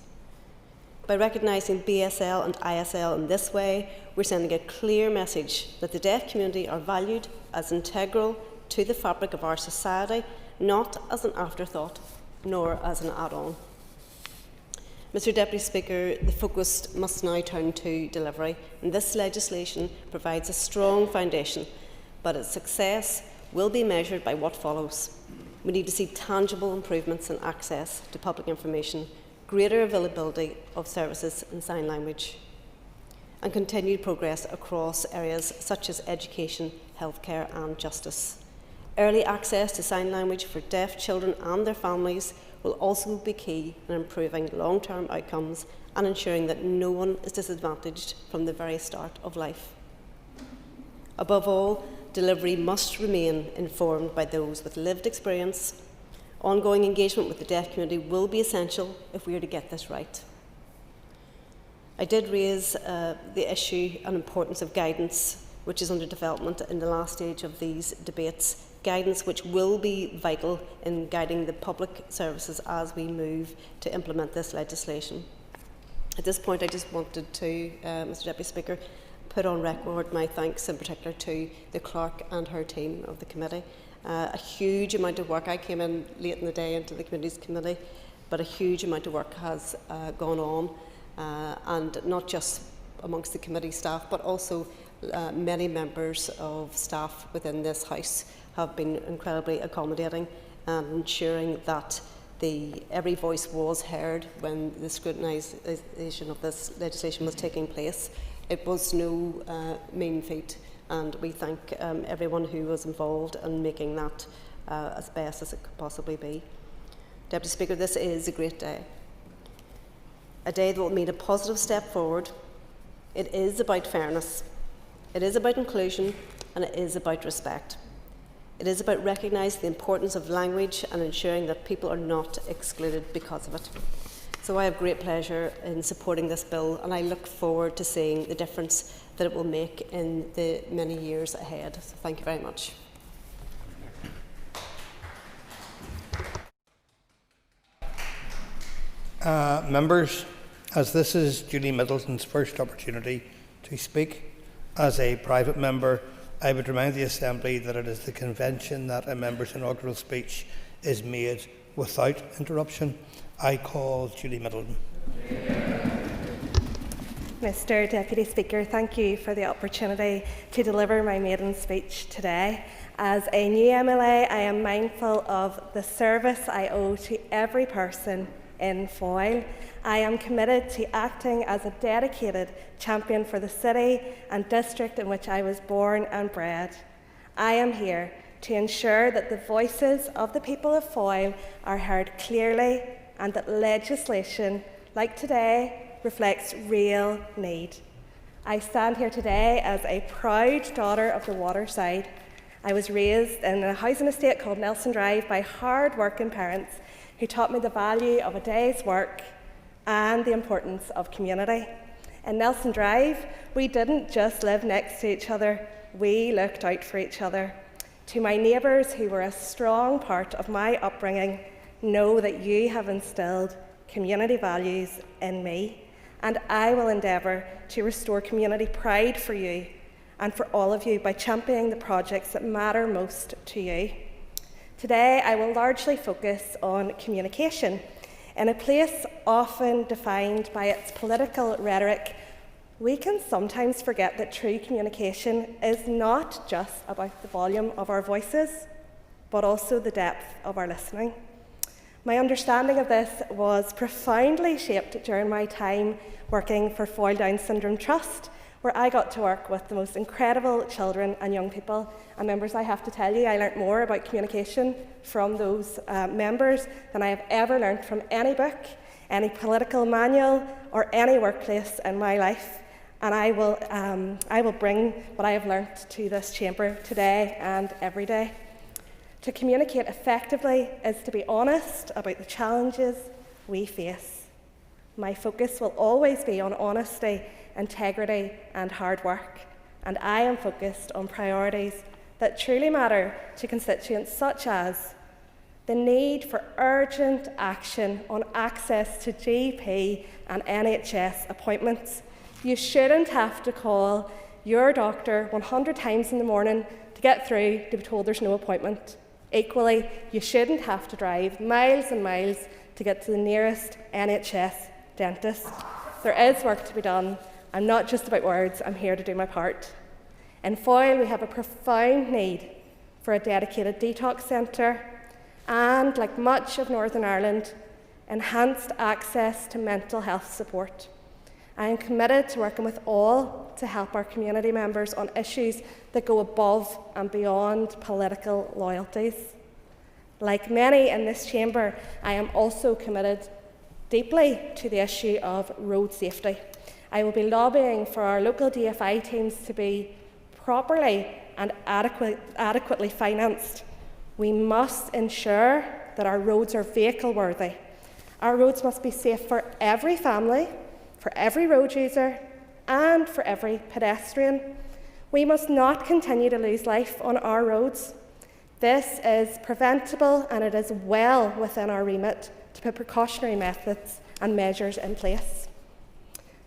By recognising BSL and ISL in this way, we're sending a clear message that the deaf community are valued as integral to the fabric of our society, not as an afterthought, nor as an add-on. Mr Deputy Speaker, the focus must now turn to delivery, and this legislation provides a strong foundation, but its success will be measured by what follows. We need to see tangible improvements in access to public information, greater availability of services in sign language, and continued progress across areas such as education, healthcare and justice. Early access to sign language for deaf children and their families will also be key in improving long-term outcomes and ensuring that no one is disadvantaged from the very start of life. Above all, delivery must remain informed by those with lived experience. Ongoing engagement with the deaf community will be essential if we are to get this right. I did raise the issue and importance of guidance, which is under development in the last stage of these debates, guidance which will be vital in guiding the public services as we move to implement this legislation. At this point, I just wanted to, Mr Deputy Speaker, put on record my thanks in particular to the clerk and her team of the committee. A huge amount of work. I came in late in the day into the Committees Committee, but a huge amount of work has gone on, and not just amongst the committee staff, but also many members of staff within this House have been incredibly accommodating and ensuring that every voice was heard when the scrutinisation of this legislation was taking place. It was no mean feat, and we thank everyone who was involved in making that as best as it could possibly be. Deputy Speaker, this is a great day. A day that will mean a positive step forward. It is about fairness, it is about inclusion, and it is about respect. It is about recognising the importance of language and ensuring that people are not excluded because of it. So I have great pleasure in supporting this bill, and I look forward to seeing the difference that it will make in the many years ahead. So thank you very much. Members, as this is Julie Middleton's first opportunity to speak as a private member, I would remind the Assembly that it is the convention that a member's inaugural speech is made without interruption. I call Julie Middleton. Mr Deputy Speaker, thank you for the opportunity to deliver my maiden speech today. As a new MLA, I am mindful of the service I owe to every person in Foyle. I am committed to acting as a dedicated champion for the city and district in which I was born and bred. I am here to ensure that the voices of the people of Foyle are heard clearly and that legislation like today reflects real need. I stand here today as a proud daughter of the waterside, I was raised in a housing estate called Nelson Drive by hard-working parents who taught me the value of a day's work and the importance of community. In Nelson Drive, we didn't just live next to each other, we looked out for each other. To my neighbours who were a strong part of my upbringing, know that you have instilled community values in me, and I will endeavour to restore community pride for you and for all of you by championing the projects that matter most to you. Today, I will largely focus on communication. In a place often defined by its political rhetoric, we can sometimes forget that true communication is not just about the volume of our voices, but also the depth of our listening. My understanding of this was profoundly shaped during my time working for Foyle Down Syndrome Trust, where I got to work with the most incredible children and young people. And members, I have to tell you, I learnt more about communication from those members than I have ever learnt from any book, any political manual, or any workplace in my life. And I will bring what I have learnt to this chamber today and every day. To communicate effectively is to be honest about the challenges we face. My focus will always be on honesty, integrity, and hard work, and I am focused on priorities that truly matter to constituents, such as the need for urgent action on access to GP and NHS appointments. You shouldn't have to call your doctor 100 times in the morning to get through to be told there's no appointment. Equally, you shouldn't have to drive miles and miles to get to the nearest NHS dentist. There is work to be done. I'm not just about words, I'm here to do my part. In Foyle, we have a profound need for a dedicated detox centre and, like much of Northern Ireland, enhanced access to mental health support. I am committed to working with all to help our community members on issues that go above and beyond political loyalties. Like many in this chamber, I am also committed deeply to the issue of road safety. I will be lobbying for our local DFI teams to be properly and adequately financed. We must ensure that our roads are vehicle worthy. Our roads must be safe for every family, for every road user, and for every pedestrian. We must not continue to lose life on our roads. This is preventable, and it is well within our remit to put precautionary methods and measures in place.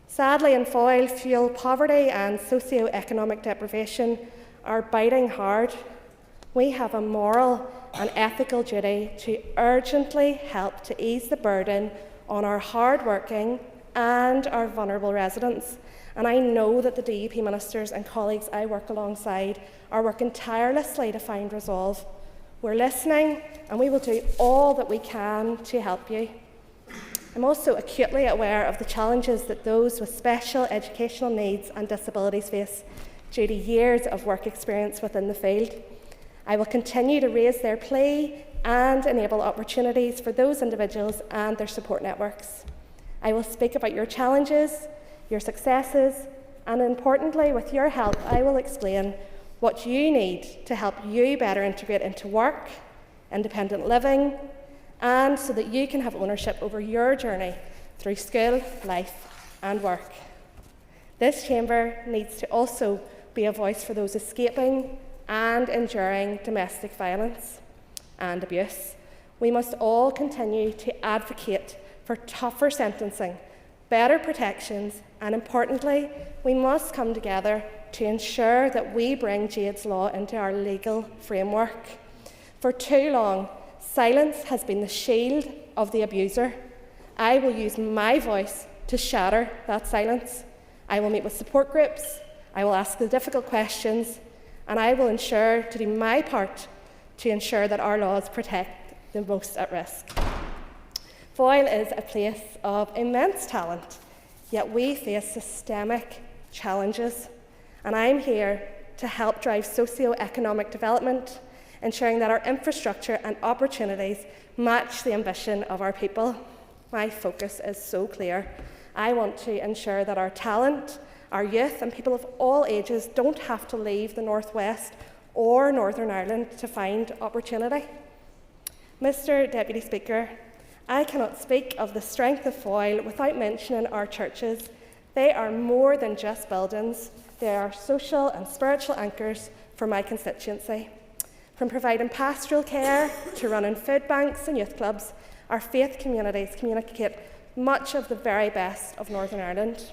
Sadly, in Foyle, fuel poverty and socio-economic deprivation are biting hard. We have a moral and ethical duty to urgently help to ease the burden on our hard-working and our vulnerable residents. And I know that the DUP ministers and colleagues I work alongside are working tirelessly to find resolve. We're listening, and we will do all that we can to help you. I'm also acutely aware of the challenges that those with special educational needs and disabilities face due to years of work experience within the field. I will continue to raise their plea and enable opportunities for those individuals and their support networks. I will speak about your challenges, your successes, and importantly, with your help, I will explain what you need to help you better integrate into work, independent living, and so that you can have ownership over your journey through school, life, and work. This chamber needs to also be a voice for those escaping and enduring domestic violence and abuse. We must all continue to advocate for tougher sentencing, better protections, and importantly, we must come together to ensure that we bring Jade's Law into our legal framework. For too long, silence has been the shield of the abuser. I will use my voice to shatter that silence. I will meet with support groups, I will ask the difficult questions, and I will ensure to do my part to ensure that our laws protect the most at risk. Foyle is a place of immense talent, yet we face systemic challenges, and I'm here to help drive socio-economic development, ensuring that our infrastructure and opportunities match the ambition of our people. My focus is so clear. I want to ensure that our talent, our youth and people of all ages don't have to leave the North West or Northern Ireland to find opportunity. Mr Deputy Speaker, I cannot speak of the strength of Foyle without mentioning our churches. They are more than just buildings. They are social and spiritual anchors for my constituency. From providing pastoral care to running food banks and youth clubs, our faith communities communicate much of the very best of Northern Ireland.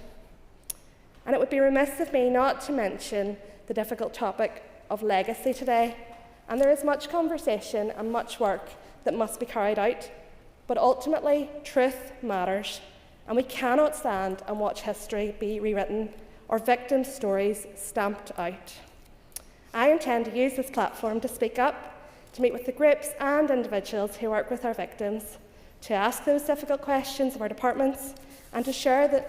And it would be remiss of me not to mention the difficult topic of legacy today. And there is much conversation and much work that must be carried out. But ultimately, truth matters. And we cannot stand and watch history be rewritten or victim stories stamped out. I intend to use this platform to speak up, to meet with the groups and individuals who work with our victims, to ask those difficult questions of our departments, and to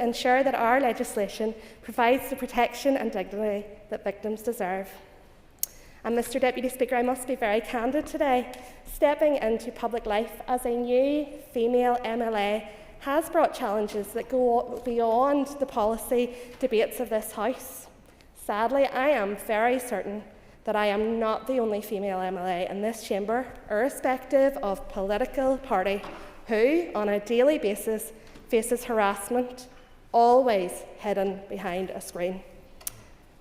ensure that our legislation provides the protection and dignity that victims deserve. And Mr Deputy Speaker, I must be very candid today. Stepping into public life as a new female MLA has brought challenges that go beyond the policy debates of this House. Sadly, I am very certain that I am not the only female MLA in this chamber, irrespective of political party, who, on a daily basis, faces harassment, always hidden behind a screen.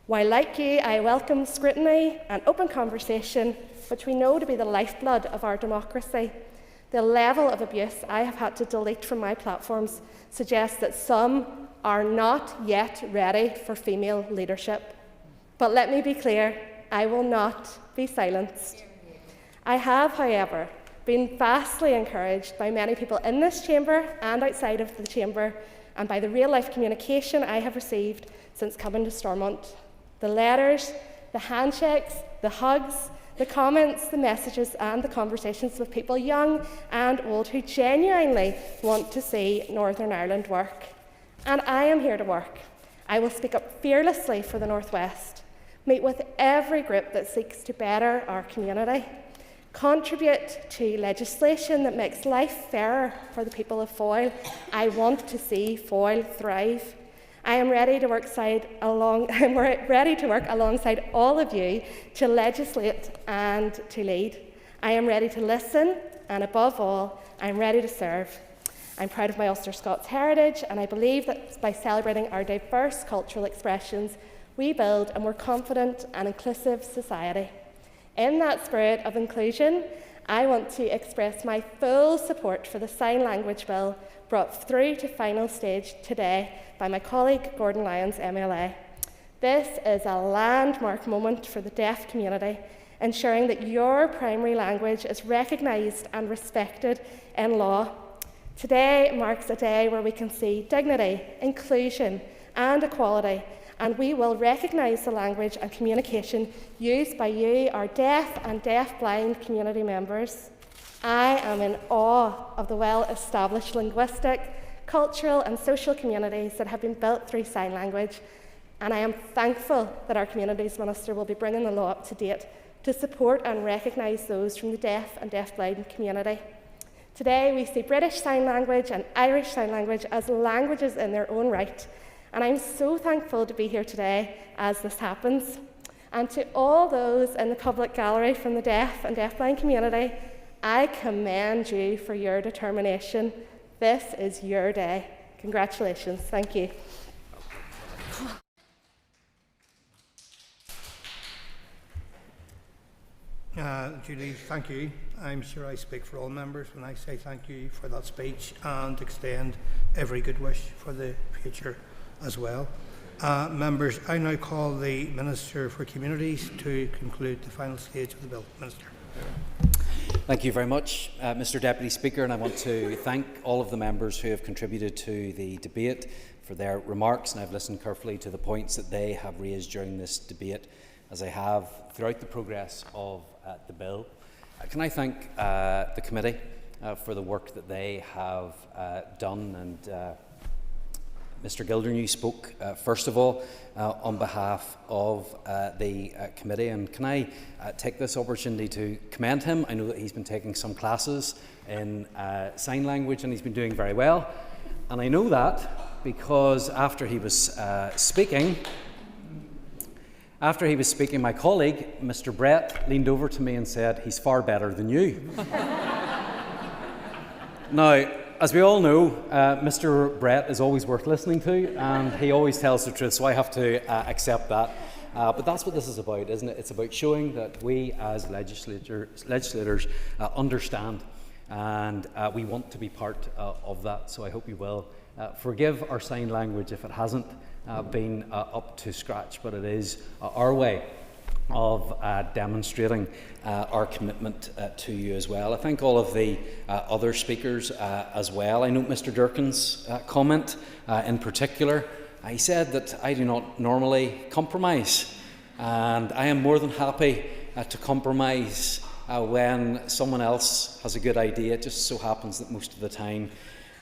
While, like you, I welcome scrutiny and open conversation, which we know to be the lifeblood of our democracy, the level of abuse I have had to delete from my platforms suggests that some are not yet ready for female leadership. But let me be clear, I will not be silenced. I have, however, been vastly encouraged by many people in this chamber and outside of the chamber, and by the real-life communication I have received since coming to Stormont. The letters, the handshakes, the hugs, the comments, the messages and the conversations with people young and old who genuinely want to see Northern Ireland work. And I am here to work. I will speak up fearlessly for the North West, meet with every group that seeks to better our community, contribute to legislation that makes life fairer for the people of Foyle. I want to see Foyle thrive. I am ready to work alongside all of you to legislate and to lead. I am ready to listen, and above all, I am ready to serve. I'm proud of my Ulster Scots heritage, and I believe that by celebrating our diverse cultural expressions, we build a more confident and inclusive society. In that spirit of inclusion, I want to express my full support for the Sign Language Bill brought through to final stage today by my colleague Gordon Lyons, MLA. This is a landmark moment for the deaf community, ensuring that your primary language is recognised and respected in law. Today marks a day where we can see dignity, inclusion and equality, and we will recognise the language and communication used by you, our deaf and deaf-blind community members. I am in awe of the well-established linguistic, cultural and social communities that have been built through sign language, and I am thankful that our Communities Minister will be bringing the law up to date to support and recognise those from the deaf and deaf-blind community. Today we see British Sign Language and Irish Sign Language as languages in their own right, and I'm so thankful to be here today as this happens. And to all those in the public gallery from the deaf and deaf-blind community, I commend you for your determination. This is your day. Congratulations. Thank you. Julie, thank you. I'm sure I speak for all members when I say thank you for that speech and extend every good wish for the future as well. Members, I now call the Minister for Communities to conclude the final stage of the bill. Minister. Thank you very much, Mr Deputy Speaker, and I want to thank all of the members who have contributed to the debate for their remarks, and I've listened carefully to the points that they have raised during this debate, as I have throughout the progress of the bill. Can I thank the committee for the work that they have done, and Mr Gildernew spoke first of all on behalf of the committee, and can I take this opportunity to commend him. I know that he's been taking some classes in sign language and he's been doing very well, and I know that because after he was speaking After he was speaking, my colleague, Mr. Brett, leaned over to me and said, "He's far better than you." Now, as we all know, Mr. Brett is always worth listening to, and he always tells the truth, so I have to accept that. But that's what this is about, isn't it? It's about showing that we as legislators understand, and we want to be part of that. So I hope you will forgive our sign language if it hasn't been up to scratch, but it is our way of demonstrating our commitment to you as well. I thank all of the other speakers as well. I note Mr. Durkin's comment in particular. He said that I do not normally compromise, and I am more than happy to compromise when someone else has a good idea. It just so happens that most of the time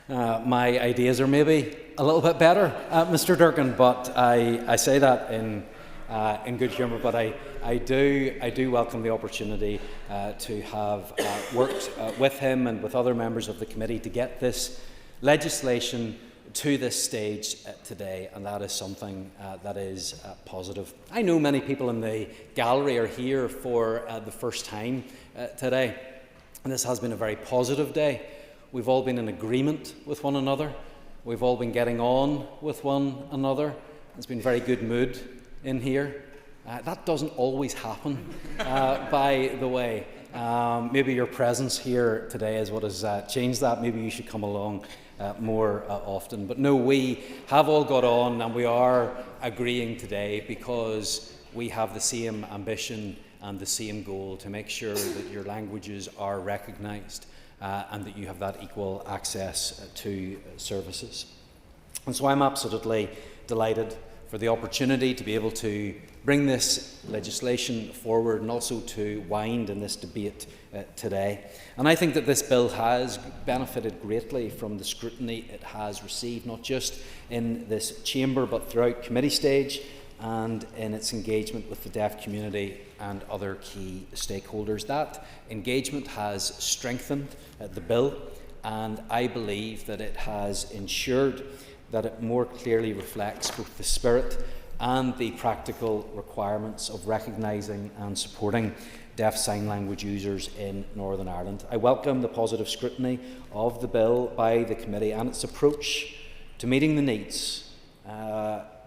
my ideas are maybe a little bit better, Mr. Durkin, but I say that in good humour. But I do welcome the opportunity to have worked with him and with other members of the committee to get this legislation to this stage today, and that is something that is positive. I know many people in the gallery are here for the first time today, and this has been a very positive day. We've all been in agreement with one another. We've all been getting on with one another. There's been very good mood in here. That doesn't always happen, by the way. Maybe your presence here today is what has changed that. Maybe you should come along more often. But no, we have all got on, and we are agreeing today because we have the same ambition and the same goal to make sure that your languages are recognised and that you have that equal access to services. And so I'm absolutely delighted for the opportunity to be able to bring this legislation forward and also to wind in this debate today. And I think that this bill has benefited greatly from the scrutiny it has received, not just in this chamber but throughout committee stage and in its engagement with the deaf community and other key stakeholders. That engagement has strengthened the bill, and I believe that it has ensured that it more clearly reflects both the spirit and the practical requirements of recognising and supporting deaf sign language users in Northern Ireland. I welcome the positive scrutiny of the bill by the committee and its approach to meeting the needs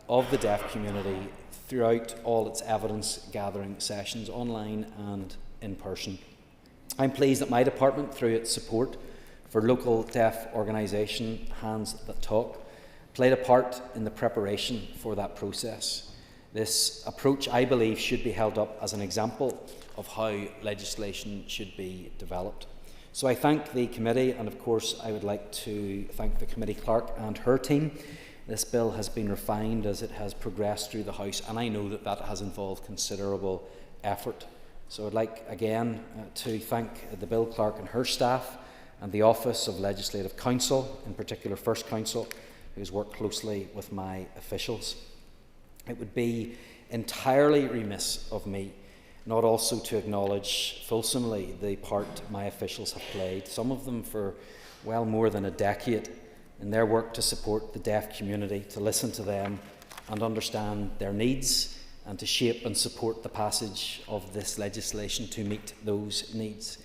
of the deaf community throughout all its evidence gathering sessions, online and in person. I'm pleased that my department, through its support for local deaf organisation Hands That Talk, played a part in the preparation for that process. This approach, I believe, should be held up as an example of how legislation should be developed. So I thank the committee, and of course I would like to thank the committee clerk and her team. This bill has been refined as it has progressed through the House, and I know that that has involved considerable effort. So I'd like again to thank the bill clerk and her staff and the Office of Legislative Counsel, in particular First Counsel, who's worked closely with my officials. It would be entirely remiss of me not also to acknowledge fulsomely the part my officials have played, some of them for well more than a decade, in their work to support the deaf community, to listen to them and understand their needs, and to shape and support the passage of this legislation to meet those needs.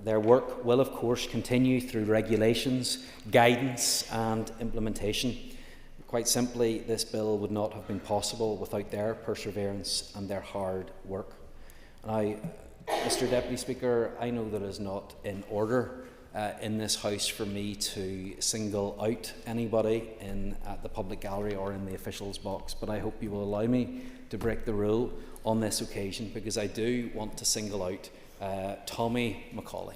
Their work will, of course, continue through regulations, guidance and implementation. Quite simply, this bill would not have been possible without their perseverance and their hard work. Now, Mr. Deputy Speaker, I know that it is not in order in this House for me to single out anybody in the public gallery or in the officials' box, but I hope you will allow me to break the rule on this occasion, because I do want to single out Tommy Macaulay,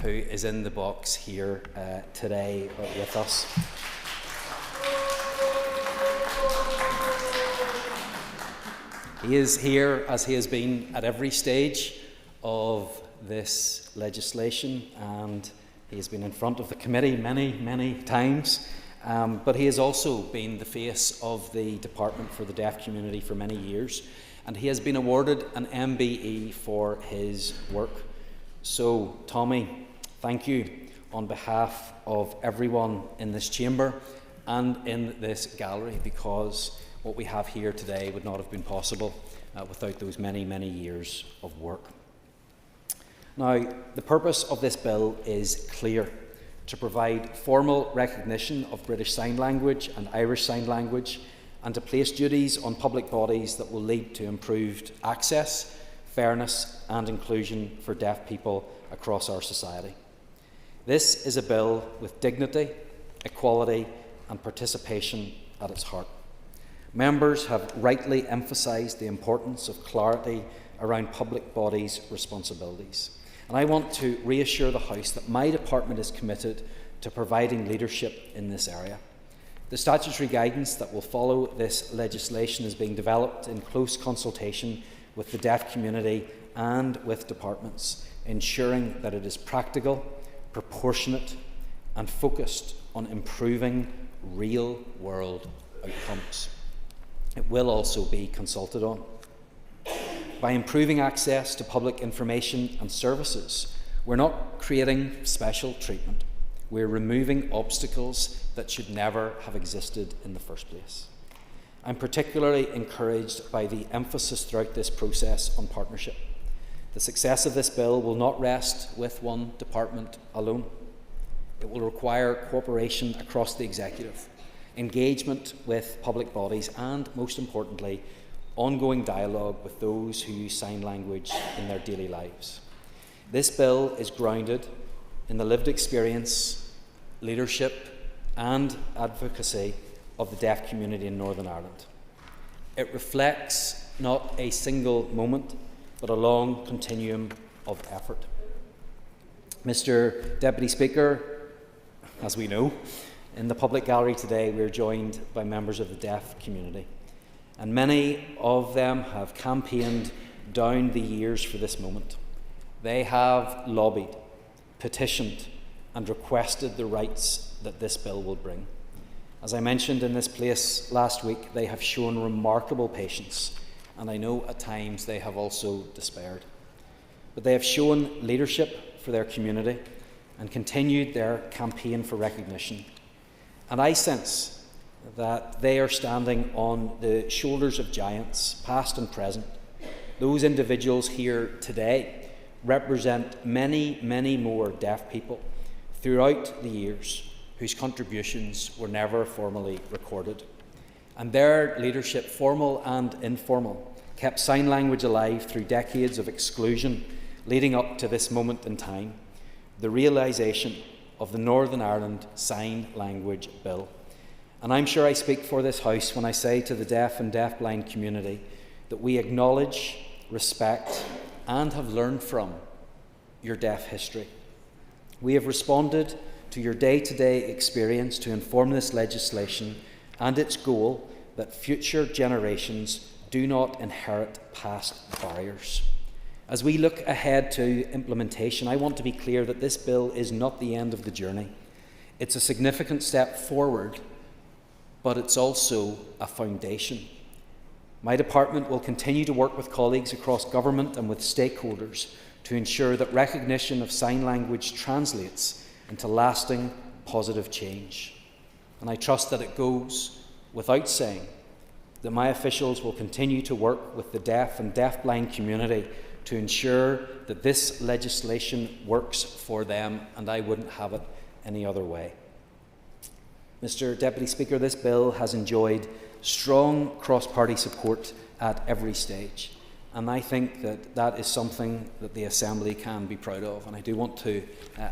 who is in the box here today with us. He is here, as he has been at every stage of this legislation, and he has been in front of the committee many times, but he has also been the face of the Department for the Deaf Community for many years, and he has been awarded an MBE for his work. So, Tommy, thank you on behalf of everyone in this chamber and in this gallery, because what we have here today would not have been possible without those many, many years of work. Now, the purpose of this bill is clear: to provide formal recognition of British Sign Language and Irish Sign Language, and to place duties on public bodies that will lead to improved access, fairness and inclusion for deaf people across our society. This is a bill with dignity, equality and participation at its heart. Members have rightly emphasised the importance of clarity around public bodies' responsibilities. And I want to reassure the House that my department is committed to providing leadership in this area. The statutory guidance that will follow this legislation is being developed in close consultation with the deaf community and with departments, ensuring that it is practical, proportionate and focused on improving real-world outcomes. It will also be consulted on. By improving access to public information and services, we're not creating special treatment. We're removing obstacles that should never have existed in the first place. I'm particularly encouraged by the emphasis throughout this process on partnership. The success of this bill will not rest with one department alone. It will require cooperation across the executive, engagement with public bodies and, most importantly, ongoing dialogue with those who use sign language in their daily lives. This bill is grounded in the lived experience, leadership and advocacy of the deaf community in Northern Ireland. It reflects not a single moment, but a long continuum of effort. Mr. Deputy Speaker, as we know, in the public gallery today we are joined by members of the deaf community. And many of them have campaigned down the years for this moment. They have lobbied, petitioned and requested the rights that this bill will bring. As I mentioned in this place last week, they have shown remarkable patience, and I know at times they have also despaired. But they have shown leadership for their community and continued their campaign for recognition. And I sense that they are standing on the shoulders of giants, past and present. Those individuals here today represent many, many more deaf people throughout the years whose contributions were never formally recorded. And their leadership, formal and informal, kept sign language alive through decades of exclusion leading up to this moment in time, the realisation of the Northern Ireland Sign Language Bill. And I'm sure I speak for this House when I say to the deaf and deafblind community that we acknowledge, respect and have learned from your deaf history. We have responded to your day-to-day experience to inform this legislation and its goal that future generations do not inherit past barriers. As we look ahead to implementation, I want to be clear that this bill is not the end of the journey. It's a significant step forward, but it's also a foundation. My department will continue to work with colleagues across government and with stakeholders to ensure that recognition of sign language translates into lasting positive change. And I trust that it goes without saying that my officials will continue to work with the deaf and deafblind community to ensure that this legislation works for them, and I wouldn't have it any other way. Mr. Deputy Speaker, this bill has enjoyed strong cross-party support at every stage, and I think that that is something that the Assembly can be proud of. And I do want to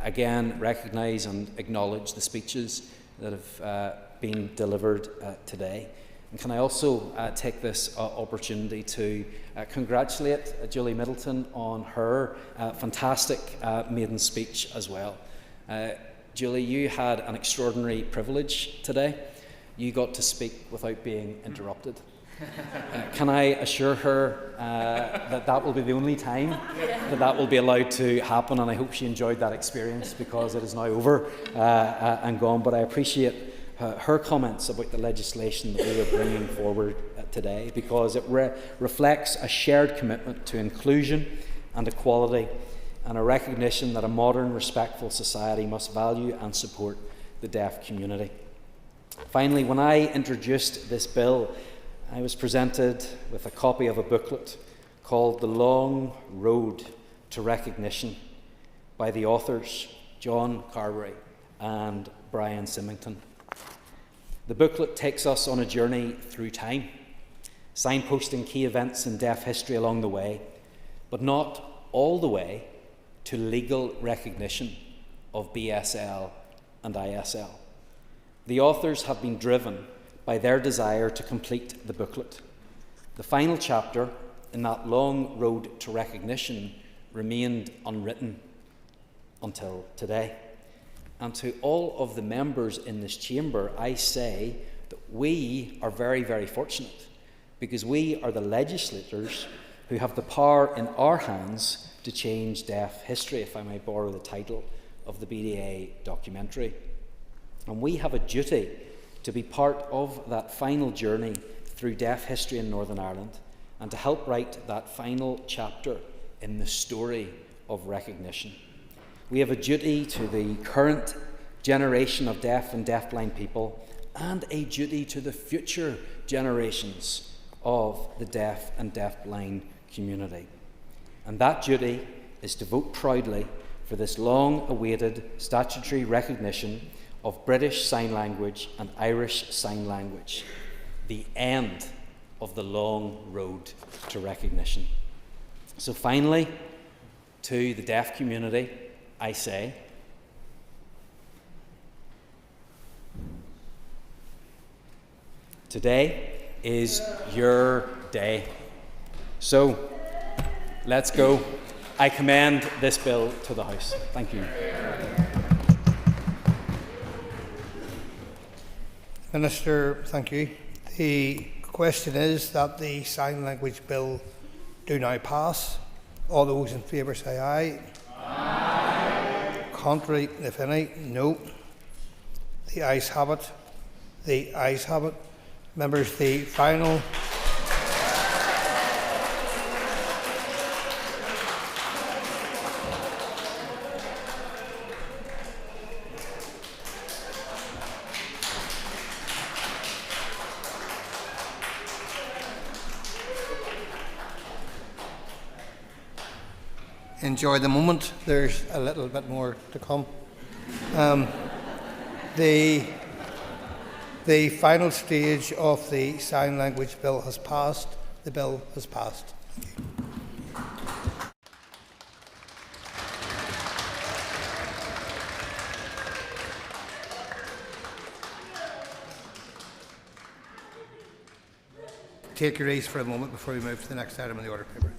again recognise and acknowledge the speeches that have been delivered today. And can I also take this opportunity to congratulate Julie Middleton on her fantastic maiden speech as well. Julie, you had an extraordinary privilege today. You got to speak without being interrupted. Can I assure her that that will be the only time that will be allowed to happen, and I hope she enjoyed that experience because it is now over and gone. But I appreciate her comments about the legislation that we are bringing forward today, because it reflects a shared commitment to inclusion and equality, and a recognition that a modern, respectful society must value and support the deaf community. Finally, when I introduced this bill, I was presented with a copy of a booklet called The Long Road to Recognition by the authors John Carberry and Brian Symington. The booklet takes us on a journey through time, signposting key events in deaf history along the way, but not all the way to legal recognition of BSL and ISL. The authors have been driven by their desire to complete the booklet. The final chapter in that long road to recognition remained unwritten until today. And to all of the members in this chamber, I say that we are very, very fortunate, because we are the legislators who have the power in our hands to change deaf history, if I may borrow the title of the BDA documentary. And we have a duty to be part of that final journey through deaf history in Northern Ireland, and to help write that final chapter in the story of recognition. We have a duty to the current generation of deaf and deafblind people, and a duty to the future generations of the deaf and deafblind community. And that duty is to vote proudly for this long-awaited statutory recognition of British Sign Language and Irish Sign Language, the end of the long road to recognition. So finally, to the deaf community, I say, today is your day. So, let's go. I commend this bill to the House. Thank you. Minister, thank you. The question is that the Sign Language Bill do now pass. All those in favour say aye. Aye. Contrary, if any, no. The ayes have it. The ayes have it. Members, the final. Enjoy the moment. There's a little bit more to come. The final stage of the Sign Language Bill has passed. The bill has passed. Take your ease for a moment before we move to the next item on the order paper.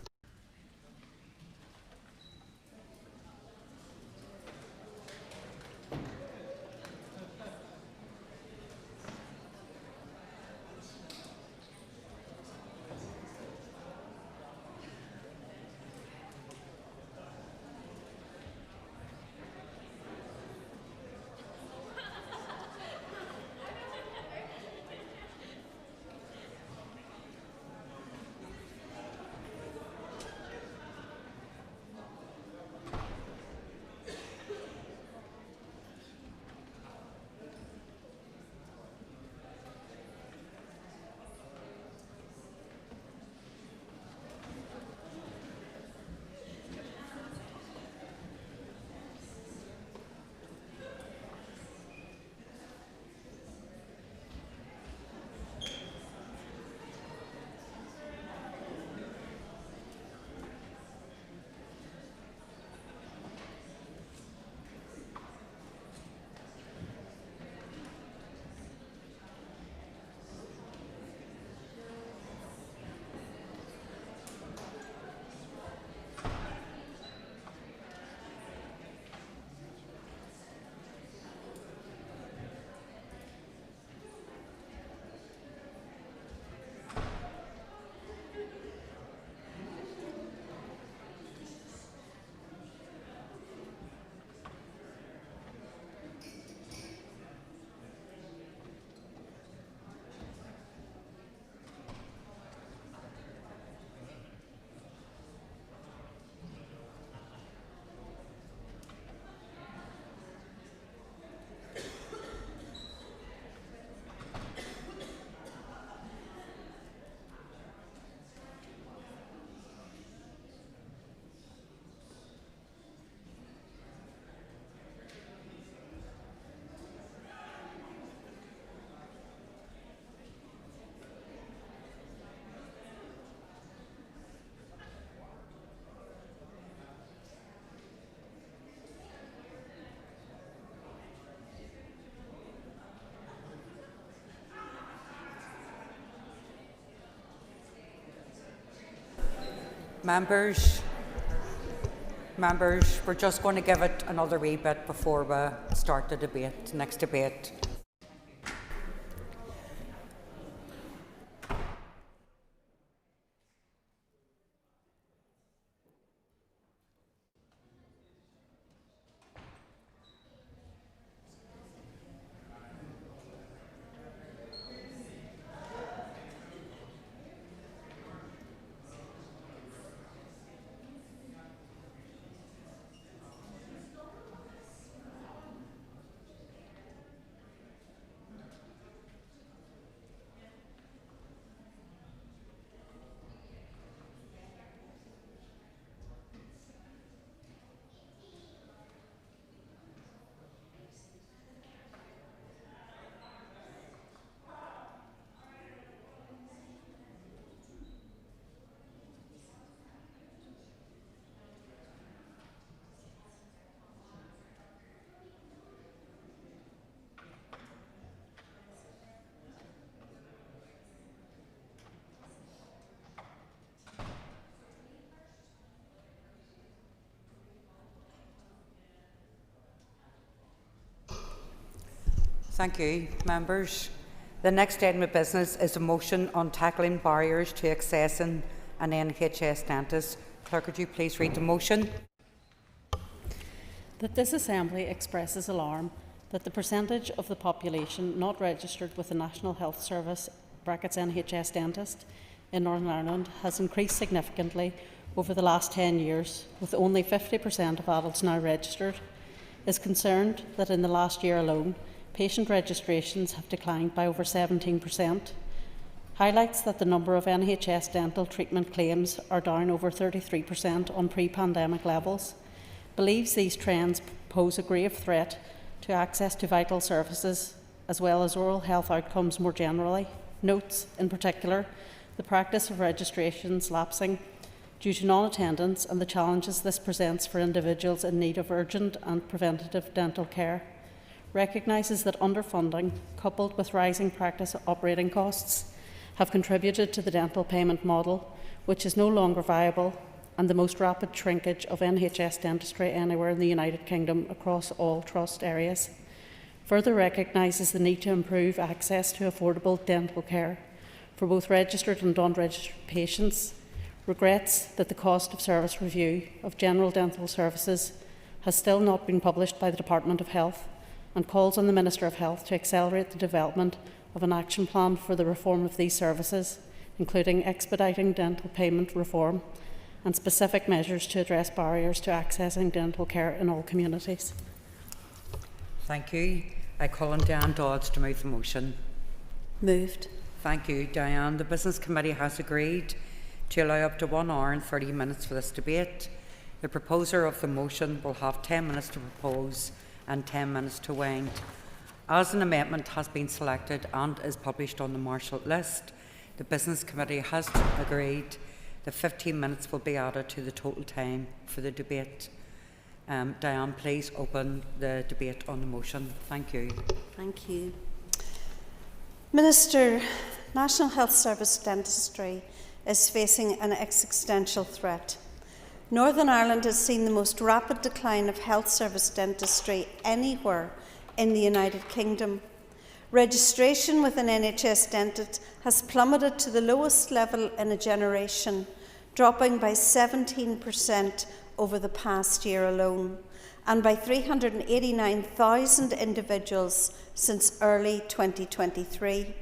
Members, we're just going to give it another wee bit before we start the debate, next debate. Thank you, members. The next item of business is a motion on tackling barriers to accessing an NHS dentist. Clerk, could you please read the motion? That this Assembly expresses alarm that the percentage of the population not registered with the National Health Service (NHS dentist) in Northern Ireland has increased significantly over the last 10 years, with only 50% of adults now registered, is concerned that in the last year alone, patient registrations have declined by over 17%, highlights that the number of NHS dental treatment claims are down over 33% on pre-pandemic levels, believes these trends pose a grave threat to access to vital services as well as oral health outcomes more generally, notes, in particular, the practice of registrations lapsing due to non-attendance and the challenges this presents for individuals in need of urgent and preventative dental care, recognises that underfunding, coupled with rising practice operating costs, have contributed to the dental payment model, which is no longer viable, and the most rapid shrinkage of NHS dentistry anywhere in the United Kingdom across all trust areas. Further recognises the need to improve access to affordable dental care for both registered and unregistered patients, regrets that the cost of service review of general dental services has still not been published by the Department of Health, and calls on the Minister of Health to accelerate the development of an action plan for the reform of these services, including expediting dental payment reform and specific measures to address barriers to accessing dental care in all communities. Thank you. I call on Diane Dodds to move the motion. Moved. Thank you, Diane. The Business Committee has agreed to allow up to 1 hour and 30 minutes for this debate. The proposer of the motion will have 10 minutes to propose and 10 minutes to wind. As an amendment has been selected and is published on the Marshall list, the Business Committee has agreed that 15 minutes will be added to the total time for the debate. Diane, please open the debate on the motion. Thank you. Thank you. Minister, National Health Service dentistry is facing an existential threat. Northern Ireland has seen the most rapid decline of health service dentistry anywhere in the United Kingdom. Registration with an NHS dentist has plummeted to the lowest level in a generation, dropping by 17% over the past year alone, and by 389,000 individuals since early 2023.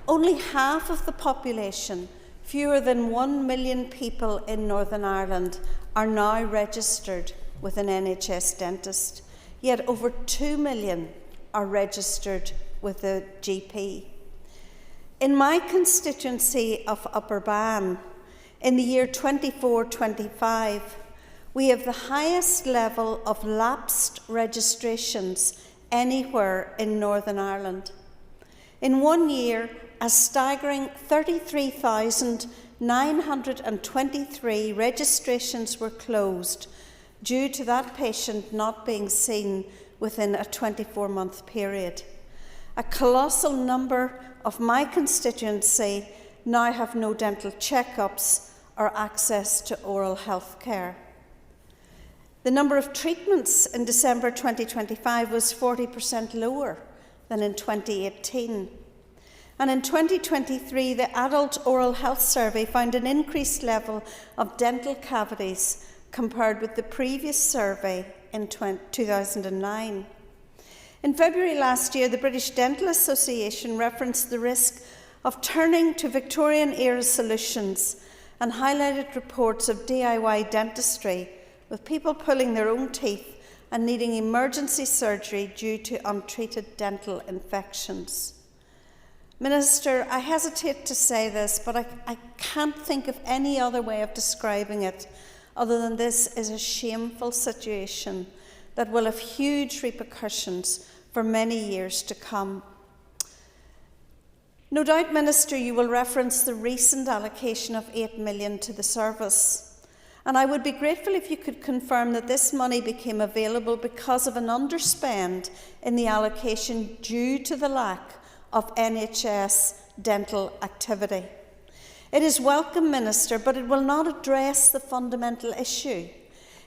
Only half of the population, fewer than 1 million people in Northern Ireland, are now registered with an NHS dentist, yet over 2 million are registered with a GP. In my constituency of Upper Bann, in the year 24-25, we have the highest level of lapsed registrations anywhere in Northern Ireland. In 1 year, a staggering 33,923 registrations were closed due to that patient not being seen within a 24-month period. A colossal number of my constituency now have no dental checkups or access to oral health care. The number of treatments in December 2025 was 40% lower than in 2018. And in 2023, the Adult Oral Health Survey found an increased level of dental cavities compared with the previous survey in 2009. In February last year, the British Dental Association referenced the risk of turning to Victorian-era solutions and highlighted reports of DIY dentistry, with people pulling their own teeth and needing emergency surgery due to untreated dental infections. Minister, I hesitate to say this, but I can't think of any other way of describing it other than this is a shameful situation that will have huge repercussions for many years to come. No doubt, Minister, you will reference the recent allocation of $8 million to the service. And I would be grateful if you could confirm that this money became available because of an underspend in the allocation due to the lack of NHS dental activity. It is welcome, Minister, but it will not address the fundamental issue.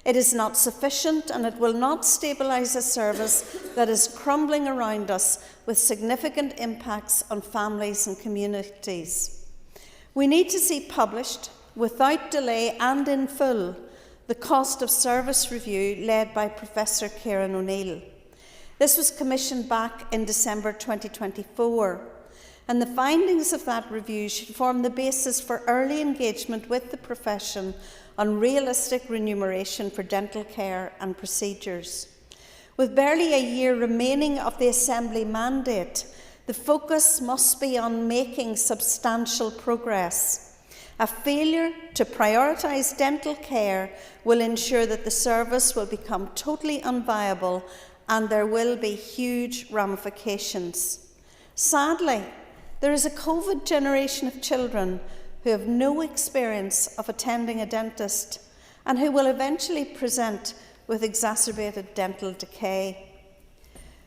It is not sufficient, and it will not stabilise a service that is crumbling around us with significant impacts on families and communities. We need to see published, without delay and in full, the cost of service review led by Professor Kieran O'Neill. This was commissioned back in December 2024, and the findings of that review should form the basis for early engagement with the profession on realistic remuneration for dental care and procedures. With barely a year remaining of the Assembly mandate, the focus must be on making substantial progress. A failure to prioritise dental care will ensure that the service will become totally unviable, and there will be huge ramifications. Sadly, there is a COVID generation of children who have no experience of attending a dentist and who will eventually present with exacerbated dental decay.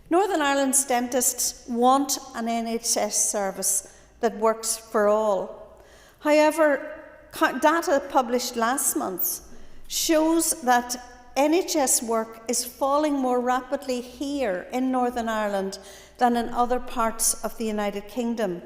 Northern Ireland's dentists want an NHS service that works for all. However, data published last month shows that NHS work is falling more rapidly here in Northern Ireland than in other parts of the United Kingdom.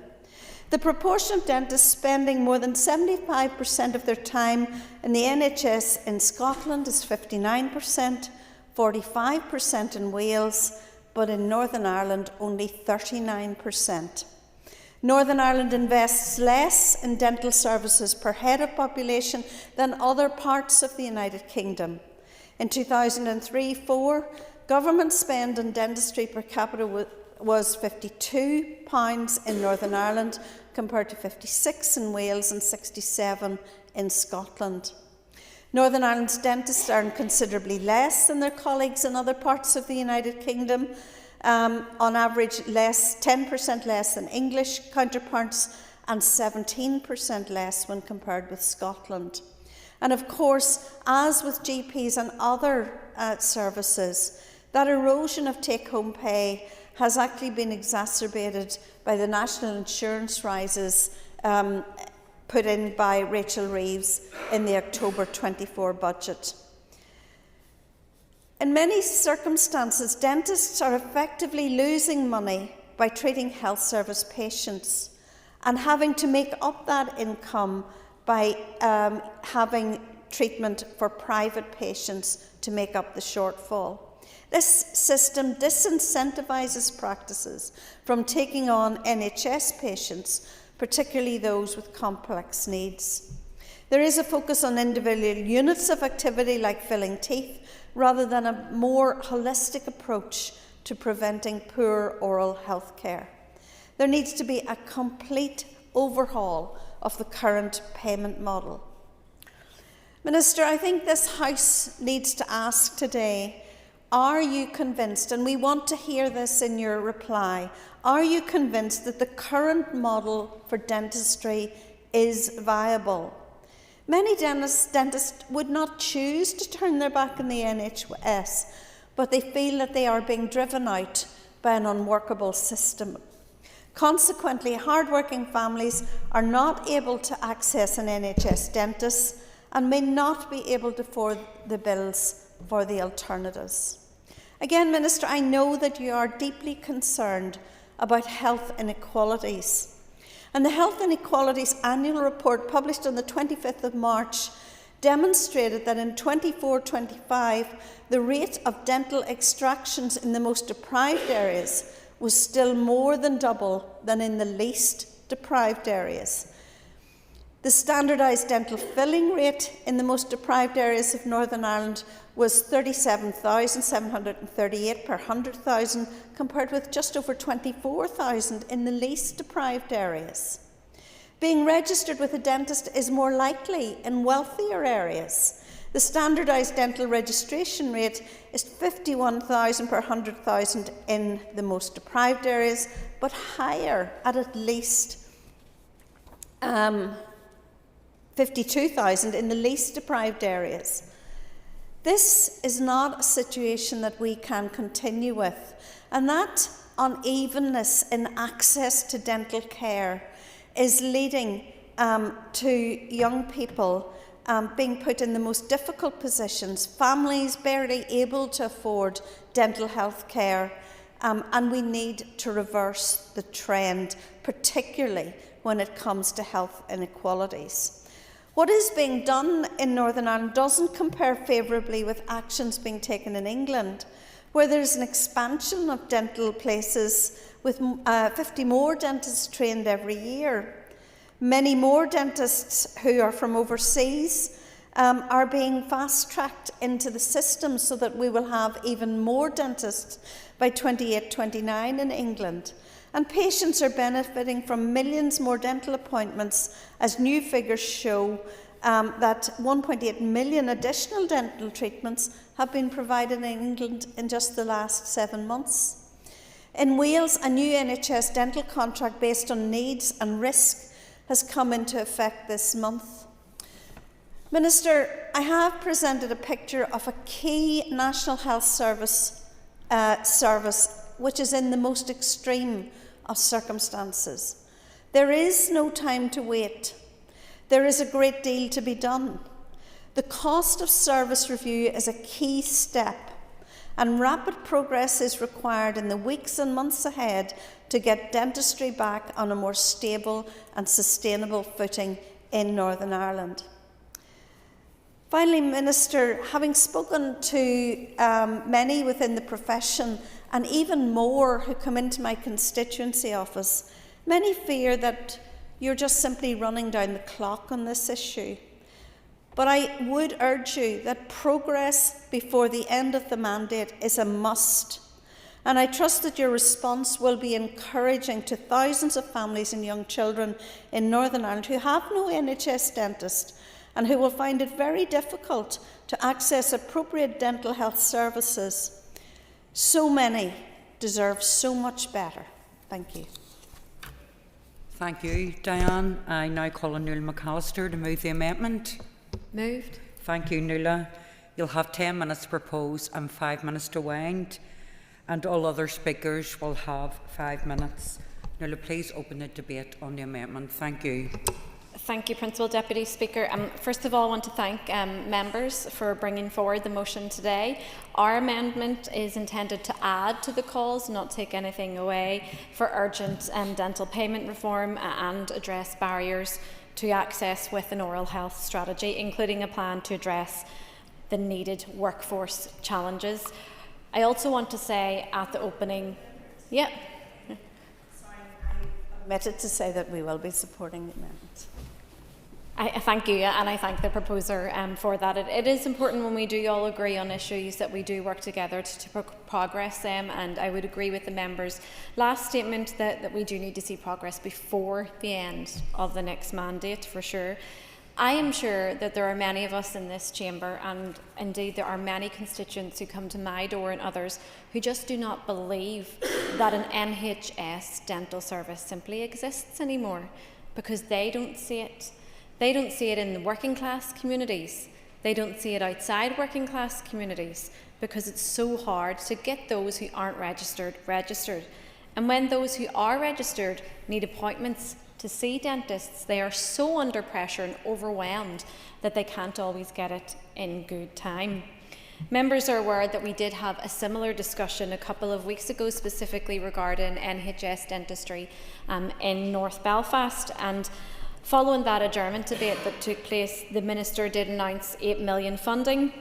The proportion of dentists spending more than 75% of their time in the NHS in Scotland is 59%, 45% in Wales, but in Northern Ireland only 39%. Northern Ireland invests less in dental services per head of population than other parts of the United Kingdom. In 2003-04, government spend on dentistry per capita was £52 in Northern Ireland, compared to 56 in Wales and 67 in Scotland. Northern Ireland's dentists earn considerably less than their colleagues in other parts of the United Kingdom. On average, 10% less than English counterparts and 17% less when compared with Scotland. And of course, as with GPs and other services, that erosion of take-home pay has actually been exacerbated by the national insurance rises put in by Rachel Reeves in the October 24 budget. In many circumstances, dentists are effectively losing money by treating health service patients and having to make up that income by having treatment for private patients to make up the shortfall. This system disincentivises practices from taking on NHS patients, particularly those with complex needs. There is a focus on individual units of activity like filling teeth, rather than a more holistic approach to preventing poor oral health care. There needs to be a complete overhaul of the current payment model. Minister, I think this House needs to ask today, are you convinced, and we want to hear this in your reply, are you convinced that the current model for dentistry is viable? Many dentists would not choose to turn their back on the NHS, but they feel that they are being driven out by an unworkable system. Consequently, hard-working families are not able to access an NHS dentist and may not be able to afford the bills for the alternatives. Again, Minister, I know that you are deeply concerned about health inequalities. And the Health Inequalities Annual Report, published on the 25th of March, demonstrated that in 24-25, the rate of dental extractions in the most deprived areas was still more than double than in the least deprived areas. The standardised dental filling rate in the most deprived areas of Northern Ireland was 37,738 per 100,000, compared with just over 24,000 in the least deprived areas. Being registered with a dentist is more likely in wealthier areas. The standardised dental registration rate is 51,000 per 100,000 in the most deprived areas, but higher at least 52,000 in the least deprived areas. This is not a situation that we can continue with, and that unevenness in access to dental care is leading to young people being put in the most difficult positions, families barely able to afford dental health care, and we need to reverse the trend, particularly when it comes to health inequalities. What is being done in Northern Ireland doesn't compare favourably with actions being taken in England, where there's an expansion of dental places with 50 more dentists trained every year. Many more dentists who are from overseas are being fast-tracked into the system so that we will have even more dentists by 28-29 in England. And patients are benefiting from millions more dental appointments, as new figures show that 1.8 million additional dental treatments have been provided in England in just the last 7 months. In Wales, a new NHS dental contract based on needs and risk has come into effect this month. Minister, I have presented a picture of a key National Health Service which is in the most extreme of circumstances. There is no time to wait. There is a great deal to be done. The cost of service review is a key step, and rapid progress is required in the weeks and months ahead to get dentistry back on a more stable and sustainable footing in Northern Ireland. Finally, Minister, having spoken to many within the profession and even more who come into my constituency office, many fear that you're just simply running down the clock on this issue. But I would urge you that progress before the end of the mandate is a must. And I trust that your response will be encouraging to thousands of families and young children in Northern Ireland who have no NHS dentist and who will find it very difficult to access appropriate dental health services. So many deserve so much better. Thank you. Thank you, Diane. I now call on Nuala McAllister to move the amendment. Moved. Thank you, Nuala. You'll have 10 minutes to propose and 5 minutes to wind, and all other speakers will have 5 minutes. Nuala, please open the debate on the amendment. Thank you. Thank you, Principal Deputy Speaker. First of all, I want to thank members for bringing forward the motion today. Our amendment is intended to add to the cause, not take anything away, for urgent dental payment reform and address barriers to access with an oral health strategy, including a plan to address the needed workforce challenges. I also want to say at the opening, Sorry, I omitted to say that we will be supporting the amendment. I thank you, and I thank the proposer for that. It is important when we do all agree on issues that we do work together to progress them, and I would agree with the member's last statement that we do need to see progress before the end of the next mandate, for sure. I am sure that there are many of us in this chamber, and indeed there are many constituents who come to my door and others who just do not believe that an NHS dental service simply exists anymore, because they don't see it. They don't see it in the working class communities. They don't see it outside working class communities, because it's so hard to get those who aren't registered. And when those who are registered need appointments to see dentists, they are so under pressure and overwhelmed that they can't always get it in good time. Members are aware that we did have a similar discussion a couple of weeks ago, specifically regarding NHS dentistry in North Belfast. And following that adjournment debate that took place, the Minister did announce 8 million funding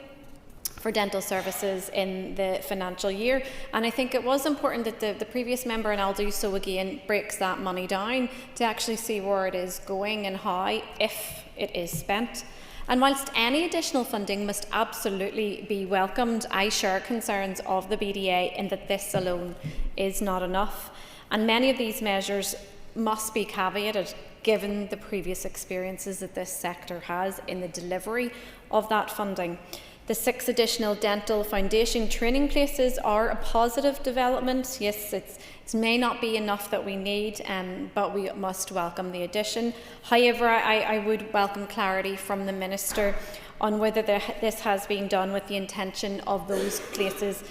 for dental services in the financial year. And I think it was important that the previous member, and I'll do so again, breaks that money down to actually see where it is going and how, if it is spent. And whilst any additional funding must absolutely be welcomed, I share concerns of the BDA in that this alone is not enough. And many of these measures must be caveated given the previous experiences that this sector has in the delivery of that funding. The 6 additional dental foundation training places are a positive development. Yes, it may not be enough that we need, but we must welcome the addition. However, I would welcome clarity from the Minister on whether this has been done with the intention of those places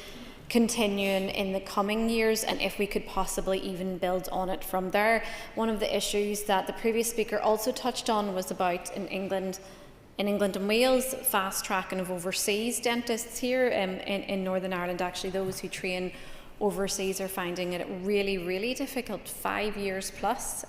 continuing in the coming years, and if we could possibly even build on it from there. One of the issues that the previous speaker also touched on was about in England and Wales, fast tracking of overseas dentists here in Northern Ireland. Actually, those who train overseas are finding it really, really difficult, 5 years plus.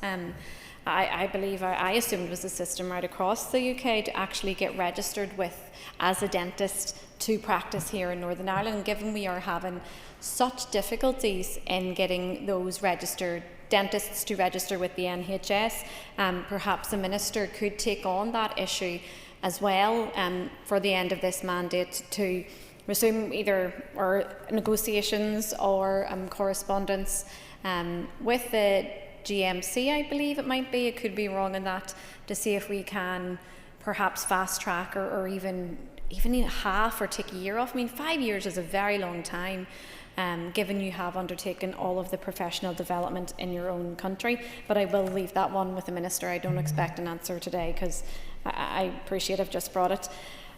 I believe I assumed it was a system right across the UK to actually get registered with as a dentist to practice here in Northern Ireland. Given we are having such difficulties in getting those registered dentists to register with the NHS, perhaps the Minister could take on that issue as well for the end of this mandate to resume either negotiations or correspondence with the GMC, I believe it might be, it could be wrong in that, to see if we can perhaps fast track or even half or take a year off. I mean, 5 years is a very long time, given you have undertaken all of the professional development in your own country. But I will leave that one with the Minister. I don't expect an answer today because I appreciate I've just brought it.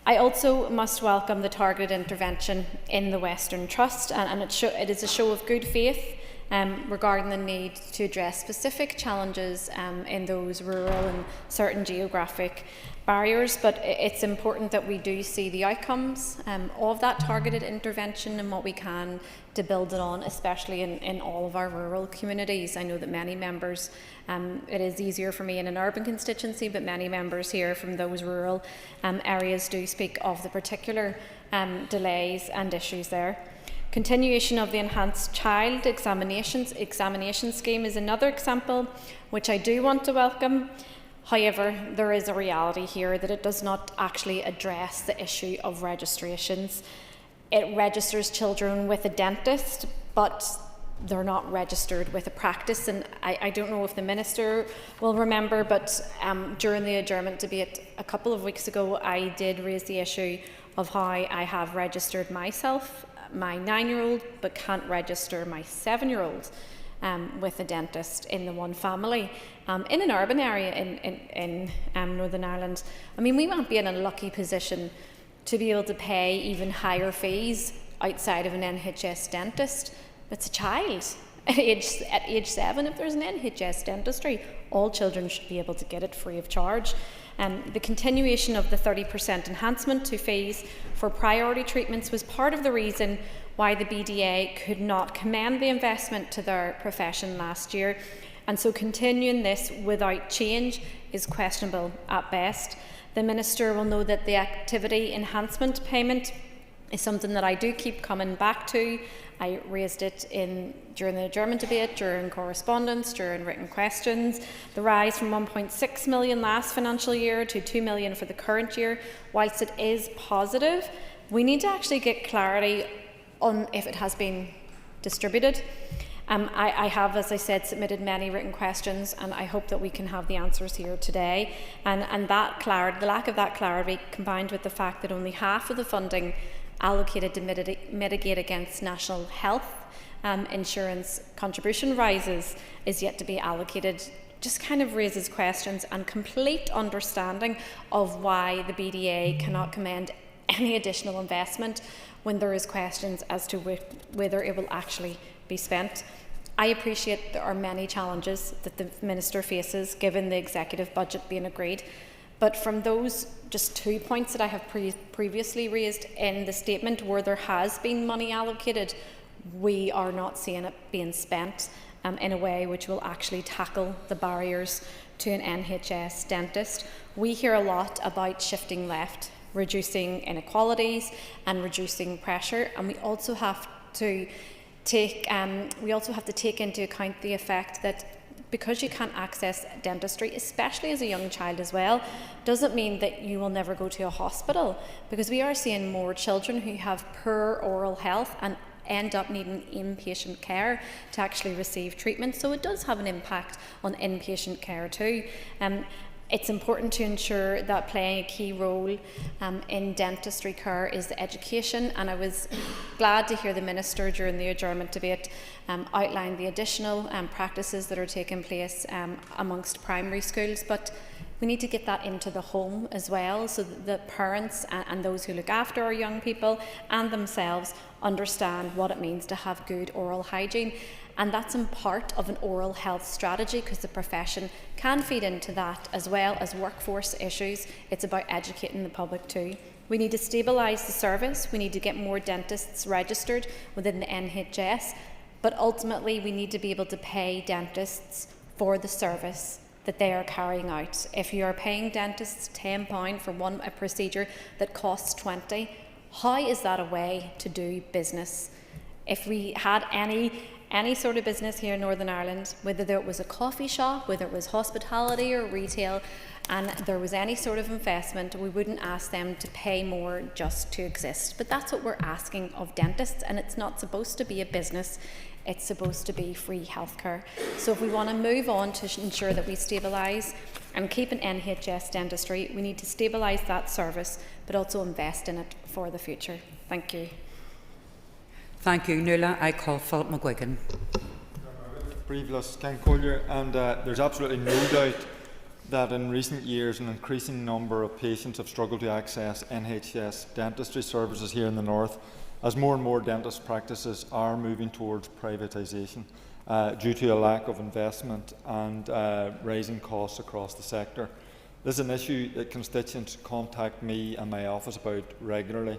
I also must welcome the targeted intervention in the Western Trust, and it is a show of good faith regarding the need to address specific challenges in those rural and certain geographic barriers, but it's important that we do see the outcomes of that targeted intervention and what we can to build it on, especially in all of our rural communities. I know that many members, it is easier for me in an urban constituency, but many members here from those rural areas do speak of the particular delays and issues there. Continuation of the enhanced child examination scheme is another example which I do want to welcome. However, there is a reality here that it does not actually address the issue of registrations. It registers children with a dentist, but they're not registered with a practice. And I don't know if the Minister will remember, but during the adjournment debate a couple of weeks ago, I did raise the issue of how I have registered myself, my 9-year-old, but can't register my 7-year-old with a dentist in the one family. In an urban area in Northern Ireland, I mean, we might be in a lucky position to be able to pay even higher fees outside of an NHS dentist. It's a child at age 7. If there's an NHS dentistry, all children should be able to get it free of charge. The continuation of the 30% enhancement to fees for priority treatments was part of the reason why the BDA could not commend the investment to their profession last year, and so continuing this without change is questionable at best. The Minister will know that the activity enhancement payment is something that I do keep coming back to. I raised it during the Adjournment debate, during correspondence, during written questions. The rise from 1.6 million last financial year to 2 million for the current year, whilst it is positive, we need to actually get clarity on if it has been distributed. I have, as I said, submitted many written questions, and I hope that we can have the answers here today. And that clarity, the lack of that clarity, combined with the fact that only half of the funding allocated to mitigate against national health insurance contribution rises is yet to be allocated, just kind of raises questions and complete understanding of why the BDA cannot commend any additional investment when there is questions as to whether it will actually be spent. I appreciate there are many challenges that the Minister faces given the executive budget being agreed, but from those just 2 points that I have previously raised in the statement where there has been money allocated, we are not seeing it being spent in a way which will actually tackle the barriers to an NHS dentist. We hear a lot about shifting left, reducing inequalities and reducing pressure, and we also have to take into account the effect that because you can't access dentistry, especially as a young child as well, doesn't mean that you will never go to a hospital, because we are seeing more children who have poor oral health and end up needing inpatient care to actually receive treatment. So it does have an impact on inpatient care too. It's important to ensure that playing a key role in dentistry care is education, and I was glad to hear the Minister during the adjournment debate outline the additional practices that are taking place amongst primary schools, but we need to get that into the home as well, so that the parents and those who look after our young people and themselves understand what it means to have good oral hygiene. And that's in part of an oral health strategy, because the profession can feed into that as well as workforce issues. It's about educating the public too. We need to stabilise the service, we need to get more dentists registered within the NHS, but ultimately we need to be able to pay dentists for the service that they are carrying out. If you are paying dentists £10 for a procedure that costs $20, how is that a way to do business? If we had any sort of business here in Northern Ireland, whether it was a coffee shop, whether it was hospitality or retail, and there was any sort of investment, we wouldn't ask them to pay more just to exist. But that's what we're asking of dentists, and it's not supposed to be a business, it's supposed to be free healthcare. So if we want to move on to ensure that we stabilise and keep an NHS dentistry, we need to stabilise that service, but also invest in it for the future. Thank you. Thank you, Nuala. I call Philip McGuigan. And there's absolutely no doubt that in recent years an increasing number of patients have struggled to access NHS dentistry services here in the north, as more and more dentist practices are moving towards privatisation due to a lack of investment and rising costs across the sector. This is an issue that constituents contact me and my office about regularly.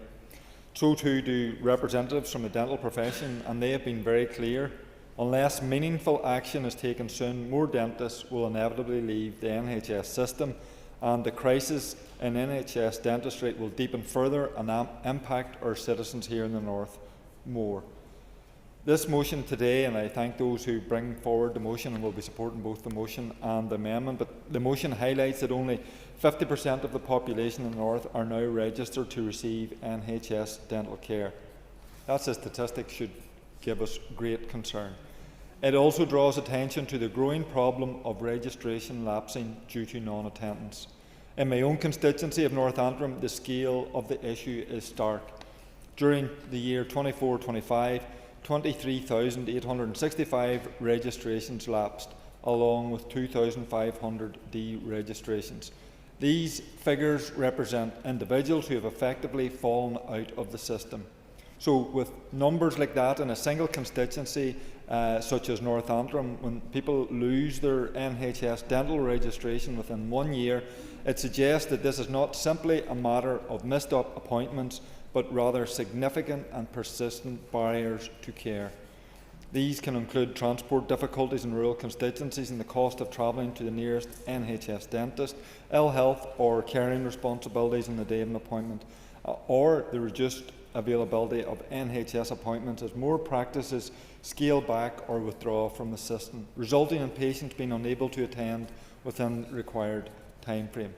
So too do representatives from the dental profession, and they have been very clear. Unless meaningful action is taken soon, more dentists will inevitably leave the NHS system, and the crisis in NHS dentistry will deepen further and impact our citizens here in the north more. This motion today, and I thank those who bring forward the motion and will be supporting both the motion and the amendment, but the motion highlights that only 50% of the population in the north are now registered to receive NHS dental care. That's a statistic should give us great concern. It also draws attention to the growing problem of registration lapsing due to non-attendance. In my own constituency of North Antrim, the scale of the issue is stark. During the year 24-25, 23,865 registrations lapsed, along with 2,500 deregistrations. These figures represent individuals who have effectively fallen out of the system. So with numbers like that in a single constituency, such as North Antrim, when people lose their NHS dental registration within 1 year, it suggests that this is not simply a matter of missed up appointments, but rather significant and persistent barriers to care. These can include transport difficulties in rural constituencies and the cost of travelling to the nearest NHS dentist, ill health or caring responsibilities on the day of an appointment, or the reduced availability of NHS appointments as more practices scale back or withdraw from the system, resulting in patients being unable to attend within the required time frame.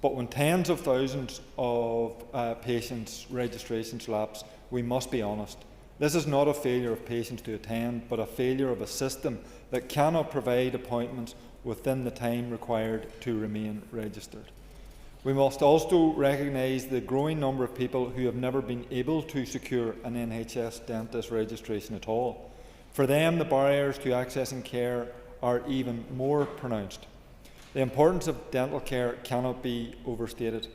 But when tens of thousands of patients' registrations lapse, we must be honest. This is not a failure of patients to attend, but a failure of a system that cannot provide appointments within the time required to remain registered. We must also recognise the growing number of people who have never been able to secure an NHS dentist registration at all. For them, the barriers to accessing care are even more pronounced. The importance of dental care cannot be overstated.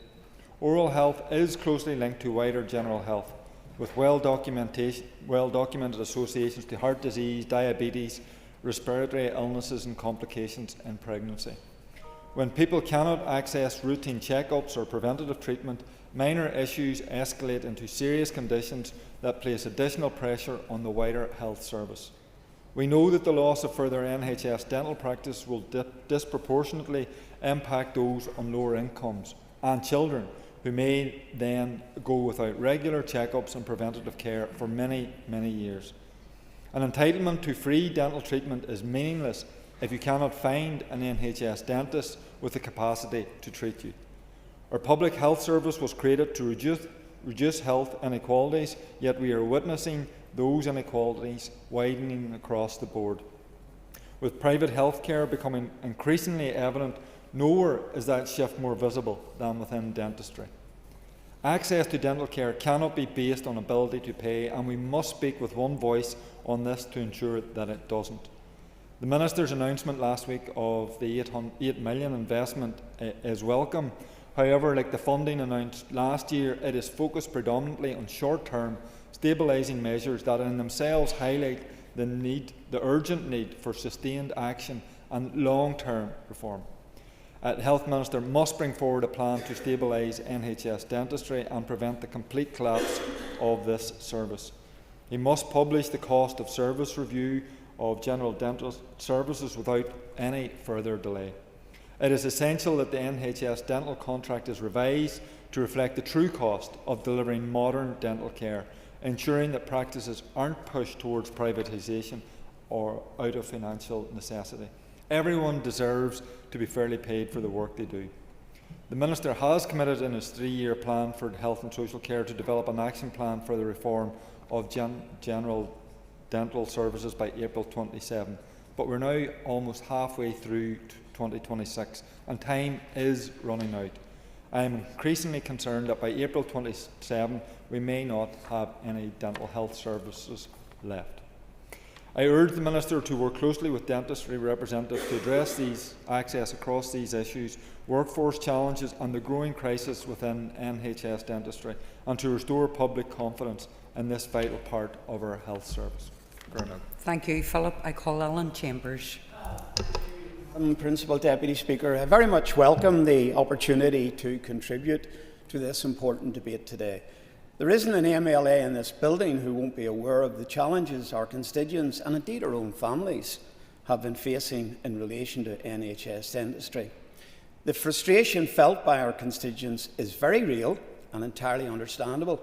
Oral health is closely linked to wider general health. with well-documented associations to heart disease, diabetes, respiratory illnesses and complications in pregnancy. When people cannot access routine checkups or preventative treatment, minor issues escalate into serious conditions that place additional pressure on the wider health service. We know that the loss of further NHS dental practice will disproportionately impact those on lower incomes and children who may then go without regular checkups and preventative care for many, many years. An entitlement to free dental treatment is meaningless if you cannot find an NHS dentist with the capacity to treat you. Our public health service was created to reduce health inequalities, yet we are witnessing those inequalities widening across the board. With private health care becoming increasingly evident, nowhere is that shift more visible than within dentistry. Access to dental care cannot be based on ability to pay, and we must speak with one voice on this to ensure that it doesn't. The Minister's announcement last week of the £8 million investment is welcome. However, like the funding announced last year, it is focused predominantly on short-term stabilising measures that in themselves highlight the urgent need for sustained action and long-term reform. The Health Minister must bring forward a plan to stabilise NHS dentistry and prevent the complete collapse of this service. He must publish the cost of service review of general dental services without any further delay. It is essential that the NHS dental contract is revised to reflect the true cost of delivering modern dental care, ensuring that practices aren't pushed towards privatisation or out of financial necessity. Everyone deserves to be fairly paid for the work they do. The Minister has committed in his 3-year plan for health and social care to develop an action plan for the reform of general dental services by April 27, but we're now almost halfway through 2026 and time is running out. I am increasingly concerned that by April 27 we may not have any dental health services left. I urge the Minister to work closely with dentistry representatives to address these access across these issues, workforce challenges and the growing crisis within NHS dentistry, and to restore public confidence in this vital part of our health service. Thank you, Philip. I call Ellen Chambers. Principal Deputy Speaker, I very much welcome the opportunity to contribute to this important debate today. There isn't an MLA in this building who won't be aware of the challenges our constituents and indeed our own families have been facing in relation to NHS dentistry. The frustration felt by our constituents is very real and entirely understandable.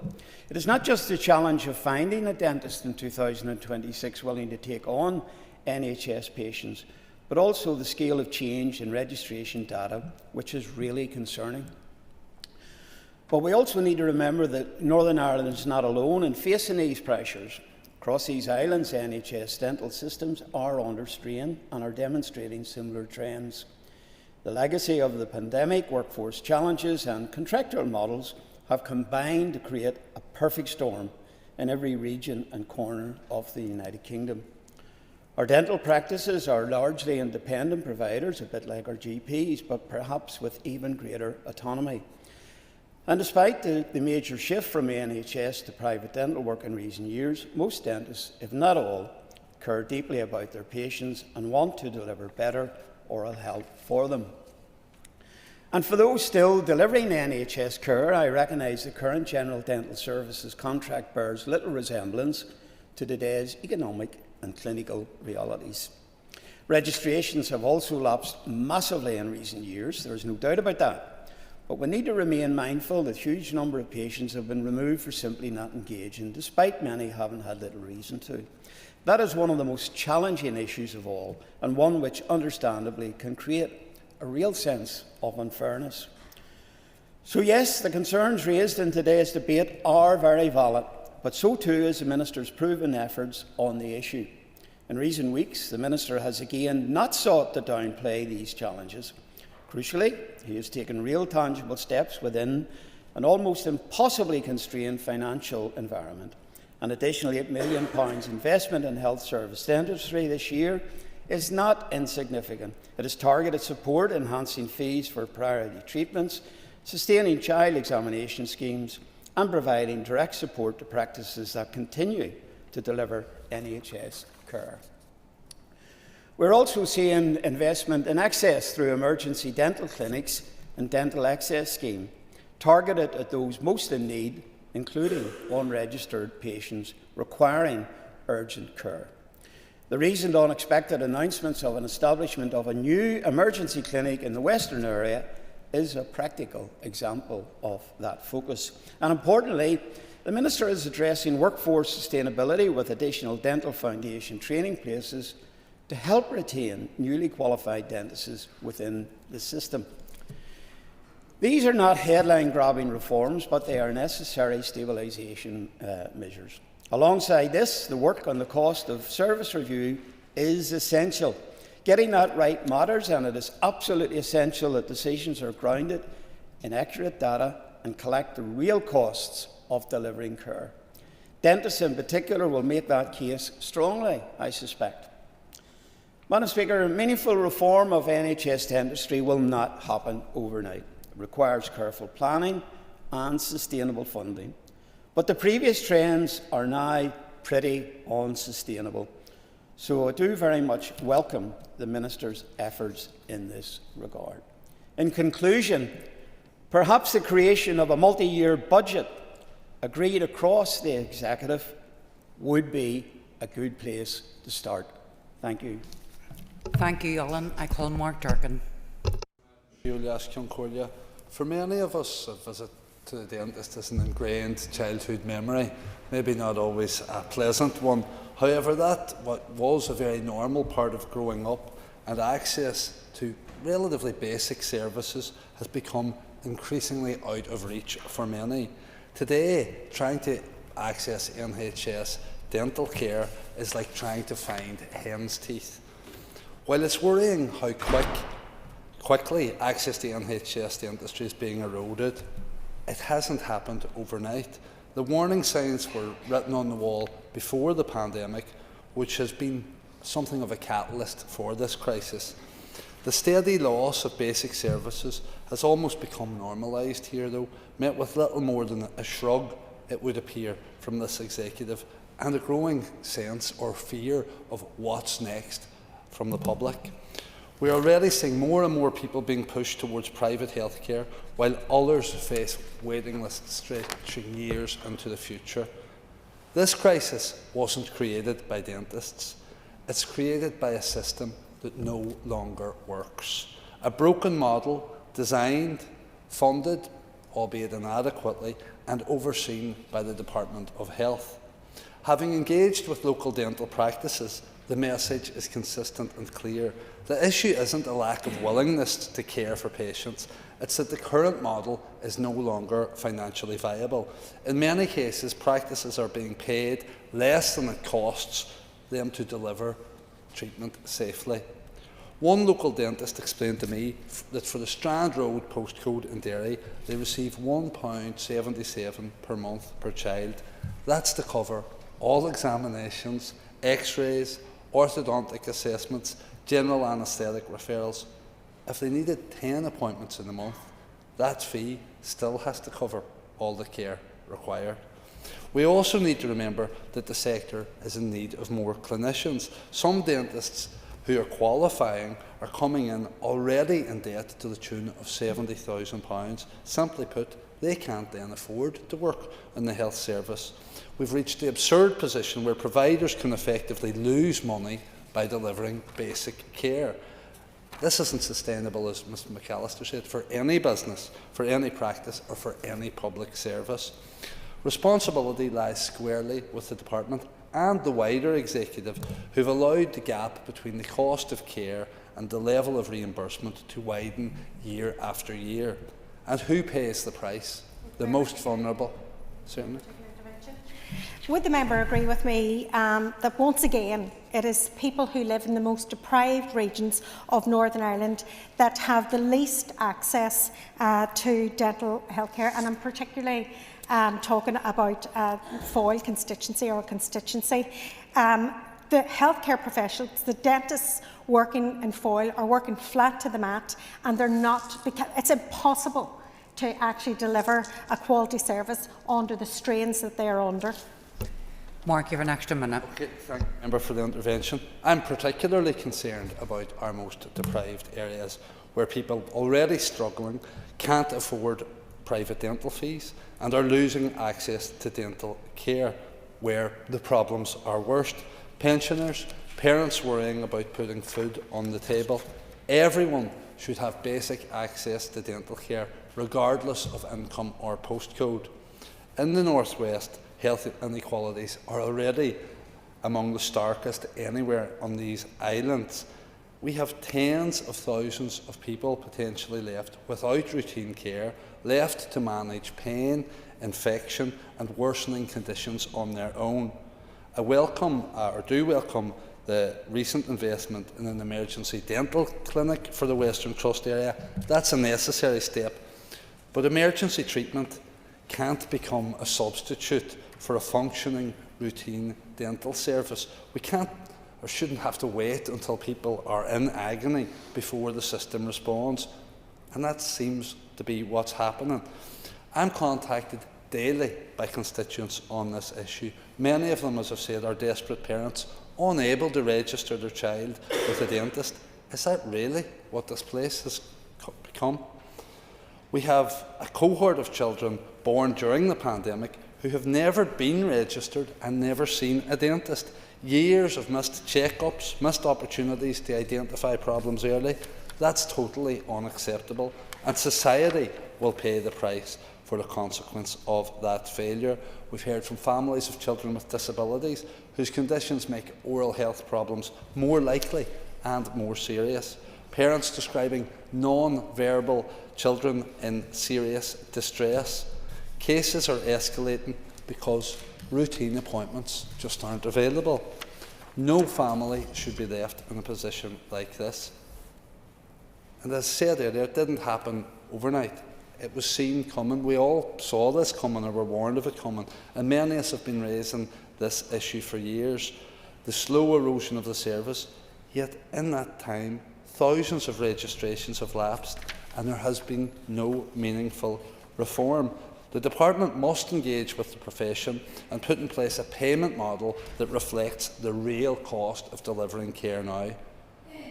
It is not just the challenge of finding a dentist in 2026 willing to take on NHS patients, but also the scale of change in registration data, which is really concerning. But we also need to remember that Northern Ireland is not alone in facing these pressures. Across these islands, NHS dental systems are under strain and are demonstrating similar trends. The legacy of the pandemic, workforce challenges and contractual models have combined to create a perfect storm in every region and corner of the United Kingdom. Our dental practices are largely independent providers, a bit like our GPs, but perhaps with even greater autonomy. And despite the major shift from NHS to private dental work in recent years, most dentists, if not all, care deeply about their patients and want to deliver better oral health for them. And for those still delivering NHS care, I recognise the current General Dental Services contract bears little resemblance to today's economic and clinical realities. Registrations have also lapsed massively in recent years, there is no doubt about that. But we need to remain mindful that a huge number of patients have been removed for simply not engaging, despite many having had little reason to. That is one of the most challenging issues of all, and one which understandably can create a real sense of unfairness. So yes, the concerns raised in today's debate are very valid, but so too is the Minister's proven efforts on the issue. In recent weeks, the Minister has again not sought to downplay these challenges. Crucially, he has taken real tangible steps within an almost impossibly constrained financial environment. An additional £8 million investment in health service dentistry this year is not insignificant. It has targeted support, enhancing fees for priority treatments, sustaining child examination schemes, and providing direct support to practices that continue to deliver NHS care. We're also seeing investment in access through emergency dental clinics and dental access scheme, targeted at those most in need, including unregistered patients requiring urgent care. The recent unexpected announcements of an establishment of a new emergency clinic in the Western area is a practical example of that focus. And importantly, the Minister is addressing workforce sustainability with additional dental foundation training places to help retain newly qualified dentists within the system. These are not headline-grabbing reforms, but they are necessary stabilisation measures. Alongside this, the work on the cost of service review is essential. Getting that right matters, and it is absolutely essential that decisions are grounded in accurate data and collect the real costs of delivering care. Dentists in particular will make that case strongly, I suspect. Madam Speaker, meaningful reform of NHS dentistry will not happen overnight. It requires careful planning and sustainable funding. But the previous trends are now pretty unsustainable. So I do very much welcome the Minister's efforts in this regard. In conclusion, perhaps the creation of a multi-year budget agreed across the Executive would be a good place to start. Thank you. Thank you, Alan. I call Mark Durkin. For many of us, a visit to the dentist is an ingrained childhood memory, maybe not always a pleasant one. However, that was a very normal part of growing up, and access to relatively basic services has become increasingly out of reach for many. Today, trying to access NHS dental care is like trying to find hen's teeth. While it's worrying how quickly access to NHS dentistry is being eroded, it hasn't happened overnight. The warning signs were written on the wall before the pandemic, which has been something of a catalyst for this crisis. The steady loss of basic services has almost become normalised here, though, met with little more than a shrug, it would appear, from this Executive, and a growing sense or fear of what's next from the public. We are already seeing more and more people being pushed towards private healthcare, while others face waiting lists stretching years into the future. This crisis wasn't created by dentists. It's created by a system that no longer works. A broken model designed, funded, albeit inadequately, and overseen by the Department of Health. Having engaged with local dental practices, the message is consistent and clear. The issue isn't a lack of willingness to care for patients, it's that the current model is no longer financially viable. In many cases, practices are being paid less than it costs them to deliver treatment safely. One local dentist explained to me that for the Strand Road postcode in Derry, they receive £1.77 per month per child. That's to cover all examinations, x-rays, orthodontic assessments, general anaesthetic referrals. If they needed 10 appointments in a month, that fee still has to cover all the care required. We also need to remember that the sector is in need of more clinicians. Some dentists who are qualifying are coming in already in debt to the tune of £70,000. Simply put, they can't then afford to work in the health service. We've reached the absurd position where providers can effectively lose money by delivering basic care. This isn't sustainable, as Mr McAllister said, for any business, for any practice, or for any public service. Responsibility lies squarely with the Department and the wider Executive, who have allowed the gap between the cost of care and the level of reimbursement to widen year after year. And who pays the price? The most vulnerable, certainly. Would the member agree with me that once again it is people who live in the most deprived regions of Northern Ireland that have the least access to dental healthcare, and I'm particularly talking about Foyle constituency or constituency. The healthcare professionals, the dentists working in Foyle are working flat to the mat, and they're not, because it's impossible to actually deliver a quality service under the strains that they are under. Mark, you have an extra minute. Okay, thank you, Member, for the intervention. I'm particularly concerned about our most deprived areas, where people already struggling can't afford private dental fees and are losing access to dental care, where the problems are worst. Pensioners, parents worrying about putting food on the table. Everyone should have basic access to dental care, regardless of income or postcode. In the North West, health inequalities are already among the starkest anywhere on these islands. We have tens of thousands of people potentially left without routine care, left to manage pain, infection and worsening conditions on their own. I welcome the recent investment in an emergency dental clinic for the Western Trust area. That's a necessary step, but emergency treatment can't become a substitute for a functioning routine dental service. We can't or shouldn't have to wait until people are in agony before the system responds, and that seems to be what's happening. I'm contacted daily by constituents on this issue. Many of them, as I've said, are desperate parents, unable to register their child with a dentist. Is that really what this place has become? We have a cohort of children born during the pandemic who have never been registered and never seen a dentist. Years of missed check-ups, missed opportunities to identify problems early. That's totally unacceptable, and society will pay the price for the consequence of that failure. We've heard from families of children with disabilities whose conditions make oral health problems more likely and more serious. Parents describing non-verbal children in serious distress. Cases are escalating because routine appointments just aren't available. No family should be left in a position like this. And as I said earlier, it didn't happen overnight. It was seen coming. We all saw this coming or were warned of it coming. And many of us have been raising this issue for years. The slow erosion of the service, yet in that time, thousands of registrations have lapsed and there has been no meaningful reform. The Department must engage with the profession and put in place a payment model that reflects the real cost of delivering care now.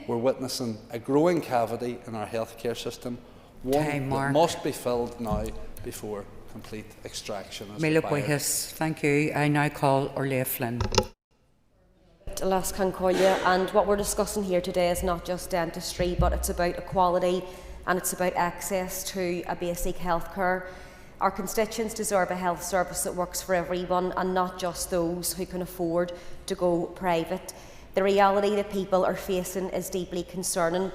We're witnessing a growing cavity in our healthcare system, one that must be filled now before complete extraction is required. Thank you. I now call Orlea Flynn. And what we're discussing here today is not just dentistry, but it's about equality and it's about access to a basic health care. Our constituents deserve a health service that works for everyone and not just those who can afford to go private. The reality that people are facing is deeply concerning,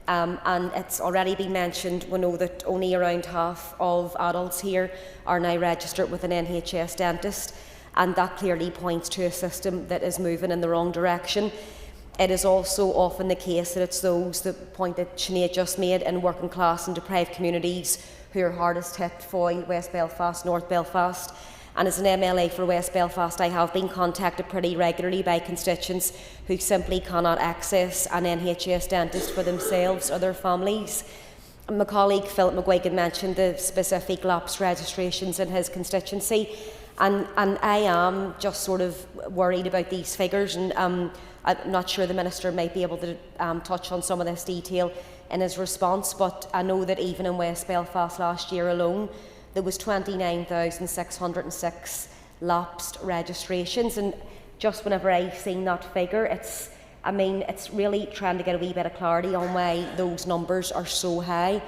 and it's already been mentioned. We know that only around half of adults here are now registered with an NHS dentist, and that clearly points to a system that is moving in the wrong direction. It is also often the case that it's those, the point that Sinead just made, in working class and deprived communities who are hardest hit: Foy, West Belfast, North Belfast. And as an MLA for West Belfast, I have been contacted pretty regularly by constituents who simply cannot access an NHS dentist for themselves or their families. My colleague Philip McGuigan mentioned the specific lapsed registrations in his constituency, and I am just sort of worried about these figures, and I'm not sure the Minister might be able to touch on some of this detail in his response, but I know that even in West Belfast last year alone, there was 29,606 lapsed registrations, and just whenever I've seen that figure, it's really trying to get a wee bit of clarity on why those numbers are so high.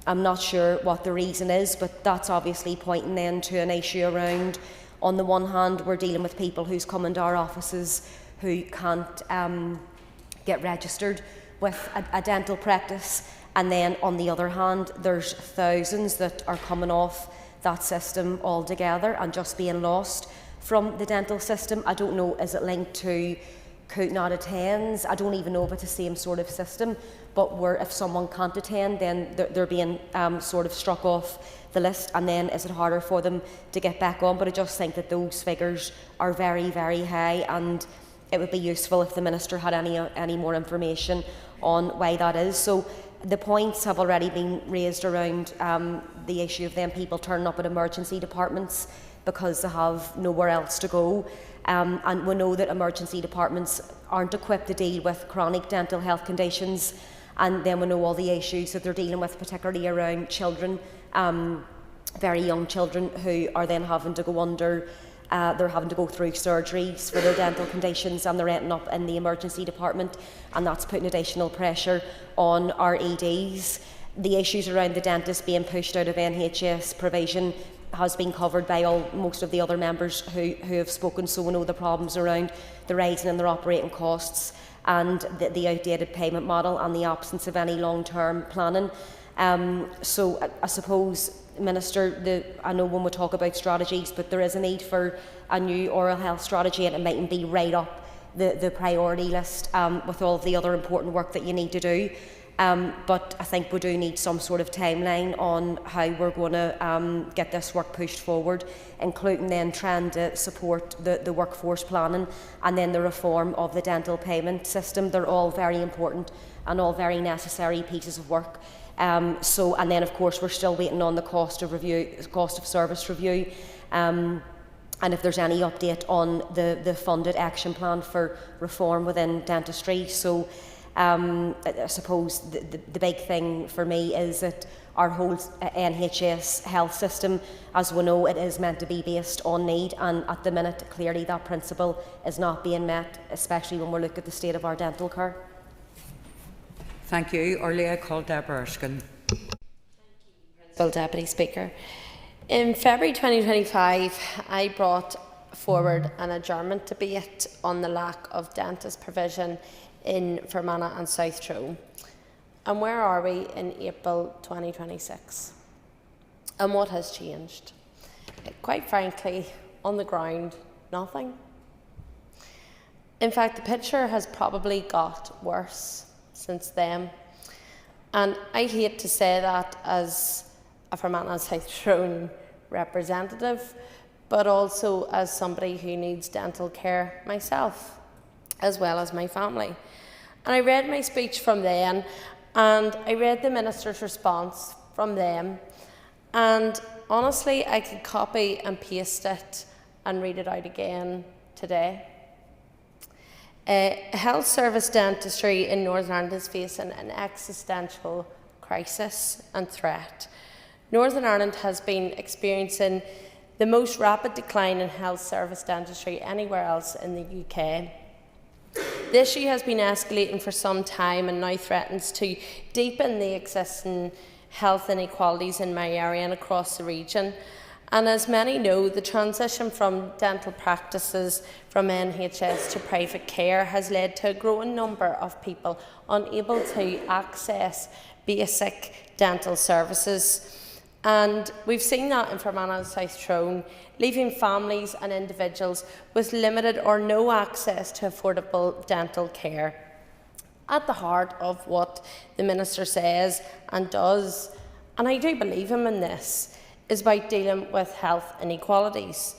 I'm not sure what the reason is, but that's obviously pointing then to an issue around, on the one hand, we're dealing with people who's come into our offices who can't get registered with a dental practice, and then on the other hand, there's thousands that are coming off that system altogether and just being lost from the dental system. I don't know, is it linked to could not attends? I don't even know if it's the same sort of system, but where if someone can't attend, then they're being sort of struck off the list, and then is it harder for them to get back on? But I just think that those figures are very, very high, and it would be useful if the Minister had any more information on why that is. So the points have already been raised around the issue of them people turning up at emergency departments because they have nowhere else to go. And we know that emergency departments aren't equipped to deal with chronic dental health conditions, and then we know all the issues that they're dealing with, particularly around children, very young children who are then having to go under, they're having to go through surgeries for their dental conditions, and they're ending up in the emergency department, and that's putting additional pressure on our EDs. The issues around the dentist being pushed out of NHS provision has been covered by most of the other members who have spoken, so we know the problems around the rising in their operating costs and the outdated payment model and the absence of any long-term planning. So I suppose, Minister, I know when we talk about strategies, but there is a need for a new oral health strategy, and it mightn't be right up the priority list with all of the other important work that you need to do. But I think we do need some sort of timeline on how we're going to get this work pushed forward, including then trying to support the workforce planning and then the reform of the dental payment system. They're all very important and all very necessary pieces of work. And then of course we're still waiting on the cost of service review. And if there's any update on the funded action plan for reform within dentistry. So I suppose the big thing for me is that our whole NHS health system, as we know, it is meant to be based on need, and at the minute clearly that principle is not being met, especially when we look at the state of our dental care. Thank you. Earlier I called Deborah Erskine. Principal Deputy Speaker. In February 2025, I brought forward an adjournment debate on the lack of dentist provision in Fermanagh and South Tyrone. And where are we in April 2026? And what has changed? Quite frankly, on the ground, nothing. In fact, the picture has probably got worse since then. And I hate to say that as a Fermanagh and South Tyrone representative, but also as somebody who needs dental care myself, as well as my family. And I read my speech from then, and I read the Minister's response from them, and honestly I could copy and paste it and read it out again today. Health service dentistry in Northern Ireland is facing an existential crisis and threat. Northern Ireland has been experiencing the most rapid decline in health service dentistry anywhere else in the UK. The issue has been escalating for some time and now threatens to deepen the existing health inequalities in my area and across the region. And as many know, the transition from dental practices from NHS to private care has led to a growing number of people unable to access basic dental services. And we've seen that in Fermanagh and South Tyrone, leaving families and individuals with limited or no access to affordable dental care. At the heart of what the Minister says and does, and I do believe him in this, is about dealing with health inequalities.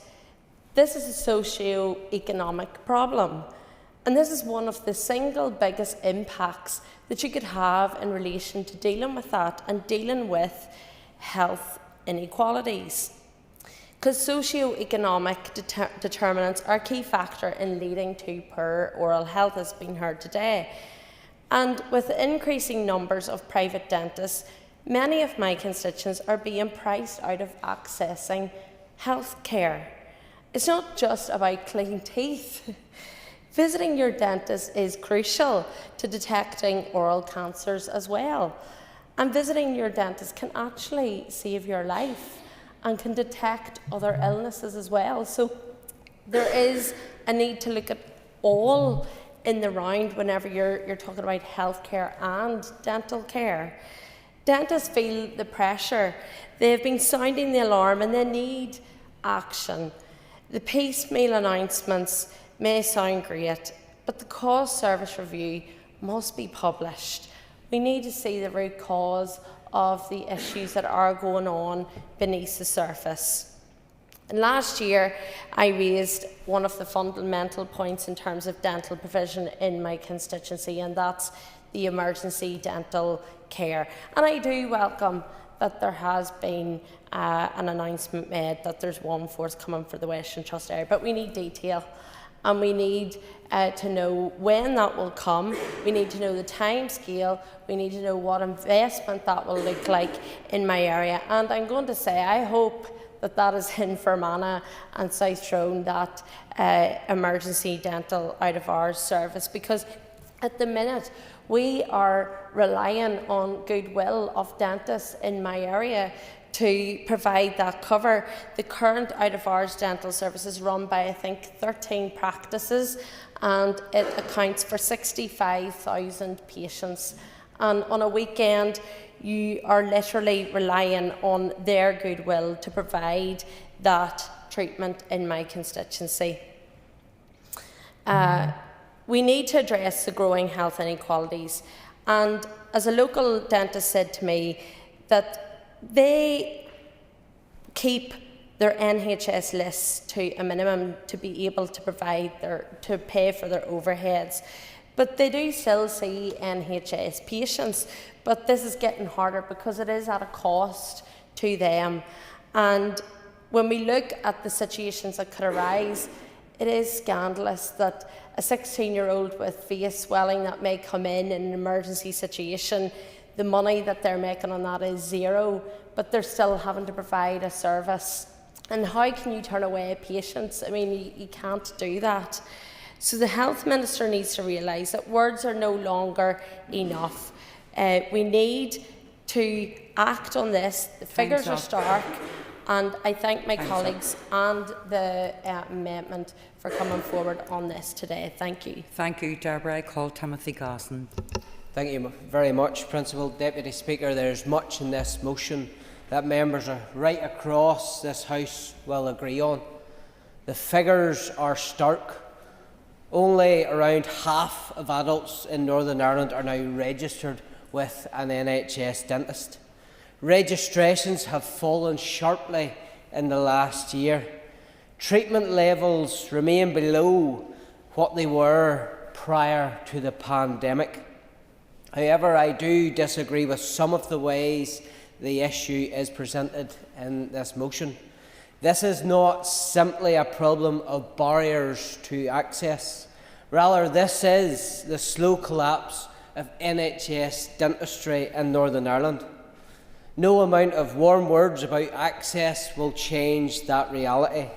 This is a socio-economic problem, and this is one of the single biggest impacts that you could have in relation to dealing with that and dealing with health inequalities. Because socio-economic determinants are a key factor in leading to poor oral health, as has been heard today. And with increasing numbers of private dentists, many of my constituents are being priced out of accessing health care. It's not just about clean teeth. Visiting your dentist is crucial to detecting oral cancers as well. And visiting your dentist can actually save your life and can detect other illnesses as well. So there is a need to look at all in the round whenever you're talking about healthcare and dental care. Dentists feel the pressure. They have been sounding the alarm and they need action. The piecemeal announcements may sound great, but the cost service review must be published. We need to see the root cause of the issues that are going on beneath the surface. And last year, I raised one of the fundamental points in terms of dental provision in my constituency, and that's the emergency dental care. And I do welcome that there has been an announcement made that there's one forthcoming for the Western Trust area, but we need detail. And we need to know when that will come. We need to know the time scale. We need to know what investment that will look like in my area. And I'm going to say, I hope that that is in Fermanagh and South Tyrone, that emergency dental out of hours service, because at the minute we are relying on goodwill of dentists in my area to provide that cover. The current out-of-hours dental service is run by, I think, 13 practices, and it accounts for 65,000 patients. And on a weekend, you are literally relying on their goodwill to provide that treatment in my constituency. We need to address the growing health inequalities. And as a local dentist said to me, that they keep their NHS lists to a minimum to be able to to pay for their overheads. But they do still see NHS patients, but this is getting harder because it is at a cost to them. And when we look at the situations that could arise, it is scandalous that a 16-year-old with face swelling that may come in an emergency situation, the money that they're making on that is zero, but they're still having to provide a service. And how can you turn away patients? I mean, you can't do that. So the Health Minister needs to realise that words are no longer enough. We need to act on this. The figures are stark, and I thank my colleagues and the amendment for coming forward on this today. Thank you. Thank you, Deborah. I call Timothy Gosson. Thank you very much, Principal Deputy Speaker. There's much in this motion that members right across this House will agree on. The figures are stark. Only around half of adults in Northern Ireland are now registered with an NHS dentist. Registrations have fallen sharply in the last year. Treatment levels remain below what they were prior to the pandemic. However, I do disagree with some of the ways the issue is presented in this motion. This is not simply a problem of barriers to access. Rather, this is the slow collapse of NHS dentistry in Northern Ireland. No amount of warm words about access will change that reality.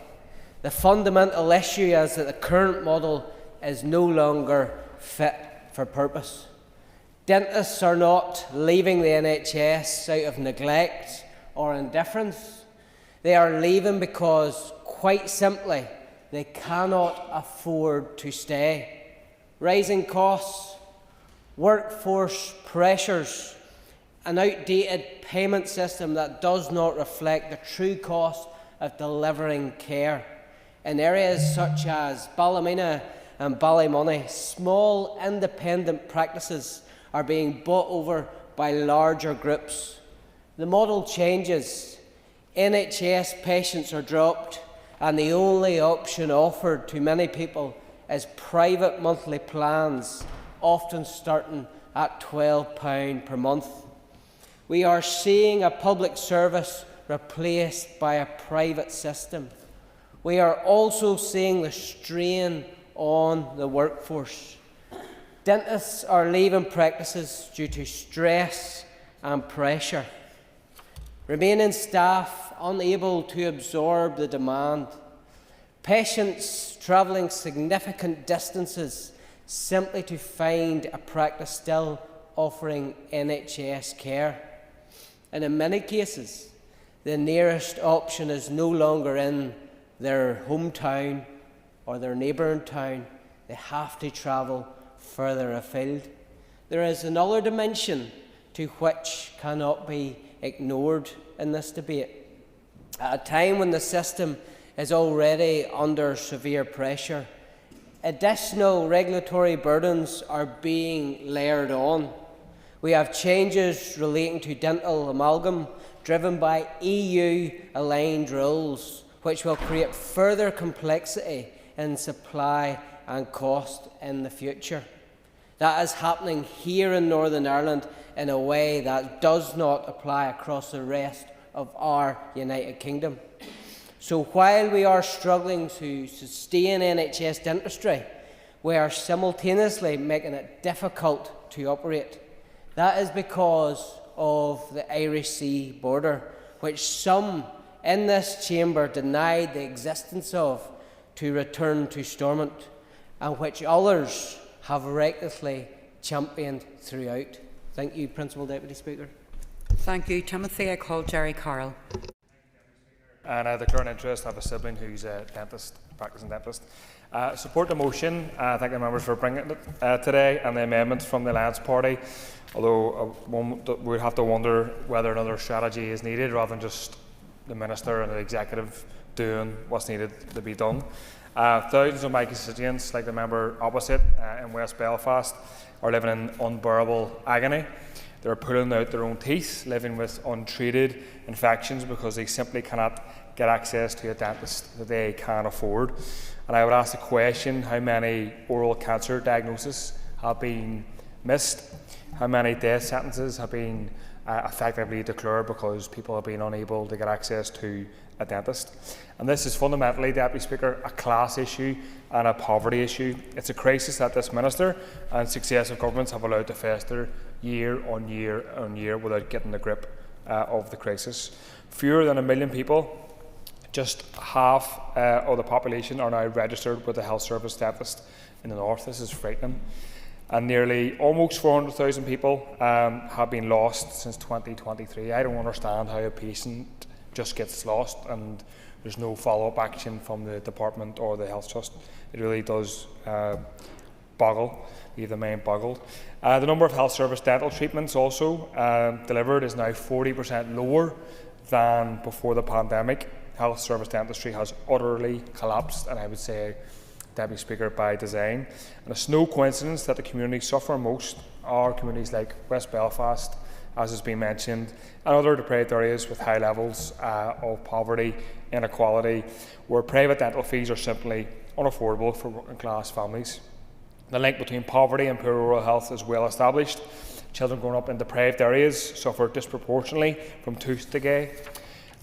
The fundamental issue is that the current model is no longer fit for purpose. Dentists are not leaving the NHS out of neglect or indifference. They are leaving because, quite simply, they cannot afford to stay. Rising costs, workforce pressures, an outdated payment system that does not reflect the true cost of delivering care. In areas such as Ballymena and Ballymoney, small independent practices are being bought over by larger groups. The model changes. NHS patients are dropped, and the only option offered to many people is private monthly plans, often starting at £12 per month. We are seeing a public service replaced by a private system. We are also seeing the strain on the workforce. Dentists are leaving practices due to stress and pressure. Remaining staff unable to absorb the demand. Patients travelling significant distances simply to find a practice still offering NHS care. And in many cases, the nearest option is no longer in their hometown or their neighbouring town. They have to travel further afield. There is another dimension to which cannot be ignored in this debate. At a time when the system is already under severe pressure, additional regulatory burdens are being layered on. We have changes relating to dental amalgam driven by EU-aligned rules, which will create further complexity in supply and cost in the future. That is happening here in Northern Ireland in a way that does not apply across the rest of our United Kingdom. So while we are struggling to sustain NHS dentistry, we are simultaneously making it difficult to operate. That is because of the Irish Sea border, which some in this chamber denied the existence of to return to Stormont, and which others have recklessly championed throughout. Thank you, Principal Deputy Speaker. Thank you, Timothy. I call Jerry Carroll. And I declare an interest. I have a sibling who's a dentist, practicing dentist. Support the motion. Thank the members for bringing it today, and the amendments from the Alliance Party. Although one would have to wonder whether another strategy is needed rather than just the Minister and the Executive doing what's needed to be done. Thousands of my constituents, like the member opposite in West Belfast, are living in unbearable agony. They're pulling out their own teeth, living with untreated infections because they simply cannot get access to a dentist that they can afford. And I would ask the question, how many oral cancer diagnoses have been missed? How many death sentences have been effectively declared because people have been unable to get access to a dentist? And this is fundamentally, Deputy Speaker, a class issue and a poverty issue. It's a crisis that this Minister and successive governments have allowed to fester year on year on year without getting the grip of the crisis. Fewer than 1 million people, just half of the population, are now registered with the health service dentist in the north. This is frightening. And nearly almost 400,000 people have been lost since 2023. I don't understand how a patient just gets lost and there's no follow-up action from the department or the health trust. It really does leave the mind boggled. The number of health service dental treatments also delivered is now 40% lower than before the pandemic. Health service dentistry has utterly collapsed, and I would say, Deputy Speaker, by design. And it's no coincidence that the communities suffering most are communities like West Belfast, as has been mentioned, and other deprived areas with high levels of poverty, inequality, where private dental fees are simply unaffordable for working class families. The link between poverty and poor oral health is well established. Children growing up in deprived areas suffer disproportionately from tooth decay.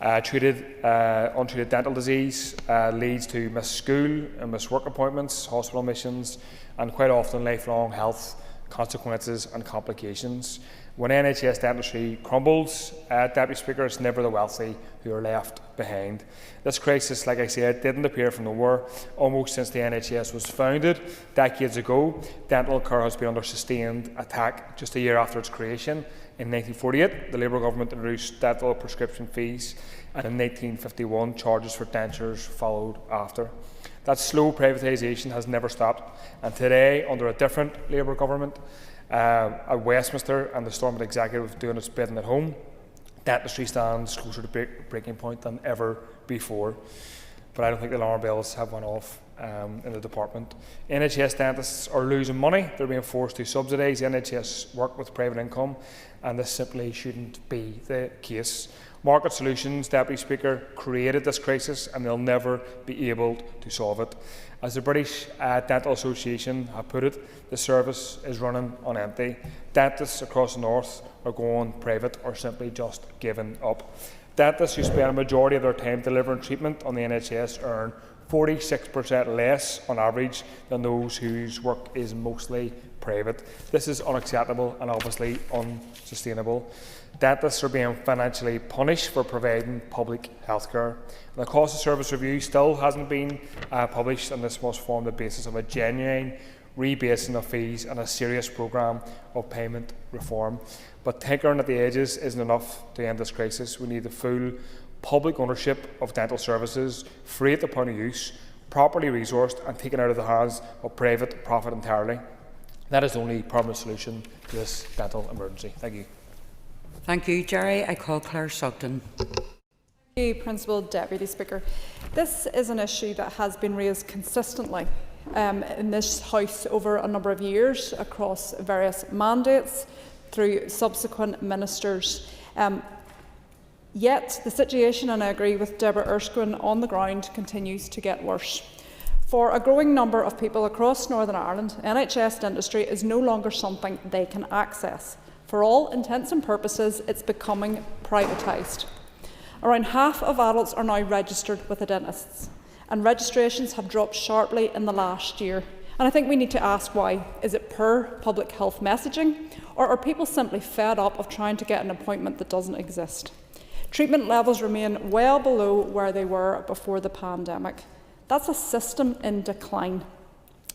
Untreated dental disease leads to missed school and missed work appointments, hospital admissions, and quite often lifelong health consequences and complications. When NHS dentistry crumbles, Deputy Speaker, it's never the wealthy who are left behind. This crisis, like I said, didn't appear from nowhere. Almost since the NHS was founded decades ago, dental care has been under sustained attack. Just a year after its creation, in 1948, the Labour government introduced dental prescription fees, and in 1951, charges for dentures followed after. That slow privatisation has never stopped, and today, under a different Labour government, at Westminster and the Stormont Executive doing its bidding at home, dentistry stands closer to breaking point than ever before. But I don't think the alarm bells have went off in the department. NHS dentists are losing money. They're being forced to subsidise NHS work with private income, and this simply shouldn't be the case. Market Solutions, Deputy Speaker, created this crisis, and they'll never be able to solve it. As the British Dental Association have put it, the service is running on empty. Dentists across the north are going private or simply just giving up. Dentists who spend a majority of their time delivering treatment on the NHS earn 46% less on average than those whose work is mostly private. This is unacceptable and obviously unsustainable. Dentists are being financially punished for providing public health care. The cost of service review still hasn't been published, and this must form the basis of a genuine rebasing of fees and a serious programme of payment reform. But tinkering at the edges isn't enough to end this crisis. We need the full public ownership of dental services, free at the point of use, properly resourced and taken out of the hands of private profit entirely. That is the only permanent solution to this dental emergency. Thank you. Thank you, Jerry. I call Claire Sugden. Thank you, Principal Deputy Speaker. This is an issue that has been raised consistently in this House over a number of years across various mandates through subsequent ministers. Yet the situation, and I agree with Deborah Erskine, on the ground continues to get worse. For a growing number of people across Northern Ireland, NHS dentistry is no longer something they can access. For all intents and purposes, it's becoming privatised. Around half of adults are now registered with a dentist, and registrations have dropped sharply in the last year. And I think we need to ask why. Is it poor public health messaging, or are people simply fed up of trying to get an appointment that doesn't exist? Treatment levels remain well below where they were before the pandemic. That's a system in decline.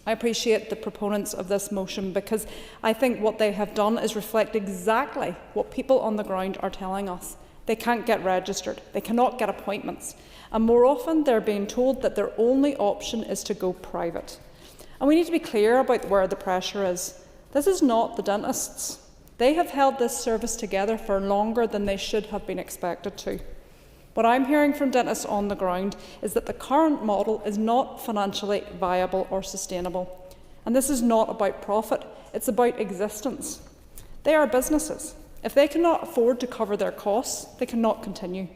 I appreciate the proponents of this motion because I think what they have done is reflect exactly what people on the ground are telling us. They can't get registered, they cannot get appointments, and more often they're being told that their only option is to go private. And we need to be clear about where the pressure is. This is not the dentists. They have held this service together for longer than they should have been expected to. What I'm hearing from dentists on the ground is that the current model is not financially viable or sustainable. And this is not about profit, it's about existence. They are businesses. If they cannot afford to cover their costs, they cannot continue.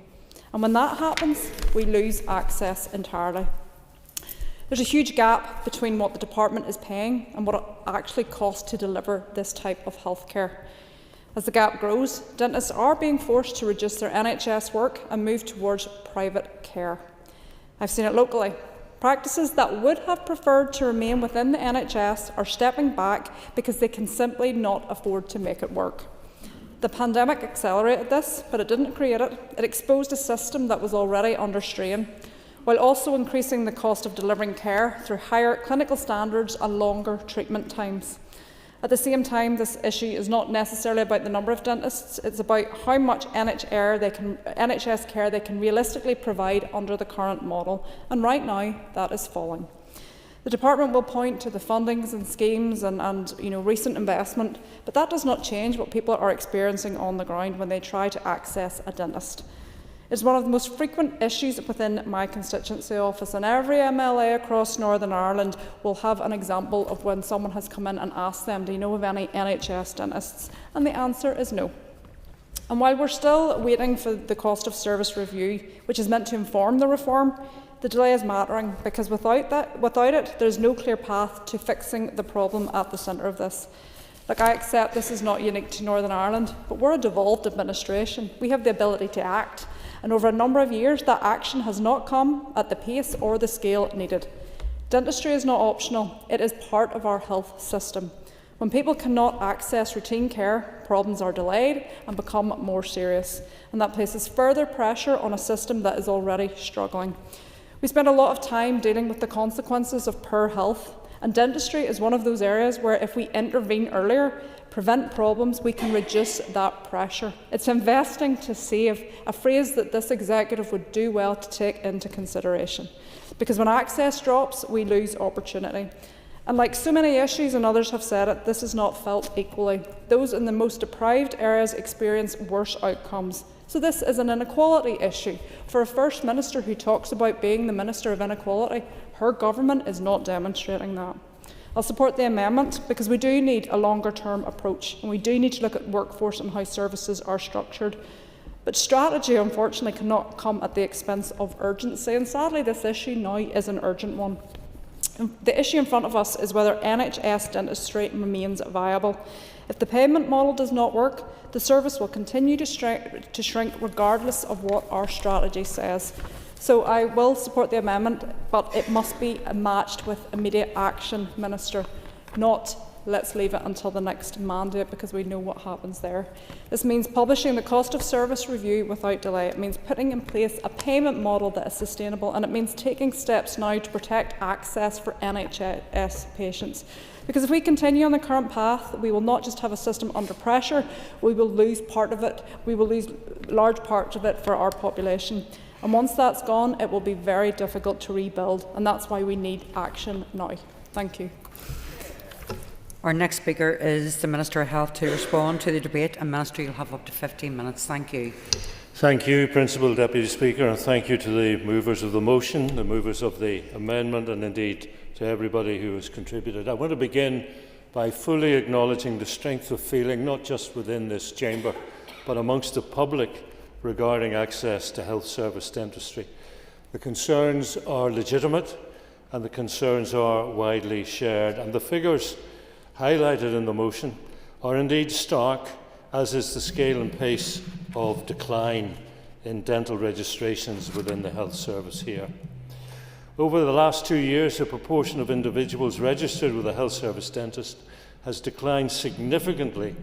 And when that happens, we lose access entirely. There's a huge gap between what the department is paying and what it actually costs to deliver this type of healthcare. As the gap grows, dentists are being forced to reduce their NHS work and move towards private care. I've seen it locally. Practices that would have preferred to remain within the NHS are stepping back because they can simply not afford to make it work. The pandemic accelerated this, but it didn't create it. It exposed a system that was already under strain, while also increasing the cost of delivering care through higher clinical standards and longer treatment times. At the same time, this issue is not necessarily about the number of dentists, it's about how much NHS care they can realistically provide under the current model, and right now that is falling. The department will point to the fundings and schemes and recent investment, but that does not change what people are experiencing on the ground when they try to access a dentist. It's one of the most frequent issues within my constituency office, and every MLA across Northern Ireland will have an example of when someone has come in and asked them, do you know of any NHS dentists? And the answer is no. And while we're still waiting for the cost of service review, which is meant to inform the reform, the delay is mattering because without it, there's no clear path to fixing the problem at the centre of this. Look, I accept this is not unique to Northern Ireland, but we're a devolved administration. We have the ability to act. And over a number of years, that action has not come at the pace or the scale needed. Dentistry is not optional, it is part of our health system. When people cannot access routine care, problems are delayed and become more serious, and that places further pressure on a system that is already struggling. We spend a lot of time dealing with the consequences of poor health, and dentistry is one of those areas where if we intervene earlier, prevent problems, we can reduce that pressure. It's investing to save, a phrase that this executive would do well to take into consideration. Because when access drops, we lose opportunity. And like so many issues, and others have said it, this is not felt equally. Those in the most deprived areas experience worse outcomes. So this is an inequality issue. For a First Minister who talks about being the Minister of Inequality, her government is not demonstrating that. I'll support the amendment because we do need a longer-term approach and we do need to look at workforce and how services are structured. But strategy, unfortunately, cannot come at the expense of urgency, and sadly this issue now is an urgent one. The issue in front of us is whether NHS dentistry remains viable. If the payment model does not work, the service will continue to shrink regardless of what our strategy says. So I will support the amendment, but it must be matched with immediate action, Minister, not let's leave it until the next mandate because we know what happens there. This means publishing the cost of service review without delay. It means putting in place a payment model that is sustainable, and it means taking steps now to protect access for NHS patients. Because if we continue on the current path, we will not just have a system under pressure, we will lose part of it, we will lose large parts of it for our population. And once that's gone, it will be very difficult to rebuild, and that's why we need action now. Thank you. Our next speaker is the Minister of Health to respond to the debate, and Minister, you'll have up to 15 minutes. Thank you. Thank you, Principal Deputy Speaker, and thank you to the movers of the motion, the movers of the amendment, and indeed to everybody who has contributed. I want to begin by fully acknowledging the strength of feeling, not just within this chamber, but amongst the public regarding access to health service dentistry. The concerns are legitimate, and the concerns are widely shared. And the figures highlighted in the motion are indeed stark, as is the scale and pace of decline in dental registrations within the health service here. Over the last 2 years, the proportion of individuals registered with a health service dentist has declined significantly,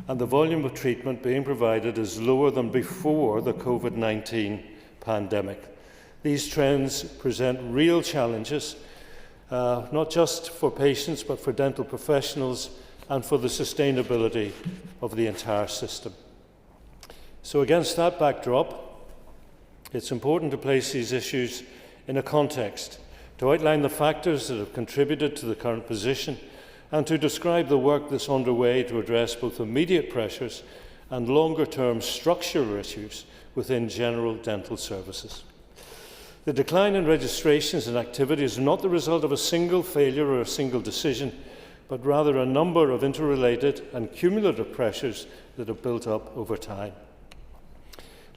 and the volume of treatment being provided is lower than before the COVID-19 pandemic. These trends present real challenges, not just for patients, but for dental professionals and for the sustainability of the entire system. So against that backdrop, it's important to place these issues in a context, to outline the factors that have contributed to the current position, and to describe the work that's underway to address both immediate pressures and longer-term structural issues within general dental services. The decline in registrations and activity is not the result of a single failure or a single decision, but rather a number of interrelated and cumulative pressures that have built up over time.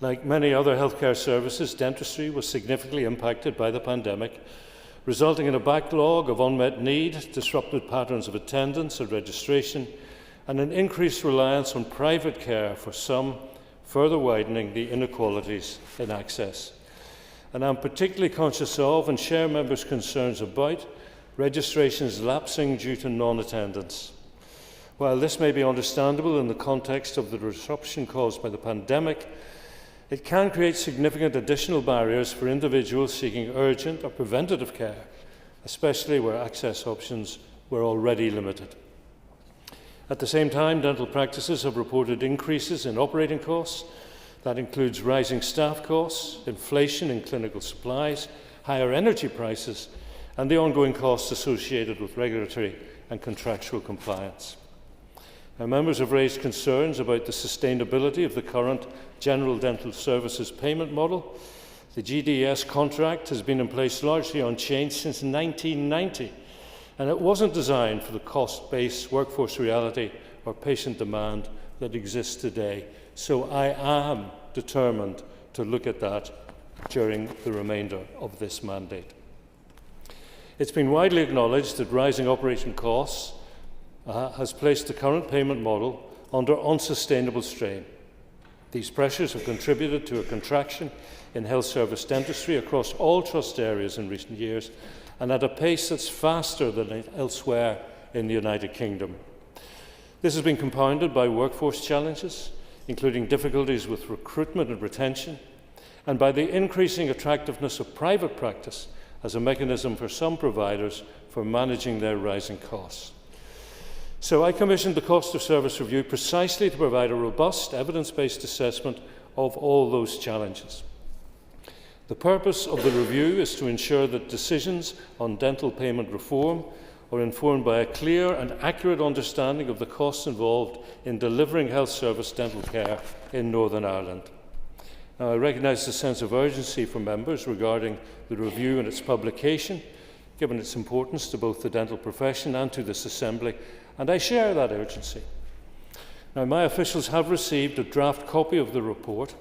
Like many other healthcare services, dentistry was significantly impacted by the pandemic, resulting in a backlog of unmet need, disrupted patterns of attendance and registration, and an increased reliance on private care for some, further widening the inequalities in access. And I'm particularly conscious of and share members' concerns about registrations lapsing due to non-attendance. While this may be understandable in the context of the disruption caused by the pandemic, it can create significant additional barriers for individuals seeking urgent or preventative care, especially where access options were already limited. At the same time, dental practices have reported increases in operating costs. That includes rising staff costs, inflation in clinical supplies, higher energy prices, and the ongoing costs associated with regulatory and contractual compliance. Now, members have raised concerns about the sustainability of the current General Dental Services payment model. The GDS contract has been in place largely unchanged since 1990, and it wasn't designed for the cost-based workforce reality or patient demand that exists today. So I am determined to look at that during the remainder of this mandate. It's been widely acknowledged that rising operating costs has placed the current payment model under unsustainable strain. These pressures have contributed to a contraction in health service dentistry across all trust areas in recent years, and at a pace that's faster than elsewhere in the United Kingdom. This has been compounded by workforce challenges, including difficulties with recruitment and retention, and by the increasing attractiveness of private practice as a mechanism for some providers for managing their rising costs. So I commissioned the Cost of Service Review precisely to provide a robust, evidence-based assessment of all those challenges. The purpose of the review is to ensure that decisions on dental payment reform are informed by a clear and accurate understanding of the costs involved in delivering health service dental care in Northern Ireland. Now, I recognise the sense of urgency from members regarding the review and its publication, given its importance to both the dental profession and to this Assembly, and I share that urgency. Now, my officials have received a draft copy of the report,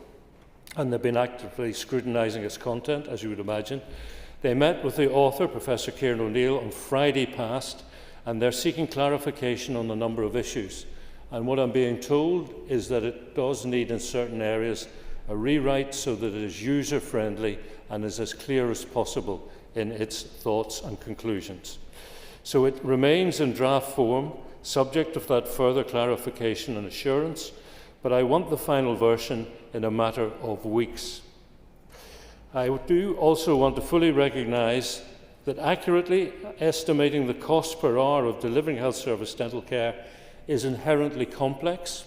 and they've been actively scrutinising its content, as you would imagine. They met with the author, Professor Kieran O'Neill, on Friday past, and they're seeking clarification on a number of issues. And what I'm being told is that it does need, in certain areas, a rewrite so that it is user-friendly and is as clear as possible in its thoughts and conclusions. So it remains in draft form, subject of that further clarification and assurance, but I want the final version in a matter of weeks. I do also want to fully recognise that accurately estimating the cost per hour of delivering health service dental care is inherently complex,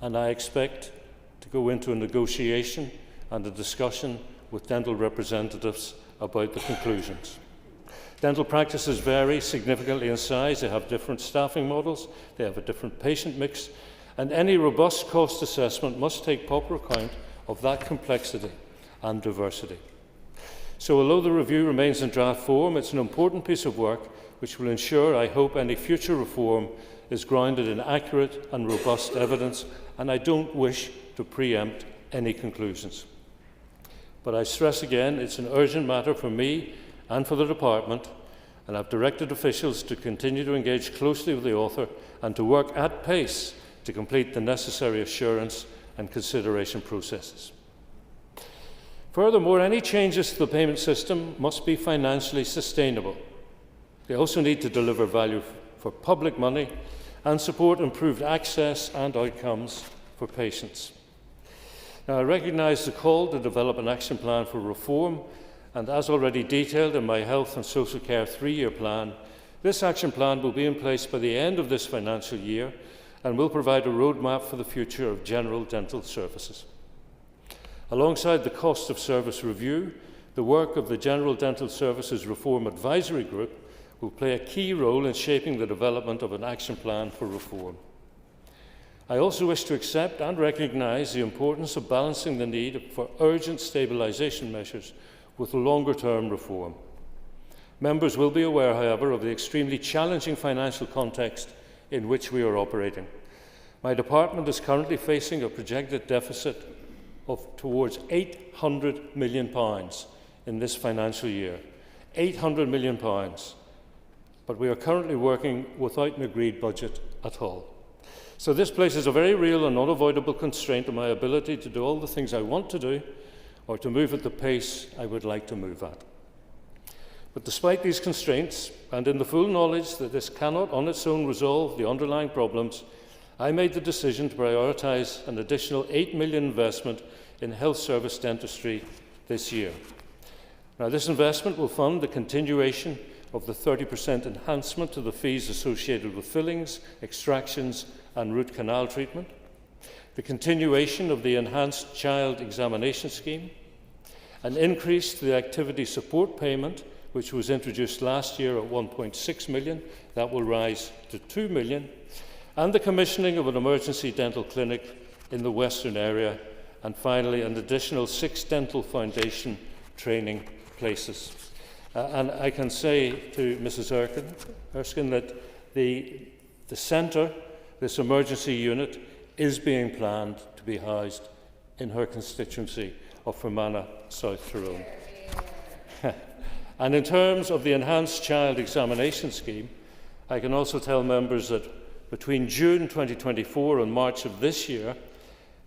and I expect to go into a negotiation and a discussion with dental representatives about the conclusions. Dental practices vary significantly in size. They have different staffing models, they have a different patient mix, and any robust cost assessment must take proper account of that complexity and diversity. So although the review remains in draft form, it's an important piece of work which will ensure, I hope, any future reform is grounded in accurate and robust evidence, and I don't wish to preempt any conclusions. But I stress again, it's an urgent matter for me and for the Department, and I've directed officials to continue to engage closely with the author and to work at pace to complete the necessary assurance and consideration processes. Furthermore, any changes to the payment system must be financially sustainable. They also need to deliver value for public money and support improved access and outcomes for patients. Now, I recognise the call to develop an action plan for reform, and as already detailed in my Health and Social Care 3-year plan, this action plan will be in place by the end of this financial year and will provide a roadmap for the future of general dental services. Alongside the cost of service review, the work of the General Dental Services Reform Advisory Group will play a key role in shaping the development of an action plan for reform. I also wish to accept and recognise the importance of balancing the need for urgent stabilisation measures with longer-term reform. Members will be aware, however, of the extremely challenging financial context in which we are operating. My department is currently facing a projected deficit of towards £800 million in this financial year. £800 million. But we are currently working without an agreed budget at all. So this places a very real and unavoidable constraint on my ability to do all the things I want to do or to move at the pace I would like to move at. But despite these constraints, and in the full knowledge that this cannot on its own resolve the underlying problems, I made the decision to prioritise an additional £8 million investment in health service dentistry this year. Now, this investment will fund the continuation of the 30% enhancement to the fees associated with fillings, extractions and root canal treatment, the continuation of the enhanced child examination scheme, an increase to the activity support payment, which was introduced last year at £1.6 million, that will rise to £2 million, and the commissioning of an emergency dental clinic in the Western area, and finally an additional 6 dental foundation training places. And I can say to Mrs. Erskine that the centre, this emergency unit, is being planned to be housed in her constituency of Fermanagh, South Tyrone. And in terms of the enhanced child examination scheme, I can also tell members that between June 2024 and March of this year,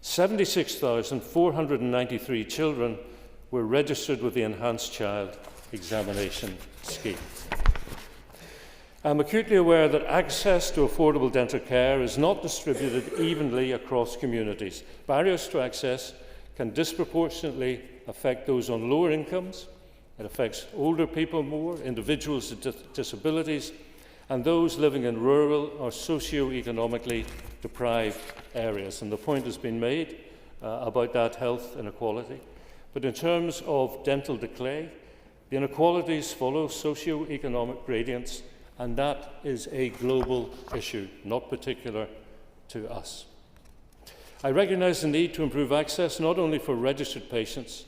76,493 children were registered with the enhanced child examination scheme. I'm acutely aware that access to affordable dental care is not distributed evenly across communities. Barriers to access can disproportionately affect those on lower incomes. It affects older people more, individuals with disabilities, and those living in rural or socio-economically deprived areas. And the point has been made about that health inequality. But in terms of dental decay, the inequalities follow socio-economic gradients, and that is a global issue, not particular to us. I recognise the need to improve access not only for registered patients,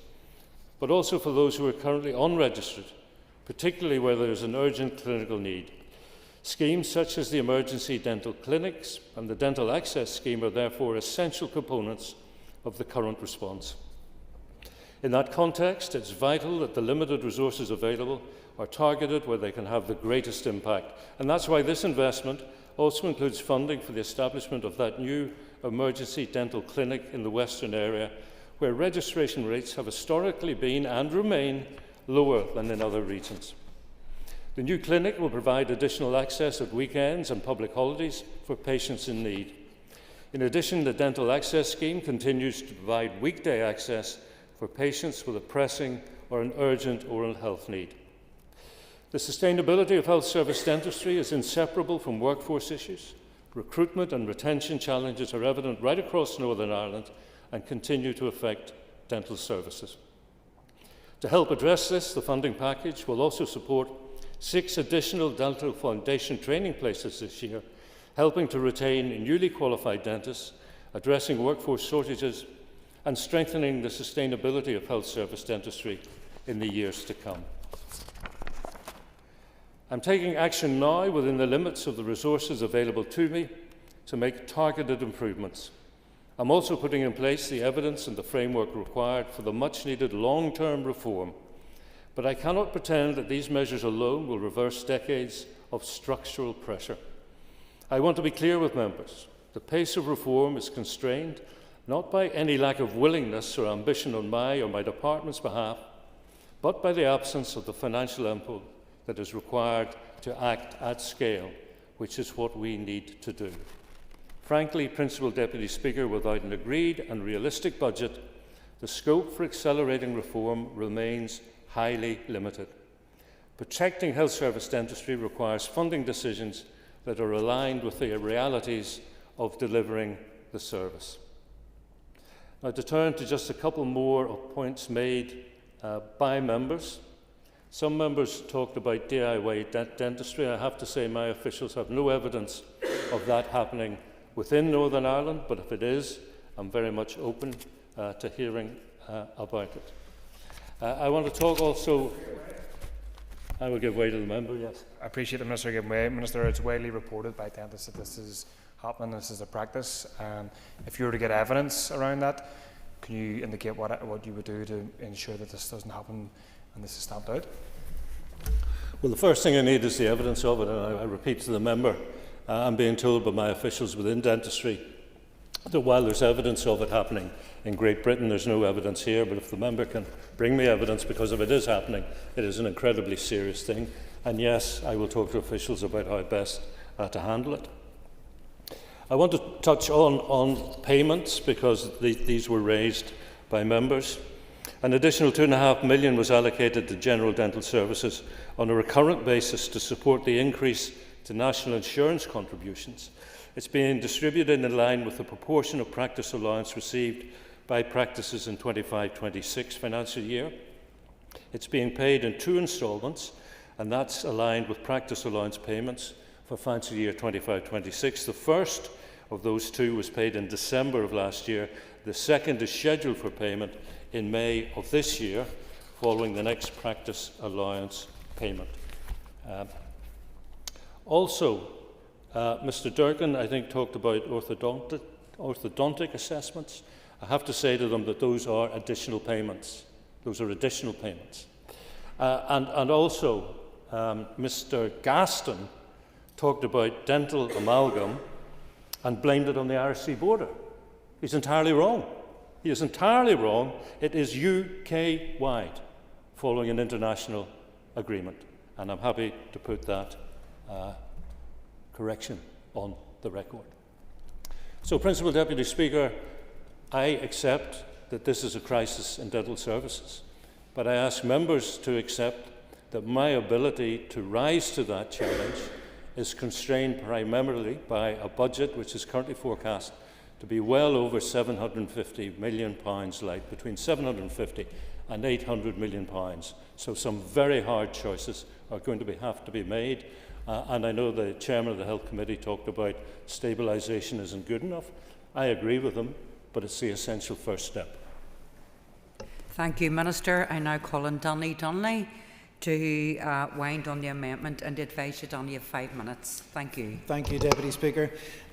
but also for those who are currently unregistered, particularly where there is an urgent clinical need. Schemes such as the emergency dental clinics and the dental access scheme are therefore essential components of the current response. In that context, it's vital that the limited resources available are targeted where they can have the greatest impact. And that's why this investment also includes funding for the establishment of that new emergency dental clinic in the Western area, where registration rates have historically been and remain lower than in other regions. The new clinic will provide additional access at weekends and public holidays for patients in need. In addition, the dental access scheme continues to provide weekday access for patients with a pressing or an urgent oral health need. The sustainability of health service dentistry is inseparable from workforce issues. Recruitment and retention challenges are evident right across Northern Ireland and continue to affect dental services. To help address this, the funding package will also support 6 additional dental foundation training places this year, helping to retain newly qualified dentists, addressing workforce shortages, and strengthening the sustainability of health service dentistry in the years to come. I'm taking action now within the limits of the resources available to me to make targeted improvements. I'm also putting in place the evidence and the framework required for the much-needed long-term reform. But I cannot pretend that these measures alone will reverse decades of structural pressure. I want to be clear with members. The pace of reform is constrained not by any lack of willingness or ambition on my or my department's behalf, but by the absence of the financial input that is required to act at scale, which is what we need to do. Frankly, Principal Deputy Speaker, without an agreed and realistic budget, the scope for accelerating reform remains highly limited. Protecting health service dentistry requires funding decisions that are aligned with the realities of delivering the service. Now, to turn to just a couple more of points made by members. Some members talked about DIY dentistry. I have to say my officials have no evidence of that happening within Northern Ireland, but if it is, I'm very much open to hearing about it. I want to talk also. I will give way to the member, yes. I appreciate the Minister giving way. Minister, it's widely reported by dentists that this is happening, this is a practice. If you were to get evidence around that, can you indicate what you would do to ensure that this doesn't happen and this is stamped out? Well, the first thing I need is the evidence of it, and I repeat to the member, I'm being told by my officials within dentistry that while there's evidence of it happening in Great Britain, there's no evidence here, but if the member can bring me evidence, because if it is happening, it is an incredibly serious thing. And yes, I will talk to officials about how best to handle it. I want to touch on payments, because these were raised by members. An additional £2.5 million was allocated to general dental services on a recurrent basis to support the increase to national insurance contributions. It's being distributed in line with the proportion of practice allowance received by practices in 25-26 financial year. It's being paid in 2 instalments, and that's aligned with practice allowance payments for financial year 25-26. The first of those 2 was paid in December of last year. The second is scheduled for payment in May of this year, following the next practice allowance payment. Mr. Durkin, I think, talked about orthodontic assessments. I have to say to them that those are additional payments. Those are additional payments. And also, Mr. Gaston talked about dental amalgam and blamed it on the Irish Sea border. He's entirely wrong. He is entirely wrong. It is UK-wide, following an international agreement. And I'm happy to put that correction on the record. So, Principal Deputy Speaker, I accept that this is a crisis in dental services, but I ask members to accept that my ability to rise to that challenge is constrained primarily by a budget which is currently forecast to be well over £750 million light, between £750 and £800 million. So some very hard choices are going to have to be made. And I know the Chairman of the Health Committee talked about stabilisation isn't good enough. I agree with him, but it's the essential first step. Thank you, Minister. I now call on Donny Donnelly to wind on the amendment and advise you, Donny, you have 5 minutes. Thank you. Thank you, Deputy Speaker.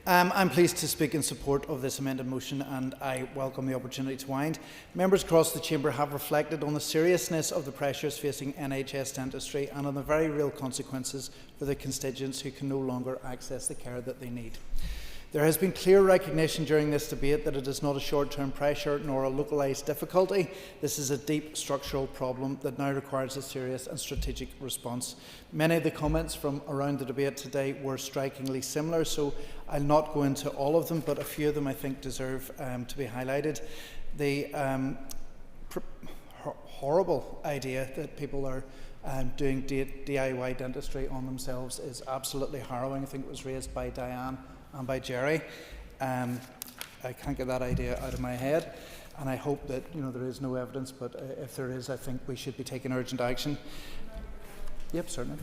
I'm pleased to speak in support of this amended motion, and I welcome the opportunity to wind. Members across the Chamber have reflected on the seriousness of the pressures facing NHS dentistry and on the very real consequences for the constituents who can no longer access the care that they need. There has been clear recognition during this debate that it is not a short-term pressure nor a localised difficulty. This is a deep structural problem that now requires a serious and strategic response. Many of the comments from around the debate today were strikingly similar, so I'll not go into all of them, but a few of them I think deserve to be highlighted. The horrible idea that people are doing DIY dentistry on themselves is absolutely harrowing. I think it was raised by Diane and by Jerry. I can't get that idea out of my head, and I hope that there is no evidence, but if there is, I think we should be taking urgent action. Yep, certainly.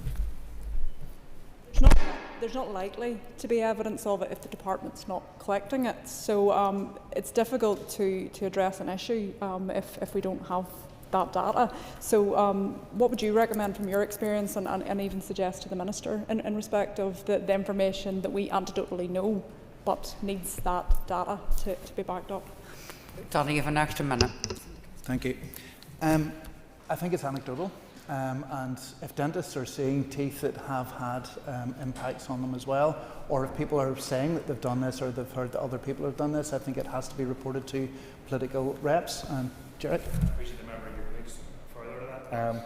There's not likely to be evidence of it if the department's not collecting it. So it's difficult to address an issue if we don't have that data. So what would you recommend from your experience and even suggest to the Minister in respect of the information that we anecdotally know but needs that data to be backed up? Donny, you have an extra minute. Thank you. I think it's anecdotal. and if dentists are seeing teeth that have had impacts on them as well, or if people are saying that they've done this or they've heard that other people have done this, I think it has to be reported to political reps. Jarrett? I appreciate the member agrees further to that.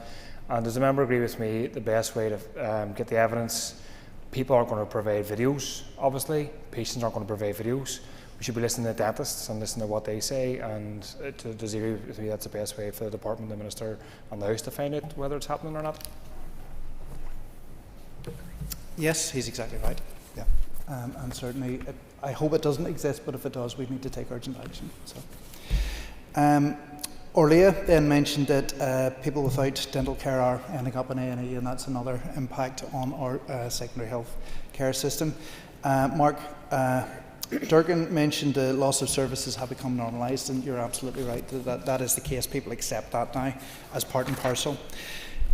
And does the member agree with me the best way to get the evidence? People aren't going to provide videos, obviously. Patients aren't going to provide videos. We should be listening to dentists and listening to what they say, and does he agree with me that's the best way for the department, the minister and the House to find out whether it's happening or not? Yes, he's exactly right. Yeah. And certainly, I hope it doesn't exist, but if it does, we need to take urgent action. So. Orlia then mentioned that people without dental care are ending up in A&E, and that's another impact on our secondary health care system. Mark Durkin mentioned the loss of services have become normalised, and you're absolutely right that is the case. People accept that now as part and parcel.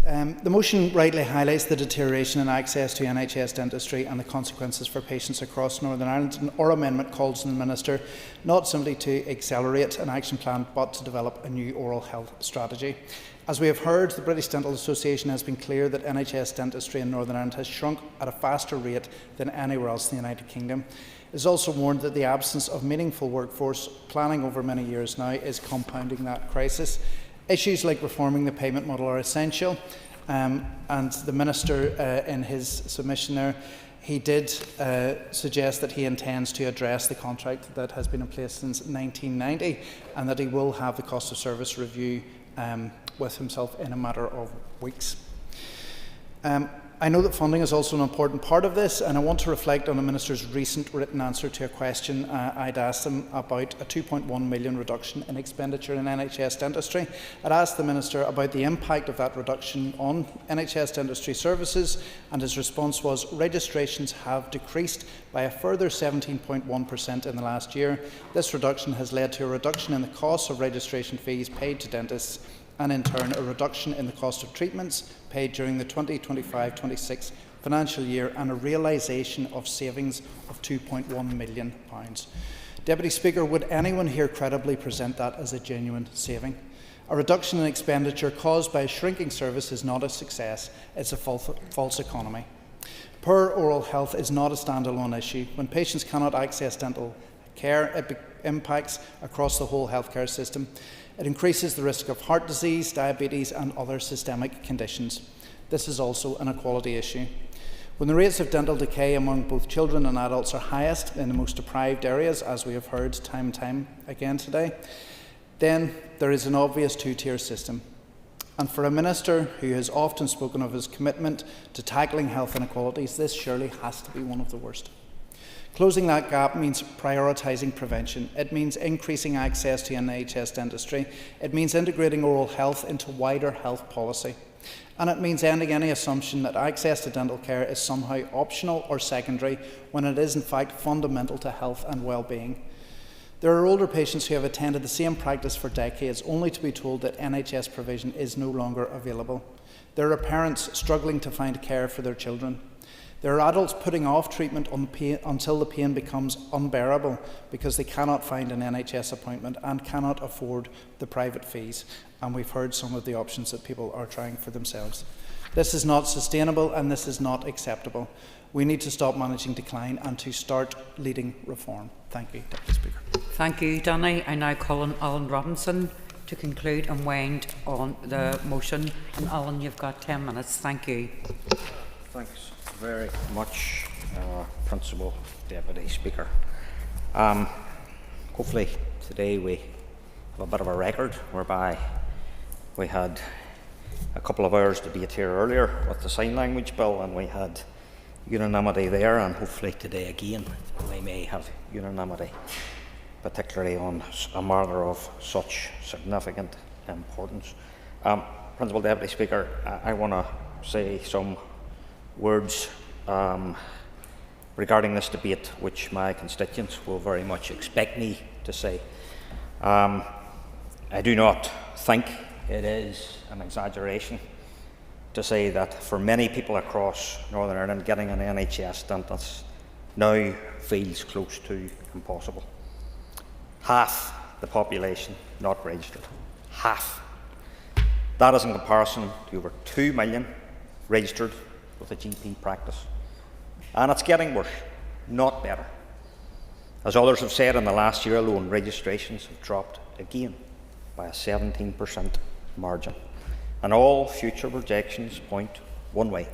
The motion rightly highlights the deterioration in access to NHS dentistry and the consequences for patients across Northern Ireland. And our amendment calls on the Minister not simply to accelerate an action plan, but to develop a new oral health strategy. As we have heard, the British Dental Association has been clear that NHS dentistry in Northern Ireland has shrunk at a faster rate than anywhere else in the United Kingdom. It is also warned that the absence of meaningful workforce planning over many years now is compounding that crisis. Issues like reforming the payment model are essential, and the Minister, in his submission there, he did suggest that he intends to address the contract that has been in place since 1990, and that he will have the cost of service review with himself in a matter of weeks. I know that funding is also an important part of this, and I want to reflect on the Minister's recent written answer to a question I'd asked him about a 2.1 million reduction in expenditure in NHS dentistry. I'd asked the Minister about the impact of that reduction on NHS dentistry services, and his response was registrations have decreased by a further 17.1% in the last year. This reduction has led to a reduction in the cost of registration fees paid to dentists, and in turn a reduction in the cost of treatments paid during the 2025-26 financial year, and a realisation of savings of £2.1 million. Deputy Speaker, would anyone here credibly present that as a genuine saving? A reduction in expenditure caused by a shrinking service is not a success, it's a false economy. Poor oral health is not a standalone issue. When patients cannot access dental care, it impacts across the whole healthcare system. It increases the risk of heart disease, diabetes and other systemic conditions. This is also an equality issue. When the rates of dental decay among both children and adults are highest in the most deprived areas, as we have heard time and time again today, then there is an obvious two-tier system. And for a Minister who has often spoken of his commitment to tackling health inequalities, this surely has to be one of the worst. Closing that gap means prioritising prevention. It means increasing access to NHS dentistry. It means integrating oral health into wider health policy. And it means ending any assumption that access to dental care is somehow optional or secondary, when it is in fact fundamental to health and well-being. There are older patients who have attended the same practice for decades, only to be told that NHS provision is no longer available. There are parents struggling to find care for their children. There are adults putting off treatment until the pain becomes unbearable because they cannot find an NHS appointment and cannot afford the private fees. And we've heard some of the options that people are trying for themselves. This is not sustainable, and this is not acceptable. We need to stop managing decline and to start leading reform. Thank you, Deputy Speaker. Thank you, Danny. I now call on Alan Robinson to conclude and wind on the motion. And Alan, you've got 10 minutes. Thank you. Thanks very much, Principal Deputy Speaker. Hopefully today we have a bit of a record whereby we had a couple of hours debate here earlier with the Sign Language Bill, and we had unanimity there, and hopefully today again we may have unanimity, particularly on a matter of such significant importance. Principal Deputy Speaker, I want to say some words regarding this debate, which my constituents will very much expect me to say. I do not think it is an exaggeration to say that for many people across Northern Ireland, getting an NHS dentist now feels close to impossible. Half the population not registered. Half. That is in comparison to over 2 million registered with a GP practice. And it's getting worse, not better. As others have said, in the last year alone, registrations have dropped again by a 17% margin. And all future projections point one way,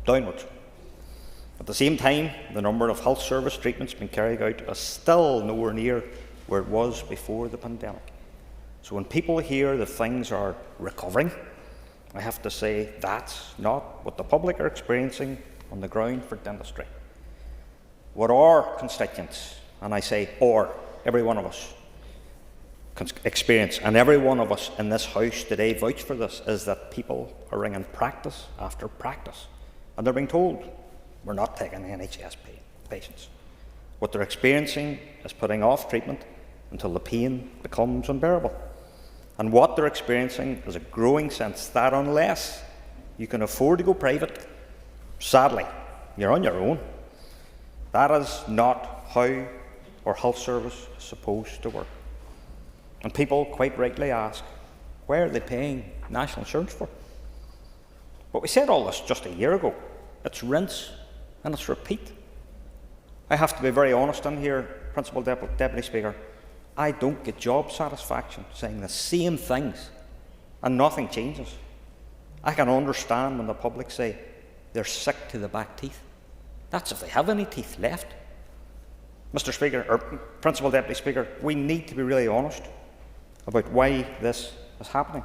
downwards. At the same time, the number of health service treatments being carried out is still nowhere near where it was before the pandemic. So when people hear that things are recovering, I have to say that's not what the public are experiencing on the ground for dentistry. What our constituents, and I say or, every one of us, experience, and every one of us in this House today vouch for this, is that people are ringing practice after practice, and they're being told, we're not taking NHS patients. What they're experiencing is putting off treatment until the pain becomes unbearable. And what they're experiencing is a growing sense that unless you can afford to go private, sadly, you're on your own. That is not how our health service is supposed to work. And people quite rightly ask, why are they paying national insurance for? But we said all this just a year ago. It's rinse and it's repeat. I have to be very honest in here, Principal Deputy Speaker. I don't get job satisfaction saying the same things and nothing changes. I can understand when the public say they're sick to the back teeth. That's if they have any teeth left. Mr. Speaker, or Principal Deputy Speaker, we need to be really honest about why this is happening.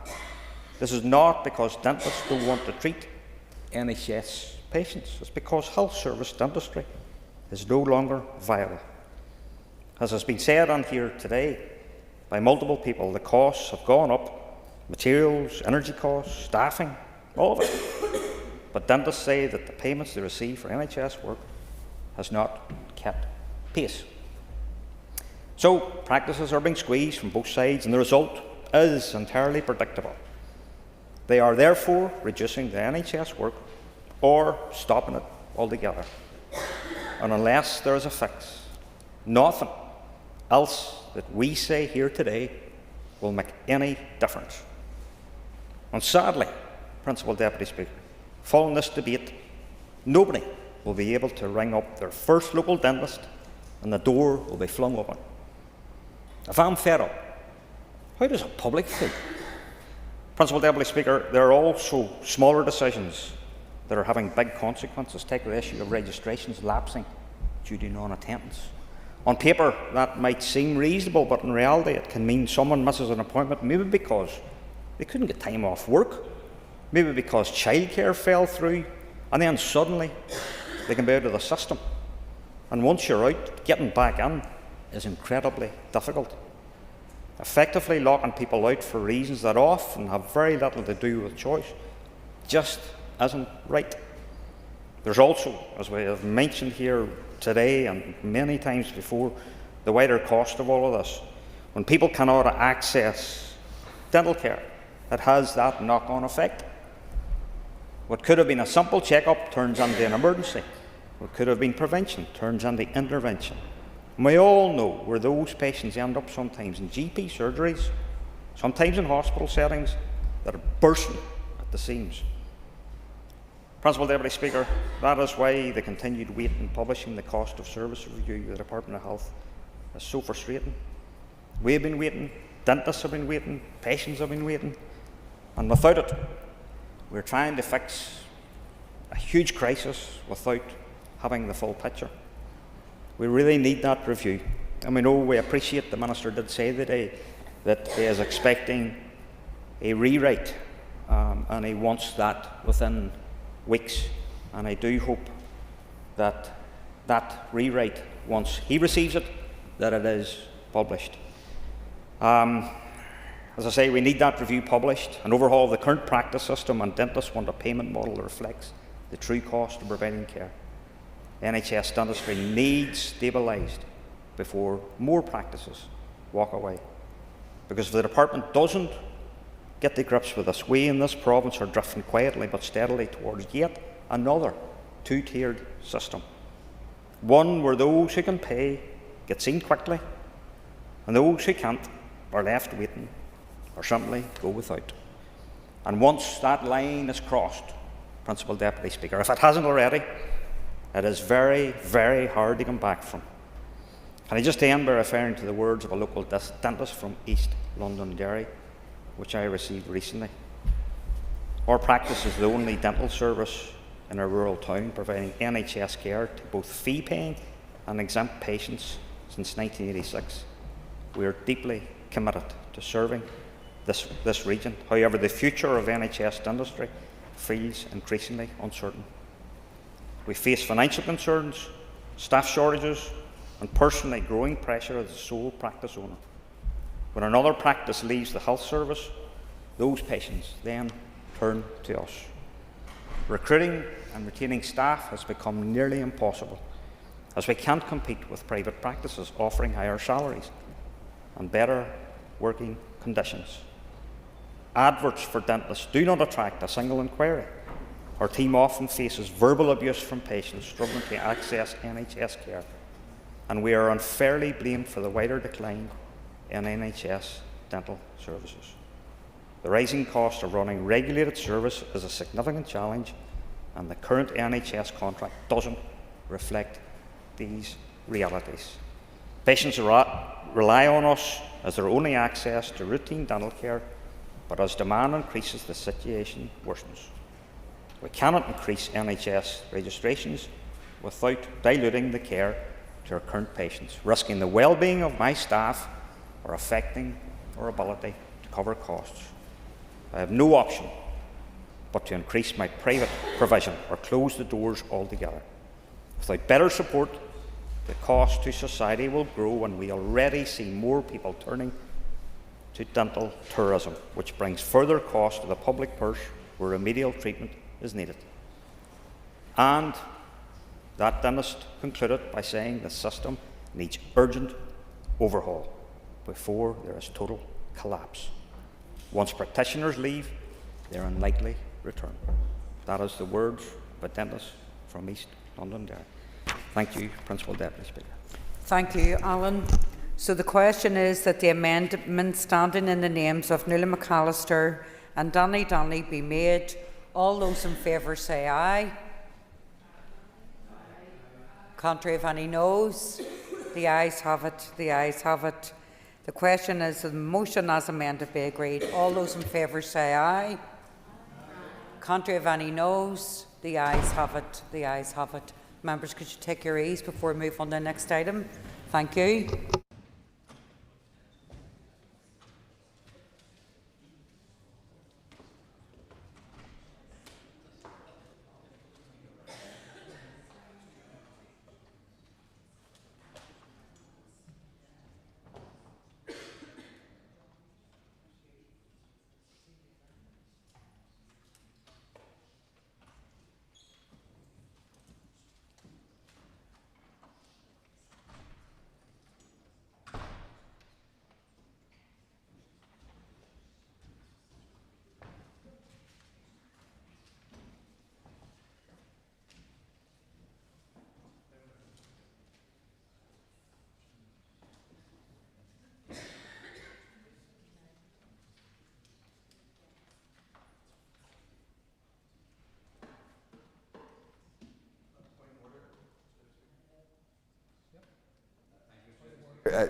This is not because dentists don't want to treat NHS patients. It's because health service dentistry is no longer viable. As has been said on here today by multiple people, the costs have gone up, materials, energy costs, staffing, all of it. But dentists say that the payments they receive for NHS work has not kept pace. So practices are being squeezed from both sides, and the result is entirely predictable. They are therefore reducing the NHS work or stopping it altogether. And unless there is a fix, nothing else that we say here today will make any difference. And sadly, Principal Deputy Speaker, following this debate, nobody will be able to ring up their first local dentist and the door will be flung open. If I'm fed up, how does the public feel? Principal Deputy Speaker, there are also smaller decisions that are having big consequences. Take the issue of registrations lapsing due to non-attendance. On paper, that might seem reasonable, but in reality, it can mean someone misses an appointment, maybe because they couldn't get time off work, maybe because childcare fell through, and then suddenly they can be out of the system. And once you're out, getting back in is incredibly difficult. Effectively locking people out for reasons that often have very little to do with choice just isn't right. There's also, as we have mentioned here today and many times before, the wider cost of all of this. When people cannot access dental care, it has that knock-on effect. What could have been a simple check-up turns into an emergency. What could have been prevention turns into intervention. And we all know where those patients end up, sometimes in GP surgeries, sometimes in hospital settings that are bursting at the seams. Principal Deputy Speaker, that is why the continued wait in publishing the cost of service review of the Department of Health is so frustrating. We've been waiting, dentists have been waiting, patients have been waiting, and without it, we're trying to fix a huge crisis without having the full picture. We really need that review, and we appreciate the Minister did say today that he is expecting a rewrite, and he wants that within weeks, and I do hope that that rewrite, once he receives it, that it is published. As I say, we need that review published, an overhaul of the current practice system, and dentists want a payment model that reflects the true cost of providing care. NHS dentistry needs stabilised before more practices walk away. Because if the department doesn't get to grips with this, we in this province are drifting quietly but steadily towards yet another two-tiered system. One where those who can pay get seen quickly, and those who can't are left waiting or simply go without. And once that line is crossed, Principal Deputy Speaker, if it hasn't already, it is very, very hard to come back from. Can I just end by referring to the words of a local dentist from East Londonderry, which I received recently. Our practice is the only dental service in a rural town providing NHS care to both fee-paying and exempt patients since 1986. We are deeply committed to serving this region. However, the future of NHS dentistry feels increasingly uncertain. We face financial concerns, staff shortages, and personally growing pressure as the sole practice owner. When another practice leaves the health service, those patients then turn to us. Recruiting and retaining staff has become nearly impossible, as we can't compete with private practices offering higher salaries and better working conditions. Adverts for dentists do not attract a single inquiry. Our team often faces verbal abuse from patients struggling to access NHS care, and we are unfairly blamed for the wider decline in NHS dental services. The rising cost of running regulated service is a significant challenge, and the current NHS contract doesn't reflect these realities. Patients rely on us as their only access to routine dental care, but as demand increases, the situation worsens. We cannot increase NHS registrations without diluting the care to our current patients, risking the well-being of my staff or affecting our ability to cover costs. I have no option but to increase my private provision or close the doors altogether. Without better support, the cost to society will grow, and we already see more people turning to dental tourism, which brings further cost to the public purse where remedial treatment is needed. And that dentist concluded by saying the system needs urgent overhaul before there is total collapse. Once practitioners leave, they are unlikely to return. That is the words of a dentist from East Londonderry. Thank you, Principal Deputy Speaker. Thank you, Alan. So the question is that the amendment standing in the names of Nuala McAllister and Danny Donnelly be made. All those in favour say aye. Contrary of any noes? The ayes have it. The ayes have it. The question is the motion as amended be agreed. All those in favour say aye. Contrary of any noes? The ayes have it. The ayes have it. Members, could you take your ease before we move on to the next item? Thank you.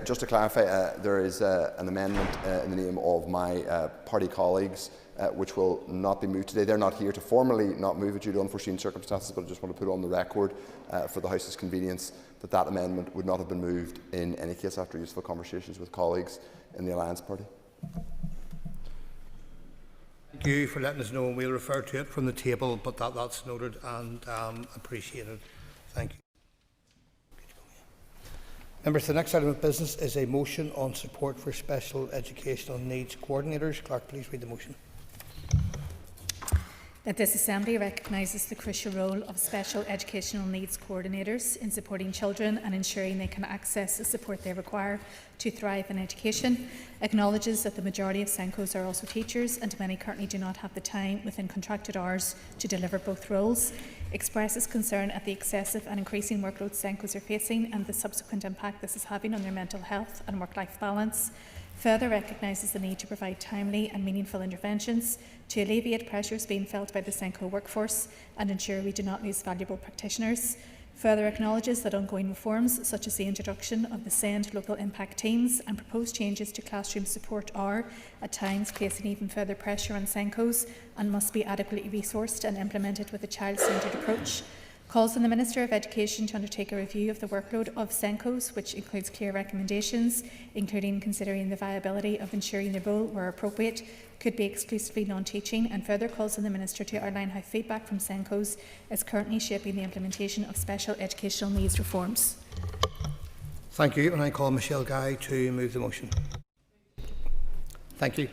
Just to clarify, there is an amendment in the name of my party colleagues which will not be moved today. They're not here to formally not move it due to unforeseen circumstances, but I just want to put on the record for the House's convenience that that amendment would not have been moved in any case after useful conversations with colleagues in the Alliance Party. Thank you for letting us know, and we'll refer to it from the table, but that's noted and appreciated. Thank you. Members, the next item of business is a motion on support for special educational needs coordinators. Clerk, please read the motion. That this Assembly recognises the crucial role of special educational needs coordinators in supporting children and ensuring they can access the support they require to thrive in education, acknowledges that the majority of SENCOs are also teachers and many currently do not have the time within contracted hours to deliver both roles, expresses concern at the excessive and increasing workload SENCOs are facing and the subsequent impact this is having on their mental health and work-life balance, further recognises the need to provide timely and meaningful interventions to alleviate pressures being felt by the SENCO workforce and ensure we do not lose valuable practitioners, further acknowledges that ongoing reforms such as the introduction of the SEND local impact teams and proposed changes to classroom support are, at times, placing even further pressure on SENCOs and must be adequately resourced and implemented with a child-centred approach, calls on the Minister of Education to undertake a review of the workload of SENCOs, which includes clear recommendations, including considering the viability of ensuring the role, where appropriate, could be exclusively non-teaching, and further calls on the Minister to outline how feedback from SENCOs is currently shaping the implementation of special educational needs reforms. Thank you, and I call Michelle Guy to move the motion. Thank you.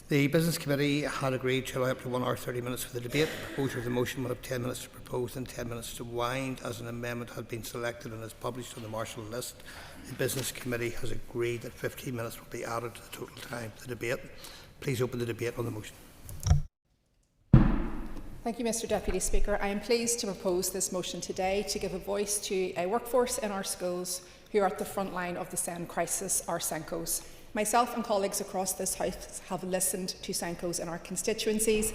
The Business Committee had agreed to allow up to 1 hour 30 minutes for the debate. The proposer of the motion will have 10 minutes to propose and 10 minutes to wind. As an amendment had been selected and is published on the Marshall list, the Business Committee has agreed that 15 minutes will be added to the total time for the debate. Please open the debate on the motion. Thank you, Mr Deputy Speaker. I am pleased to propose this motion today to give a voice to a workforce in our schools who are at the front line of the SEND crisis, our SENCOs. Myself and colleagues across this House have listened to SENCOs in our constituencies,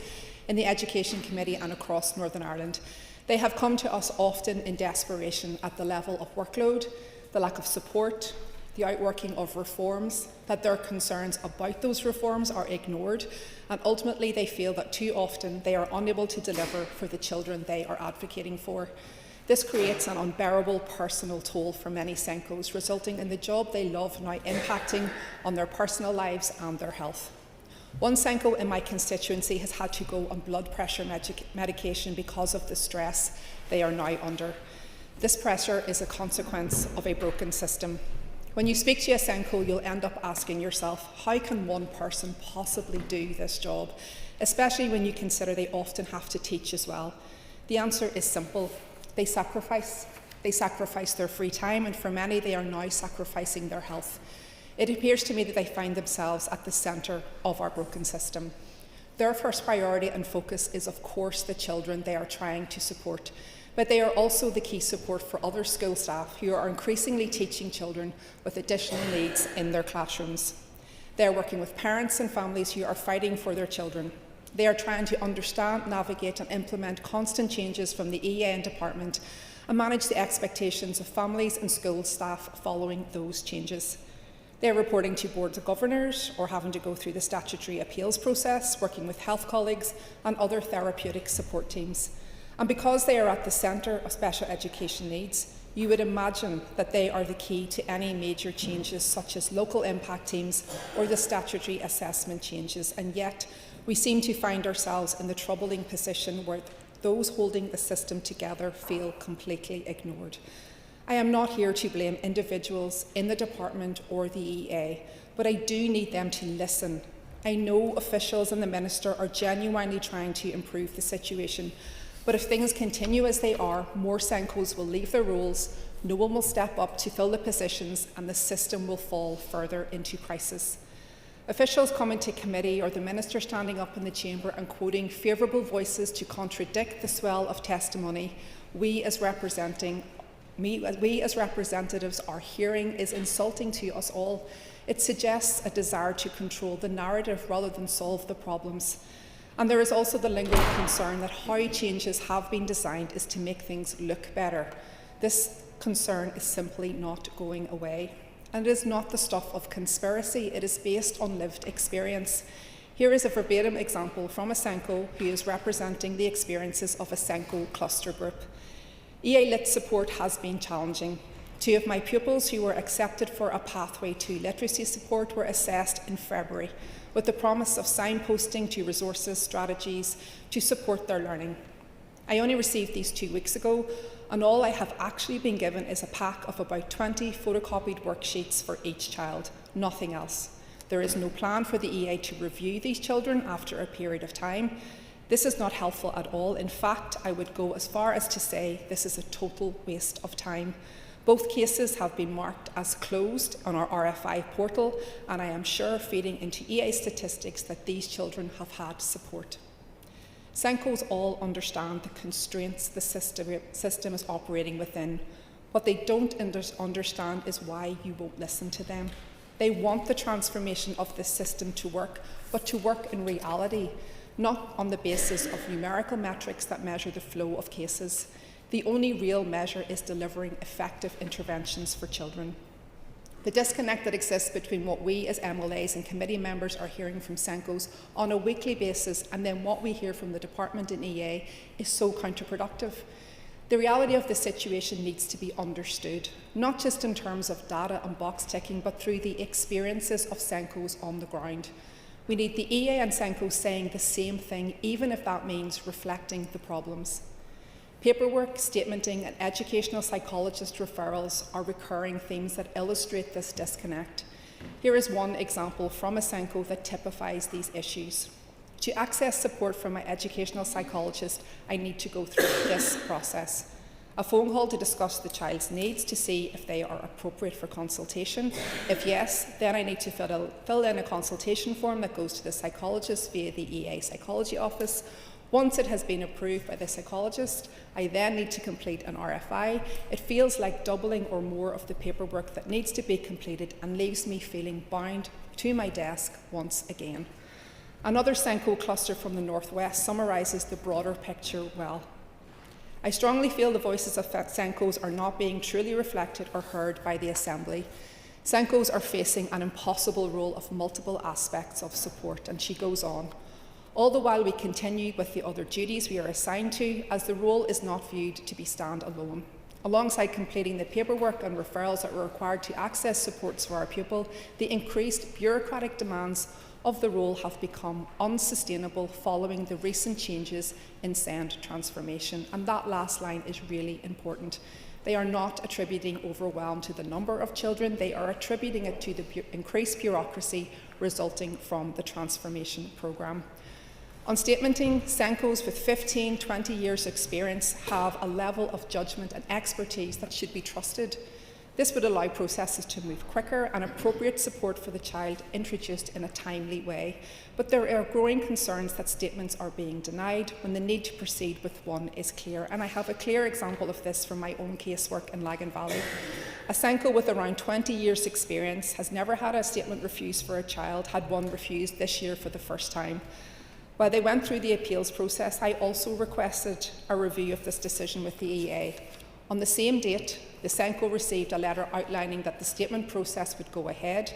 in the Education Committee and across Northern Ireland. They have come to us often in desperation at the level of workload, the lack of support, the outworking of reforms, that their concerns about those reforms are ignored, and ultimately they feel that too often they are unable to deliver for the children they are advocating for. This creates an unbearable personal toll for many SENCOs, resulting in the job they love now impacting on their personal lives and their health. One SENCO in my constituency has had to go on blood pressure medication because of the stress they are now under. This pressure is a consequence of a broken system. When you speak to a SENCO, you'll end up asking yourself, how can one person possibly do this job, especially when you consider they often have to teach as well? The answer is simple. They sacrifice their free time, and for many they are now sacrificing their health. It appears to me that they find themselves at the centre of our broken system. Their first priority and focus is, of course, the children they are trying to support, but they are also the key support for other school staff who are increasingly teaching children with additional needs in their classrooms. They are working with parents and families who are fighting for their children. They are trying to understand, navigate and implement constant changes from the EAN department and manage the expectations of families and school staff following those changes. They are reporting to boards of governors or having to go through the statutory appeals process, working with health colleagues and other therapeutic support teams. And because they are at the centre of special education needs, you would imagine that they are the key to any major changes such as local impact teams or the statutory assessment changes, and yet we seem to find ourselves in the troubling position where those holding the system together feel completely ignored. I am not here to blame individuals in the department or the EA, but I do need them to listen. I know officials and the Minister are genuinely trying to improve the situation, but if things continue as they are, more SENCOs will leave their roles, no one will step up to fill the positions, and the system will fall further into crisis. Officials coming to committee or the Minister standing up in the chamber and quoting favourable voices to contradict the swell of testimony we as representatives are hearing is insulting to us all. It suggests a desire to control the narrative rather than solve the problems. And there is also the lingering concern that how changes have been designed is to make things look better. This concern is simply not going away. And it is not the stuff of conspiracy, it is based on lived experience. Here is a verbatim example from a SENCO who is representing the experiences of a SENCO cluster group. EA Lit support has been challenging. 2 of my pupils who were accepted for a pathway to literacy support were assessed in February, with the promise of signposting to resources strategies to support their learning. I only received these 2 weeks ago, and all I have actually been given is a pack of about 20 photocopied worksheets for each child, nothing else. There is no plan for the EA to review these children after a period of time. This is not helpful at all. In fact, I would go as far as to say this is a total waste of time. Both cases have been marked as closed on our RFI portal, and I am sure feeding into EA statistics that these children have had support. SENCOs all understand the constraints the system is operating within. What they don't understand is why you won't listen to them. They want the transformation of this system to work, but to work in reality, not on the basis of numerical metrics that measure the flow of cases. The only real measure is delivering effective interventions for children. The disconnect that exists between what we as MLAs and committee members are hearing from SENCOs on a weekly basis and then what we hear from the department in EA is so counterproductive. The reality of the situation needs to be understood, not just in terms of data and box ticking, but through the experiences of SENCOs on the ground. We need the EA and SENCOs saying the same thing, even if that means reflecting the problems. Paperwork, statementing and educational psychologist referrals are recurring themes that illustrate this disconnect. Here is one example from a SENCO that typifies these issues. To access support from my educational psychologist, I need to go through this process. A phone call to discuss the child's needs to see if they are appropriate for consultation. If yes, then I need to fill in a consultation form that goes to the psychologist via the EA Psychology Office. Once it has been approved by the psychologist, I then need to complete an RFI. It feels like doubling or more of the paperwork that needs to be completed and leaves me feeling bound to my desk once again. Another SENCO cluster from the Northwest summarises the broader picture well. I strongly feel the voices of SENCOs are not being truly reflected or heard by the Assembly. SENCOs are facing an impossible role of multiple aspects of support, and she goes on. All the while we continue with the other duties we are assigned to, as the role is not viewed to be stand-alone. Alongside completing the paperwork and referrals that were required to access supports for our pupil, the increased bureaucratic demands of the role have become unsustainable following the recent changes in SEND transformation. And that last line is really important. They are not attributing overwhelm to the number of children, they are attributing it to the increased bureaucracy resulting from the transformation programme. On statementing, SENCOs with 15, 20 years experience have a level of judgment and expertise that should be trusted. This would allow processes to move quicker and appropriate support for the child introduced in a timely way. But there are growing concerns that statements are being denied when the need to proceed with one is clear. And I have a clear example of this from my own casework in Lagan Valley. A SENCO with around 20 years experience has never had a statement refused for a child, had one refused this year for the first time. While they went through the appeals process, I also requested a review of this decision with the EA. On the same date, the SENCO received a letter outlining that the statement process would go ahead.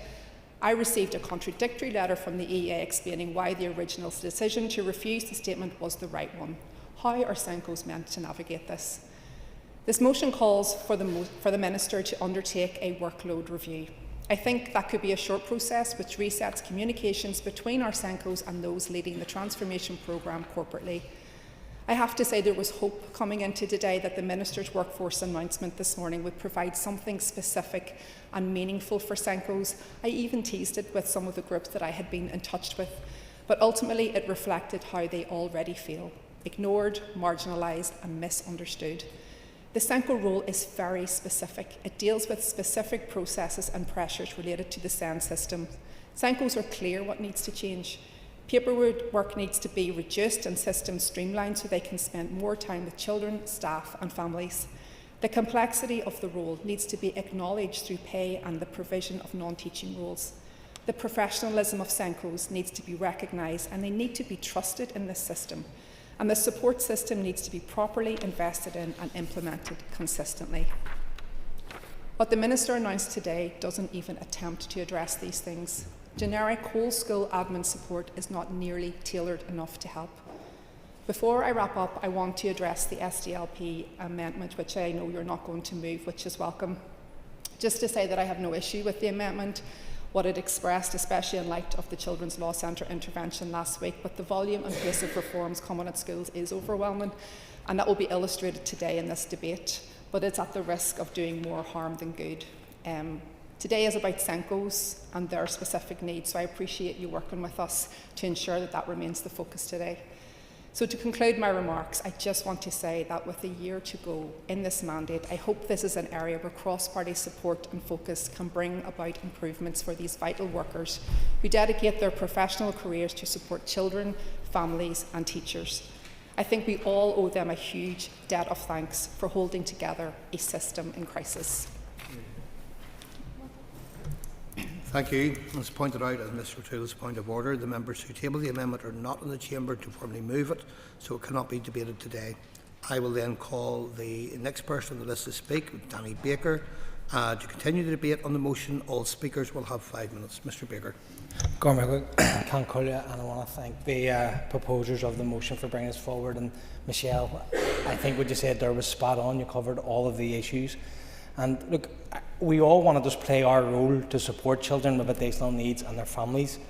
I received a contradictory letter from the EA explaining why the original decision to refuse the statement was the right one. How are SENCOs meant to navigate this? This motion calls for the Minister to undertake a workload review. I think that could be a short process which resets communications between our SENCOs and those leading the transformation programme corporately. I have to say there was hope coming into today that the Minister's workforce announcement this morning would provide something specific and meaningful for SENCOs. I even teased it with some of the groups that I had been in touch with, but ultimately it reflected how they already feel, ignored, marginalised and misunderstood. The SENCO role is very specific. It deals with specific processes and pressures related to the SEND system. SENCOs are clear what needs to change. Paperwork needs to be reduced and systems streamlined so they can spend more time with children, staff and families. The complexity of the role needs to be acknowledged through pay and the provision of non-teaching roles. The professionalism of SENCOs needs to be recognised and they need to be trusted in this system. And the support system needs to be properly invested in and implemented consistently. What the Minister announced today doesn't even attempt to address these things. Generic whole school admin support is not nearly tailored enough to help. Before I wrap up, I want to address the SDLP amendment, which I know you're not going to move, which is welcome. Just to say that I have no issue with the amendment, what it expressed, especially in light of the Children's Law Centre intervention last week, but the volume and pace of reforms coming at schools is overwhelming, and that will be illustrated today in this debate, but it's at the risk of doing more harm than good. Today is about SENCOs and their specific needs, so I appreciate you working with us to ensure that that remains the focus today. So to conclude my remarks, I just want to say that with a year to go in this mandate, I hope this is an area where cross-party support and focus can bring about improvements for these vital workers who dedicate their professional careers to support children, families and teachers. I think we all owe them a huge debt of thanks for holding together a system in crisis. Thank you. As pointed out in Mr O'Toole's point of order, the members who table the amendment are not in the chamber to formally move it, so it cannot be debated today. I will then call the next person on the list to speak, Danny Baker. To continue the debate on the motion, all speakers will have 5 minutes. Mr Baker. And I want to thank the proposers of the motion for bringing us forward. And Michelle, I think what you said there was spot on. You covered all of the issues. And look, we all want to just play our role to support children with additional needs and their families.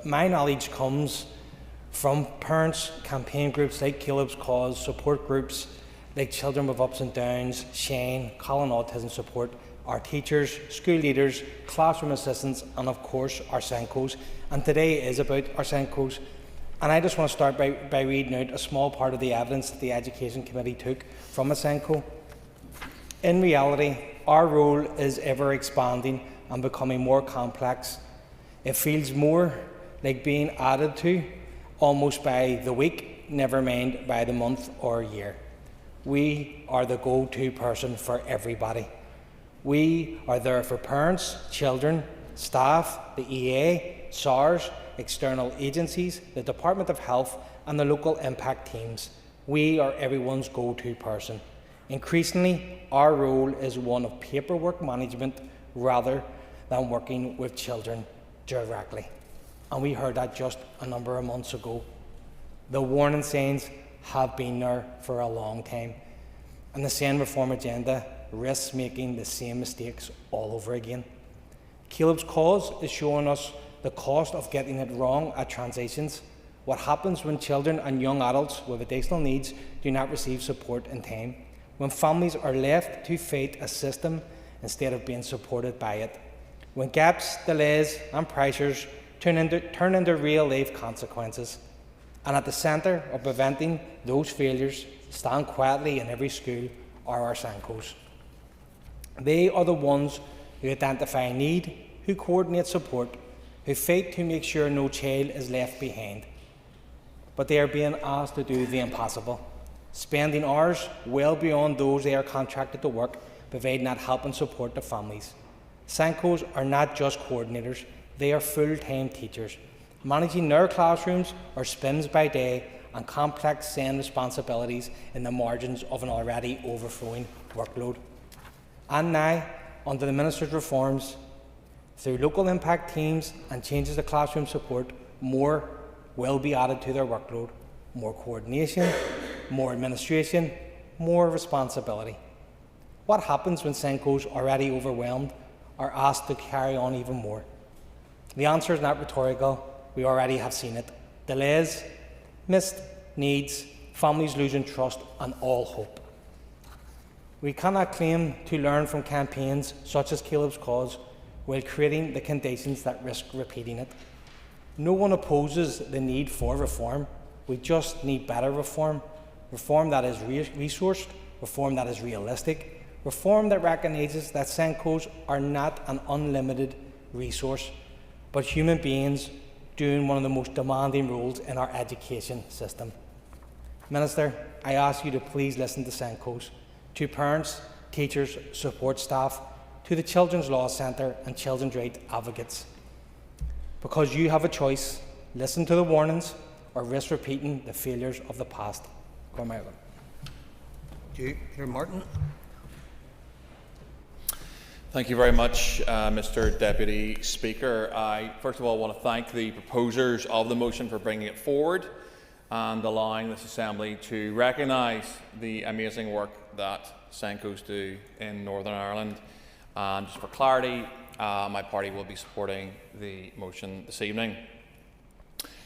My knowledge comes from parents, campaign groups like Caleb's Cause, support groups like Children with Ups and Downs, Shane, Colin Autism Support, our teachers, school leaders, classroom assistants, and of course our SENCOs. And today is about our SENCOs. And I just want to start by reading out a small part of the evidence that the Education Committee took from a SENCO. In reality, our role is ever expanding and becoming more complex. It feels more like being added to almost by the week, never mind by the month or year. We are the go-to person for everybody. We are there for parents, children, staff, the EA, SARS, external agencies, the Department of Health and the local impact teams. We are everyone's go-to person. Increasingly, our role is one of paperwork management rather than working with children directly. And we heard that just a number of months ago. The warning signs have been there for a long time. And the SEN reform agenda risks making the same mistakes all over again. Caleb's Cause is showing us the cost of getting it wrong at transitions. What happens when children and young adults with additional needs do not receive support in time. When families are left to fight a system instead of being supported by it. When gaps, delays and pressures turn into real-life consequences. And at the centre of preventing those failures, stand quietly in every school, are our SENCOs. They are the ones who identify need, who coordinate support, who fight to make sure no child is left behind. But they are being asked to do the impossible, spending hours well beyond those they are contracted to work, providing that help and support to families. SENCOs are not just coordinators, they are full-time teachers, managing their classrooms or spins by day and complex SEN responsibilities in the margins of an already overflowing workload. And now, under the Minister's reforms, through local impact teams and changes to classroom support, more will be added to their workload. More coordination, more administration, more responsibility. What happens when SENCOs already overwhelmed are asked to carry on even more? The answer is not rhetorical. We already have seen it. Delays, missed needs, families losing trust and all hope. We cannot claim to learn from campaigns such as Caleb's Cause while creating the conditions that risk repeating it. No one opposes the need for reform. We just need better reform. Reform that is resourced, reform that is realistic, reform that recognises that SENCOs are not an unlimited resource, but human beings doing one of the most demanding roles in our education system. Minister, I ask you to please listen to SENCOs, to parents, teachers, support staff, to the Children's Law Centre and children's rights advocates. Because you have a choice, listen to the warnings or risk repeating the failures of the past. Thank you. Peter Martin. Thank you very much, Mr Deputy Speaker. I first of all want to thank the proposers of the motion for bringing it forward and allowing this Assembly to recognise the amazing work that SENCOs do in Northern Ireland. And just for clarity, my party will be supporting the motion this evening.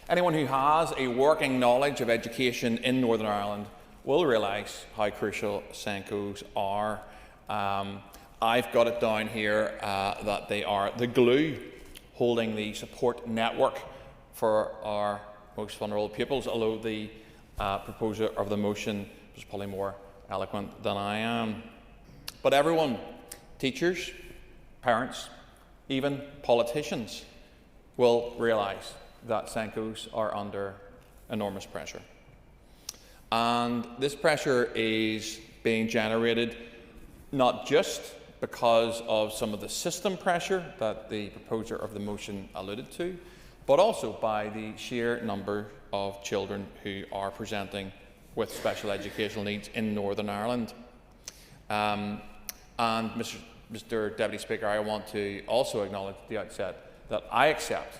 Anyone who has a working knowledge of education in Northern Ireland will realise how crucial SENCOs are. I've got it down here that they are the glue holding the support network for our most vulnerable pupils, although the proposer of the motion was probably more eloquent than I am. But everyone, teachers, parents, even politicians, will realise that SENCOs are under enormous pressure. And this pressure is being generated not just because of some of the system pressure that the proposer of the motion alluded to, but also by the sheer number of children who are presenting with special educational needs in Northern Ireland. And Mr. Deputy Speaker, I want to also acknowledge at the outset that I accept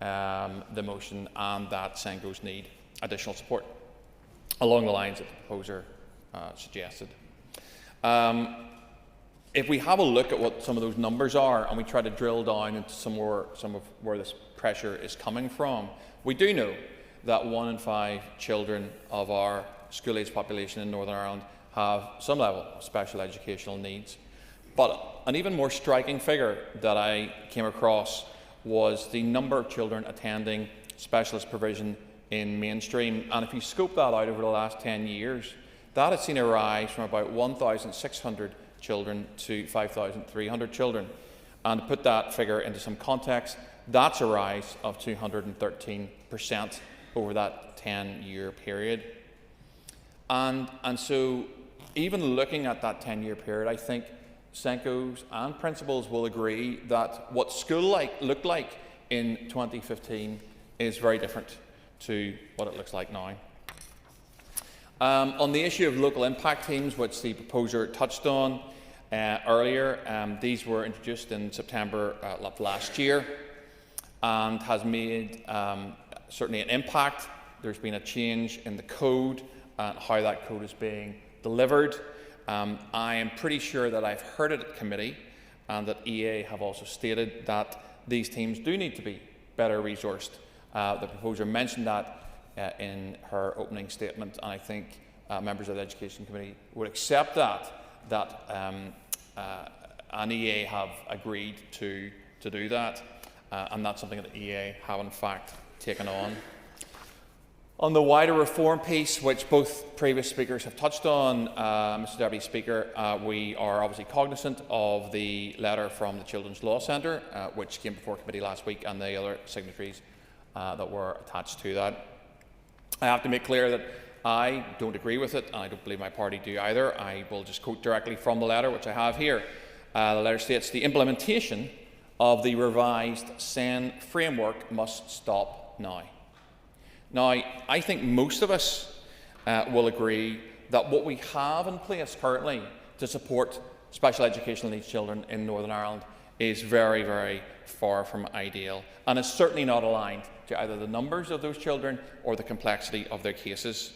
the motion and that SENCOs need additional support along the lines that the proposer suggested. If we have a look at what some of those numbers are and we try to drill down into some of where this pressure is coming from, we do know that 1 in 5 children of our school-age population in Northern Ireland have some level of special educational needs. But an even more striking figure that I came across was the number of children attending specialist provision in mainstream. And if you scope that out over the last 10 years, that has seen a rise from about 1,600 children to 5,300 children. And to put that figure into some context, that's a rise of 213% over that 10-year period. And so even looking at that 10-year period, I think SENCOs and principals will agree that what school looked like in 2015 is very different to what it looks like now. On the issue of local impact teams, which the proposer touched on earlier, these were introduced in September of last year and has made certainly an impact. There's been a change in the code and how that code is being delivered. I am pretty sure that I've heard it at committee and that EA have also stated that these teams do need to be better resourced. The proposer mentioned that in her opening statement, and I think members of the Education Committee would accept that and EA have agreed to do that, and that's something that EA have in fact taken on. On the wider reform piece, which both previous speakers have touched on, Mr. Deputy Speaker, we are obviously cognizant of the letter from the Children's Law Centre, which came before committee last week, and the other signatories that were attached to that. I have to make clear that I don't agree with it, and I don't believe my party do either. I will just quote directly from the letter, which I have here. The letter states, "The implementation of the revised SEN framework must stop now." Now, I think most of us will agree that what we have in place currently to support special educational needs children in Northern Ireland is very, very far from ideal, and is certainly not aligned to either the numbers of those children or the complexity of their cases.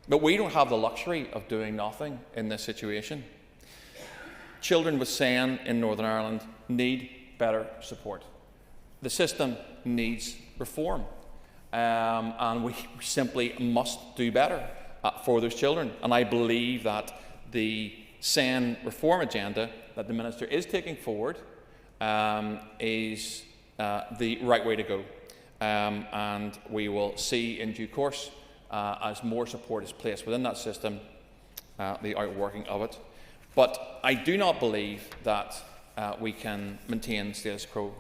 But we don't have the luxury of doing nothing in this situation. Children with SEN in Northern Ireland need better support. The system needs reform. And we simply must do better for those children. And I believe that the SEN reform agenda that the Minister is taking forward is the right way to go. And we will see in due course, as more support is placed within that system, the outworking of it. But I do not believe that we can maintain status quo.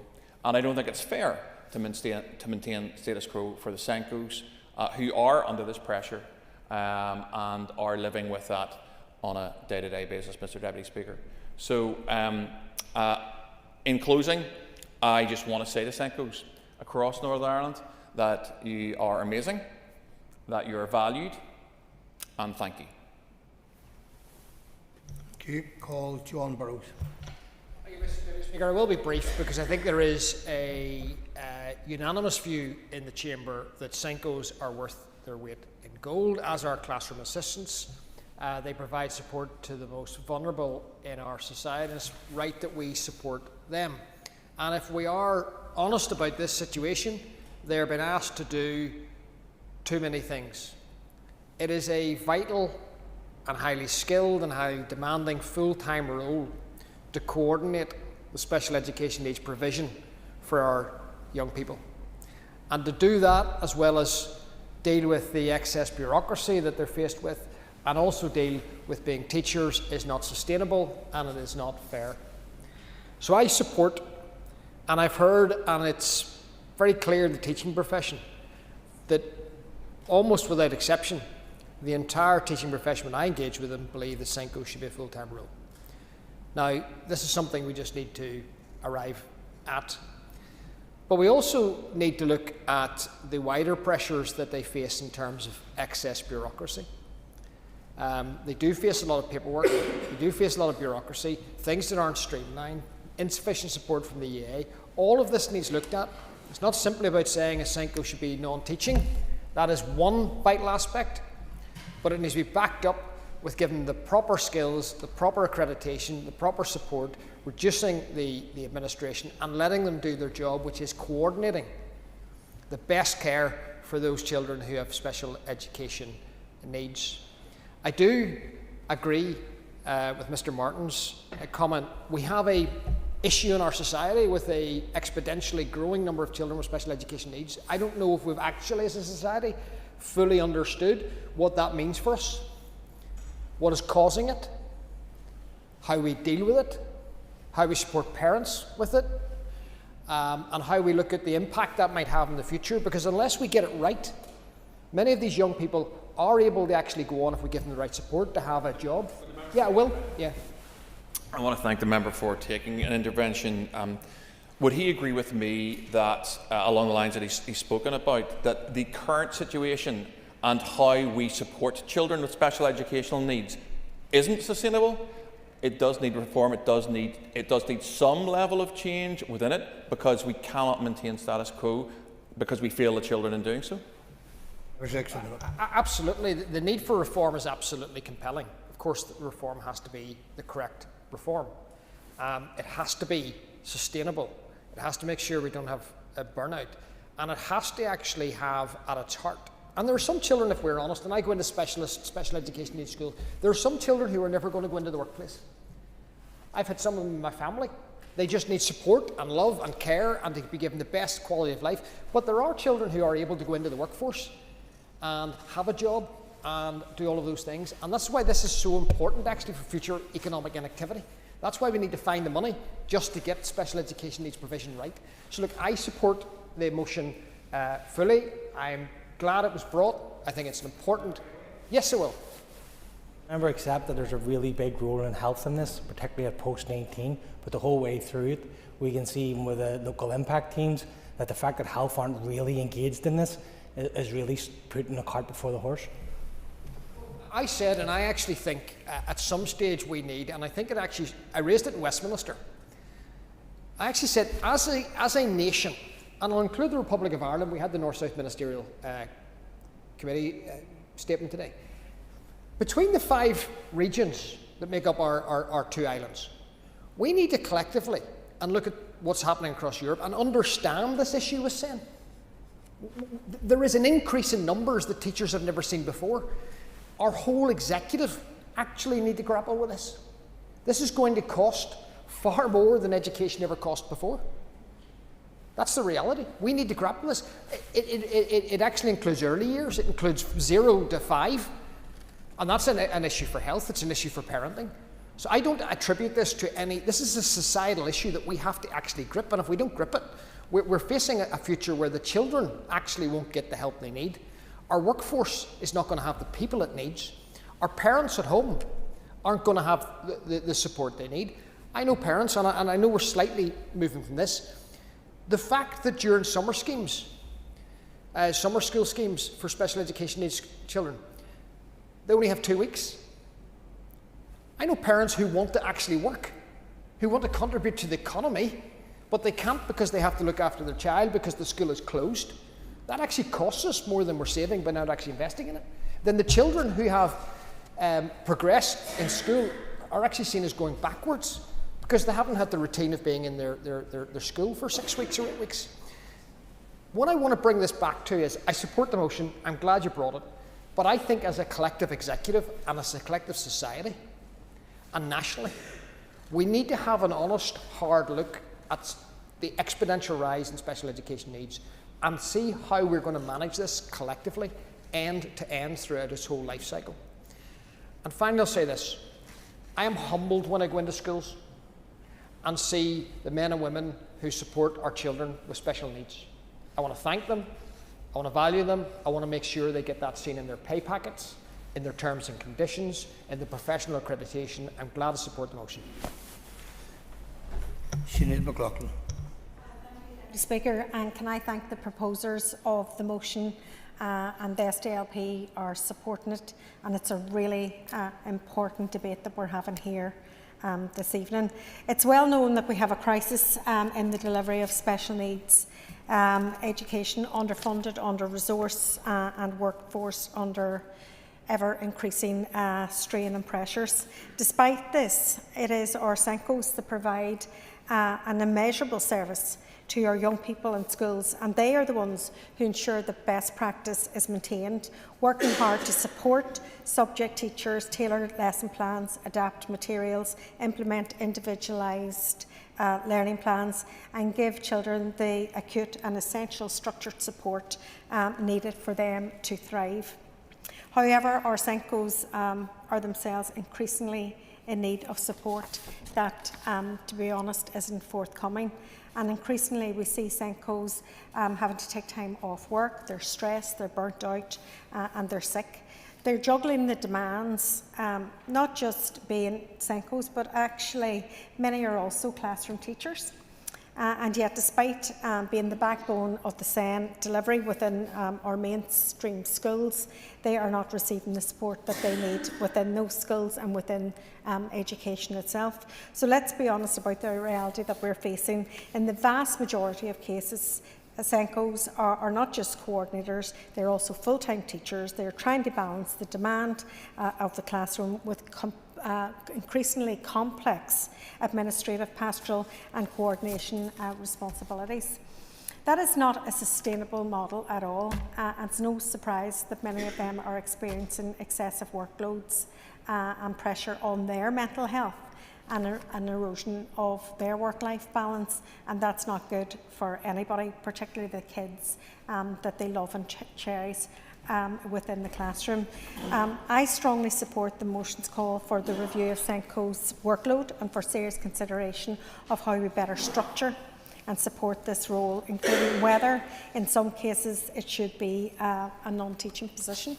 And I don't think it's fair to maintain status quo for the SENCOs who are under this pressure and are living with that on a day-to-day basis, Mr. Deputy Speaker. So, in closing, I just want to say to SENCOs across Northern Ireland that you are amazing, that you are valued, and thank you. Thank you. Call John Burrows. Thank you, Mr. Deputy Speaker. I will be brief because I think there is a unanimous view in the Chamber that SENCOs are worth their weight in gold, as are classroom assistants. They provide support to the most vulnerable in our society, and it's right that we support them. And if we are honest about this situation, they're being asked to do too many things. It is a vital and highly skilled and highly demanding full-time role to coordinate the special education needs provision for our young people. And to do that, as well as deal with the excess bureaucracy that they're faced with, and also deal with being teachers, is not sustainable and it is not fair. So I support, and I've heard, and it's very clear in the teaching profession, that almost without exception, the entire teaching profession, when I engage with them, believe that SENCO should be a full-time role. Now, this is something we just need to arrive at. But we also need to look at the wider pressures that they face in terms of excess bureaucracy. They do face a lot of paperwork, they do face a lot of bureaucracy, things that aren't streamlined, insufficient support from the EA. All of this needs looked at. It's not simply about saying a SENCO should be non-teaching. That is one vital aspect, but it needs to be backed up with giving the proper skills, the proper accreditation, the proper support, reducing the administration and letting them do their job, which is coordinating the best care for those children who have special education needs. I do agree with Mr. Martin's comment. We have an issue in our society with an exponentially growing number of children with special education needs. I don't know if we've actually, as a society, fully understood what that means for us, what is causing it, how we deal with it, how we support parents with it, and how we look at the impact that might have in the future. Because unless we get it right, many of these young people are able to actually go on, if we give them the right support, to have a job. Yeah, I will. Yeah. I want to thank the member for taking an intervention. Would he agree with me that, along the lines that he's spoken about, that the current situation and how we support children with special educational needs isn't sustainable? It does need reform. It does need some level of change within it, because we cannot maintain status quo because we fail the children in doing so. Absolutely. The need for reform is absolutely compelling. Of course, the reform has to be the correct reform. It has to be sustainable. It has to make sure we don't have a burnout. And it has to actually have at its heart. And there are some children, if we're honest, and I go into special education needs schools, there are some children who are never going to go into the workplace. I've had some of them in my family. They just need support and love and care and to be given the best quality of life. But there are children who are able to go into the workforce and have a job and do all of those things. And that's why this is so important actually for future economic inactivity. That's why we need to find the money just to get special education needs provision right. So look, I support the motion fully. I'm glad it was brought. I think it's an important... Yes, I will. Remember, accept that there's a really big role in health in this, particularly at post-19, but the whole way through it, we can see even with the local impact teams that the fact that health aren't really engaged in this is really putting the cart before the horse. I said, and I actually think at some stage we need, and I think I raised it in Westminster. I actually said, as a nation, and I'll include the Republic of Ireland, we had the North-South Ministerial Committee statement today. Between the 5 regions that make up our 2 islands, we need to collectively and look at what's happening across Europe and understand this issue with SEN. There is an increase in numbers that teachers have never seen before. Our whole executive actually need to grapple with this. This is going to cost far more than education ever cost before. That's the reality. We need to grapple with this. It actually includes early years. It includes 0 to 5. And that's an issue for health. It's an issue for parenting. So I don't attribute this to any... This is a societal issue that we have to actually grip. And if we don't grip it, we're facing a future where the children actually won't get the help they need. Our workforce is not going to have the people it needs. Our parents at home aren't going to have the support they need. I know parents, and I know we're slightly moving from this. The fact that during summer schemes, summer school schemes for special education needs children, they only have 2 weeks. I know parents who want to actually work, who want to contribute to the economy, but they can't because they have to look after their child because the school is closed. That actually costs us more than we're saving by not actually investing in it. Then the children who have progressed in school are actually seen as going backwards because they haven't had the routine of being in their school for 6 weeks or 8 weeks. What I want to bring this back to is, I support the motion, I'm glad you brought it, but I think as a collective executive and as a collective society and nationally, we need to have an honest, hard look at the exponential rise in special education needs and see how we're going to manage this collectively, end to end throughout its whole life cycle. And finally, I'll say this. I am humbled when I go into schools and see the men and women who support our children with special needs. I want to thank them, I want to value them, I want to make sure they get that seen in their pay packets, in their terms and conditions, in the professional accreditation. I'm glad to support the motion. Sinead McLaughlin. Speaker, and can I thank the proposers of the motion, and the SDLP are supporting it, and it's a really important debate that we're having here this evening. It's well known that we have a crisis in the delivery of special needs education, underfunded, under-resourced and workforce under ever-increasing strain and pressures. Despite this, it is our SENCOs that provide an immeasurable service to our young people in schools, and they are the ones who ensure that best practice is maintained, working hard to support subject teachers, tailor lesson plans, adapt materials, implement individualised learning plans, and give children the acute and essential structured support needed for them to thrive. However, our SENCOs are themselves increasingly in need of support that, to be honest, isn't forthcoming. And increasingly we see SENCOs having to take time off work, they're stressed, they're burnt out and they're sick. They're juggling the demands, not just being SENCOs, but actually many are also classroom teachers. And yet, despite being the backbone of the SEN delivery within our mainstream schools, they are not receiving the support that they need within those schools and within education itself. So let's be honest about the reality that we're facing. In the vast majority of cases, SENCOs are not just coordinators, they're also full-time teachers. They're trying to balance the demand of the classroom with increasingly complex administrative, pastoral and coordination responsibilities. That is not a sustainable model at all, and it's no surprise that many of them are experiencing excessive workloads and pressure on their mental health and an erosion of their work-life balance, and that's not good for anybody, particularly the kids that they love and cherish within the classroom. I strongly support the motion's call for the review of SENCO's workload and for serious consideration of how we better structure and support this role, including whether, in some cases, it should be a non-teaching position.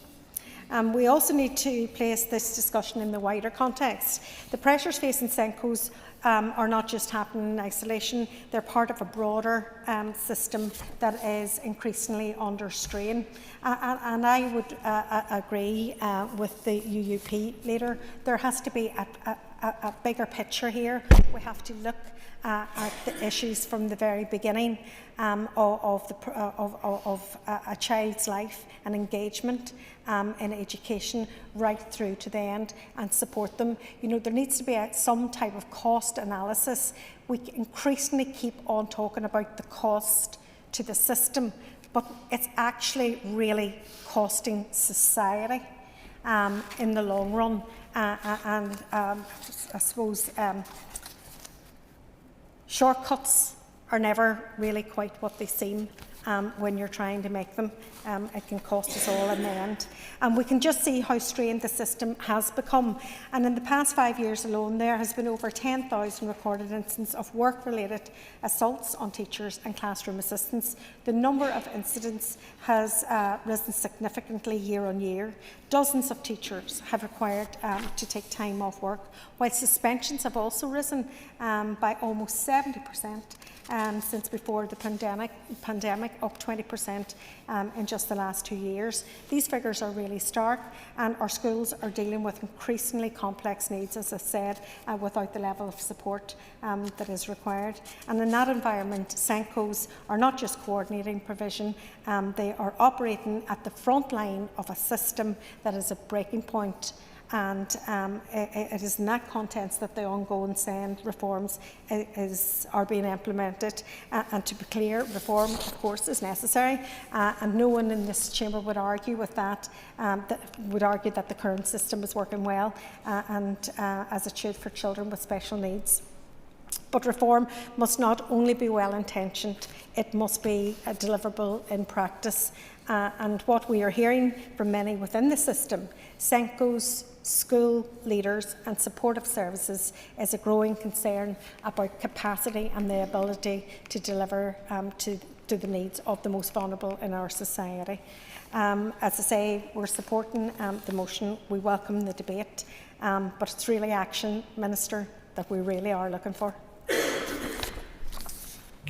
We also need to place this discussion in the wider context. The pressures facing SENCOs are not just happening in isolation, they're part of a broader system that is increasingly under strain. And I would agree with the UUP leader, there has to be a bigger picture here. We have to look at the issues from the very beginning of a child's life and engagement in education right through to the end and support them. You know, there needs to be some type of cost analysis. We increasingly keep on talking about the cost to the system, but it's actually really costing society in the long run. I suppose shortcuts are never really quite what they seem when you're trying to make them. It can cost us all in the end. And we can just see how strained the system has become. And in the past 5 years alone, there has been over 10,000 recorded incidents of work-related assaults on teachers and classroom assistants. The number of incidents has risen significantly year on year. Dozens of teachers have required to take time off work, while suspensions have also risen by almost 70%. Since before the pandemic, up 20% in just the last 2 years. These figures are really stark, and our schools are dealing with increasingly complex needs, as I said, without the level of support that is required. And in that environment, SENCOs are not just coordinating provision, they are operating at the front line of a system that is a breaking point. And it is in that context that the ongoing SEN reforms are being implemented. And to be clear, reform, of course, is necessary. And no one in this chamber would argue with that, would argue that the current system is working well and as it should for children with special needs. But reform must not only be well-intentioned, it must be deliverable in practice. And what we are hearing from many within the system, SENCOs, school leaders and supportive services, is a growing concern about capacity and the ability to deliver to the needs of the most vulnerable in our society. As I say, we're supporting the motion. We welcome the debate, but it's really action, Minister, that we really are looking for.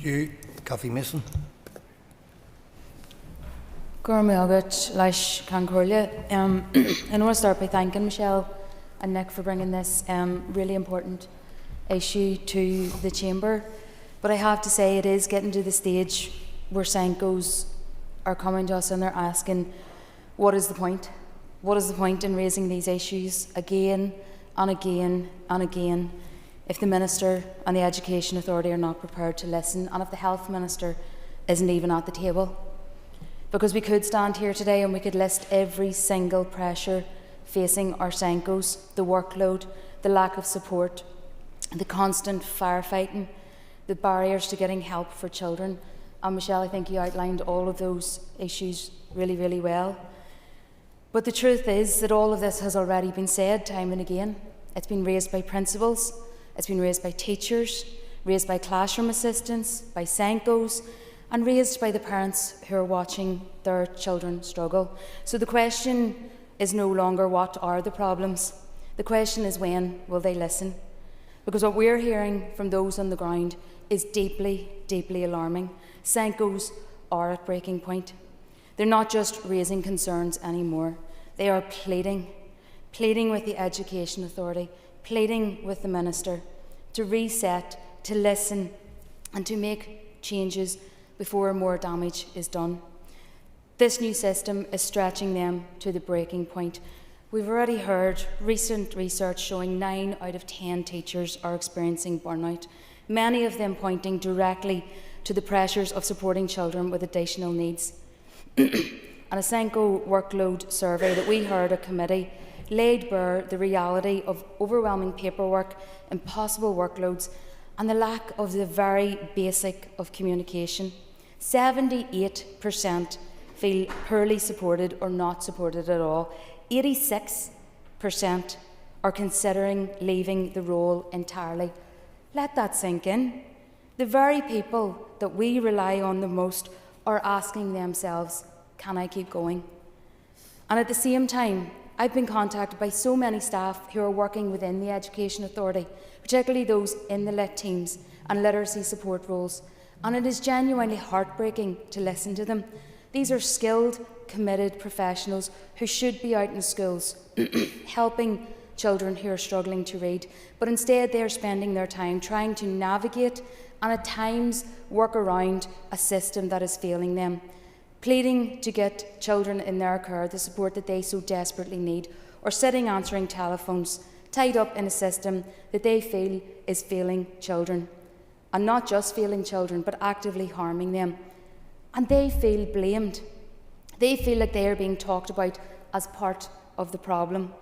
Thank you. Cathy Mason. Gormagat Leish Concordia. I want to start by thanking Michelle and Nick for bringing this really important issue to the Chamber. But I have to say it is getting to the stage where Senkos are coming to us and they're asking, what is the point? What is the point in raising these issues again and again and again if the Minister and the Education Authority are not prepared to listen, and if the Health Minister isn't even at the table? Because we could stand here today and we could list every single pressure facing our Senkos, the workload, the lack of support, the constant firefighting, the barriers to getting help for children. And Michelle, I think you outlined all of those issues really, really well. But the truth is that all of this has already been said time and again. It's been raised by principals, it's been raised by teachers, raised by classroom assistants, by Senkos, and raised by the parents who are watching their children struggle. So the question is no longer what are the problems. The question is when will they listen? Because what we're hearing from those on the ground is deeply, deeply alarming. Senkos are at breaking point. They're not just raising concerns anymore. They are pleading with the Education Authority, pleading with the Minister to reset, to listen, and to make changes before more damage is done. This new system is stretching them to the breaking point. We've already heard recent research showing 9 out of 10 teachers are experiencing burnout, many of them pointing directly to the pressures of supporting children with additional needs. And a Senko workload survey that we heard at committee laid bare the reality of overwhelming paperwork, impossible workloads, and the lack of the very basic of communication. 78% feel poorly supported or not supported at all. 86% are considering leaving the role entirely. Let that sink in. The very people that we rely on the most are asking themselves, can I keep going? And at the same time, I've been contacted by so many staff who are working within the Education Authority, particularly those in the lit teams and literacy support roles, and it is genuinely heartbreaking to listen to them. These are skilled, committed professionals who should be out in schools helping children who are struggling to read, but instead they are spending their time trying to navigate and at times work around a system that is failing them, pleading to get children in their care the support that they so desperately need, or sitting answering telephones, tied up in a system that they feel is failing children. And not just failing children, but actively harming them. And they feel blamed. They feel like they are being talked about as part of the problem.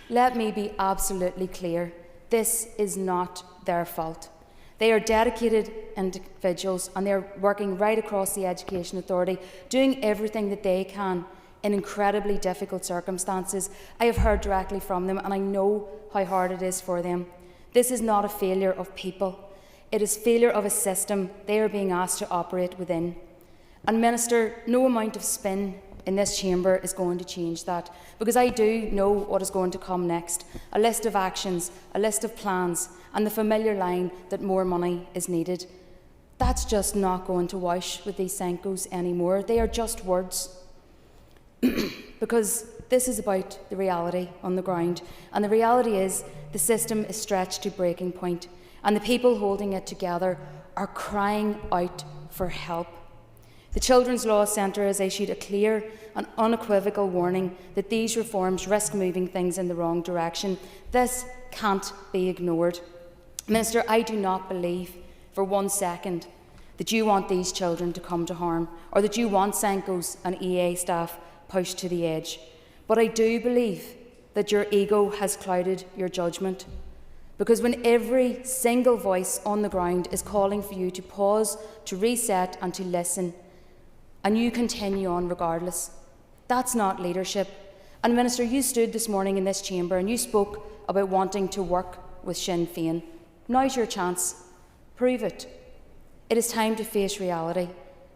Let me be absolutely clear. This is not their fault. They are dedicated individuals and they're working right across the Education Authority, doing everything that they can in incredibly difficult circumstances. I have heard directly from them and I know how hard it is for them. This is not a failure of people. It is failure of a system they are being asked to operate within. And Minister, no amount of spin in this chamber is going to change that, because I do know what is going to come next. A list of actions, a list of plans, and the familiar line that more money is needed. That's just not going to wash with these Senkos anymore. They are just words. Because this is about the reality on the ground. And the reality is the system is stretched to breaking point. And the people holding it together are crying out for help. The Children's Law Centre has issued a clear and unequivocal warning that these reforms risk moving things in the wrong direction. This can't be ignored. Minister, I do not believe for 1 second that you want these children to come to harm, or that you want Senkos and EA staff pushed to the edge. But I do believe that your ego has clouded your judgment. Because when every single voice on the ground is calling for you to pause, to reset and to listen, and you continue on regardless, that's not leadership. And Minister, you stood this morning in this chamber and you spoke about wanting to work with Sinn Féin. Now's your chance. Prove it. It is time to face reality.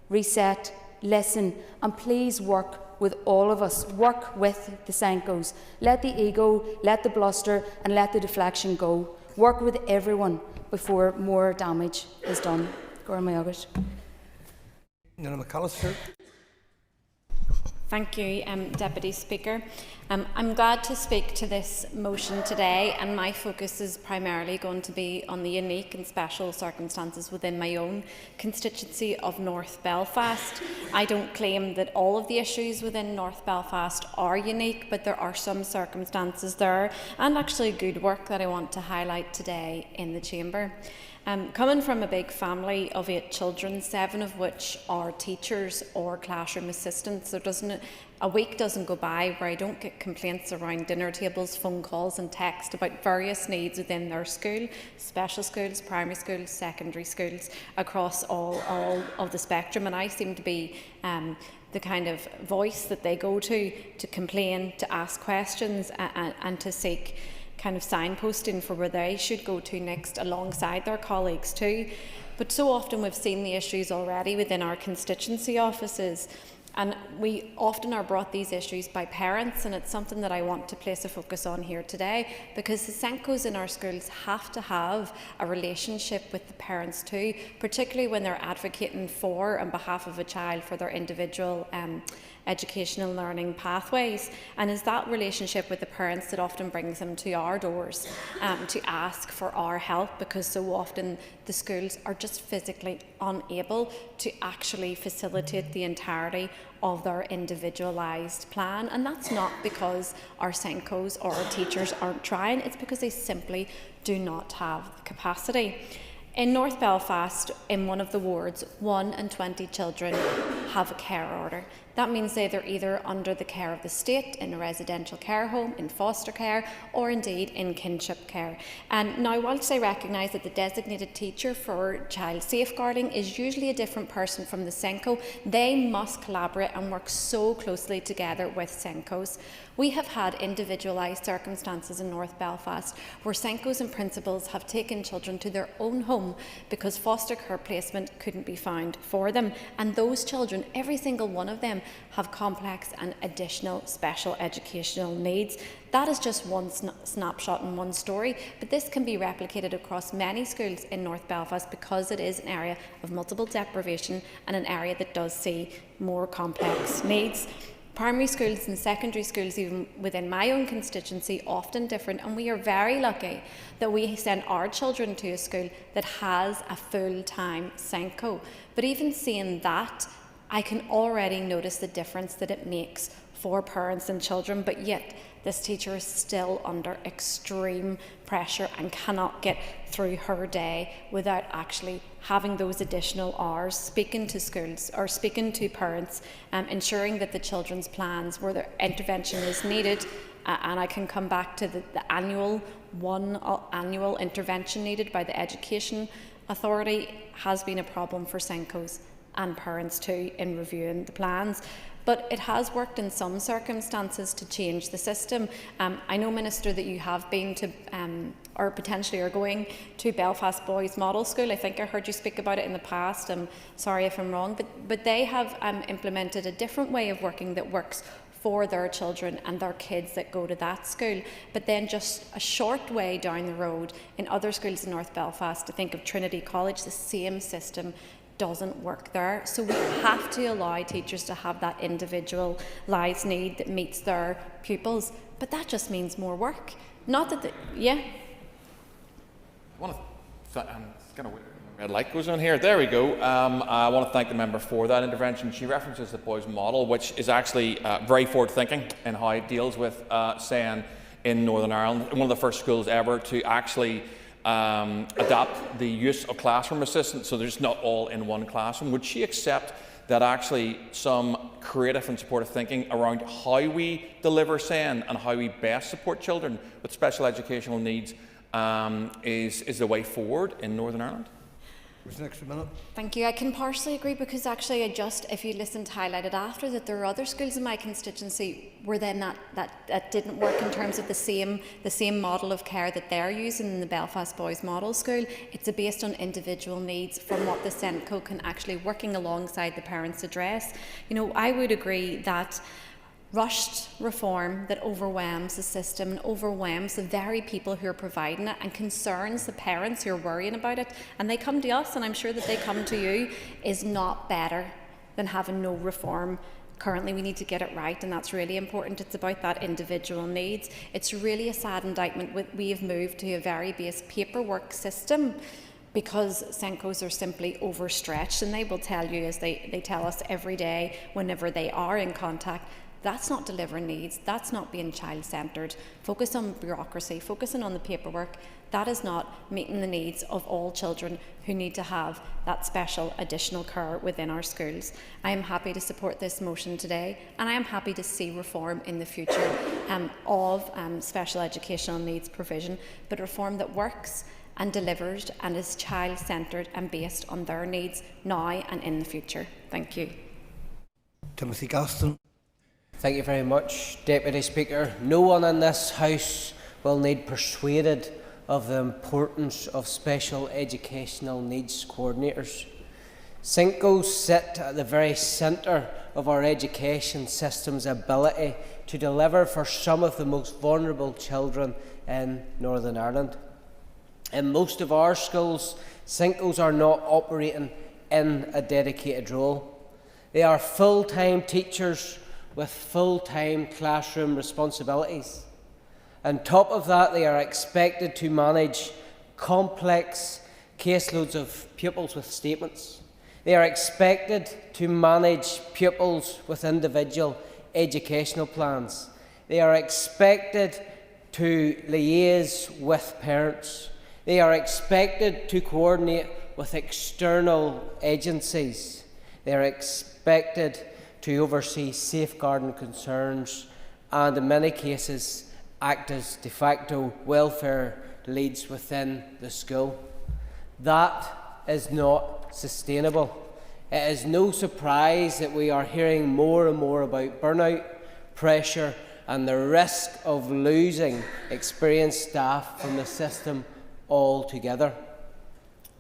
Reset, listen, and please work with all of us. Work with the Senkos. Let the ego, let the bluster, and let the deflection go. Work with everyone before more damage is done. Nina McAllister. Thank you, Deputy Speaker. I'm glad to speak to this motion today, and my focus is primarily going to be on the unique and special circumstances within my own constituency of North Belfast. I don't claim that all of the issues within North Belfast are unique, but there are some circumstances there, and actually good work that I want to highlight today in the Chamber. Coming from a big family of 8 children, 7 of which are teachers or classroom assistants, a week doesn't go by where I don't get complaints around dinner tables, phone calls and text about various needs within their school, special schools, primary schools, secondary schools, across all of the spectrum. And I seem to be the kind of voice that they go to complain, to ask questions and to seek kind of signposting for where they should go to next alongside their colleagues too. But so often we've seen the issues already within our constituency offices, and we often are brought these issues by parents, and it's something that I want to place a focus on here today, because the SENCOs in our schools have to have a relationship with the parents too, particularly when they're advocating for and behalf of a child for their individual educational learning pathways. And it's that relationship with the parents that often brings them to our doors to ask for our help, because so often the schools are just physically unable to actually facilitate the entirety of their individualised plan. And that's not because our SENCOs or our teachers aren't trying, it's because they simply do not have the capacity. In North Belfast, in one of the wards, 1 in 20 children have a care order. That means they're either under the care of the state, in a residential care home, in foster care, or indeed in kinship care. And now, whilst I recognise that the designated teacher for child safeguarding is usually a different person from the SENCO, they must collaborate and work so closely together with SENCOs. We have had individualised circumstances in North Belfast where SENCOs and principals have taken children to their own home because foster care placement couldn't be found for them. And those children, every single one of them, have complex and additional special educational needs. That is just one snapshot and one story, but this can be replicated across many schools in North Belfast because it is an area of multiple deprivation and an area that does see more complex needs. Primary schools and secondary schools, even within my own constituency, often different, and we are very lucky that we send our children to a school that has a full-time SENCO. But even seeing that, I can already notice the difference that it makes for parents and children, but yet this teacher is still under extreme pressure and cannot get through her day without actually having those additional hours, speaking to schools or speaking to parents, ensuring that the children's plans where their intervention is needed, and I can come back to the annual intervention needed by the Education Authority has been a problem for SENCOs and parents too in reviewing the plans. But it has worked in some circumstances to change the system. I know, Minister, that you have been to, or potentially are going to Belfast Boys Model School. I think I heard you speak about it in the past. I'm sorry if I'm wrong, but they have implemented a different way of working that works for their children and their kids that go to that school. But then just a short way down the road in other schools in North Belfast, to think of Trinity College, the same system doesn't work there. So we have to allow teachers to have that individualised need that meets their pupils, but that just means more work. Not that I want to red light goes on here. There we go. I want to thank the member for that intervention. She references the boys model, which is actually very forward thinking in how it deals with SEN in Northern Ireland. One of the first schools ever to actually adopt the use of classroom assistants, so they're just not all in one classroom. Would she accept that actually some creative and supportive thinking around how we deliver SEN and how we best support children with special educational needs is the way forward in Northern Ireland? There's an extra minute. Thank you. I can partially agree, because actually if you listened, highlighted after that there are other schools in my constituency where then that didn't work in terms of the same model of care that they're using in the Belfast Boys Model School. It's based on individual needs from what the SENCO can actually, working alongside the parents, address. You know, I would agree that rushed reform that overwhelms the system and overwhelms the very people who are providing it and concerns the parents who are worrying about it, and they come to us, and I'm sure that they come to you, is not better than having no reform. Currently, we need to get it right, and that's really important. It's about that individual needs. It's really a sad indictment. We have moved to a very base paperwork system because Senkos are simply overstretched, and they will tell you, as they tell us every day whenever they are in contact, that's not delivering needs, that's not being child-centred. Focus on bureaucracy, focusing on the paperwork, that is not meeting the needs of all children who need to have that special additional care within our schools. I am happy to support this motion today, and I am happy to see reform in the future of special educational needs provision, but reform that works and delivers and is child-centred and based on their needs now and in the future. Thank you. Timothy Gaston. Thank you very much, Deputy Speaker. No one in this House will need persuaded of the importance of special educational needs coordinators. Senkos sit at the very centre of our education system's ability to deliver for some of the most vulnerable children in Northern Ireland. In most of our schools, Senkos are not operating in a dedicated role. They are full-time teachers with full-time classroom responsibilities. On top of that, they are expected to manage complex caseloads of pupils with statements. They are expected to manage pupils with individual educational plans. They are expected to liaise with parents. They are expected to coordinate with external agencies. They are expected to oversee safeguarding concerns and, in many cases, act as de facto welfare leads within the school. That is not sustainable. It is no surprise that we are hearing more and more about burnout, pressure, and the risk of losing experienced staff from the system altogether.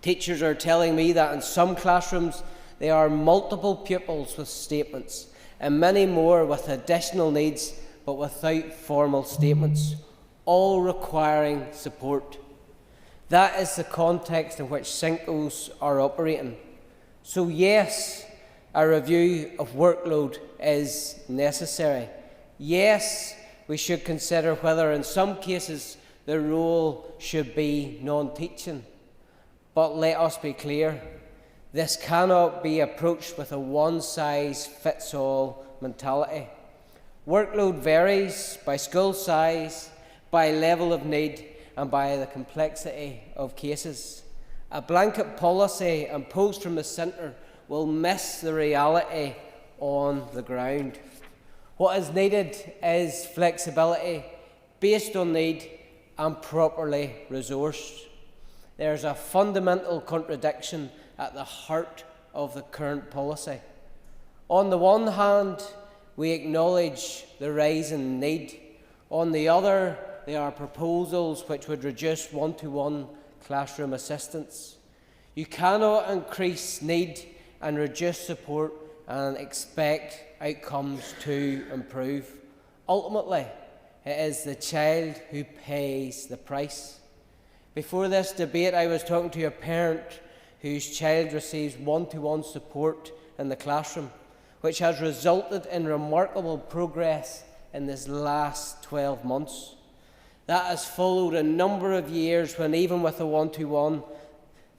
Teachers are telling me that in some classrooms there are multiple pupils with statements and many more with additional needs but without formal statements, all requiring support. That is the context in which Senkos are operating. So yes, a review of workload is necessary. Yes, we should consider whether in some cases the role should be non-teaching. But let us be clear, this cannot be approached with a one-size-fits-all mentality. Workload varies by school size, by level of need, and by the complexity of cases. A blanket policy imposed from the centre will miss the reality on the ground. What is needed is flexibility based on need and properly resourced. There is a fundamental contradiction at the heart of the current policy. On the one hand, we acknowledge the rise in need. On the other, there are proposals which would reduce one-to-one classroom assistance. You cannot increase need and reduce support and expect outcomes to improve. Ultimately, it is the child who pays the price. Before this debate, I was talking to a parent whose child receives one-to-one support in the classroom, which has resulted in remarkable progress in this last 12 months. That has followed a number of years when, even with a one-to-one,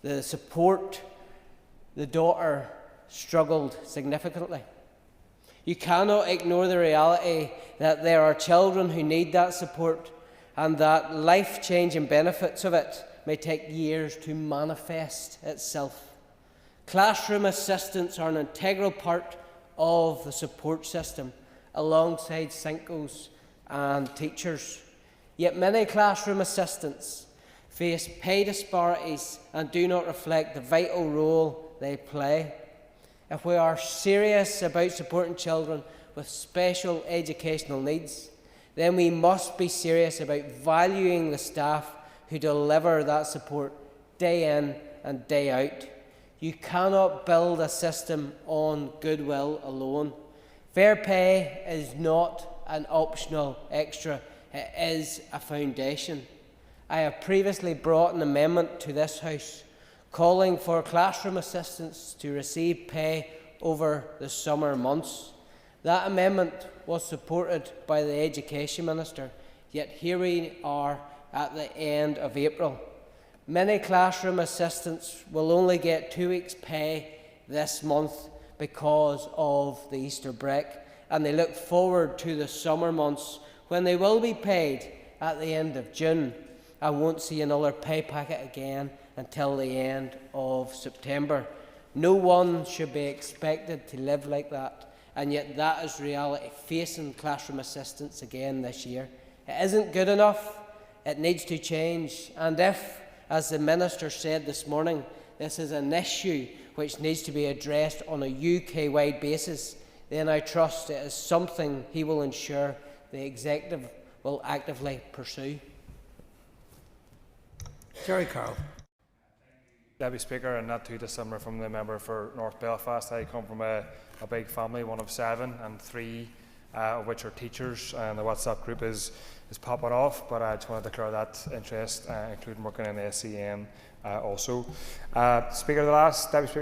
the support, the daughter struggled significantly. You cannot ignore the reality that there are children who need that support and that life-changing benefits of it may take years to manifest itself. Classroom assistants are an integral part of the support system, alongside Senkos and teachers. Yet many classroom assistants face pay disparities and do not reflect the vital role they play. If we are serious about supporting children with special educational needs, then we must be serious about valuing the staff who deliver that support day in and day out. You cannot build a system on goodwill alone. Fair pay is not an optional extra, it is a foundation. I have previously brought an amendment to this House calling for classroom assistants to receive pay over the summer months. That amendment was supported by the Education Minister, yet here we are at the end of April. Many classroom assistants will only get 2 weeks' pay this month because of the Easter break, and they look forward to the summer months when they will be paid at the end of June and won't see another pay packet again until the end of September. No one should be expected to live like that, and yet that is reality facing classroom assistants again this year. It isn't good enough, it needs to change, and if, as the Minister said this morning, this is an issue which needs to be addressed on a UK-wide basis, then I trust it is something he will ensure the Executive will actively pursue. Jerry Carroll. Deputy Speaker, and not too dissimilar from the member for North Belfast. I come from a big family, one of 7, and 3 of which are teachers, and the WhatsApp group is popping off, but I just want to declare that interest, including working in the SEN also. Deputy Speaker,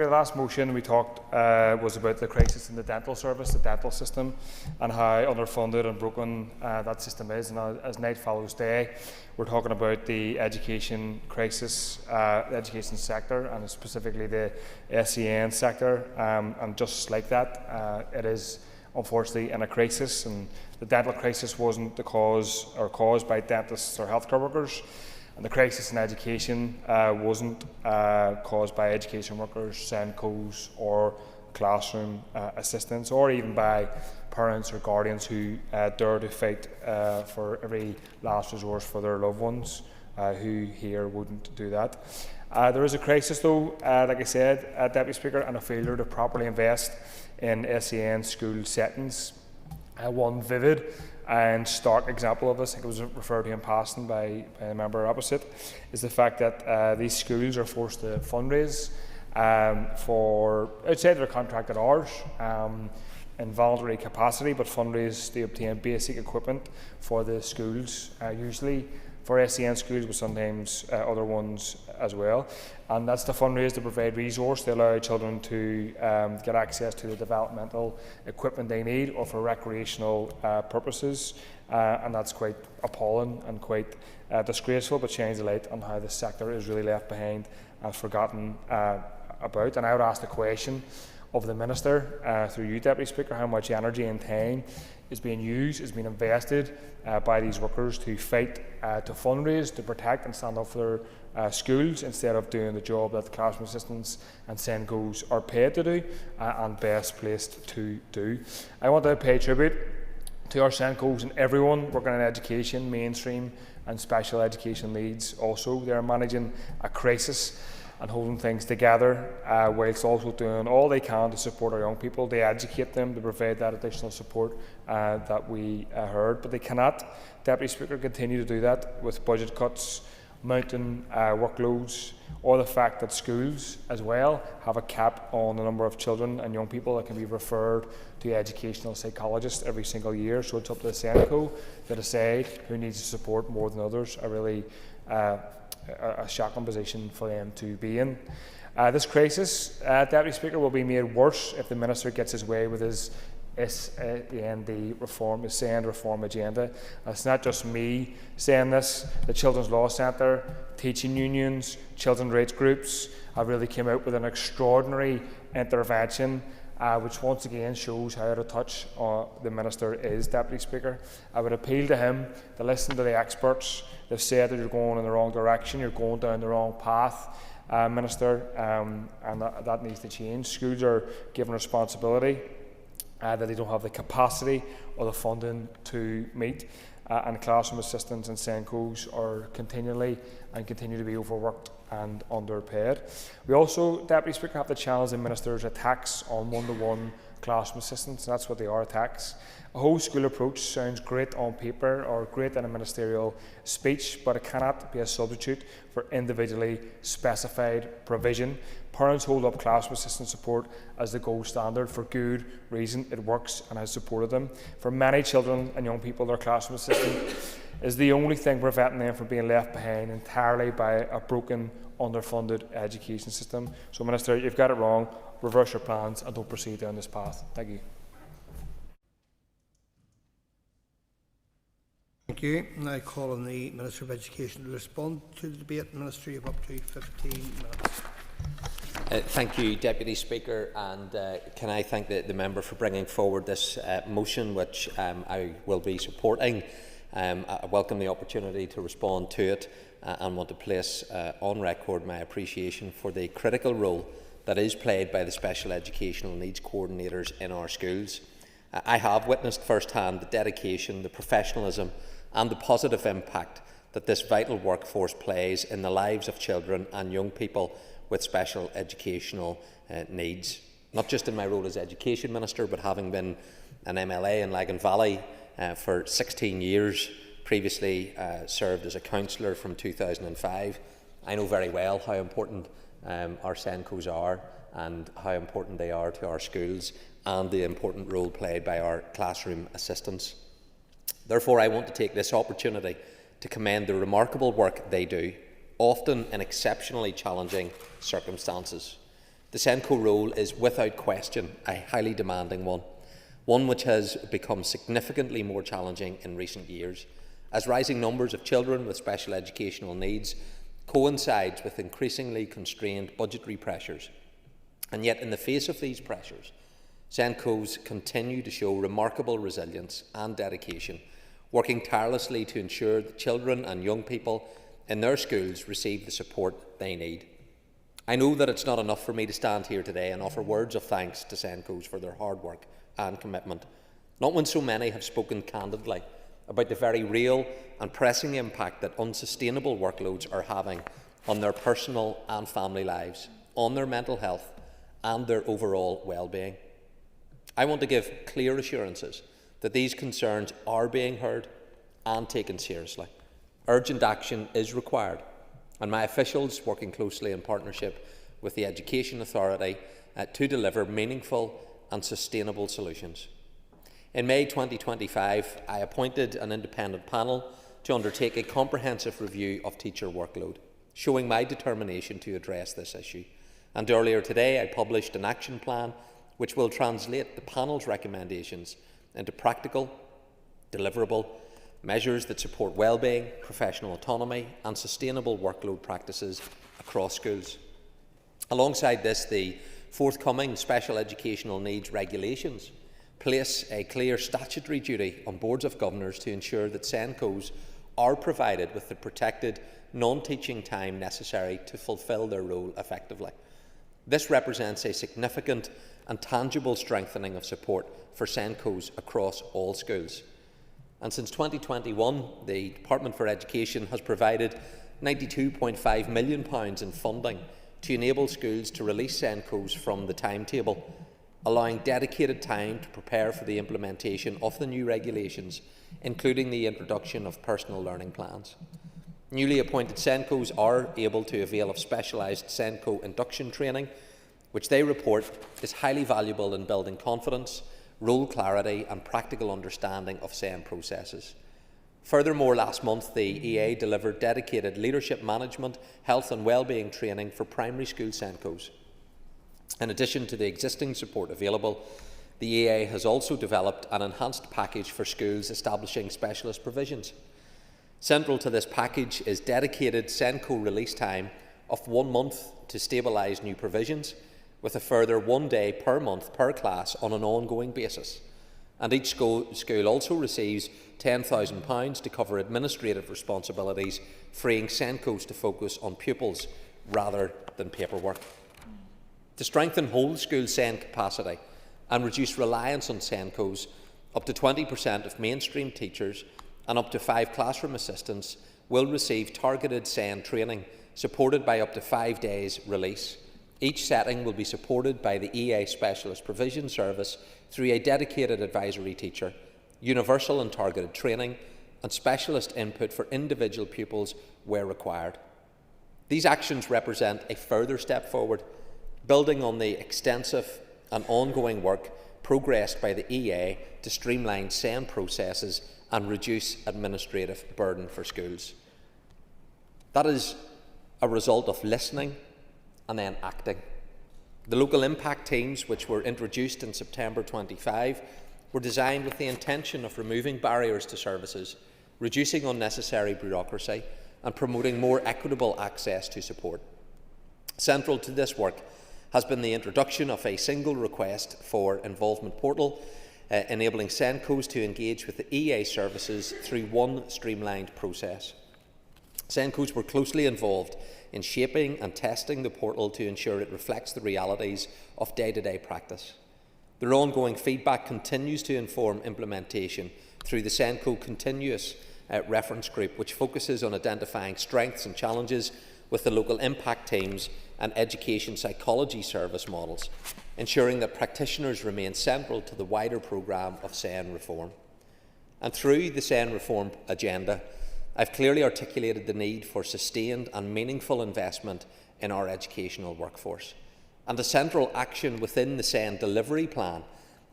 the last motion we talked was about the crisis in the dental service, the dental system, and how underfunded and broken that system is. And as night follows day, we're talking about the education crisis, the education sector, and specifically the SEN sector. And just like that, it is unfortunately in a crisis, and the dental crisis wasn't caused by dentists or healthcare workers, and the crisis in education wasn't caused by education workers, SENCOs, or classroom assistants, or even by parents or guardians who dare to fight for every last resource for their loved ones, who here wouldn't do that. There is a crisis though, like I said, Deputy Speaker, and a failure to properly invest in SEN school settings. One vivid and stark example of this, I think it was referred to in passing by the member opposite, is the fact that these schools are forced to fundraise for outside their contracted hours in voluntary capacity, but fundraise to obtain basic equipment for the schools, usually for SEN schools, but sometimes other ones as well. And that's to fundraise to provide resource to allow children to get access to the developmental equipment they need, or for recreational purposes. And that's quite appalling and quite disgraceful, but shines a light on how the sector is really left behind and forgotten about. And I would ask the question of the Minister, through you, Deputy Speaker, how much energy and time is being used, is being invested by these workers to fight, to fundraise, to protect and stand up for their schools, instead of doing the job that the classroom assistants and SENCOs are paid to do and best placed to do. I want to pay tribute to our SENCOs and everyone working in education, mainstream and special education needs also. They are managing a crisis and holding things together, whilst also doing all they can to support our young people, to educate them, to provide that additional support that we heard. But they cannot, Deputy Speaker, continue to do that with budget cuts, mounting workloads, or the fact that schools as well have a cap on the number of children and young people that can be referred to educational psychologists every single year. So it's up to the SENCO to decide who needs support more than others. A shocking position for them to be in. This crisis, Deputy Speaker, will be made worse if the Minister gets his way with his SEND reform agenda. And it's not just me saying this. The Children's Law Centre, teaching unions, children's rights groups have really come out with an extraordinary intervention, which once again shows how out of touch the Minister is, Deputy Speaker. I would appeal to him to listen to the experts. They've said that you're going in the wrong direction, you're going down the wrong path, Minister, and that needs to change. Schools are given responsibility that they don't have the capacity or the funding to meet, and classroom assistants and SENCOs are continue to be overworked and underpaid. We also, Deputy Speaker, have to challenge the Minister's attacks on one-to-one classroom assistants, and that's what they are, tax. A whole school approach sounds great on paper or great in a ministerial speech, but it cannot be a substitute for individually specified provision. Parents hold up classroom assistant support as the gold standard for good reason. It works and has supported them. For many children and young people, their classroom assistant is the only thing preventing them from being left behind entirely by a broken, underfunded education system. So, Minister, you've got it wrong. Reverse your plans and don't proceed down this path. Thank you. Thank you. Now I call on the Minister of Education to respond to the debate. Minister, you have up to 15 minutes. Thank you, Deputy Speaker, and can I thank the member for bringing forward this motion, which I will be supporting. I welcome the opportunity to respond to it and want to place on record my appreciation for the critical role that is played by the special educational needs coordinators in our schools. I have witnessed firsthand the dedication, the professionalism and the positive impact that this vital workforce plays in the lives of children and young people with special educational needs. Not just in my role as Education Minister, but having been an MLA in Lagan Valley for 16 years, previously served as a councillor from 2005. I know very well how important our SENCOs are and how important they are to our schools and the important role played by our classroom assistants. Therefore, I want to take this opportunity to commend the remarkable work they do, often in exceptionally challenging circumstances. The SENCO role is without question a highly demanding one which has become significantly more challenging in recent years, as rising numbers of children with special educational needs coincides with increasingly constrained budgetary pressures. And yet, in the face of these pressures, SENCOs continue to show remarkable resilience and dedication, working tirelessly to ensure that children and young people in their schools receive the support they need. I know that it's not enough for me to stand here today and offer words of thanks to SENCOs for their hard work and commitment, not when so many have spoken candidly about the very real and pressing impact that unsustainable workloads are having on their personal and family lives, on their mental health and their overall well-being. I want to give clear assurances that these concerns are being heard and taken seriously. Urgent action is required, and my officials, working closely in partnership with the Education Authority, to deliver meaningful and sustainable solutions. In May 2025, I appointed an independent panel to undertake a comprehensive review of teacher workload, showing my determination to address this issue. And earlier today, I published an action plan which will translate the panel's recommendations into practical, deliverable measures that support well-being, professional autonomy and sustainable workload practices across schools. Alongside this, the forthcoming Special Educational Needs regulations place a clear statutory duty on boards of governors to ensure that SENCOs are provided with the protected non-teaching time necessary to fulfil their role effectively. This represents a significant and tangible strengthening of support for SENCOs across all schools. And since 2021, the Department for Education has provided £92.5 million in funding to enable schools to release SENCOs from the timetable, allowing dedicated time to prepare for the implementation of the new regulations, including the introduction of personal learning plans. Newly appointed SENCOs are able to avail of specialised SENCO induction training, which they report is highly valuable in building confidence, role clarity and practical understanding of SEN processes. Furthermore, last month the EA delivered dedicated leadership management, health and wellbeing training for primary school SENCOs. In addition to the existing support available, the EA has also developed an enhanced package for schools establishing specialist provisions. Central to this package is dedicated SENCO release time of 1 month to stabilise new provisions, with a further 1 day per month per class on an ongoing basis. And each school also receives £10,000 to cover administrative responsibilities, freeing SENCOs to focus on pupils rather than paperwork. To strengthen whole school SEN capacity and reduce reliance on SENCOs, up to 20% of mainstream teachers and up to 5 classroom assistants will receive targeted SEN training, supported by up to 5 days release, Each setting will be supported by the EA Specialist Provision Service through a dedicated advisory teacher, universal and targeted training, and specialist input for individual pupils where required. These actions represent a further step forward, building on the extensive and ongoing work progressed by the EA to streamline SEN processes and reduce administrative burden for schools. That is a result of listening and then acting. The local impact teams, which were introduced in September 25, were designed with the intention of removing barriers to services, reducing unnecessary bureaucracy, and promoting more equitable access to support. Central to this work has been the introduction of a single request for involvement portal, enabling SENCOs to engage with the EA services through one streamlined process. SENCOs were closely involved in shaping and testing the portal to ensure it reflects the realities of day-to-day practice. Their ongoing feedback continues to inform implementation through the SENCO Continuous Reference Group, which focuses on identifying strengths and challenges with the local impact teams and education psychology service models, ensuring that practitioners remain central to the wider programme of SEN reform. And through the SEN reform agenda, I've clearly articulated the need for sustained and meaningful investment in our educational workforce. And a central action within the SEN delivery plan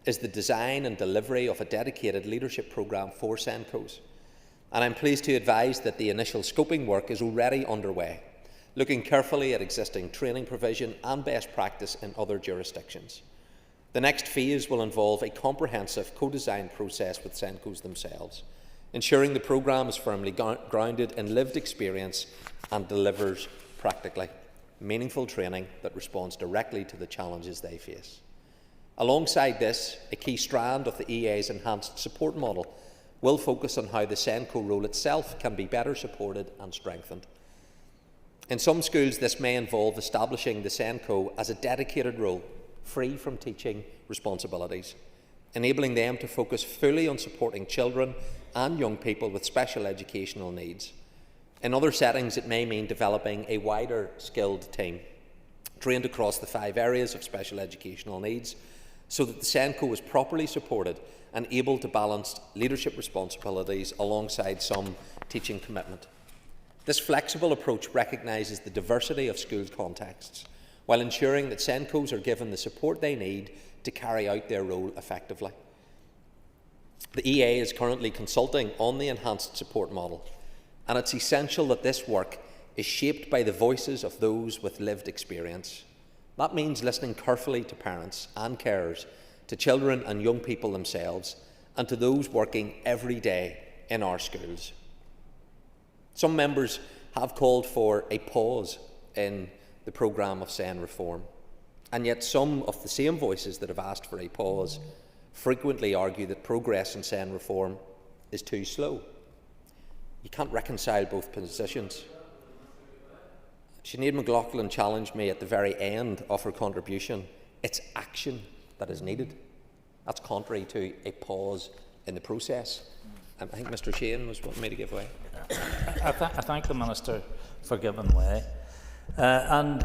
is the design and delivery of a dedicated leadership programme for SENCOs. And I'm pleased to advise that the initial scoping work is already underway, looking carefully at existing training provision and best practice in other jurisdictions. The next phase will involve a comprehensive co-designed process with SENCOs themselves, ensuring the programme is firmly grounded in lived experience and delivers practically meaningful training that responds directly to the challenges they face. Alongside this, a key strand of the EA's enhanced support model will focus on how the SENCO role itself can be better supported and strengthened. In some schools, this may involve establishing the SENCO as a dedicated role, free from teaching responsibilities, enabling them to focus fully on supporting children and young people with special educational needs. In other settings, it may mean developing a wider skilled team, trained across the 5 areas of special educational needs, so that the SENCO is properly supported and able to balance leadership responsibilities alongside some teaching commitment. This flexible approach recognises the diversity of schools' contexts, while ensuring that SENCOs are given the support they need to carry out their role effectively. The EA is currently consulting on the enhanced support model, and it's essential that this work is shaped by the voices of those with lived experience. That means listening carefully to parents and carers, to children and young people themselves, and to those working every day in our schools. Some members have called for a pause in the programme of SEN reform, and yet some of the same voices that have asked for a pause frequently argue that progress in SEN reform is too slow. You can't reconcile both positions. Sinead McLaughlin challenged me at the very end of her contribution. It's action that is needed. That's contrary to a pause in the process. I think Mr. Shane was wanting me to give way. I thank the Minister for giving way. And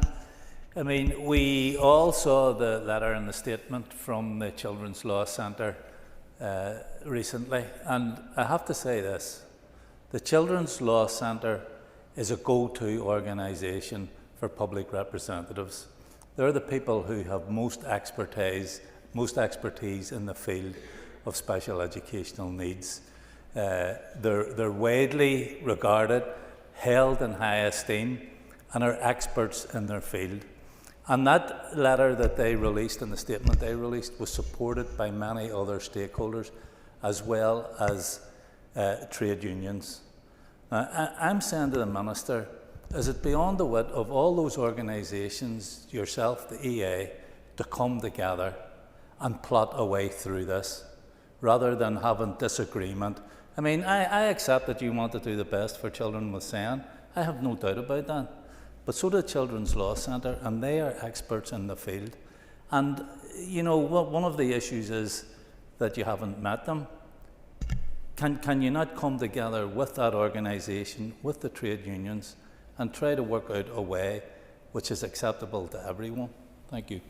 I mean, we all saw the letter and the statement from the Children's Law Centre recently, and I have to say this. The Children's Law Centre is a go-to organisation for public representatives. They're the people who have most expertise in the field of special educational needs. They're widely regarded, held in high esteem, and are experts in their field. And that letter that they released and the statement they released was supported by many other stakeholders, as well as trade unions. Now, I'm saying to the Minister, is it beyond the wit of all those organisations, yourself, the EA, to come together and plot a way through this, rather than having disagreement? I mean, I accept that you want to do the best for children with SEN. I have no doubt about that. But so does Children's Law Centre, and they are experts in the field. And, you know, one of the issues is that you haven't met them. Can you not come together with that organisation, with the trade unions, and try to work out a way which is acceptable to everyone. Thank you.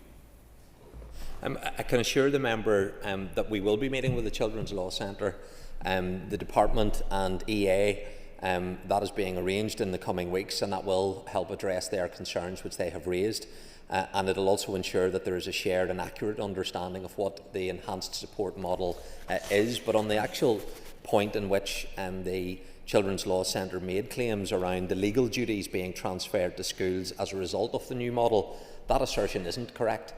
I can assure the member that we will be meeting with the Children's Law Centre, the department and EA. That is being arranged in the coming weeks, and that will help address their concerns which they have raised. And it will also ensure that there is a shared and accurate understanding of what the enhanced support model is. But on the actual point in which the Children's Law Centre made claims around the legal duties being transferred to schools as a result of the new model, that assertion isn't correct.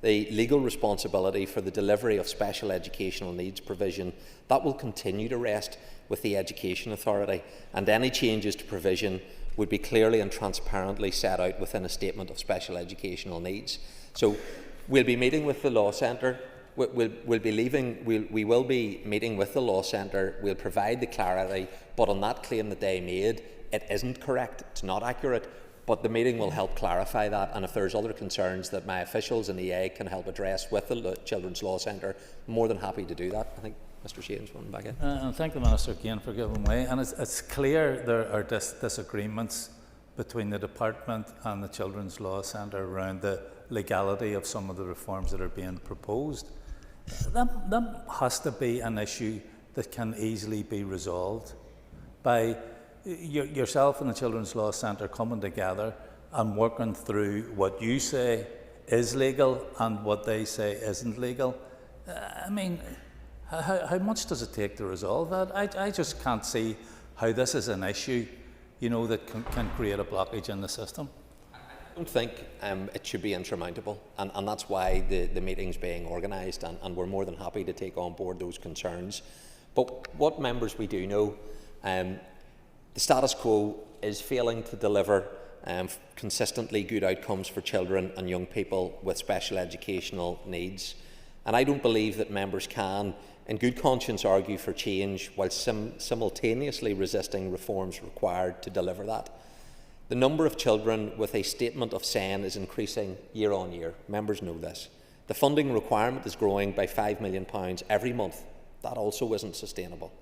The legal responsibility for the delivery of special educational needs provision, that will continue to rest with the Education Authority, and any changes to provision would be clearly and transparently set out within a statement of special educational needs. So we'll be meeting with the Law Centre. We will be meeting with the Law Centre. We'll provide the clarity, but on that claim that they made, it isn't correct. It's not accurate. But the meeting will help clarify that, and if there's other concerns that my officials in EA can help address with the Children's Law Centre, more than happy to do that. I think Mr. Shane's one back in. And thank the Minister again for giving way. And it's clear there are disagreements between the Department and the Children's Law Centre around the legality of some of the reforms that are being proposed. That has to be an issue that can easily be resolved by yourself and the Children's Law Centre coming together and working through what you say is legal and what they say isn't legal. I mean, how much does it take to resolve that? I just can't see how this is an issue, you know, that can create a blockage in the system. I don't think it should be insurmountable, and that's why the meeting's being organised, and we're more than happy to take on board those concerns. But what members we do know, the status quo is failing to deliver consistently good outcomes for children and young people with special educational needs. And I don't believe that members can, in good conscience, argue for change while simultaneously resisting reforms required to deliver that. The number of children with a statement of SEN is increasing year on year. Members know this. The funding requirement is growing by £5 million every month. That also isn't sustainable,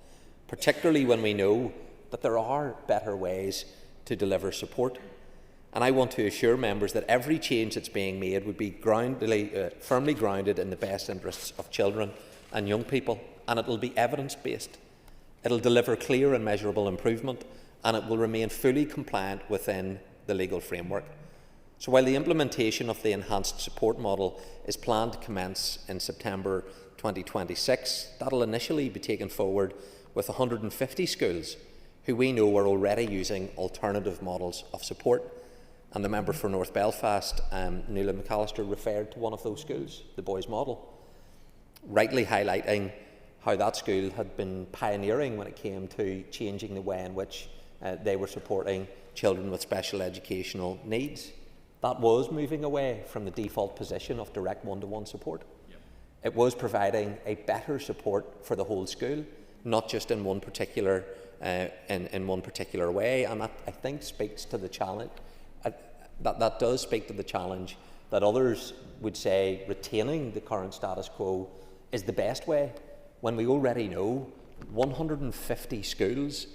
particularly when we know that there are better ways to deliver support. And I want to assure members that every change that's being made would be firmly grounded in the best interests of children and young people, and it will be evidence-based. It will deliver clear and measurable improvement, and it will remain fully compliant within the legal framework. So while the implementation of the enhanced support model is planned to commence in September 2026, that will initially be taken forward with 150 schools who we know are already using alternative models of support. And the member for North Belfast, Nuala McAllister, referred to one of those schools, the Boys Model, rightly highlighting how that school had been pioneering when it came to changing the way in which they were supporting children with special educational needs. That was moving away from the default position of direct one-to-one support. It was providing a better support for the whole school, not just in one particular in one particular way, and that, I think, speaks to the challenge. That does speak to the challenge that others would say retaining the current status quo is the best way, when we already know 150 schools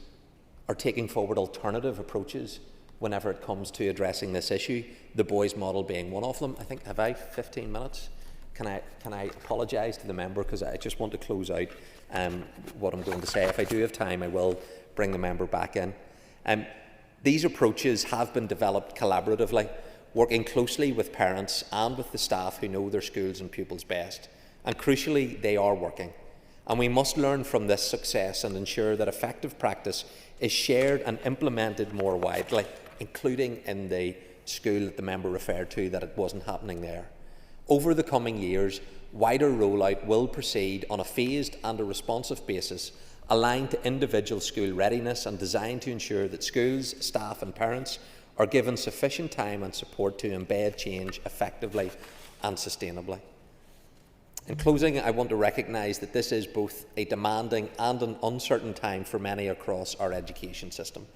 are taking forward alternative approaches whenever it comes to addressing this issue, the Boys Model being one of them. I think, have I 15 minutes? Can I apologise to the member, because I just want to close out what I'm going to say. If I do have time, I will bring the member back in. These approaches have been developed collaboratively, working closely with parents and with the staff who know their schools and pupils best. And crucially, they are working. And we must learn from this success and ensure that effective practice is shared and implemented more widely, including in the school that the member referred to, that it wasn't happening there. Over the coming years, wider rollout will proceed on a phased and a responsive basis, aligned to individual school readiness and designed to ensure that schools, staff and parents are given sufficient time and support to embed change effectively and sustainably. In closing, I want to recognise that this is both a demanding and an uncertain time for many across our education system.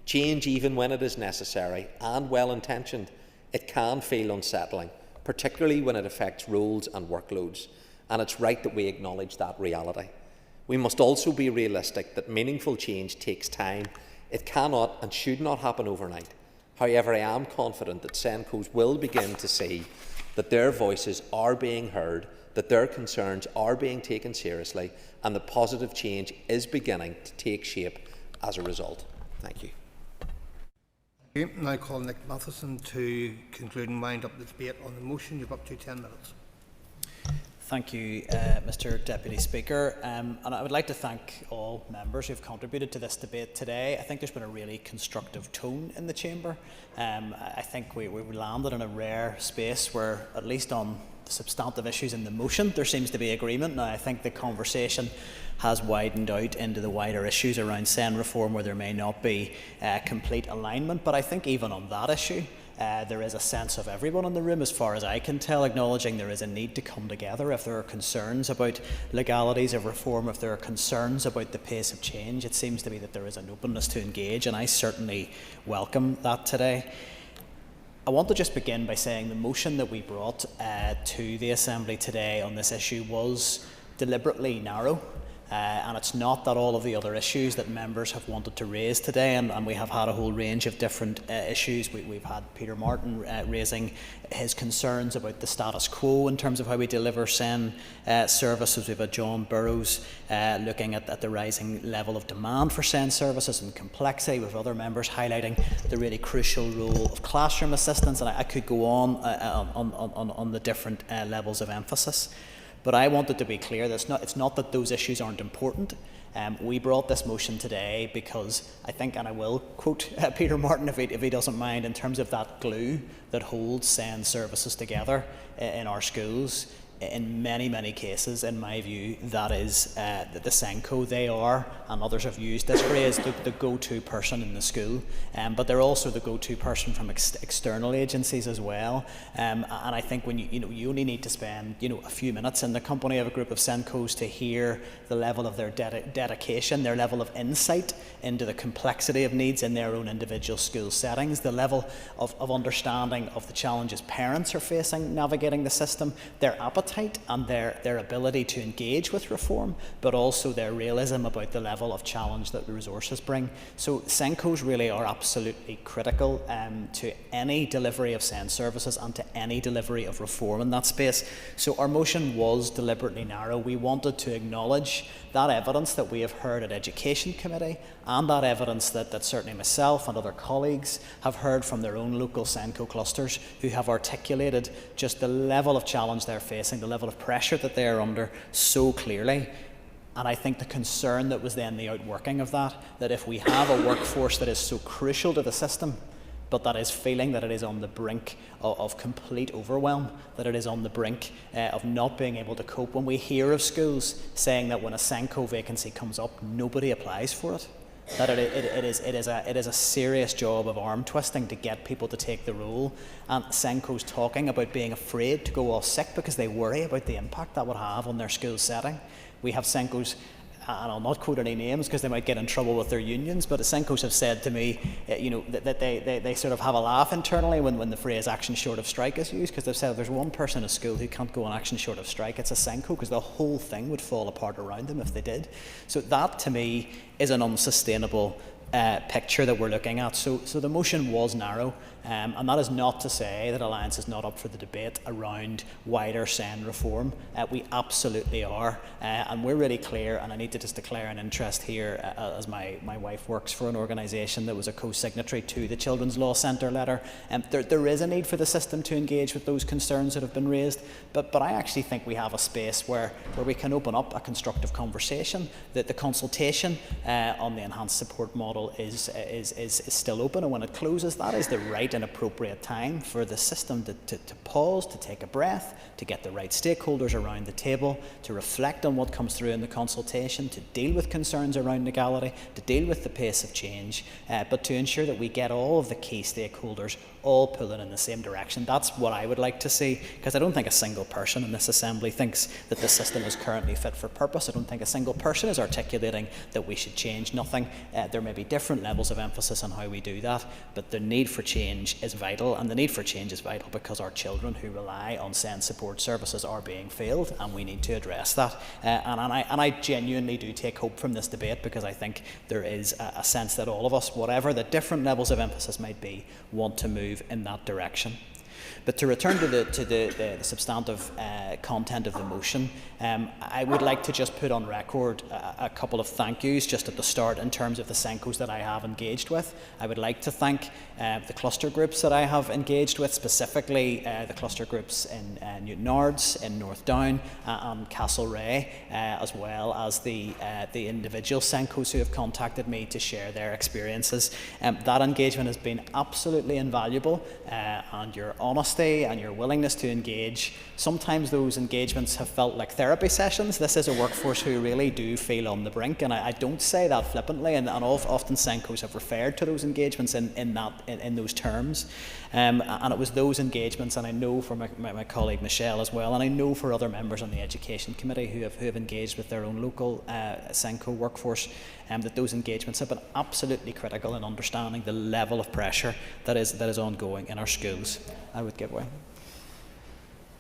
Change, even when it is necessary and well-intentioned, it can feel unsettling, particularly when it affects roles and workloads, and it's right that we acknowledge that reality. We must also be realistic that meaningful change takes time. It cannot and should not happen overnight, However, I am confident that SENCOs will begin to see that their voices are being heard, that their concerns are being taken seriously, and that positive change is beginning to take shape as a result. Thank you. Thank you. Now I call Nick Matheson to conclude and wind up the debate on the motion. You have up to 10 minutes. Thank you, Mr Deputy Speaker. And I would like to thank all members who have contributed to this debate today. I think there's been a really constructive tone in the Chamber. I think we landed in a rare space where, at least on the substantive issues in the motion, there seems to be agreement. Now, I think the conversation has widened out into the wider issues around SEN reform, where there may not be complete alignment. But I think even on that issue, there is a sense of everyone in the room, as far as I can tell, acknowledging there is a need to come together. If there are concerns about legalities of reform, if there are concerns about the pace of change, it seems to me that there is an openness to engage, and I certainly welcome that today. I want to just begin by saying the motion that we brought to the Assembly today on this issue was deliberately narrow. And it's not that all of the other issues that members have wanted to raise today, and we have had a whole range of different issues. We've had Peter Martin raising his concerns about the status quo in terms of how we deliver SEN services. We've had John Burrows looking at the rising level of demand for SEN services and complexity, with other members highlighting the really crucial role of classroom assistants, and I could go on the different levels of emphasis. But I wanted to be clear that it's not that those issues aren't important. We brought this motion today because I think, and I will quote Peter Martin if he doesn't mind, in terms of that glue that holds SEN services together in our schools. In many, many cases, in my view, that is the SENCO. They are, and others have used this phrase, the go-to person in the school, but they're also the go-to person from external agencies as well. And I think when you only need to spend a few minutes in the company of a group of SENCOs to hear the level of their dedication, their level of insight into the complexity of needs in their own individual school settings, the level of understanding of the challenges parents are facing navigating the system, their appetite and their ability to engage with reform, but also their realism about the level of challenge that the resources bring. So SENCOs really are absolutely critical to any delivery of SEN services and to any delivery of reform in that space. So our motion was deliberately narrow. We wanted to acknowledge that evidence that we have heard at Education Committee, and that evidence that certainly myself and other colleagues have heard from their own local SENCO clusters, who have articulated just the level of challenge they're facing, the level of pressure that they are under so clearly. And I think the concern that was then the outworking of that if we have a workforce that is so crucial to the system, but that is feeling that it is on the brink of complete overwhelm, that it is on the brink of not being able to cope. When we hear of schools saying that when a SENCO vacancy comes up, nobody applies for it, that it is a serious job of arm twisting to get people to take the role. And SENCOs talking about being afraid to go off sick because they worry about the impact that would have on their school setting. We have SENCOs, and I'll not quote any names because they might get in trouble with their unions, but the SENCOs have said to me, that they sort of have a laugh internally when the phrase action short of strike is used, because they've said if there's one person in a school who can't go on action short of strike, it's a SENCO, because the whole thing would fall apart around them if they did. So that, to me, is an unsustainable picture that we're looking at. So the motion was narrow, and that is not to say that Alliance is not up for the debate around wider SEN reform. We absolutely are, and we're really clear, and I need to just declare an interest here, as my wife works for an organisation that was a co-signatory to the Children's Law Centre letter. There is a need for the system to engage with those concerns that have been raised, but I actually think we have a space where we can open up a constructive conversation, that the consultation on the enhanced support model is still open, and when it closes, that is the right and appropriate time for the system to pause, to take a breath, to get the right stakeholders around the table, to reflect on what comes through in the consultation, to deal with concerns around legality, to deal with the pace of change, but to ensure that we get all of the key stakeholders all pulling in the same direction. That's what I would like to see, because I don't think a single person in this Assembly thinks that the system is currently fit for purpose. I don't think a single person is articulating that we should change nothing. There may be different levels of emphasis on how we do that, but the need for change is vital, and the need for change is vital because our children who rely on SEND support services are being failed, and we need to address that. And I genuinely do take hope from this debate, because I think there is a sense that all of us, whatever the different levels of emphasis might be, want to move in that direction. But to return to the substantive content of the motion, I would like to just put on record a couple of thank yous just at the start in terms of the SENCOs that I have engaged with. I would like to thank the cluster groups that I have engaged with, specifically the cluster groups in Newtonards, in North Down and Castlereagh, as well as the individual SENCOs who have contacted me to share their experiences. That engagement has been absolutely invaluable, and your honesty and your willingness to engage. Sometimes those engagements have felt like therapy sessions. This is a workforce who really do feel on the brink, and I don't say that flippantly, and often SENCOs have referred to those engagements in those terms. And it was those engagements, and I know for my colleague Michelle as well, and I know for other members on the Education Committee who have engaged with their own local SENCO workforce, that those engagements have been absolutely critical in understanding the level of pressure that is ongoing in our schools. I would give way.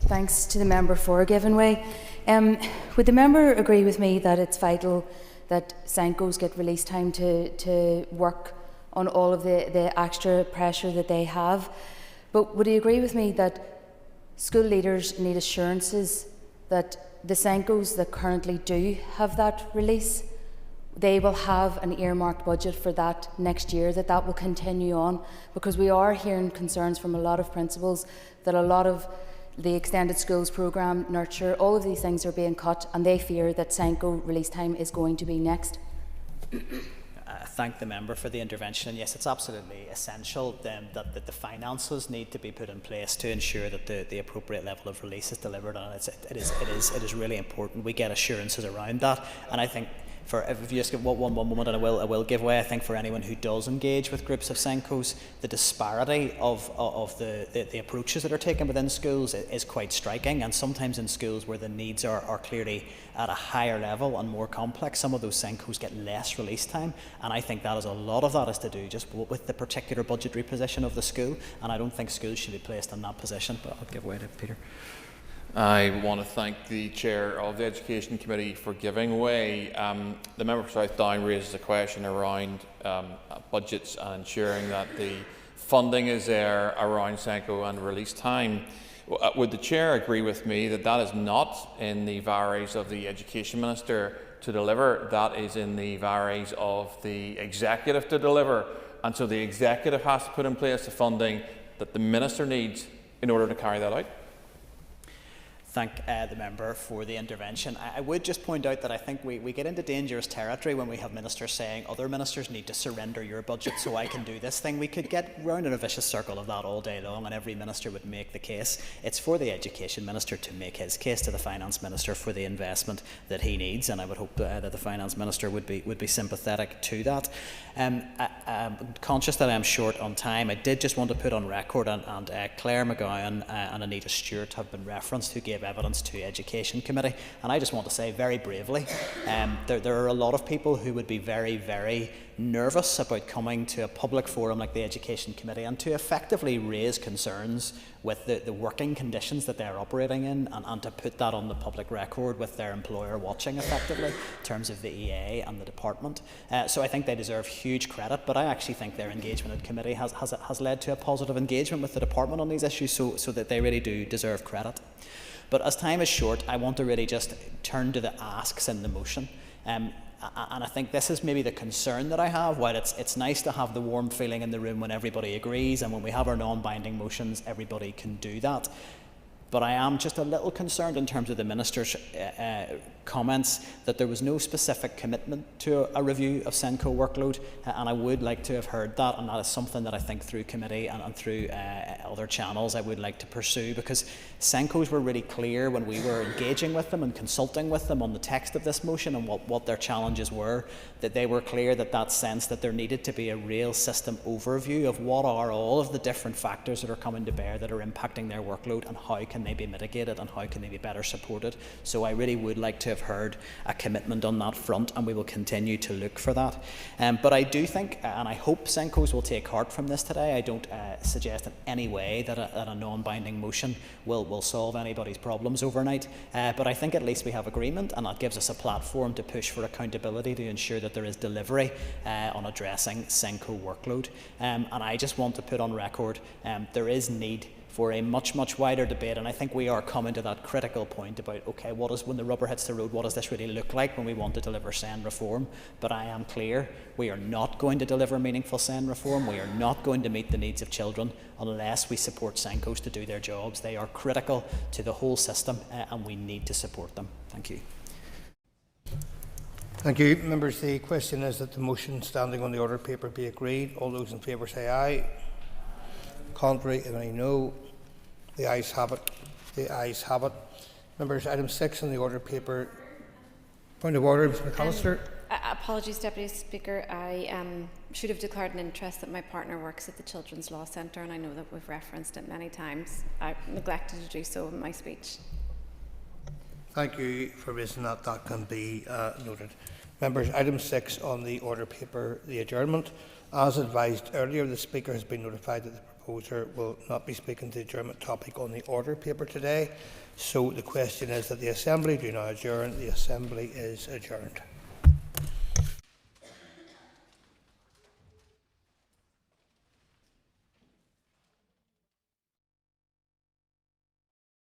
Thanks to the member for giving way. Would the member agree with me that it's vital that SENCOs get release time to work on all of the extra pressure that they have? But would he agree with me that school leaders need assurances that the SENCOs that currently do have that release, they will have an earmarked budget for that next year, that will continue on? Because we are hearing concerns from a lot of principals that a lot of the extended schools programme, nurture, all of these things are being cut, and they fear that SENCO release time is going to be next. Thank the member for the intervention. And yes, it's absolutely essential that the finances need to be put in place to ensure that the appropriate level of release is delivered, and it is really important we get assurances around that. And I think, if you just give one moment, and I will give way, I think for anyone who does engage with groups of SENCOs, the disparity of the approaches that are taken within schools is quite striking, and sometimes in schools where the needs are clearly at a higher level and more complex, some of those SENCOs get less release time, and I think that is a lot of that is to do just with the particular budgetary position of the school, and I don't think schools should be placed in that position. But I'll give way to Peter. I want to thank the Chair of the Education Committee for giving way. The member for South Down raises a question around budgets and ensuring that the funding is there around SENCO and release time. Would the Chair agree with me that that is not in the varies of the Education Minister to deliver? That is in the varies of the Executive to deliver, and so the Executive has to put in place the funding that the Minister needs in order to carry that out? Thank the member for the intervention. I would just point out that I think we get into dangerous territory when we have ministers saying other ministers need to surrender your budget so I can do this thing. We could get round in a vicious circle of that all day long, and every minister would make the case. It's for the Education Minister to make his case to the Finance Minister for the investment that he needs, and I would hope that the Finance Minister would be sympathetic to that. I'm conscious that I'm short on time. I did just want to put on record, and Claire McGowan and Anita Stewart have been referenced, who gave evidence to Education Committee, and I just want to say very bravely, there are a lot of people who would be very, very nervous about coming to a public forum like the Education Committee and to effectively raise concerns with the working conditions that they're operating in, and to put that on the public record with their employer watching effectively in terms of the EA and the department. So I think they deserve huge credit, but I actually think their engagement in committee has led to a positive engagement with the department on these issues, so that they really do deserve credit. But as time is short, I want to really just turn to the asks in the motion. And I think this is maybe the concern that I have. While it's nice to have the warm feeling in the room when everybody agrees, and when we have our non-binding motions, everybody can do that. But I am just a little concerned in terms of the Minister's comments that there was no specific commitment to a review of SENCO workload, and I would like to have heard that, and that is something that I think through committee and through other channels I would like to pursue, because SENCOs were really clear when we were engaging with them and consulting with them on the text of this motion and what their challenges were, that they were clear that sense that there needed to be a real system overview of what are all of the different factors that are coming to bear that are impacting their workload, and how can they be mitigated, and how can they be better supported. So I really would like to have heard a commitment on that front, and we will continue to look for that. But I do think, and I hope Senkos will take heart from this today. I don't suggest in any way that a non-binding motion will solve anybody's problems overnight. But I think at least we have agreement, and that gives us a platform to push for accountability to ensure that there is delivery on addressing Senko workload. And I just want to put on record there is need for a much wider debate, and I think we are coming to that critical point about, okay, what is, when the rubber hits the road, what does this really look like when we want to deliver SEND reform? But I am clear, we are not going to deliver meaningful SEND reform. We are not going to meet the needs of children unless we support Senkos to do their jobs. They are critical to the whole system, and we need to support them. Thank you. Thank you. Members, the question is that the motion standing on the order paper be agreed. All those in favour say aye. Contrary, if any no. The ayes have it. The ayes have it. Members, item 6 on the order paper. Point of order, Mr McAllister. Apologies, Deputy Speaker. I should have declared an interest that my partner works at the Children's Law Centre, and I know that we've referenced it many times. I neglected to do so in my speech. Thank you for raising that. That can be noted. Members, item 6 on the order paper, the adjournment. As advised earlier, the Speaker has been notified that the proposer will not be speaking to the adjournment topic on the order paper today. So the question is that the Assembly do now adjourn. The Assembly is adjourned.